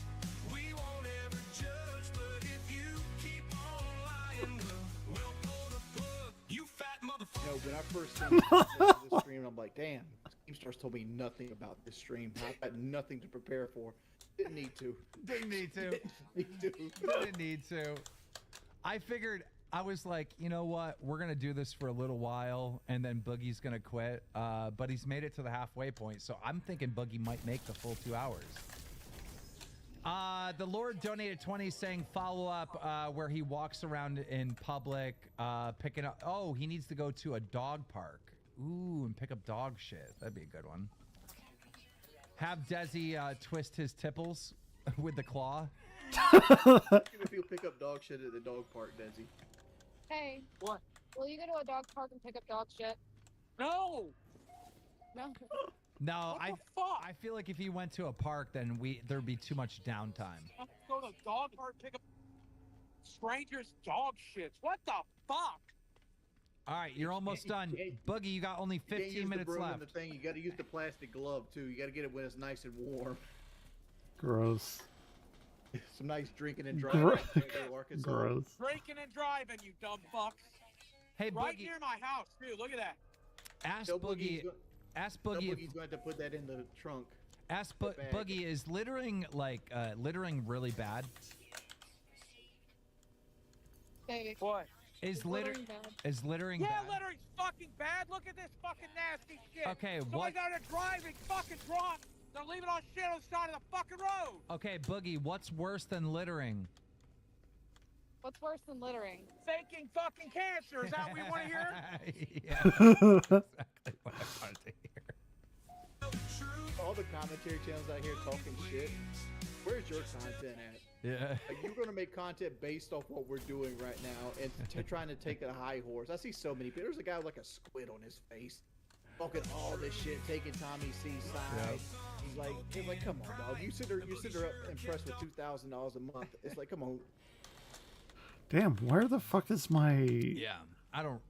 We won't ever judge, but if you keep on lying, we'll pull the plug. You fat motherfucker. You know, when I first seen this stream, I'm like, damn, GameStars told me nothing about this stream. I've got nothing to prepare for. Didn't need to. Didn't need to. Didn't need to. I figured, I was like, you know what? We're going to do this for a little while, and then Boogie's going to quit. But he's made it to the halfway point, so I'm thinking Boogie might make the full 2 hours. The Lord donated 20 saying follow up where he walks around in public picking up. Oh, he needs to go to a dog park. Ooh, and pick up dog shit. That'd be a good one. Have Desi twist his tipples with the claw. If you pick up dog shit at the dog park, Desi. Hey. What? Will you go to a dog park and pick up dog shit? No. No. No, I feel like if you went to a park, then there'd be too much downtime. Let's go to the dog park, pick up strangers' dog shits. What the fuck? All right, you're almost done. Boogie, you got only 15 minutes left. The thing. You got to use the plastic glove too. You got to get it when it's nice and warm. Gross. Some nice drinking and driving. Gross. Drinking and driving, you dumb fucks. Hey, right Boogie. near my house, too. Look at that. Ask Tell Boogie. Ask Boogie. Boogie's going to put that in the trunk. Ask bag. Boogie, is littering littering really bad? Hey. What? Is littering Yeah, bad? littering's fucking bad. Look at this fucking nasty shit. Okay, Somebody's out there driving, fucking drunk. They're leaving on shit on the side of the fucking road. Okay, Boogie, what's worse than littering? What's worse than littering? Faking fucking cancer. Is that what you want to hear? Yeah, exactly what I wanted to hear. All the commentary channels out here talking shit. Where's your content at? Yeah. Like, you're going to make content based off what we're doing right now and trying to take a high horse. I see so many people. There's a guy with like a squid on his face. Talking all this shit, taking Tommy C's side. Yep. He's like, come on, dog. You sit there up impressed with $2,000 a month. It's like, come on. Damn, where the fuck is my... Yeah, I don't...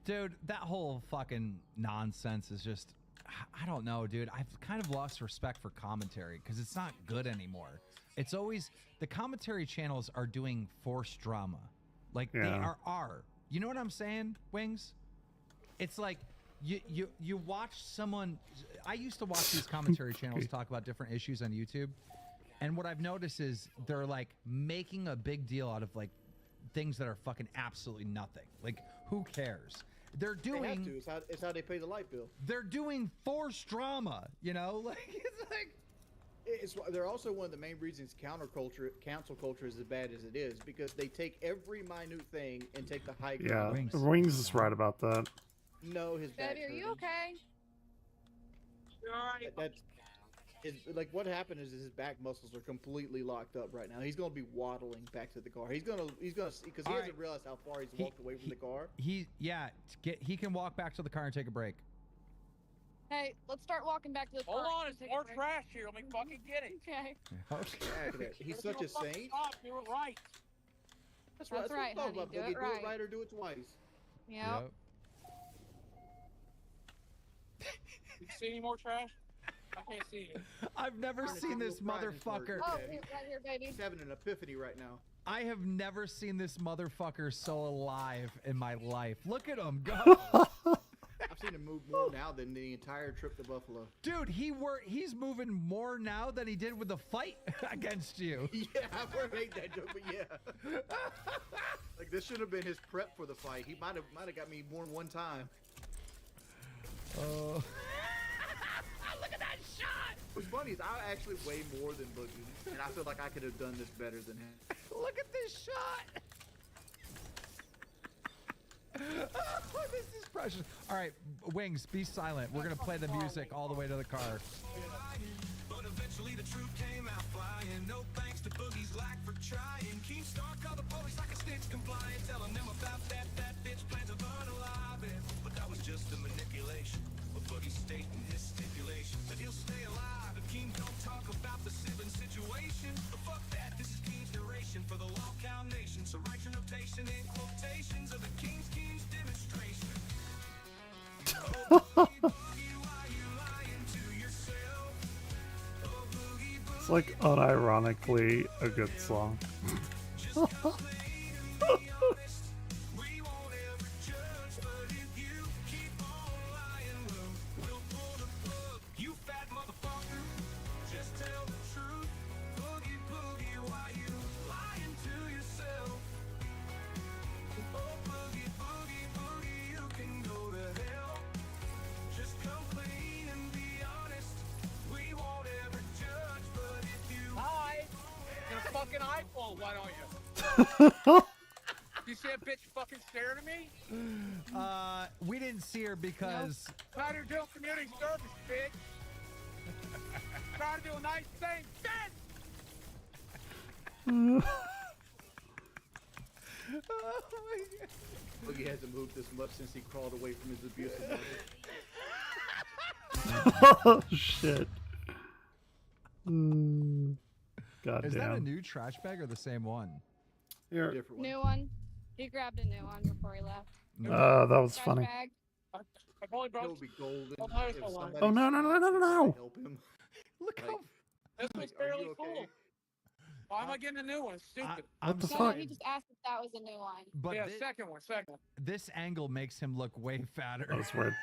Dude, that whole fucking nonsense is just... I don't know, dude. I've kind of lost respect for commentary because it's not good anymore. It's always... The commentary channels are doing forced drama. Like, they are. You know what I'm saying, Wings? It's like... You watch someone... I used to watch these commentary channels talk about different issues on YouTube. And what I've noticed is they're, like, making a big deal out of, like, things that are fucking absolutely nothing. Like, who cares? They're doing... They have to. It's how they pay the light bill. They're doing forced drama, you know? Like, it's like... They're also one of the main reasons cancel culture is as bad as it is, because they take every minute thing and take the high ground. Yeah, Wings is right about that. No, his back. Betty, are you okay? You're all right. Like what happened is his back muscles are completely locked up right now. He's gonna be waddling back to the car. He's gonna because he hasn't realized how far he's walked away from the car. He can walk back to the car and take a break. Hey, let's start walking back to the car. Hold on, it's more trash here. Let me fucking get it. Okay. Okay. He's such a saint. Stop, do it right. That's right, honey. Do it right or do it twice. Yep. You see any more trash? I can't see it. I've never seen this motherfucker. Oh, right here, baby. He's having an epiphany right now. I have never seen this motherfucker so alive in my life. Look at him go. I've seen him move more now than the entire trip to Buffalo. Dude, he's moving more now than he did with the fight against you. Yeah, I've already made that joke, but yeah. Like this should have been his prep for the fight. He might have got me more than one time. Oh. Look at that shot! What's funny is I actually weigh more than Boogie, and I feel like I could have done this better than him. Look at this shot! Oh, this is precious. All right, Wings, be silent. We're gonna play the music all the way to the car. But eventually the truth came out flying. No thanks to Boogie's lack for trying. Keemstar called the police like a snitch compliant, telling them about that bitch plan to burn alive. But that was just a manipulation. But Boogie's stating his stipulation that he'll stay alive if Keem don't talk about the sibling situation. But fuck that, this is Keem's narration for the LOLCOW nation. So write your notation in quotations of the Keem's demonstration. It's like unironically a good song. Fucking iPhone, why don't you? You see a bitch fucking staring at me? We didn't see her because... Nope. Trying to do community service, bitch. Trying to do a nice thing, bitch. Oh my God. Boogie hasn't moved this much since he crawled away from his abusive mother. Oh, shit. God Is damn. that a new trash bag or the same one? Here. Different one. New one. He grabbed a new one before he left. That was Trash funny. bag. I've only brought... He'll be golden. Oh, no, no, no, no, no, no. Help him. Look how... This was barely full. Why am I getting a new one? It's stupid. What the No, fuck? he just asked if that was a new one. But yeah, second one. This angle makes him look way fatter. That was weird.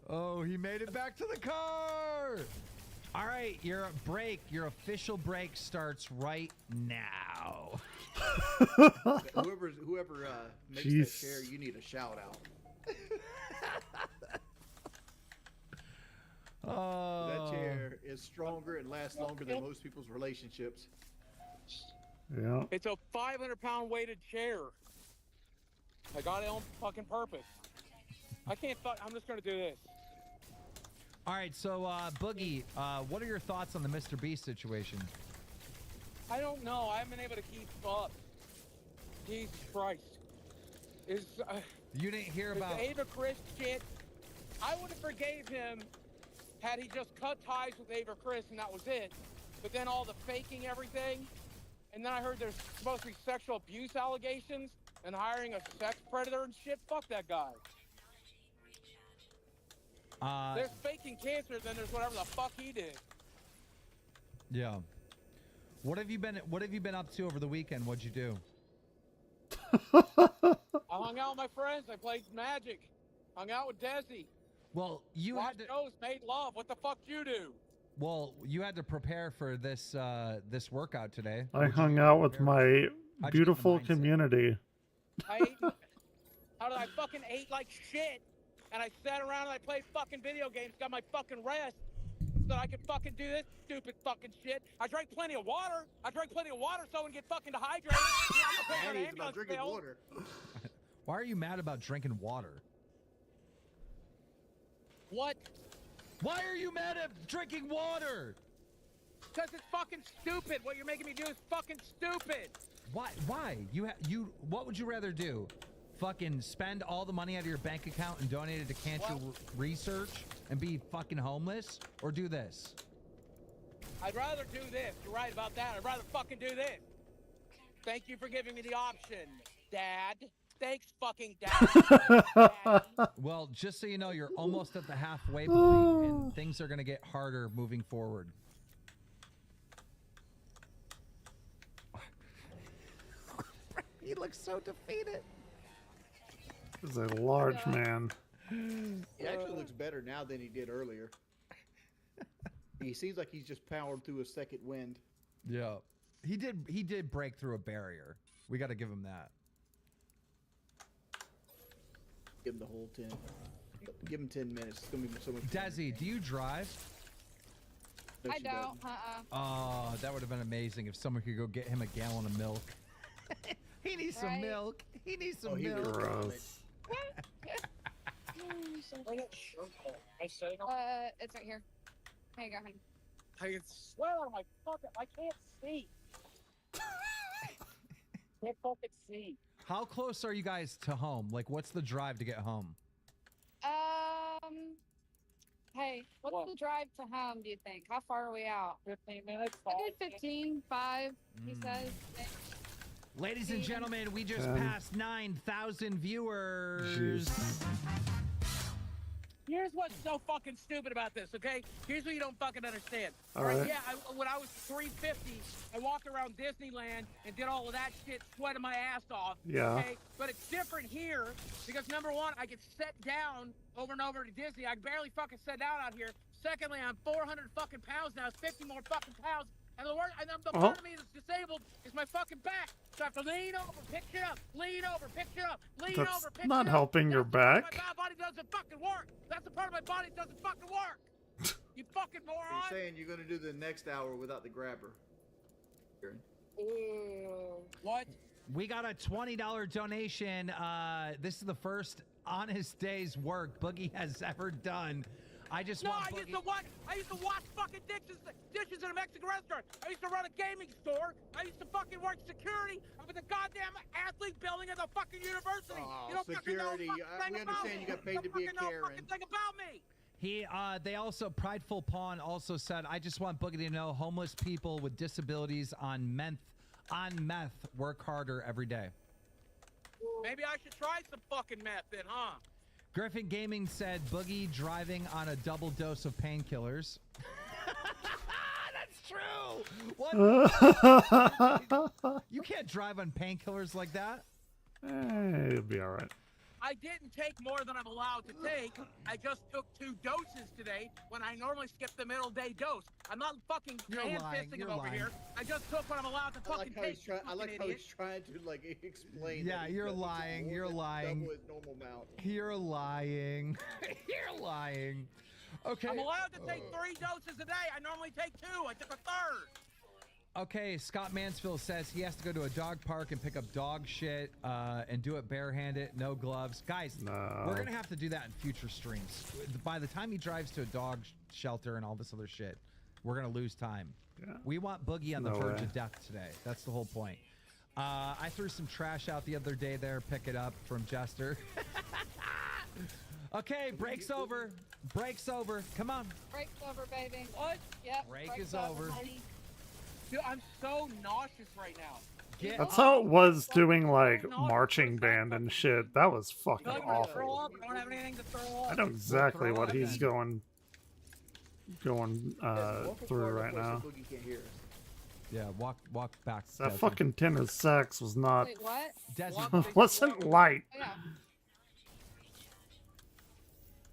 Oh, he made it back to the car! All right, your official break starts right now. Whoever makes that chair, you need a shout out. Oh. That chair is stronger and lasts longer than most people's relationships. Yeah. It's a 500-pound weighted chair. I got it on fucking purpose. I can't. I'm just gonna do this. All right, so Boogie, what are your thoughts on the Mr. Beast situation? I don't know. I haven't been able to keep up. Jesus Christ. You didn't hear about the Ava Chris shit. I would have forgave him had he just cut ties with Ava Chris and that was it. But then all the faking everything, and then I heard there's supposed to be sexual abuse allegations and hiring a sex predator and shit. Fuck that guy. There's faking cancer, then there's whatever the fuck he did. Yeah. What have you been up to over the weekend? What'd you do? I hung out with my friends. I played Magic. Hung out with Desi. Well, you watched shows, made love. What the fuck you do? Well, you had to prepare for this this workout today. I hung out with my beautiful community. I ate. How did I fucking ate like shit? And I sat around and I played fucking video games, got my fucking rest, so that I could fucking do this stupid fucking shit. I drank plenty of water. So I wouldn't get fucking dehydrated. He's about drinking water. Why are you mad about drinking water? What? Why are you mad at drinking water? Because it's fucking stupid. What you're making me do is fucking stupid. Why? What would you rather do? Fucking spend all the money out of your bank account and donate it to cancer research and be fucking homeless, or do this? I'd rather do this. You're right about that. I'd rather fucking do this. Thank you for giving me the option, Dad. Thanks, fucking Dad. Well, just so you know, you're almost at the halfway point, and things are gonna get harder moving forward. He looks so defeated. He's a large man. He actually looks better now than he did earlier. He seems like he's just powered through a second wind. Yeah, he did break through a barrier. We got to give him that. Give him the whole 10. Give him 10 minutes. It's gonna be so much. Desi, do you drive? No, I she don't. doesn't. Oh, that would have been amazing if someone could go get him a gallon of milk. He needs some milk. He needs some milk. Gross. It's right here. Hey, go ahead. I can swear on my fucking. I can't see. Can't fucking see. How close are you guys to home? Like, what's the drive to get home? Hey, what's the drive to home, do you think? How far are we out? 15 minutes. I did 15, 5, he says. Ladies and gentlemen, we just 10. passed 9,000 viewers. Here's what's so fucking stupid about this, okay? Here's what you don't fucking understand. All right. Yeah, when I was 350, I walked around Disneyland and did all of that shit, sweating my ass off. Yeah. Okay? But it's different here because, number one, I get set down over and over to Disney. I barely fucking set down out here. Secondly, I'm 400 fucking pounds now. It's 50 more fucking pounds. And the part of me that's disabled is my fucking back. So I have to lean over, pick shit up, lean over, pick shit up, lean That's over, pick not shit up. helping your back. My body doesn't fucking work. That's the part of my body that doesn't fucking work. You fucking moron. You're saying you're gonna do the next hour without the grabber. What? We got a $20 donation. This is the first honest day's work Boogie has ever done. I used to wash fucking dishes in a Mexican restaurant. I used to run a gaming store. I used to fucking work security up at the goddamn athlete building at the fucking university. Oh, you don't security. We understand you got paid to be a Karen. Thing about me. They also, Prideful Pawn also said, I just want Boogie to know homeless people with disabilities on meth work harder every day. Maybe I should try some fucking meth then, huh? Griffin Gaming said Boogie driving on a double dose of painkillers. That's true. What? You can't drive on painkillers like that. It'll be all right. I didn't take more than I'm allowed to take. I just took 2 doses today when I normally skip the middle day dose. I'm not fucking hand-fisting him over here. I just took what I'm allowed to fucking take. I like how he's trying to like explain. Yeah, you're lying. You're lying. Double his normal amount. You're lying. You're lying. Okay. I'm allowed to take 3 doses a day. I normally take 2. I took a 3rd. Okay, Scott Mansfield says he has to go to a dog park and pick up dog shit and do it barehanded, no gloves. Guys, we're going to have to do that in future streams. By the time he drives to a dog shelter and all this other shit, we're going to lose time. Yeah. We want Boogie on the verge of death today. That's the whole point. I threw some trash out the other day there. Pick it up from Jester. Okay, break's over. Break's over. Come on. Break's over, baby. What? Yep. Break break's is over. Dude, I'm so nauseous right now. That's how it was doing like marching band and shit. That was fucking Throw awful. up. I don't have anything to throw up. I know exactly what he's then. going through right now. Boogie can't hear us. Yeah, walk back. That Desmond. fucking tin of sex was not Wait, what? Desmond, wasn't light. Yeah.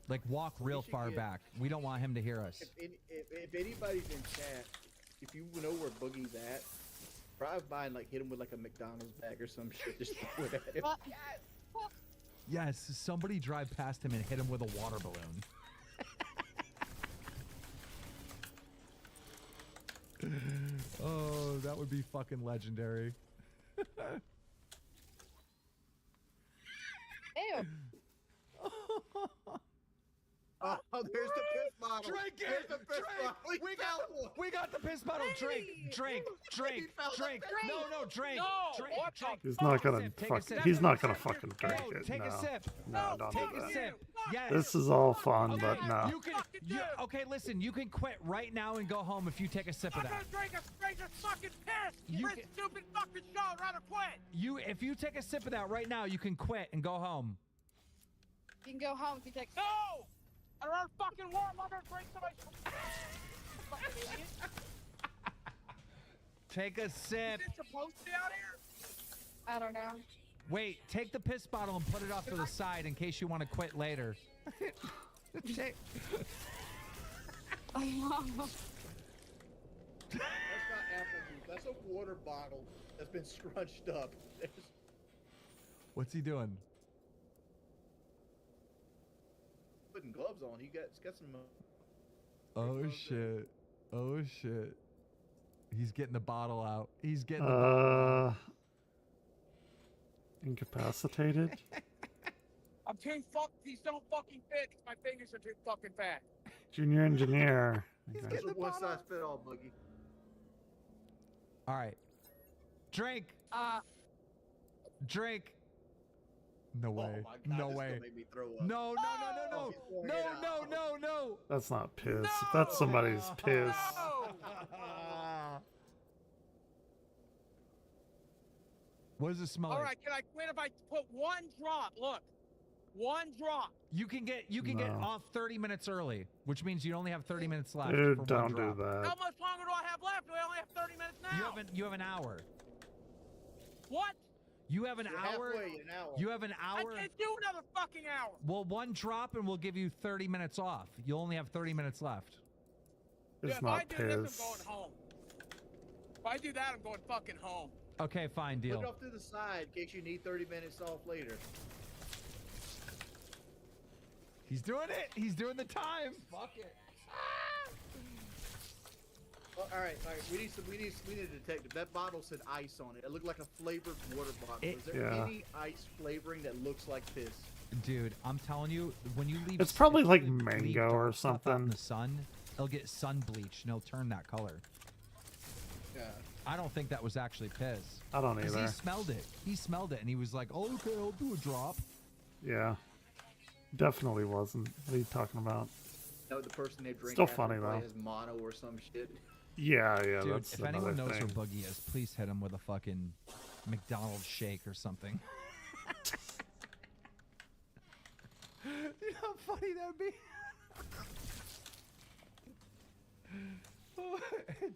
like walk real far back. We don't want him to hear us. If anybody's in chat, if you know where Boogie's at, drive by and like hit him with like a McDonald's bag or some shit. Just throw it at him. Yes, somebody drive past him and hit him with a water balloon. Oh, that would be fucking legendary. Ew. Oh, there's the piss bottle. Drink it! There's the piss bottle. We got the piss bottle. Drink. No, drink. Drink. He's not gonna Take a fuck. sip. He's not gonna fucking drink No, it. take No. a sip. No, don't Take do a that. sip. Yes. This is all fun, but Okay, no. okay, listen. You can quit right now and go home if you take a sip of I'm that. gonna drink a stranger's fucking piss. You This stupid fucking show. I'd rather quit. If you take a sip of that right now, you can quit and go home. You can go home if you take. No! I don't fucking warm. I'm gonna drink somebody's. Fucking idiot. Take a sip. Is it supposed to be out here? I don't know. Wait, take the piss bottle and put it off to the side in case you want to quit later. Take- That's not apple juice. That's a water bottle that's been scrunched up. What's he doing? Putting gloves on. He's got some. Oh shit. Oh shit. He's getting the bottle out. He's getting the bottle out. Incapacitated. I'm too These don't fucking fit. My fingers are too fucking fat. Junior engineer. He's Okay. getting the One bottle. size fit all, Boogie. All right. Drink. Drink. No way. Oh my God, No this way. gonna make me throw up. No. No. That's not piss. That's somebody's piss. What does it smell All like? right, can I quit if I put one drop? Look, one drop. You can get No. off 30 minutes early, which means you only have 30 minutes left. Dude, for one don't do drop. that. How much longer do I have left? We only have 30 minutes now. You have an hour. What? You have an You're hour. halfway, an hour. You have an I hour. can't do another fucking hour. Well, one drop and we'll give you 30 minutes off. You'll only have 30 minutes left. It's If not I do this, piss. I'm going home. If I do that, I'm going fucking home. Okay, fine, Put it deal. off to the side in case you need 30 minutes off later. He's doing it. He's doing the time. Fuck it. Oh, all right. We need a detective. That bottle said ice on it. It looked like a flavored water bottle. Is there Yeah. any ice flavoring that looks like this? Dude, I'm telling you, when you leave, It's probably if you like leave mango or dark stuff out in something. the sun, it'll get sun bleached and it'll turn that color. Yeah. I don't think that was actually piss. I don't 'Cause either. He smelled it. He smelled it and he was like, "Oh, okay, I'll do a drop." Yeah. Definitely wasn't. What are you talking about? No, the person they drink Still after funny, probably though. has mono or some shit. Yeah, Dude, that's if another anyone knows thing. where Boogie is, please hit him with a fucking McDonald's shake or something. You know how funny that would be?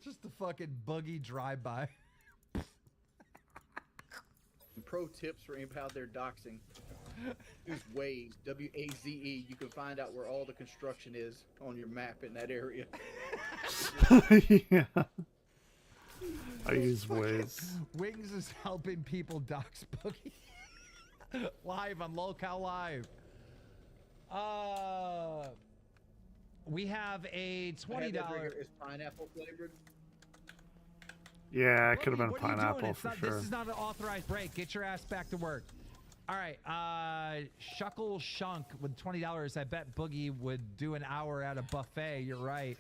Just a fucking Boogie drive-by. Pro tips for anybody out there doxing. Use Waze, W-A-Z-E. You can find out where all the construction is on your map in that area. Yeah. I use Waze. Wings is helping people dox Boogie. Live on LOLCOW Live. We have a $20. Is pineapple flavored? Yeah, it could have been What are you doing? pineapple It's for not, sure. This is not an authorized break. Get your ass back to work. All right, Shuckle Shunk with $20. I bet Boogie would do an hour at a buffet. You're right.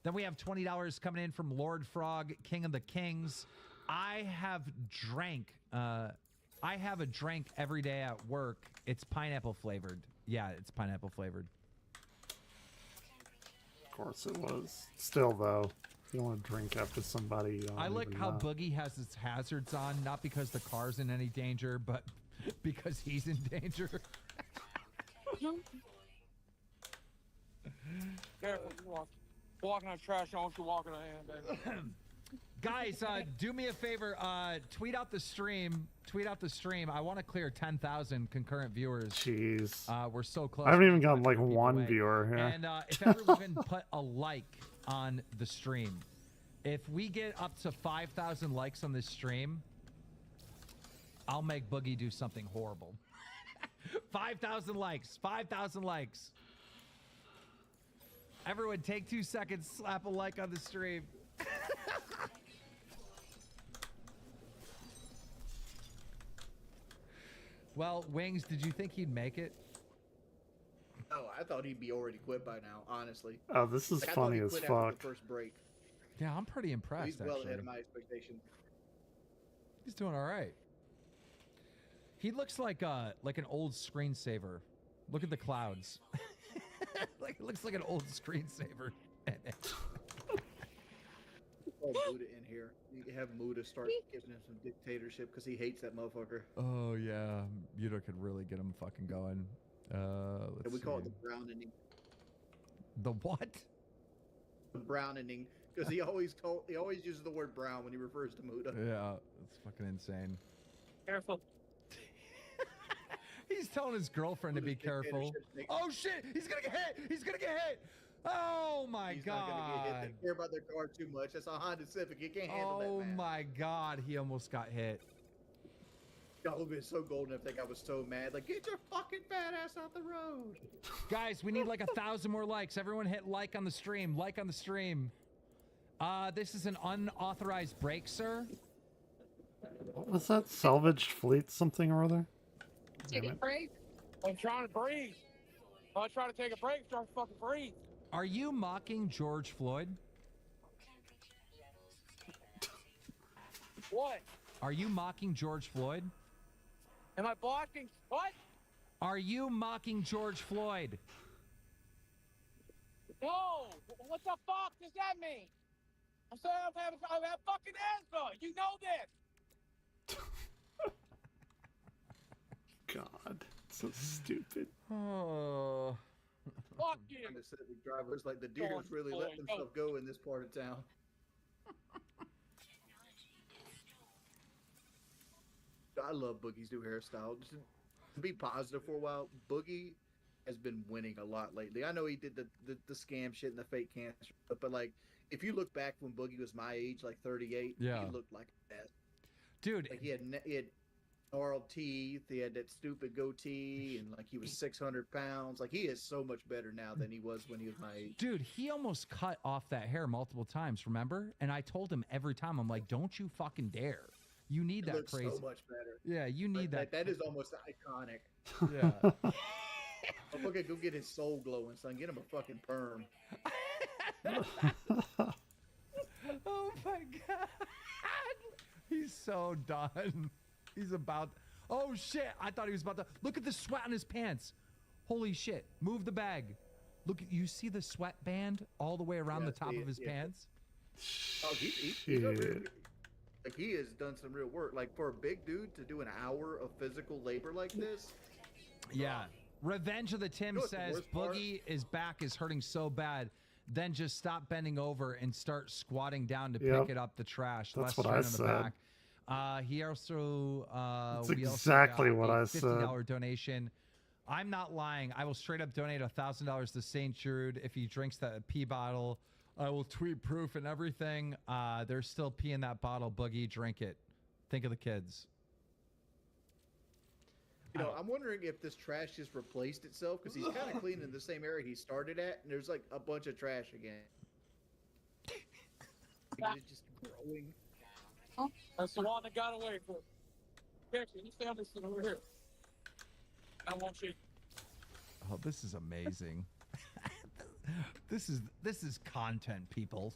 Then we have $20 coming in from Lord Frog, King of the Kings. I have a drink every day at work. It's pineapple flavored. Yeah, it's pineapple flavored. Of course it was. Still though, you don't want to drink after somebody. You don't I like even how know. Boogie has his hazards on, not because the car's in any danger, but because he's in danger. Careful, walking on trash, I want you walking on hand, baby. Guys, do me a favor. Tweet out the stream. Tweet out the stream. I want to clear 10,000 concurrent viewers. Jeez. We're so close. I haven't even gotten like one viewer here. And if everyone put a like on the stream, if we get up to 5,000 likes on this stream, I'll make Boogie do something horrible. 5,000 likes. 5,000 likes. Everyone, take 2 seconds. Slap a like on the stream. Well, Wings, did you think he'd make it? Oh, I thought he'd be already quit by now, honestly. Oh, this is Like, I thought funny he as quit after fuck. the first break. Yeah, I'm pretty impressed, He's well actually. ahead of my expectations. He's doing all right. He looks like an old screensaver. Look at the clouds. Like it looks like an old screensaver. Oh, Muda in here. You can have Muda start giving him some dictatorship because he hates that motherfucker. Oh yeah, Muta could really get him fucking going. Let's And we call it see. the browning. The what? The browning, because he always uses the word brown when he refers to Muda. Yeah, it's fucking insane. Careful. He's telling his girlfriend to be careful. Oh shit! He's gonna get hit! He's gonna get hit! Oh my He's god! not gonna get hit. They care about their car too much. That's a Honda Civic. He can't handle that, Oh man. my god! He almost got hit. Y'all would have been so golden if that guy was so mad. Like, get your fucking fat ass out the road. Guys, we need like 1,000 more likes. Everyone hit like on the stream. Like on the stream. This is an unauthorized break, sir. What was that? Salvaged fleet something or other? Take a break. I'm trying to breathe. I'm trying to take a break. Trying to fucking breathe. Are you mocking George Floyd? What? Are you mocking George Floyd? Am I blocking? What? Are you mocking George Floyd? No. What the fuck does that mean? I'm saying I have fucking asthma. You know this. God, so stupid. Oh. Fuck you. The Civic drivers, like the dealers really let themselves go in this part of town. I love Boogie's new hairstyle. Just to be positive for a while, Boogie has been winning a lot lately. I know he did the scam shit and the fake cancer, but like if you look back when Boogie was my age, like 38, Yeah. he looked like a mess. Dude, like he had gnarled teeth, he had that stupid goatee, and like he was 600 pounds. Like he is so much better now than he was when he was my age. Dude, he almost cut off that hair multiple times, remember? And I told him every time, I'm like, don't you fucking dare. You need It that looks crazy. so much better. Yeah, you need Like, that. that is almost iconic. Yeah. Oh, okay, go get his soul glowing, son. Get him a fucking perm. Oh my god. He's so done. He's about. Oh shit. I thought he was about to. Look at the sweat on his pants. Holy shit. Move the bag. Look, you see the sweat band all the way around the top of his pants? Oh, he's over here. Like he has done some real work. Like for a big dude to do an hour of physical labor like this. Yeah. Revenge of the Tim You know what's the says worst part? Boogie's back is hurting so bad. Then just stop bending over and start squatting down to Yep. pick it up the trash. That's Less what strain I on the said. back. He also That's we exactly also got what a I said. $50 donation. I'm not lying. I will straight up donate $1,000 to St. Jude if he drinks that pee bottle. I will tweet proof and everything. There's still pee in that bottle. Boogie, drink it. Think of the kids. You know, I'm wondering if this trash just replaced itself because he's kind of cleaning the same area he started at, and there's like a bunch of trash again. Like, it's just growing. That's the one that got away from. Actually, you stay on this thing over here. I want you. Oh, this is amazing. This is content, people.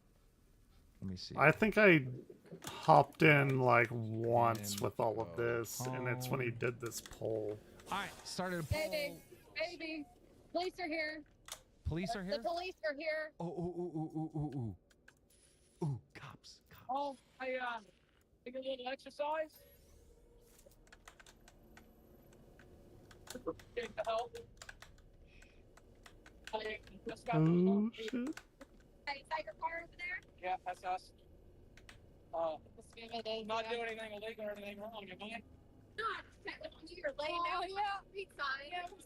Let me see. I think I hopped in like once with all of this, and it's when he did this poll. All right, started a poll. Baby, police are here. Police are here? The police are here. Ooh, cops. Oh, take a little exercise. Getting the help. Just got Oh shit! Hey, is that your car over there? Yeah, that's us. Not doing anything illegal or anything wrong, am I? Not you're laying down. Yeah, pizza.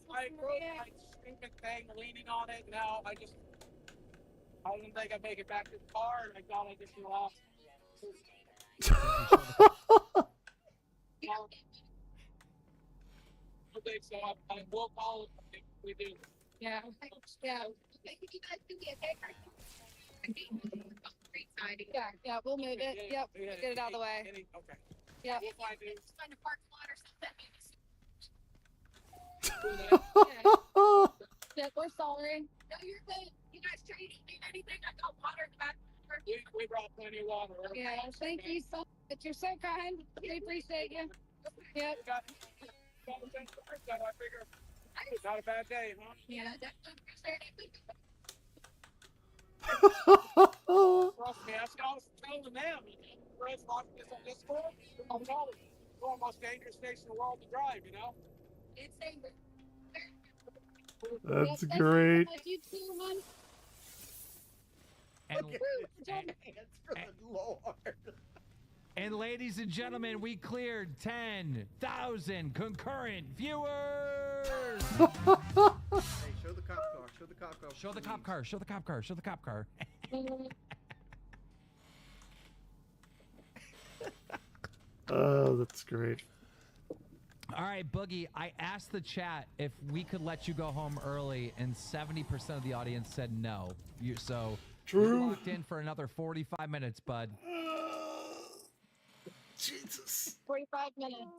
I broke my stupid thing, leaning on it. Now I didn't think I'd make it back to the car, and I thought I'd just be lost. Okay, so I will call if we do. Yeah. Yeah. Thank you guys do me a favor. Yeah, we'll move it. Yep, get it out of the way. Okay. Yeah. We'll find it. Find a parking lot or something. Yeah, we're sorry. No, you're good. You guys sure you didn't need anything? I got water in the back. We brought plenty of water. Yeah, thank you so much. You're so kind. We appreciate you. Yep. I figure not a bad day, huh? Yeah, definitely appreciate it. Trust me, that's what I was telling them. Friends watching this on Discord. I'm telling you, it's one of the most dangerous states in the world to drive, you know? It's dangerous. That's great. You too, hon. And ladies and gentlemen, we cleared 10,000 concurrent viewers. Hey, show the cop car. Show the cop car. Show the cop car. Show the cop car. Show the cop car. Oh, that's great. All right, Boogie, I asked the chat if we could let you go home early, and 70% of the audience said no. So you're locked in for another 45 minutes, bud. Jesus. 45 minutes.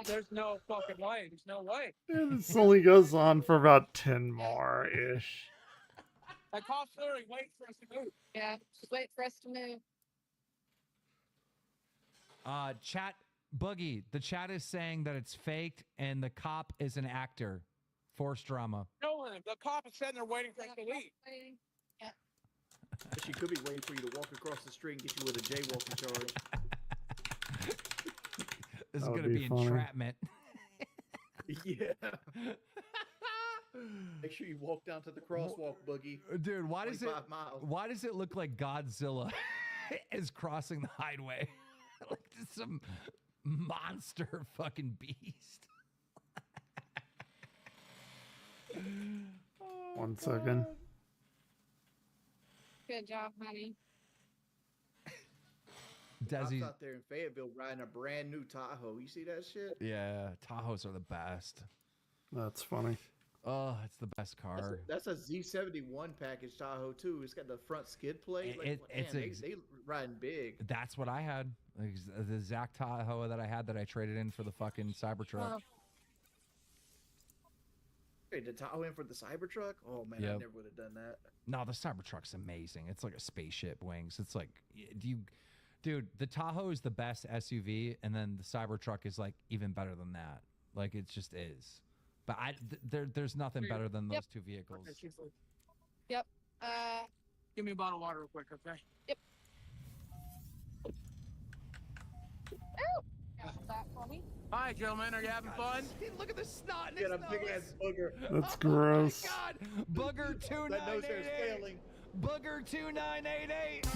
There's no fucking way. There's no way. This only goes on for about 10 more ish. That cop's literally waiting for us to move. Yeah, just wait for us to move. Chat, Boogie, the chat is saying that it's faked and the cop is an actor. Forced drama. No, the cop is sitting there waiting for us to leave. Yeah. She could be waiting for you to walk across the street and get you with a jaywalking charge. This is going to be entrapment. Yeah. Make sure you walk down to the crosswalk, Boogie. Dude, why does miles. it look like Godzilla is crossing the highway? Like just some monster fucking beast. One second. Good job, honey. Desi out there in Fayetteville riding a brand new Tahoe. You see that shit? Yeah, Tahoes are the best. That's funny. Oh, it's the best car. That's a Z71 package Tahoe too. It's got the front skid plate. They riding big. That's what I had. Like, the exact Tahoe that I had that I traded in for the fucking Cybertruck. Wait, the Tahoe in for the Cybertruck? Oh man, I never would have done that. No, the Cybertruck's amazing. It's like a spaceship wings. It's like, dude, the Tahoe is the best SUV, and then the Cybertruck is like even better than that. Like it just is. But there's nothing better than those two vehicles. Yep. Give me a bottle of water real quick, okay? Yep. Oh, that for me. Hi, gentlemen. Are you having fun? Look at the snot in his nose. Big ass booger. That's gross. Oh my God. Booger 2988. Booger 2988.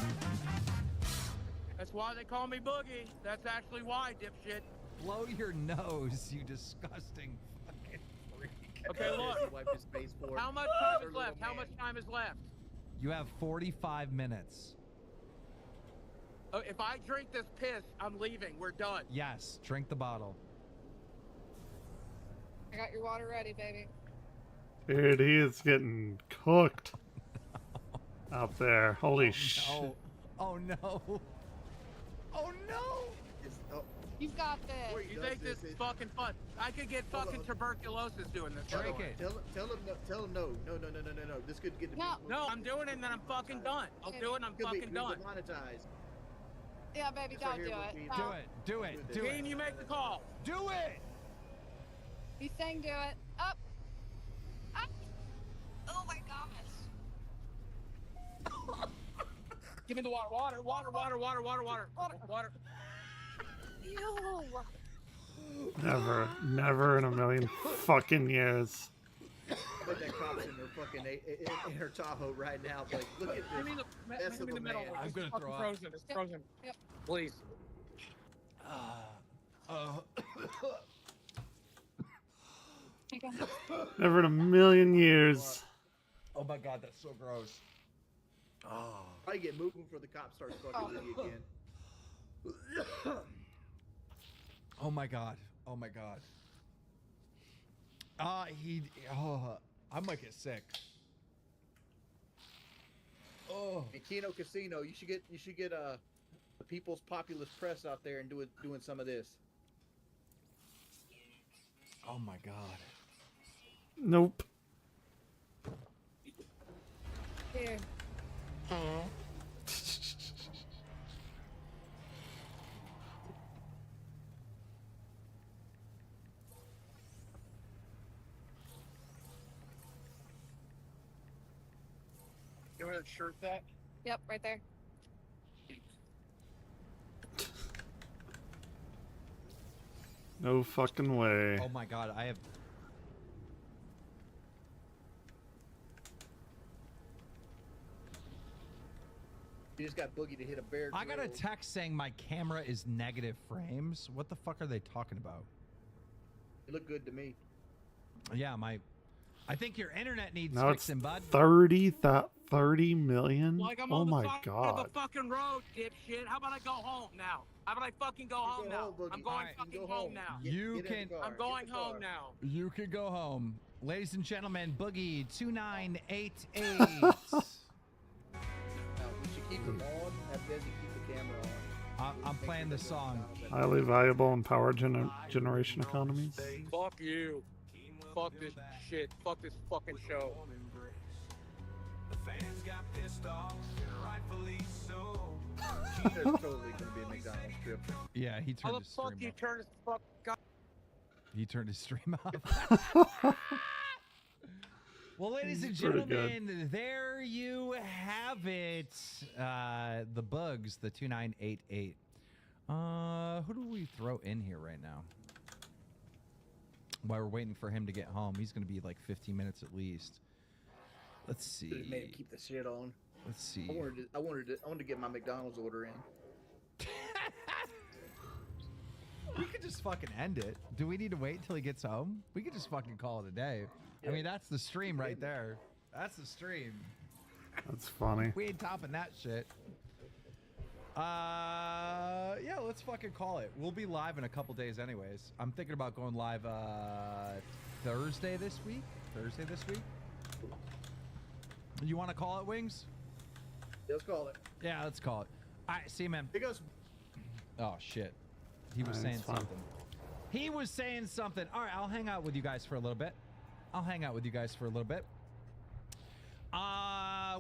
That's why they call me Boogie. That's actually why, dipshit. Blow your nose, you disgusting fucking freak. Okay, look. How much time is left? How much time is left? You have 45 minutes. Oh, if I drink this piss, I'm leaving. We're done. Yes, drink the bottle. I got your water ready, baby. Dude, he is getting cooked out there. Holy shit. Oh no. Oh no. You've got this. You think this is fucking fun? I could get fucking tuberculosis doing this. Drink it. Tell him no. No. This could get No, I'm doing it and then I'm fucking done. I'll do it and I'm fucking done. Demonetized. Yeah, baby, It's don't right do here, it. Joaquin. No. Do it. Team, you make the call. Do it. He's saying do it. Up. Up. Oh my gosh. Give me the water. Water. Ew. Never in a million fucking years. I bet that cop's in her fucking in her Tahoe right now. Like, look at this. That's Give me the middle. man. I'm gonna throw up. Frozen. It's frozen. Yep. Please. Never in a million years. Oh my god, that's so gross. I get moving before the cop starts fucking with you again. Oh my god. I might get sick. Oh. In Keno Casino, you should get the People's Populous Press out there and doing some of this. Oh my god. Nope. Here. You know where that shirt's at? Yep, right there. No fucking way. Oh my god, I have. You just got Boogie to hit a bear. I got a text saying my camera is negative frames. What the fuck are they talking about? It looked good to me. Yeah, I think your internet needs Now it's fixing, bud. 30 million? Like I'm Oh on my the side god. of the fucking road, dipshit. How about I go home now? How about I fucking go home now? I'm going fucking home now. I'm going home now. You can go home. Ladies and gentlemen, Boogie 2988. Now, we should keep them on. Have Desi keep the camera on. I'm playing the song. Highly valuable and power generation economies. Fuck you. Fuck this shit. Fuck this fucking show. The fans got pissed off, rightfully so. There's totally gonna be a McDonald's trip. Yeah, he How turned the his fuck stream you off. turn this fuck up? He turned his stream off. Well, ladies and Pretty good. gentlemen, there you have it. The Bugs, the 2988. Who do we throw in here right now? While we're waiting for him to get home, he's going to be like 15 minutes at least. Let's see. Just made him keep the shit on. Let's see. I wanted to get my McDonald's order in. We could just fucking end it. Do we need to wait until he gets home? We could just fucking call it a day. I mean, that's the stream right there. That's the stream. That's funny. We ain't topping that shit. Yeah, let's fucking call it. We'll be live in a couple days anyways. I'm thinking about going live Thursday this week. You want to call it, Wings? Let's call it. Yeah, let's call it. All right, see you, man. Here goes. Oh, shit. He was saying something. He was saying something. All right, I'll hang out with you guys for a little bit.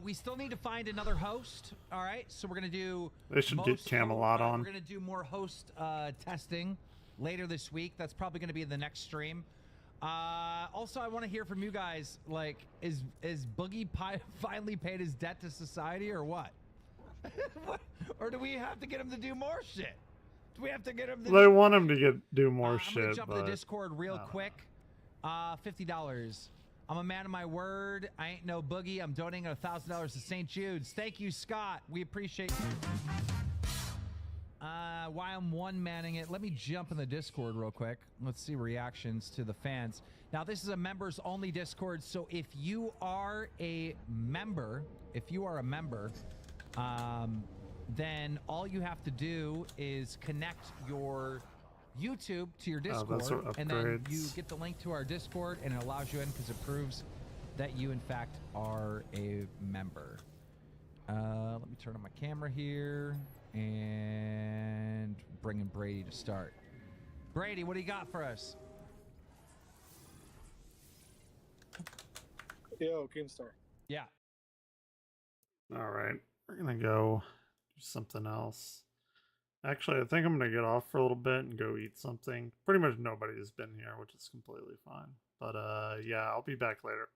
We still need to find another host. All right, so we're gonna do. They should get Camelot on. We're gonna do more host testing later this week. That's probably gonna be the next stream. Also, I want to hear from you guys. Like, is Boogie finally paid his debt to society, or what? Or do we have to get him to do more shit? Do we have to get him? They want him to do more I'm shit. gonna jump but in the Discord real quick. $50. I'm a man of my word. I ain't no Boogie. I'm donating $1,000 to St. Jude's. Thank you, Scott. We appreciate you. While I'm one-manning it, let me jump in the Discord real quick. Let's see reactions to the fans. Now, this is a members-only Discord, so if you are a member, then all you have to do is connect your YouTube to your Discord, and then you get the link to our Discord, and it allows you in because it proves that you, in fact, are a member. Let me turn on my camera here and bring in Brady to start. Brady, what do you got for us? Yo, Keemstar. Yeah. All right, we're gonna go do something else. Actually, I think I'm gonna get off for a little bit and go eat something. Pretty much nobody has been here, which is completely fine. But yeah, I'll be back later.